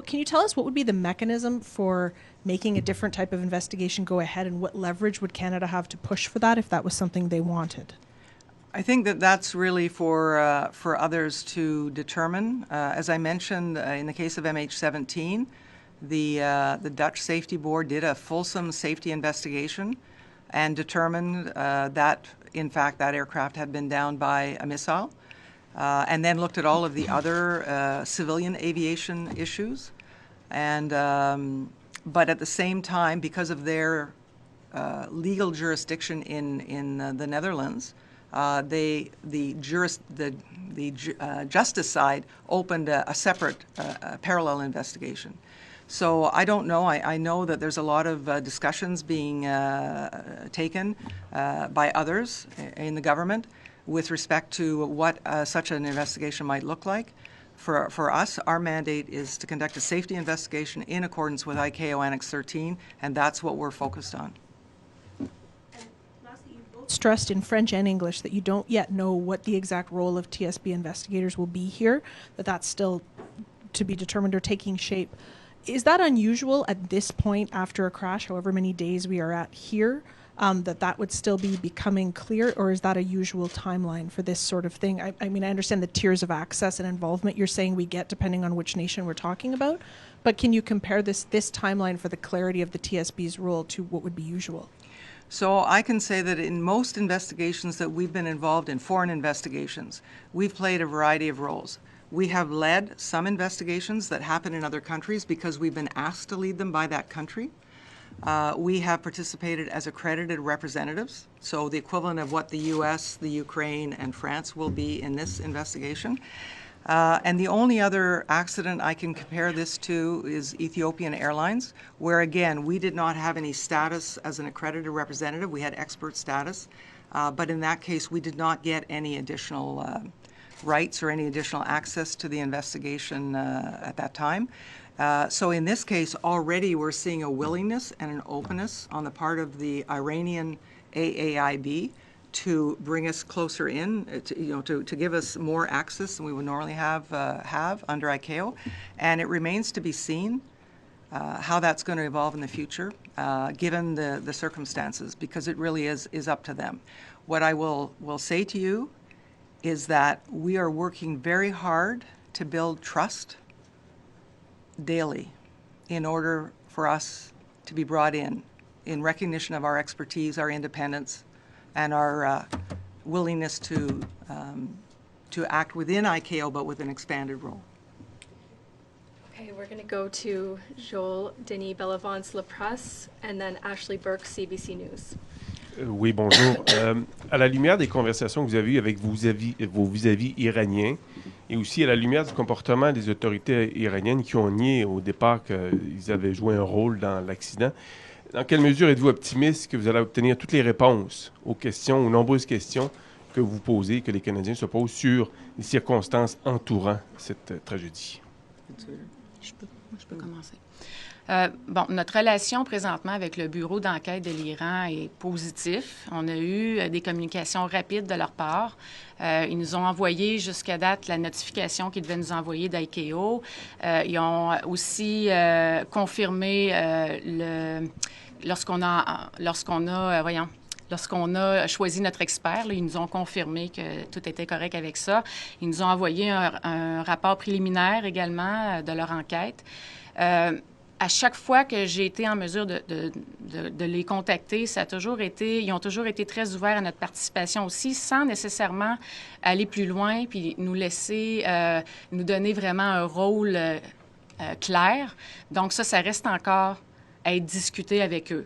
Can you tell us what would be the mechanism for making a different type of investigation go ahead, and what leverage would Canada have to push for that if that was something they wanted? I think that that's really for others to determine. As I mentioned, in the case of MH17, the Dutch Safety Board did a fulsome safety investigation and determined that, in fact, that aircraft had been downed by a missile, and then looked at all of the other civilian aviation issues. And but at the same time, because of their legal jurisdiction in the Netherlands, the justice side opened a separate parallel investigation. So I don't know. I know that there's a lot of discussions being taken by others in the government with respect to what such an investigation might look like. For us, our mandate is to conduct a safety investigation in accordance with ICAO Annex 13, and that's what we're focused on. Stressed in French and English that you don't yet know what the exact role of TSB investigators will be here, that's still to be determined or taking shape. Is that unusual at this point after a crash, however many days we are at here, that would still be becoming clear, or is that a usual timeline for this sort of thing? I mean, I understand the tiers of access and involvement you're saying we get depending on which nation we're talking about, but can you compare this timeline for the clarity of the TSB's role to what would be usual? So I can say that in most investigations that we've been involved in, foreign investigations, we've played a variety of roles. We have led some investigations that happen in other countries because we've been asked to lead them by that country. We have participated as accredited representatives, so the equivalent of what the US, the Ukraine, and France will be in this investigation. And the only other accident I can compare this to is Ethiopian Airlines, where again, we did not have any status as an accredited representative. We had expert status, but in that case, we did not get any additional rights or any additional access to the investigation at that time. So in this case, already we're seeing a willingness and an openness on the part of the Iranian AAIB to bring us closer in, to give us more access than we would normally have under ICAO. And it remains to be seen how that's going to evolve in the future, given the circumstances, because it really is up to them. What I will say to you is that we are working very hard to build trust daily in order for us to be brought in recognition of our expertise, our independence, and our willingness to act within ICAO but with an expanded role. Okay, we're going to go to Joel Denis Bellavance, La Presse, and then Ashley Burke, CBC News. Oui, bonjour. À la lumière des conversations que vous avez eues avec vos vis-à-vis iraniens, et aussi à la lumière du comportement des autorités iraniennes qui ont nié au départ qu'ils avaient joué un rôle dans l'accident, dans quelle mesure êtes-vous optimiste que vous allez obtenir toutes les réponses aux questions, aux nombreuses questions que vous posez, que les Canadiens se posent sur les circonstances entourant cette tragédie? Je peux commencer. Bon, notre relation présentement avec le bureau d'enquête de l'Iran est positive. On a eu des communications rapides de leur part. Ils nous ont envoyé jusqu'à date la notification qu'ils devaient nous envoyer d'ICAO. Ils ont aussi confirmé lorsqu'on a choisi notre expert, là, ils nous ont confirmé que tout était correct avec ça. Ils nous ont envoyé un rapport préliminaire également de leur enquête. à chaque fois que j'ai été en mesure de les contacter, ils ont toujours été très ouverts à notre participation aussi, sans nécessairement aller plus loin puis nous laisser, nous donner vraiment un rôle clair. Donc ça reste encore à être discuté avec eux.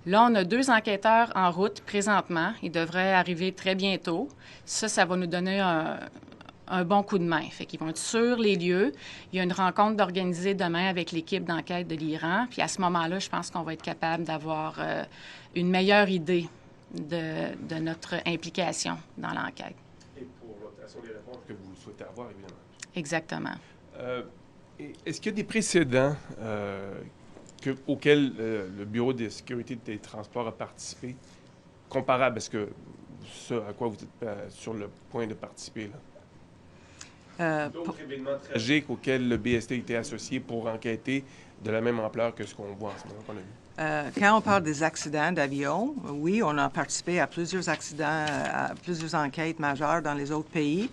Là, on a 2 enquêteurs en route présentement. Ils devraient arriver très bientôt. Ça va nous donner un bon coup de main. Fait qu'ils vont être sur les lieux. Il y a une rencontre d'organiser demain avec l'équipe d'enquête de l'Iran. Puis à ce moment-là, je pense qu'on va être capable d'avoir une meilleure idée de notre implication dans l'enquête. Et pour l'obtention des réponses que vous souhaitez avoir, évidemment. Exactement. Est-ce qu'il y a des précédents auxquels le Bureau de sécurité des transports a participé, comparables à ce à quoi vous êtes sur le point de participer, là? D'autres événements tragiques auxquels le BST était associé pour enquêter de la même ampleur que ce qu'on voit en ce moment qu'on a vu? Quand on parle des accidents d'avion, oui, on a participé à plusieurs accidents, à plusieurs enquêtes majeures dans les autres pays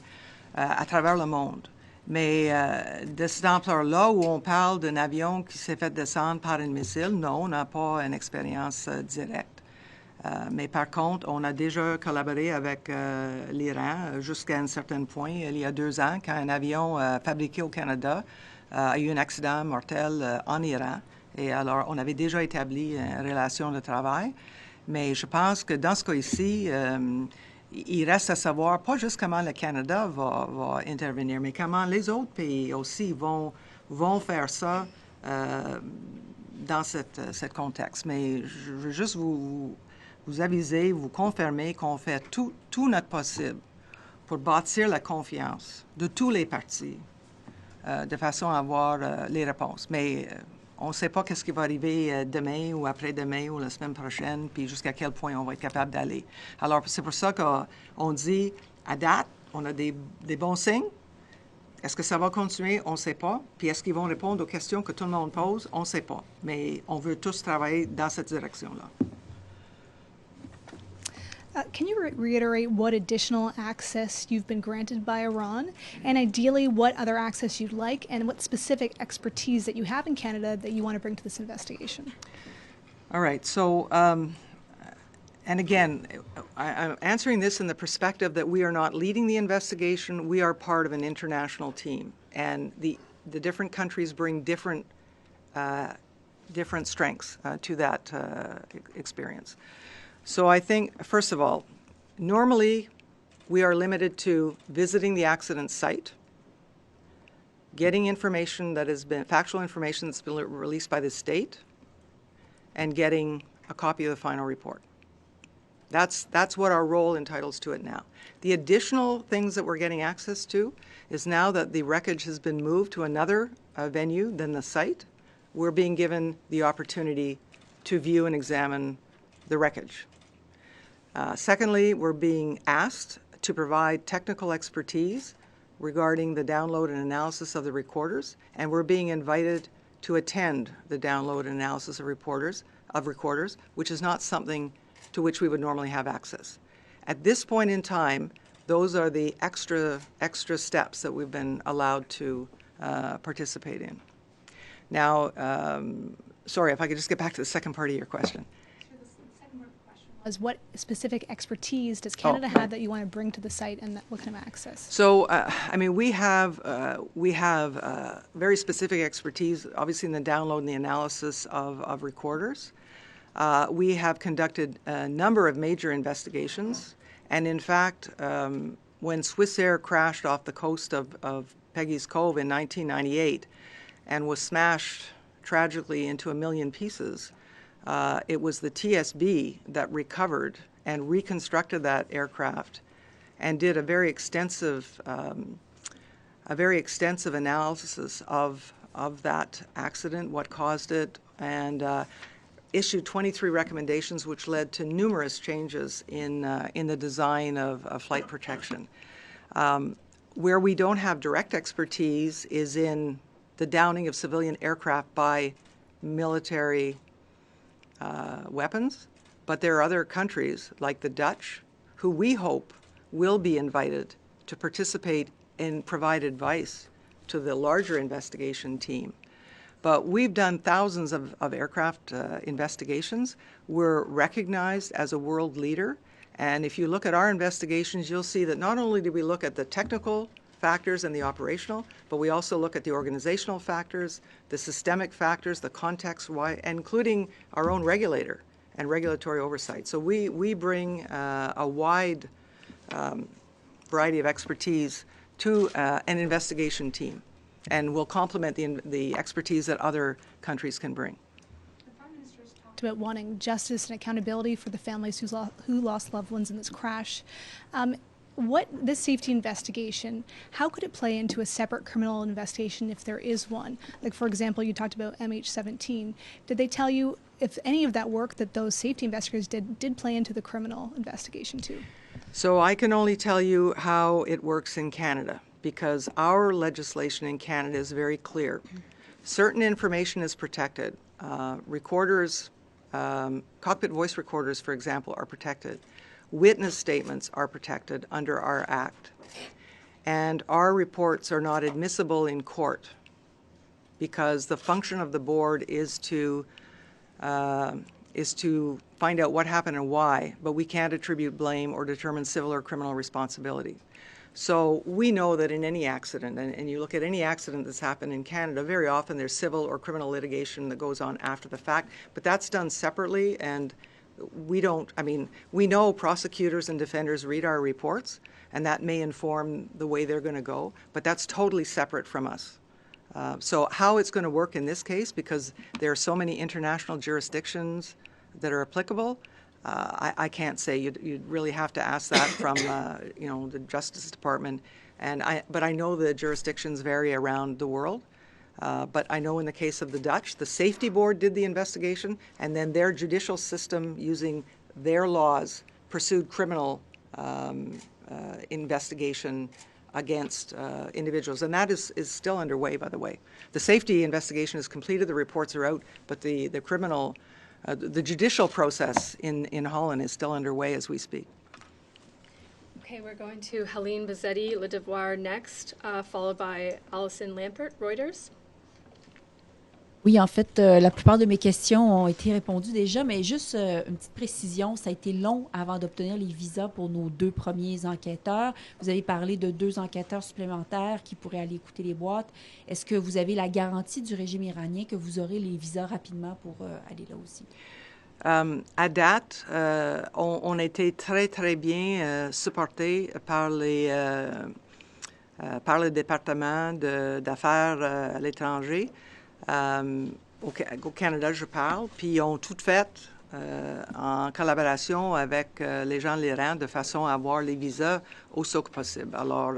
à travers le monde. Mais de cette ampleur-là, où on parle d'un avion qui s'est fait descendre par un missile, non, on n'a pas une expérience directe. Mais par contre, on a déjà collaboré avec l'Iran jusqu'à un certain point, il y a 2 ans, quand un avion fabriqué au Canada a eu un accident mortel en Iran. Et alors, on avait déjà établi une relation de travail. Mais je pense que dans ce cas-ci, il reste à savoir pas juste comment le Canada va intervenir, mais comment les autres pays aussi vont faire ça dans ce contexte. Mais je veux juste vous aviser, vous confirmer qu'on fait tout notre possible pour bâtir la confiance de tous les partis de façon à avoir les réponses. Mais on ne sait pas qu'est-ce qui va arriver demain ou après-demain ou la semaine prochaine, puis jusqu'à quel point on va être capable d'aller. Alors, c'est pour ça qu'on dit, à date, on a des bons signes. Est-ce que ça va continuer? On ne sait pas. Puis est-ce qu'ils vont répondre aux questions que tout le monde pose? On ne sait pas. Mais on veut tous travailler dans cette direction-là. Can you reiterate what additional access you've been granted by Iran, and ideally what other access you'd like, and what specific expertise that you have in Canada that you want to bring to this investigation? All right. So, and again, I'm answering this in the perspective that we are not leading the investigation. We are part of an international team, and the different countries bring different strengths to that experience. So I think, first of all, normally we are limited to visiting the accident site, getting information that has been, factual information that's been released by the state, and getting a copy of the final report. That's what our role entitles to it now. The additional things that we're getting access to is now that the wreckage has been moved to another venue than the site, we're being given the opportunity to view and examine the wreckage. Secondly, we're being asked to provide technical expertise regarding the download and analysis of the recorders, and we're being invited to attend the download and analysis of recorders, which is not something to which we would normally have access. At this point in time, those are the extra steps that we've been allowed to participate in. Now, sorry, if I could just get back to the second part of your question. What specific expertise does Canada have that you want to bring to the site, and what kind of access? So, I mean, we have very specific expertise, obviously in the download and the analysis of recorders. We have conducted a number of major investigations, and in fact, when Swissair crashed off the coast of Peggy's Cove in 1998 and was smashed tragically into 1 million pieces, it was the TSB that recovered and reconstructed that aircraft and did a very extensive analysis of that accident, what caused it, and issued 23 recommendations, which led to numerous changes in the design of flight protection. Where we don't have direct expertise is in the downing of civilian aircraft by military weapons, but there are other countries like the Dutch who we hope will be invited to participate and provide advice to the larger investigation team. But we've done thousands of aircraft investigations. We're recognized as a world leader. And if you look at our investigations, you'll see that not only do we look at the technical factors and the operational, but we also look at the organizational factors, the systemic factors, the context, including our own regulator and regulatory oversight. So we bring a wide variety of expertise to an investigation team, and will complement the expertise that other countries can bring. About wanting justice and accountability for the families who lost loved ones in this crash. This safety investigation, how could it play into a separate criminal investigation if there is one? Like, for example, you talked about MH17. Did they tell you if any of that work that those safety investigators did play into the criminal investigation too? So I can only tell you how it works in Canada, because our legislation in Canada is very clear. Certain information is protected. Recorders, cockpit voice recorders, for example, are protected. Witness statements are protected under our Act. And our reports are not admissible in court because the function of the board is to find out what happened and why, but we can't attribute blame or determine civil or criminal responsibility. So we know that in any accident, and you look at any accident that's happened in Canada, very often there's civil or criminal litigation that goes on after the fact, but that's done separately, and we know prosecutors and defenders read our reports, and that may inform the way they're going to go, but that's totally separate from us. So how it's going to work in this case, because there are so many international jurisdictions that are applicable, I can't say. You'd really have to ask that from the Justice Department, but I know the jurisdictions vary around the world. But I know in the case of the Dutch, the Safety Board did the investigation, and then their judicial system, using their laws, pursued criminal investigation against individuals. And that is still underway, by the way. The safety investigation is completed, the reports are out, but the criminal, the judicial process in Holland is still underway as we speak. Okay, we're going to Helene Bazzetti, Le Devoir next, followed by Alison Lampert, Reuters. Oui, en fait, la plupart de mes questions ont été répondues déjà, mais juste une petite précision, ça a été long avant d'obtenir les visas pour nos 2 premiers enquêteurs. Vous avez parlé de 2 enquêteurs supplémentaires qui pourraient aller écouter les boîtes. Est-ce que vous avez la garantie du régime iranien que vous aurez les visas rapidement pour aller là aussi? À date, on a été très, très bien supportés par le département d'affaires à l'étranger. Au Canada, je parle, puis ils ont tout fait en collaboration avec les gens de l'Iran de façon à avoir les visas aussi que possible. Alors,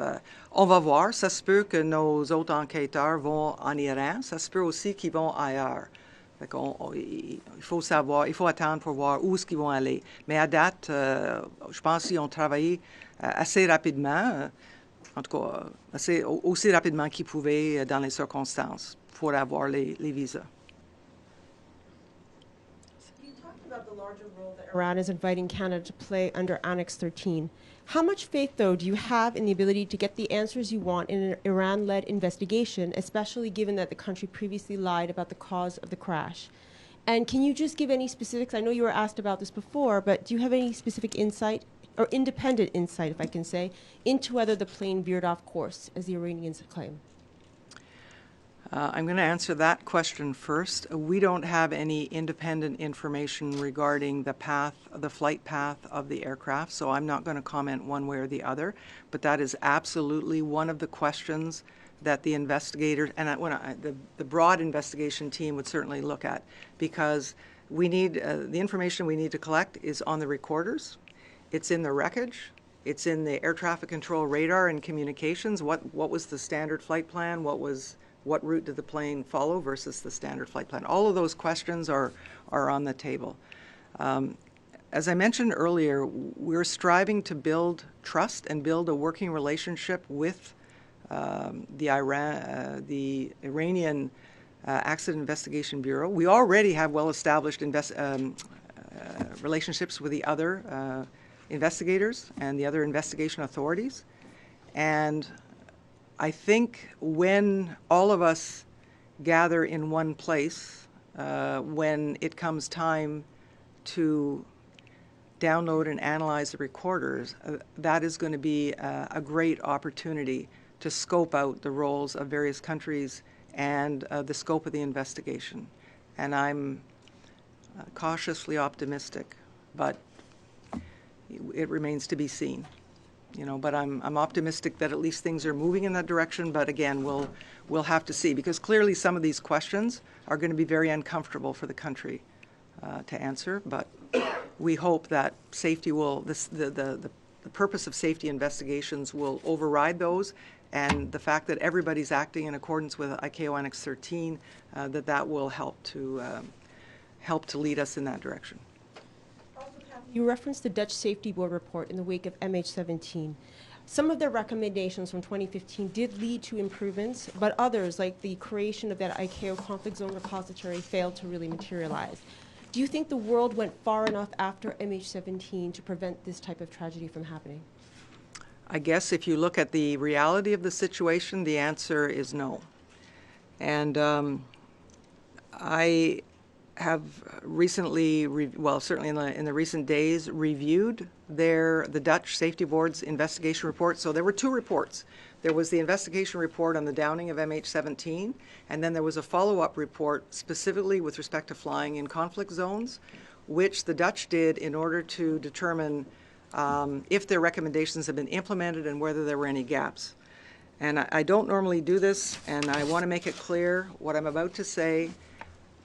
on va voir. Ça se peut que nos autres enquêteurs vont en Iran. Ça se peut aussi qu'ils vont ailleurs. Il faut savoir, il faut attendre pour voir où est-ce qu'ils vont aller. Mais à date, je pense qu'ils ont travaillé assez rapidement, en tout cas aussi rapidement qu'ils pouvaient dans les circonstances, pour avoir les visas. You talked about the larger role that Iran is inviting Canada to play under Annex 13. How much faith, though, do you have in the ability to get the answers you want in an Iran-led investigation, especially given that the country previously lied about the cause of the crash? And can you just give any specifics? I know you were asked about this before, but do you have any specific insight, or independent insight, if I can say, into whether the plane veered off course, as the Iranians claim? I'm going to answer that question first. We don't have any independent information regarding the flight path of the aircraft, so I'm not going to comment one way or the other. But that is absolutely one of the questions that the investigators and the broad investigation team would certainly look at, because we need the information we need to collect is on the recorders, it's in the wreckage, it's in the air traffic control radar and communications. What was the standard flight plan? What route did the plane follow versus the standard flight plan? All of those questions are on the table. As I mentioned earlier, we're striving to build trust and build a working relationship with the Iranian Accident Investigation Bureau. We already have well-established relationships with the other investigators and the other investigation authorities. And I think when all of us gather in one place when it comes time to download and analyze the recorders, that is going to be a great opportunity to scope out the roles of various countries and the scope of the investigation. And I'm cautiously optimistic, but it remains to be seen. You know, but I'm optimistic that at least things are moving in that direction. But again, we'll have to see, because clearly some of these questions are going to be very uncomfortable for the country to answer. But we hope that safety will the purpose of safety investigations will override those, and the fact that everybody's acting in accordance with ICAO Annex 13, that will help to lead us in that direction. You referenced the Dutch Safety Board report in the wake of MH17. Some of their recommendations from 2015 did lead to improvements, but others, like the creation of that ICAO conflict zone repository, failed to really materialize. Do you think the world went far enough after MH17 to prevent this type of tragedy from happening? I guess if you look at the reality of the situation, the answer is no. And I have recently, certainly in the recent days, reviewed the Dutch Safety Board's investigation report. So there were two reports. There was the investigation report on the downing of MH17, and then there was a follow-up report specifically with respect to flying in conflict zones, which the Dutch did in order to determine if their recommendations have been implemented and whether there were any gaps. And I don't normally do this, and I want to make it clear what I'm about to say.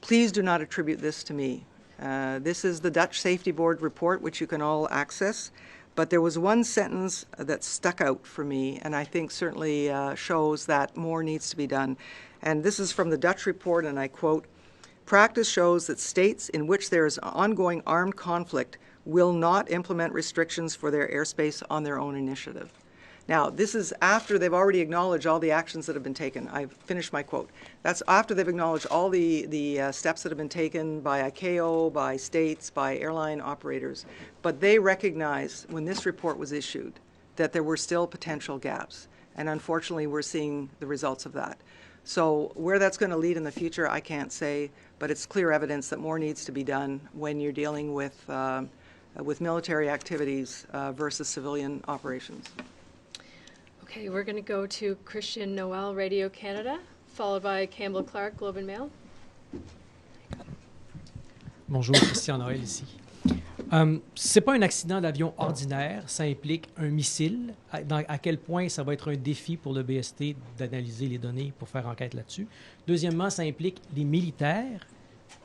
Please do not attribute this to me. This is the Dutch Safety Board report, which you can all access. But there was one sentence that stuck out for me, and I think certainly shows that more needs to be done. And this is from the Dutch report, and I quote, "Practice shows that states in which there is ongoing armed conflict will not implement restrictions for their airspace on their own initiative." Now, this is after they've already acknowledged all the actions that have been taken. I've finished my quote. That's after they've acknowledged all the steps that have been taken by ICAO, by states, by airline operators. But they recognized when this report was issued that there were still potential gaps. And unfortunately, we're seeing the results of that. So where that's going to lead in the future, I can't say, but it's clear evidence that more needs to be done when you're dealing with military activities versus civilian operations. Okay, we're going to go to Christian Noel, Radio Canada, followed by Campbell Clark, Globe and Mail. Bonjour, Christian Noël ici. C'est pas un accident d'avion ordinaire, ça implique un missile. À quel point ça va être un défi pour le BST d'analyser les données pour faire enquête là-dessus. Deuxièmement, ça implique les militaires.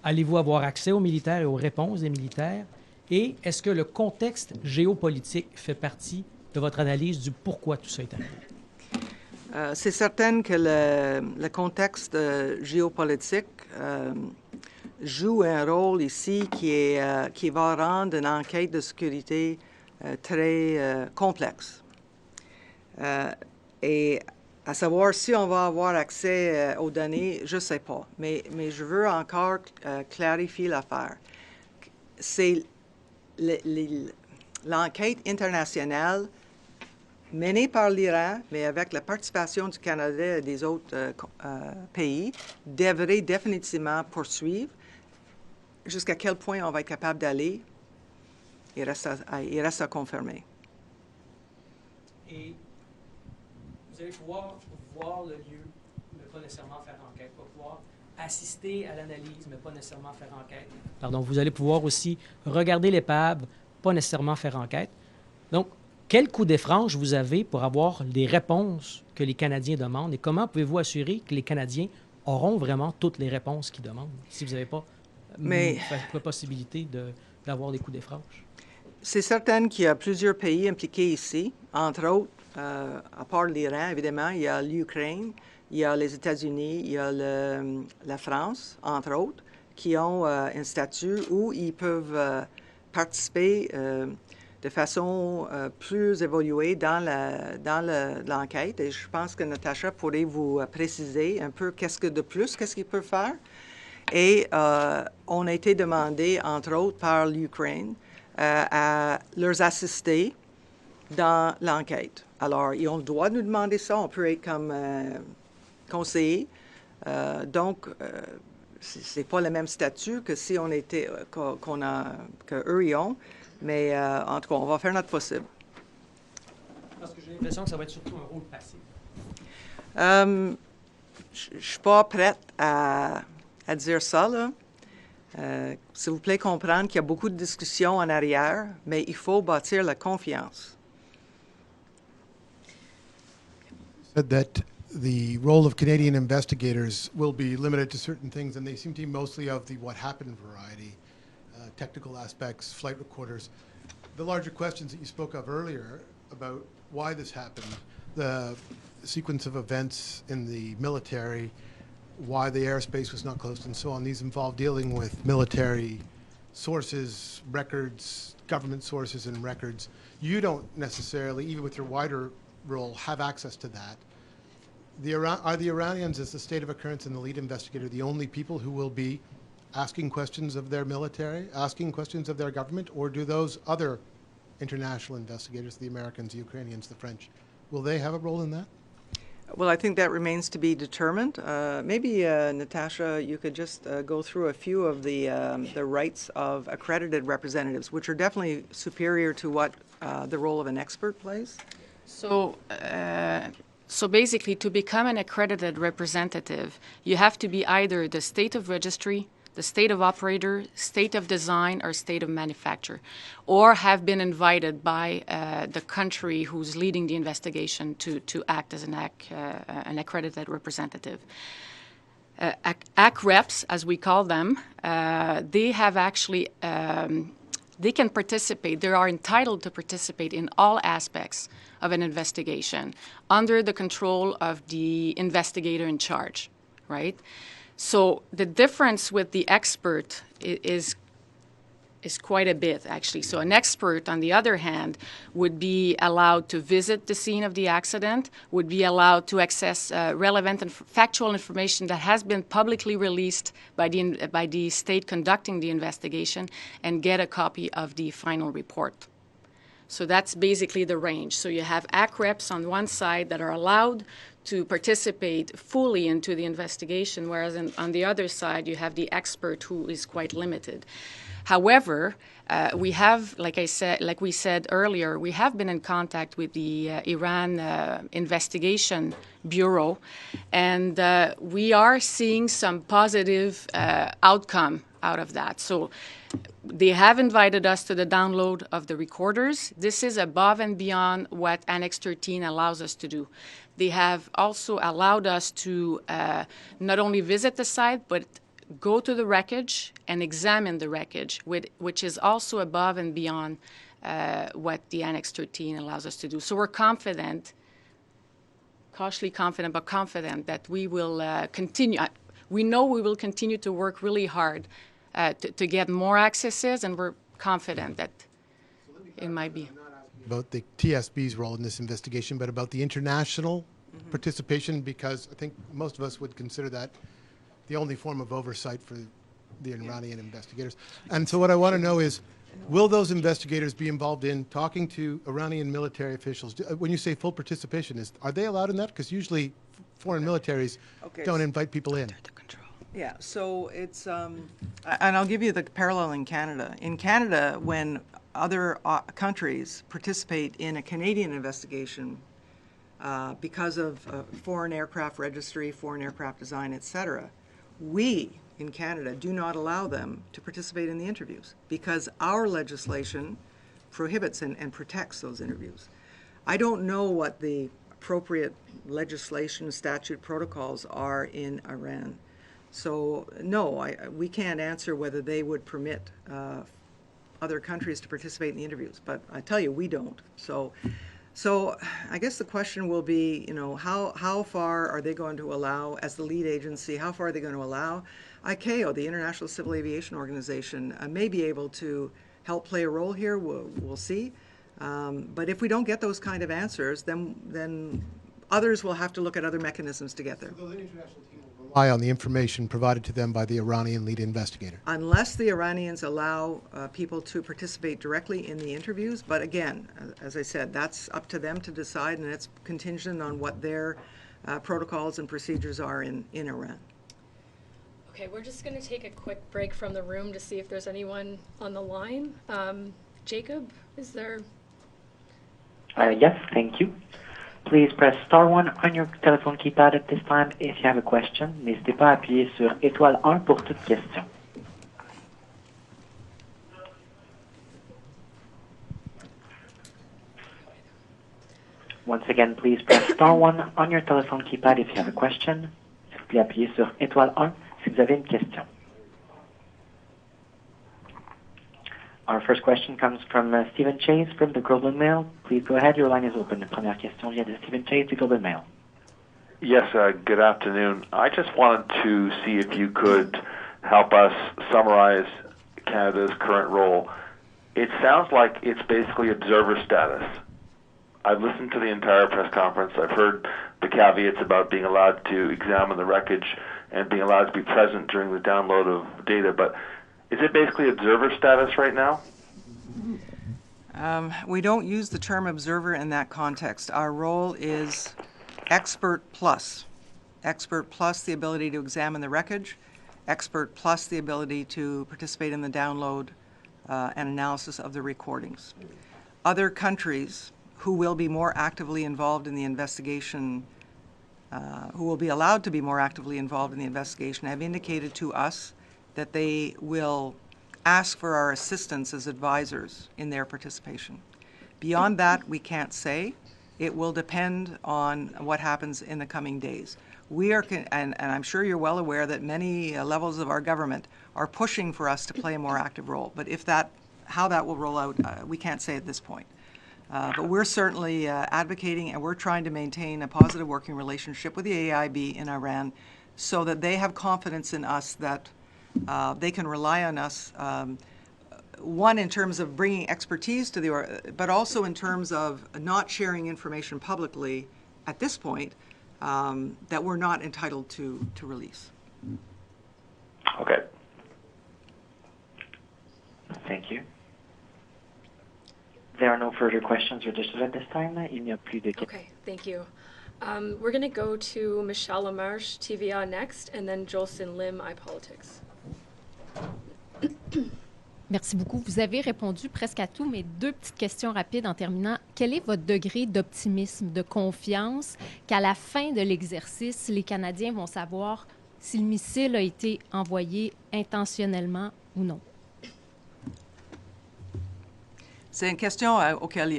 Allez-vous avoir accès aux militaires et aux réponses des militaires? Et est-ce que le contexte géopolitique fait partie de votre analyse du pourquoi tout ça est arrivé? C'est certain que le contexte géopolitique joue un rôle ici qui va rendre une enquête de sécurité très complexe. Et à savoir si on va avoir accès aux données, je ne sais pas. Mais je veux encore clarifier l'affaire. C'est l'enquête internationale menée par l'Iran, mais avec la participation du Canada et des autres pays, devrait définitivement poursuivre. Jusqu'à quel point on va être capable d'aller, il reste à confirmer. Et vous allez pouvoir voir le lieu, mais pas nécessairement faire enquête. Vous allez pouvoir assister à l'analyse, mais pas nécessairement faire enquête. Pardon, vous allez pouvoir aussi regarder l'épave, pas nécessairement faire enquête. Donc, quel coup d'effranche vous avez pour avoir les réponses que les Canadiens demandent et comment pouvez-vous assurer que les Canadiens auront vraiment toutes les réponses qu'ils demandent si vous n'avez pas la possibilité d'avoir des coups d'effranche? C'est certain qu'il y a plusieurs pays impliqués ici, entre autres, à part l'Iran, évidemment, il y a l'Ukraine, il y a les États-Unis, il y a la France, entre autres, qui ont un statut où ils peuvent participer de façon plus évoluée dans l'enquête. Et je pense que Natacha pourrait vous préciser un peu qu'est-ce qu'ils peuvent faire. Et on a été demandé, entre autres, par l'Ukraine, à leur assister dans l'enquête. Alors, ils ont le droit de nous demander ça. On peut être comme conseiller. Donc, c'est pas le même statut que si on était, qu'eux y ont, mais en tout cas, on va faire notre possible. Parce que j'ai l'impression que ça va être surtout un rôle passif. Je ne suis pas prête à dire ça, là. S'il vous plaît, comprendre qu'il y a beaucoup de discussions en arrière, mais il faut bâtir la confiance. Said that the role of Canadian investigators will be limited to certain things, and they seem to be mostly of the what happened variety, technical aspects, flight recorders. The larger questions that you spoke of earlier about why this happened, the sequence of events in the military, why the airspace was not closed, and so on. These involve dealing with military sources, records, government sources and records. You don't necessarily, even with your wider role, have access to that. Are the Iranians, as the state of occurrence and the lead investigator, the only people who will be asking questions of their military, asking questions of their government, or do those other international investigators, the Americans, the Ukrainians, the French, will they have a role in that? Well, I think that remains to be determined. Maybe, Natacha, you could just go through a few of the rights of accredited representatives, which are definitely superior to what the role of an expert plays. So basically, to become an accredited representative, you have to be either the state of registry, the state of operator, state of design, or state of manufacture, or have been invited by the country who's leading the investigation to act as an accredited representative. AC reps, as we call them, they have actually, they can participate, they are entitled to participate in all aspects of an investigation under the control of the investigator in charge, right? So the difference with the expert is quite a bit, actually. So an expert, on the other hand, would be allowed to visit the scene of the accident, would be allowed to access relevant and factual information that has been publicly released by the state conducting the investigation, and get a copy of the final report. So that's basically the range. So you have AC reps on one side that are allowed to participate fully into the investigation, whereas on the other side you have the expert who is quite limited. However, we have, like we said earlier, we have been in contact with the Iran Investigation Bureau, and we are seeing some positive outcome out of that. So they have invited us to the download of the recorders. This is above and beyond what Annex 13 allows us to do. They have also allowed us to not only visit the site, but go to the wreckage and examine the wreckage, which is also above and beyond what the Annex 13 allows us to do. So we're confident, cautiously confident, but confident that we will continue. We know we will continue to work really hard to get more accesses, and we're confident that it might be. About the TSB's role in this investigation, but about the international participation, because I think most of us would consider that the only form of oversight for the Iranian investigators. And so what I want to know is, will those investigators be involved in talking to Iranian military officials? When you say full participation, are they allowed in that? Because usually foreign militaries don't invite people in. Yeah, so it's, and I'll give you the parallel in Canada. In Canada, when other countries participate in a Canadian investigation because of foreign aircraft registry, foreign aircraft design, etc., we in Canada do not allow them to participate in the interviews because our legislation prohibits and protects those interviews. I don't know what the appropriate legislation, statute, protocols are in Iran. So, no, we can't answer whether they would permit other countries to participate in the interviews, but I tell you, we don't. So I guess the question will be, you know, how far are they going to allow, as the lead agency, how far are they going to allow? ICAO, the International Civil Aviation Organization, may be able to help play a role here. We'll see. But if we don't get those kind of answers, then others will have to look at other mechanisms to get there. So the international team will rely on the information provided to them by the Iranian lead investigator? Unless the Iranians allow people to participate directly in the interviews. But again, as I said, that's up to them to decide, and it's contingent on what their protocols and procedures are in Iran. Okay, we're just going to take a quick break from the room to see if there's anyone on the line. Jacob, is there? Yes, thank you. Please press star 1 on your telephone keypad at this time if you have a question. N'hésitez pas à appuyer sur étoile 1 pour toute question. Once again, please press star 1 on your telephone keypad if you have a question. S'il vous plaît, appuyez sur étoile 1 si vous avez une question. Our first question comes from Stephen Chase from the Globe and Mail. Please go ahead. Your line is open. La première question vient de Stephen Chase du Globe and Mail. Yes, good afternoon. I just wanted to see if you could help us summarize Canada's current role. It sounds like it's basically observer status. I've listened to the entire press conference. I've heard the caveats about being allowed to examine the wreckage and being allowed to be present during the download of data, but is it basically observer status right now? We don't use the term observer in that context. Our role is expert plus. Expert plus the ability to examine the wreckage, expert plus the ability to participate in the download and analysis of the recordings. Other countries who will be more actively involved in the investigation, who will be allowed to be more actively involved in the investigation, have indicated to us that they will ask for our assistance as advisors in their participation. Beyond that, we can't say. It will depend on what happens in the coming days. We are, and I'm sure you're well aware that many levels of our government are pushing for us to play a more active role. But how that will roll out, we can't say at this point. But we're certainly advocating, and we're trying to maintain a positive working relationship with the AIB in Iran so that they have confidence in us that they can rely on us, one, in terms of bringing expertise to but also in terms of not sharing information publicly at this point that we're not entitled to release. Okay. Thank you. There are no further questions registered at this time. Il n'y a plus de questions. Okay, thank you. We're going to go to Michelle Lamarche, TVA next, and then Jolson Lim, iPolitics. Merci beaucoup. Vous avez répondu presque à tout, mais deux petites questions rapides en terminant. Quel est votre degré d'optimisme, de confiance qu'à la fin de l'exercice, les Canadiens vont savoir si le missile a été envoyé intentionnellement ou non? C'est une question à laquelle il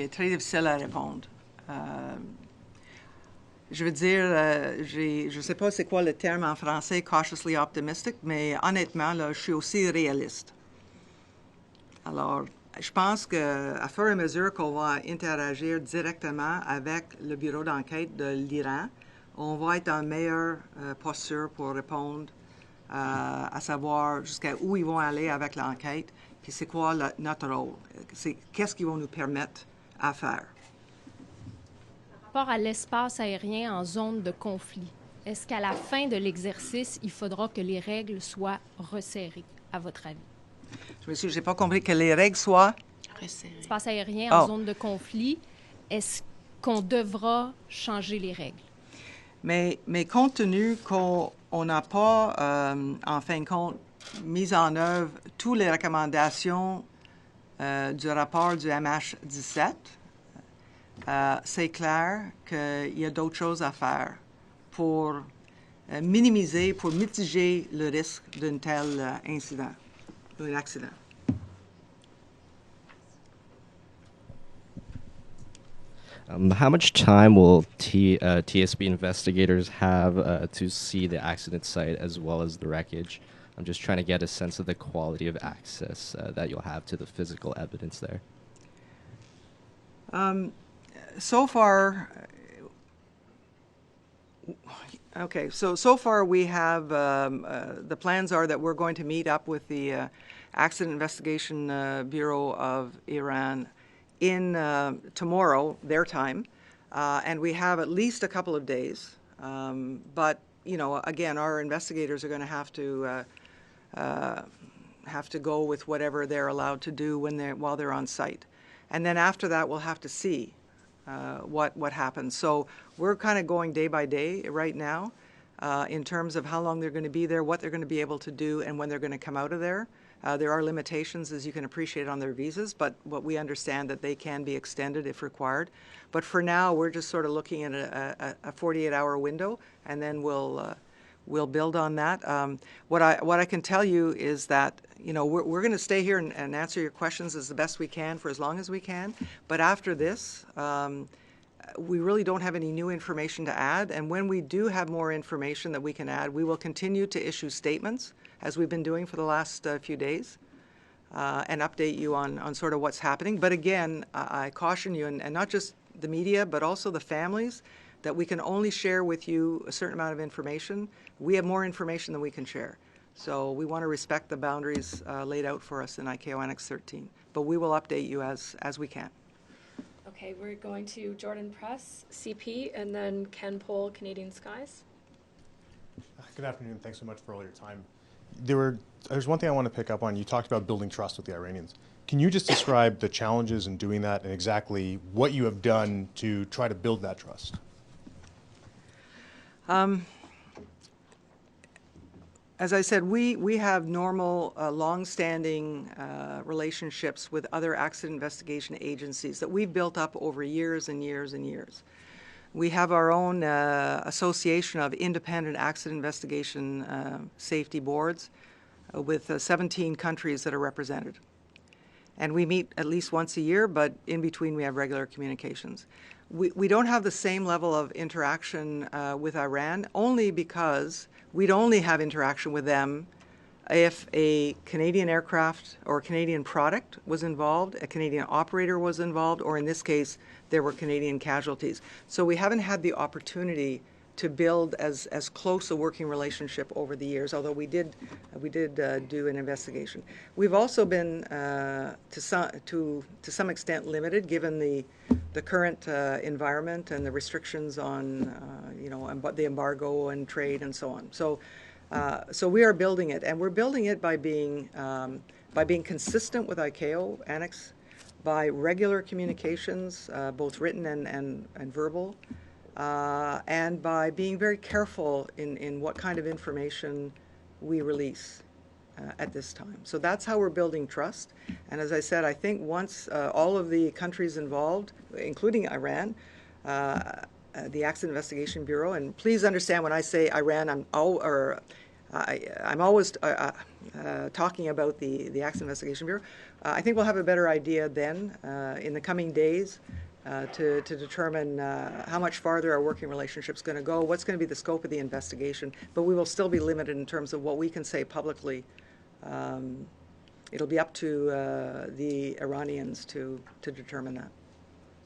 est très difficile à répondre. Je veux dire, je ne sais pas c'est quoi le terme en français, cautiously optimistic, mais honnêtement, là, je suis aussi réaliste. Alors, je pense qu'à fur et à mesure qu'on va interagir directement avec le bureau d'enquête de l'Iran, on va être en meilleure posture pour répondre à savoir jusqu'à où ils vont aller avec l'enquête, puis c'est quoi notre rôle, qu'est-ce qu'ils vont nous permettre à faire. Par rapport à l'espace aérien en zone de conflit, est-ce qu'à la fin de l'exercice, il faudra que les règles soient resserrées, à votre avis? Je n'ai pas compris que les règles soient resserrées. L'espace aérien en zone de conflit, est-ce qu'on devra changer les règles? Mais compte tenu qu'on n'a pas, en fin de compte, mis en œuvre toutes les recommandations du rapport du MH17, c'est clair qu'il y a d'autres choses à faire pour minimiser, pour mitiger le risque d'un tel incident, d'un accident. How much time will TSB investigators have to see the accident site as well as the wreckage? I'm just trying to get a sense of the quality of access that you'll have to the physical evidence there. So far, so far we have, the plans are that we're going to meet up with the Accident Investigation Bureau of Iran in tomorrow, their time, and we have at least a couple of days. But, you know, again, our investigators are going to have to go with whatever they're allowed to do while they're on site. And then after that, we'll have to see what happens. So we're kind of going day by day right now in terms of how long they're going to be there, what they're going to be able to do, and when they're going to come out of there. There are limitations, as you can appreciate, on their visas, but what we understand that they can be extended if required. But for now, we're just sort of looking at a 48-hour window, and then we'll build on that. What I can tell you is that we're going to stay here and answer your questions as the best we can for as long as we can. But after this, we really don't have any new information to add. And when we do have more information that we can add, we will continue to issue statements, as we've been doing for the last few days, and update you on sort of what's happening. But again, I caution you, and not just the media, but also the families, that we can only share with you a certain amount of information. We have more information than we can share. So we want to respect the boundaries laid out for us in ICAO Annex 13. But we will update you as we can. Okay, we're going to Jordan Press, CP, and then Ken Pohl, Canadian Skies. Good afternoon. Thanks so much for all your time. There's one thing I want to pick up on. You talked about building trust with the Iranians. Can you just describe the challenges in doing that and exactly what you have done to try to build that trust? As I said, we have normal, long-standing relationships with other accident investigation agencies that we've built up over years and years and years. We have our own association of independent accident investigation safety boards with 17 countries that are represented. And we meet at least once a year, but in between we have regular communications. We don't have the same level of interaction with Iran, only because we'd only have interaction with them if a Canadian aircraft or a Canadian product was involved, a Canadian operator was involved, or in this case, there were Canadian casualties. So we haven't had the opportunity to build as close a working relationship over the years, although we did do an investigation. We've also been to some extent limited, given the current environment and the restrictions on the embargo and trade and so on. So we are building it, and we're building it by being consistent with ICAO Annex, by regular communications, both written and verbal, and by being very careful in what kind of information we release at this time. So that's how we're building trust. And as I said, I think once all of the countries involved, including Iran, the Accident Investigation Bureau, and please understand when I say Iran, I'm always talking about the Accident Investigation Bureau. I think we'll have a better idea then in the coming days to determine how much farther our working relationship is going to go, what's going to be the scope of the investigation, but we will still be limited in terms of what we can say publicly. It'll be up to the Iranians to determine that.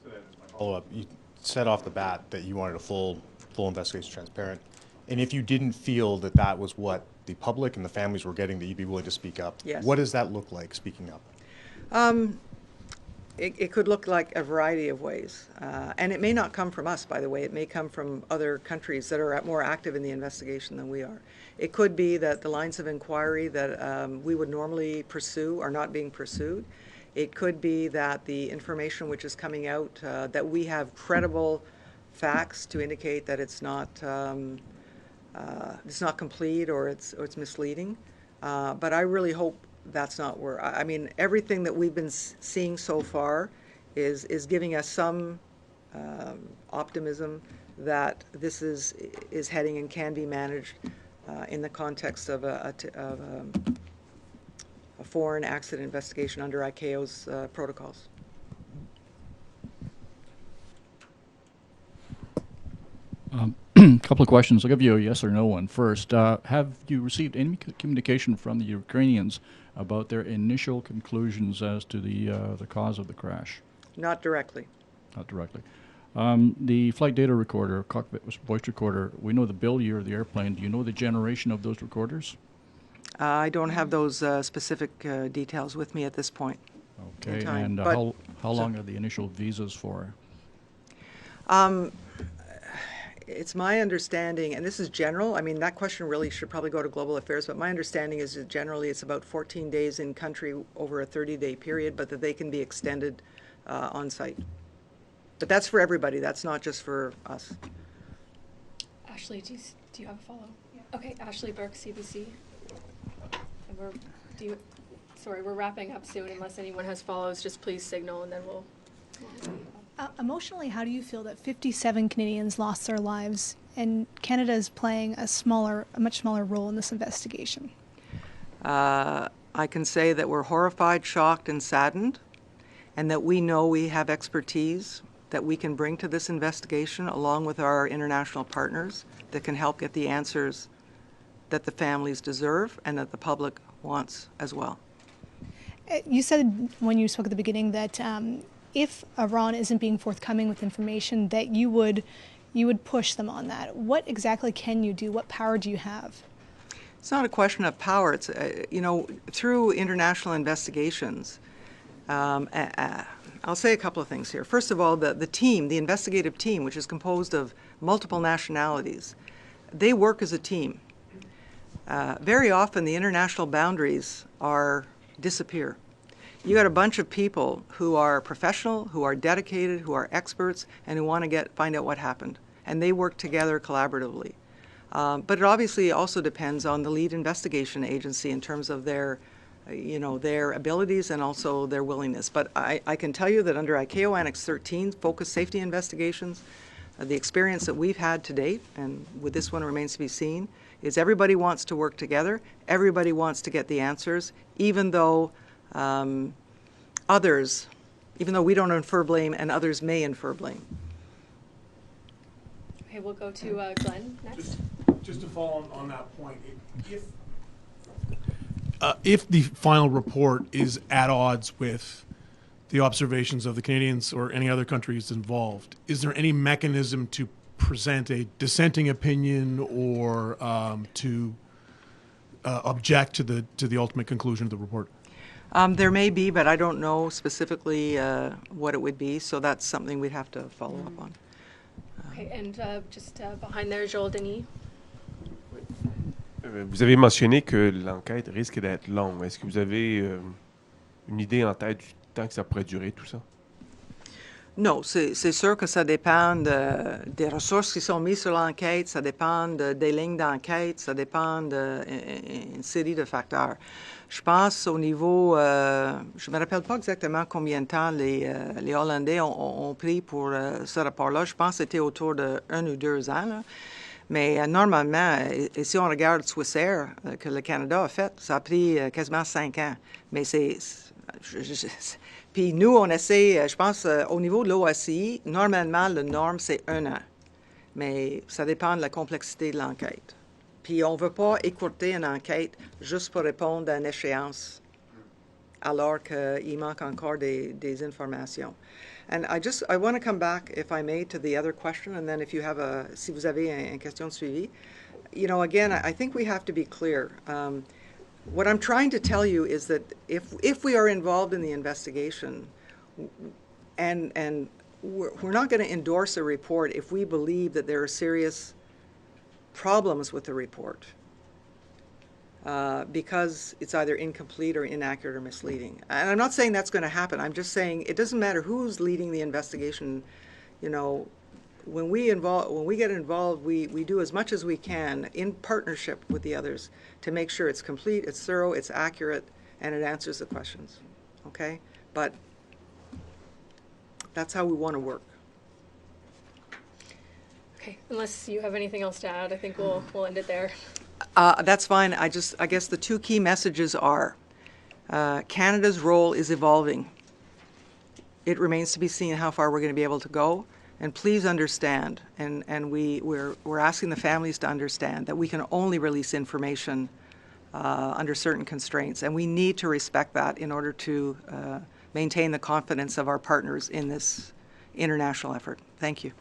So then as my follow-up, you said off the bat that you wanted a full investigation, transparent. And if you didn't feel that that was what the public and the families were getting, that you'd be willing to speak up, yes. What does that look like, speaking up? It could look like a variety of ways. And it may not come from us, by the way. It may come from other countries that are more active in the investigation than we are. It could be that the lines of inquiry that we would normally pursue are not being pursued. It could be that the information which is coming out, that we have credible facts to indicate that it's not complete or it's misleading. But I really hope that's not where. I mean, everything that we've been seeing so far is giving us some optimism that this is heading and can be managed in the context of a foreign accident investigation under ICAO's protocols. Couple of questions. I'll give you a yes or no one first. Have you received any communication from the Ukrainians about their initial conclusions as to the cause of the crash? Not directly. Not directly. The flight data recorder, cockpit voice recorder, we know the build year of the airplane. Do you know the generation of those recorders? I don't have those specific details with me at this point. Okay, and how long are the initial visas for? It's my understanding, and this is general, I mean, that question really should probably go to Global Affairs, but my understanding is that generally it's about 14 days in country over a 30-day period, but that they can be extended on site. But that's for everybody. That's not just for us. Ashley, do you have a follow? Yeah. Okay, Ashley Burke, CBC. And we're wrapping up soon. Unless anyone has follows, just please signal, and then we'll Emotionally, how do you feel that 57 Canadians lost their lives and Canada is playing a much smaller role in this investigation? I can say that we're horrified, shocked, and saddened, and that we know we have expertise that we can bring to this investigation along with our international partners that can help get the answers that the families deserve and that the public wants as well. You said when you spoke at the beginning that if Iran isn't being forthcoming with information, that you would push them on that. What exactly can you do? What power do you have? It's not a question of power. It's, through international investigations, I'll say a couple of things here. First of all, the team, the investigative team, which is composed of multiple nationalities, they work as a team. Very often the international boundaries disappear. You got a bunch of people who are professional, who are dedicated, who are experts, and who want to find out what happened. And they work together collaboratively. But it obviously also depends on the lead investigation agency in terms of their abilities and also their willingness. But I can tell you that under ICAO Annex 13, focused safety investigations, the experience that we've had to date, and with this one remains to be seen, is everybody wants to work together, everybody wants to get the answers, even though we don't infer blame and others may infer blame. Okay, we'll go to Glenn next. Just to follow on that point, if the final report is at odds with the observations of the Canadians or any other countries involved, is there any mechanism to present a dissenting opinion or to object to the ultimate conclusion of the report? There may be, but I don't know specifically what it would be, so that's something we'd have to follow up on. Okay, and just behind there, Joel Denis. Vous avez mentionné que l'enquête risque d'être longue. Est-ce que vous avez une idée en tête du temps que ça pourrait durer, tout ça? Non, c'est sûr que ça dépend des ressources qui sont mises sur l'enquête, ça dépend des lignes d'enquête, ça dépend d'une série de facteurs. Je pense au niveau, je ne me rappelle pas exactement combien de temps les Hollandais ont pris pour ce rapport-là. Je pense que c'était autour de 1 ou 2 ans. Là. Mais normalement, et si on regarde Swissair, que le Canada a fait, ça a pris quasiment 5 ans. Mais puis nous, on essaie, je pense, au niveau de l'OACI, normalement, la norme, c'est 1 an. Mais ça dépend de la complexité de l'enquête. Puis on ne veut pas écourter une enquête juste pour répondre à une échéance, alors qu'il manque encore des informations. And I want to come back, if I may, to the other question, and then if you have si vous avez une question de suivi. Again, I think we have to be clear. What I'm trying to tell you is that if we are involved in the investigation, and we're not going to endorse a report if we believe that there are serious problems with the report, because it's either incomplete or inaccurate or misleading. And I'm not saying that's going to happen. I'm just saying it doesn't matter who's leading the investigation. When we get involved, we do as much as we can in partnership with the others to make sure it's complete, it's thorough, it's accurate, and it answers the questions. Okay? But that's how we want to work. Okay, unless you have anything else to add, I think we'll end it there. That's fine. I guess the 2 key messages are Canada's role is evolving. It remains to be seen how far we're going to be able to go. And please understand, and we're asking the families to understand that we can only release information under certain constraints, and we need to respect that in order to maintain the confidence of our partners in this international effort. Thank you.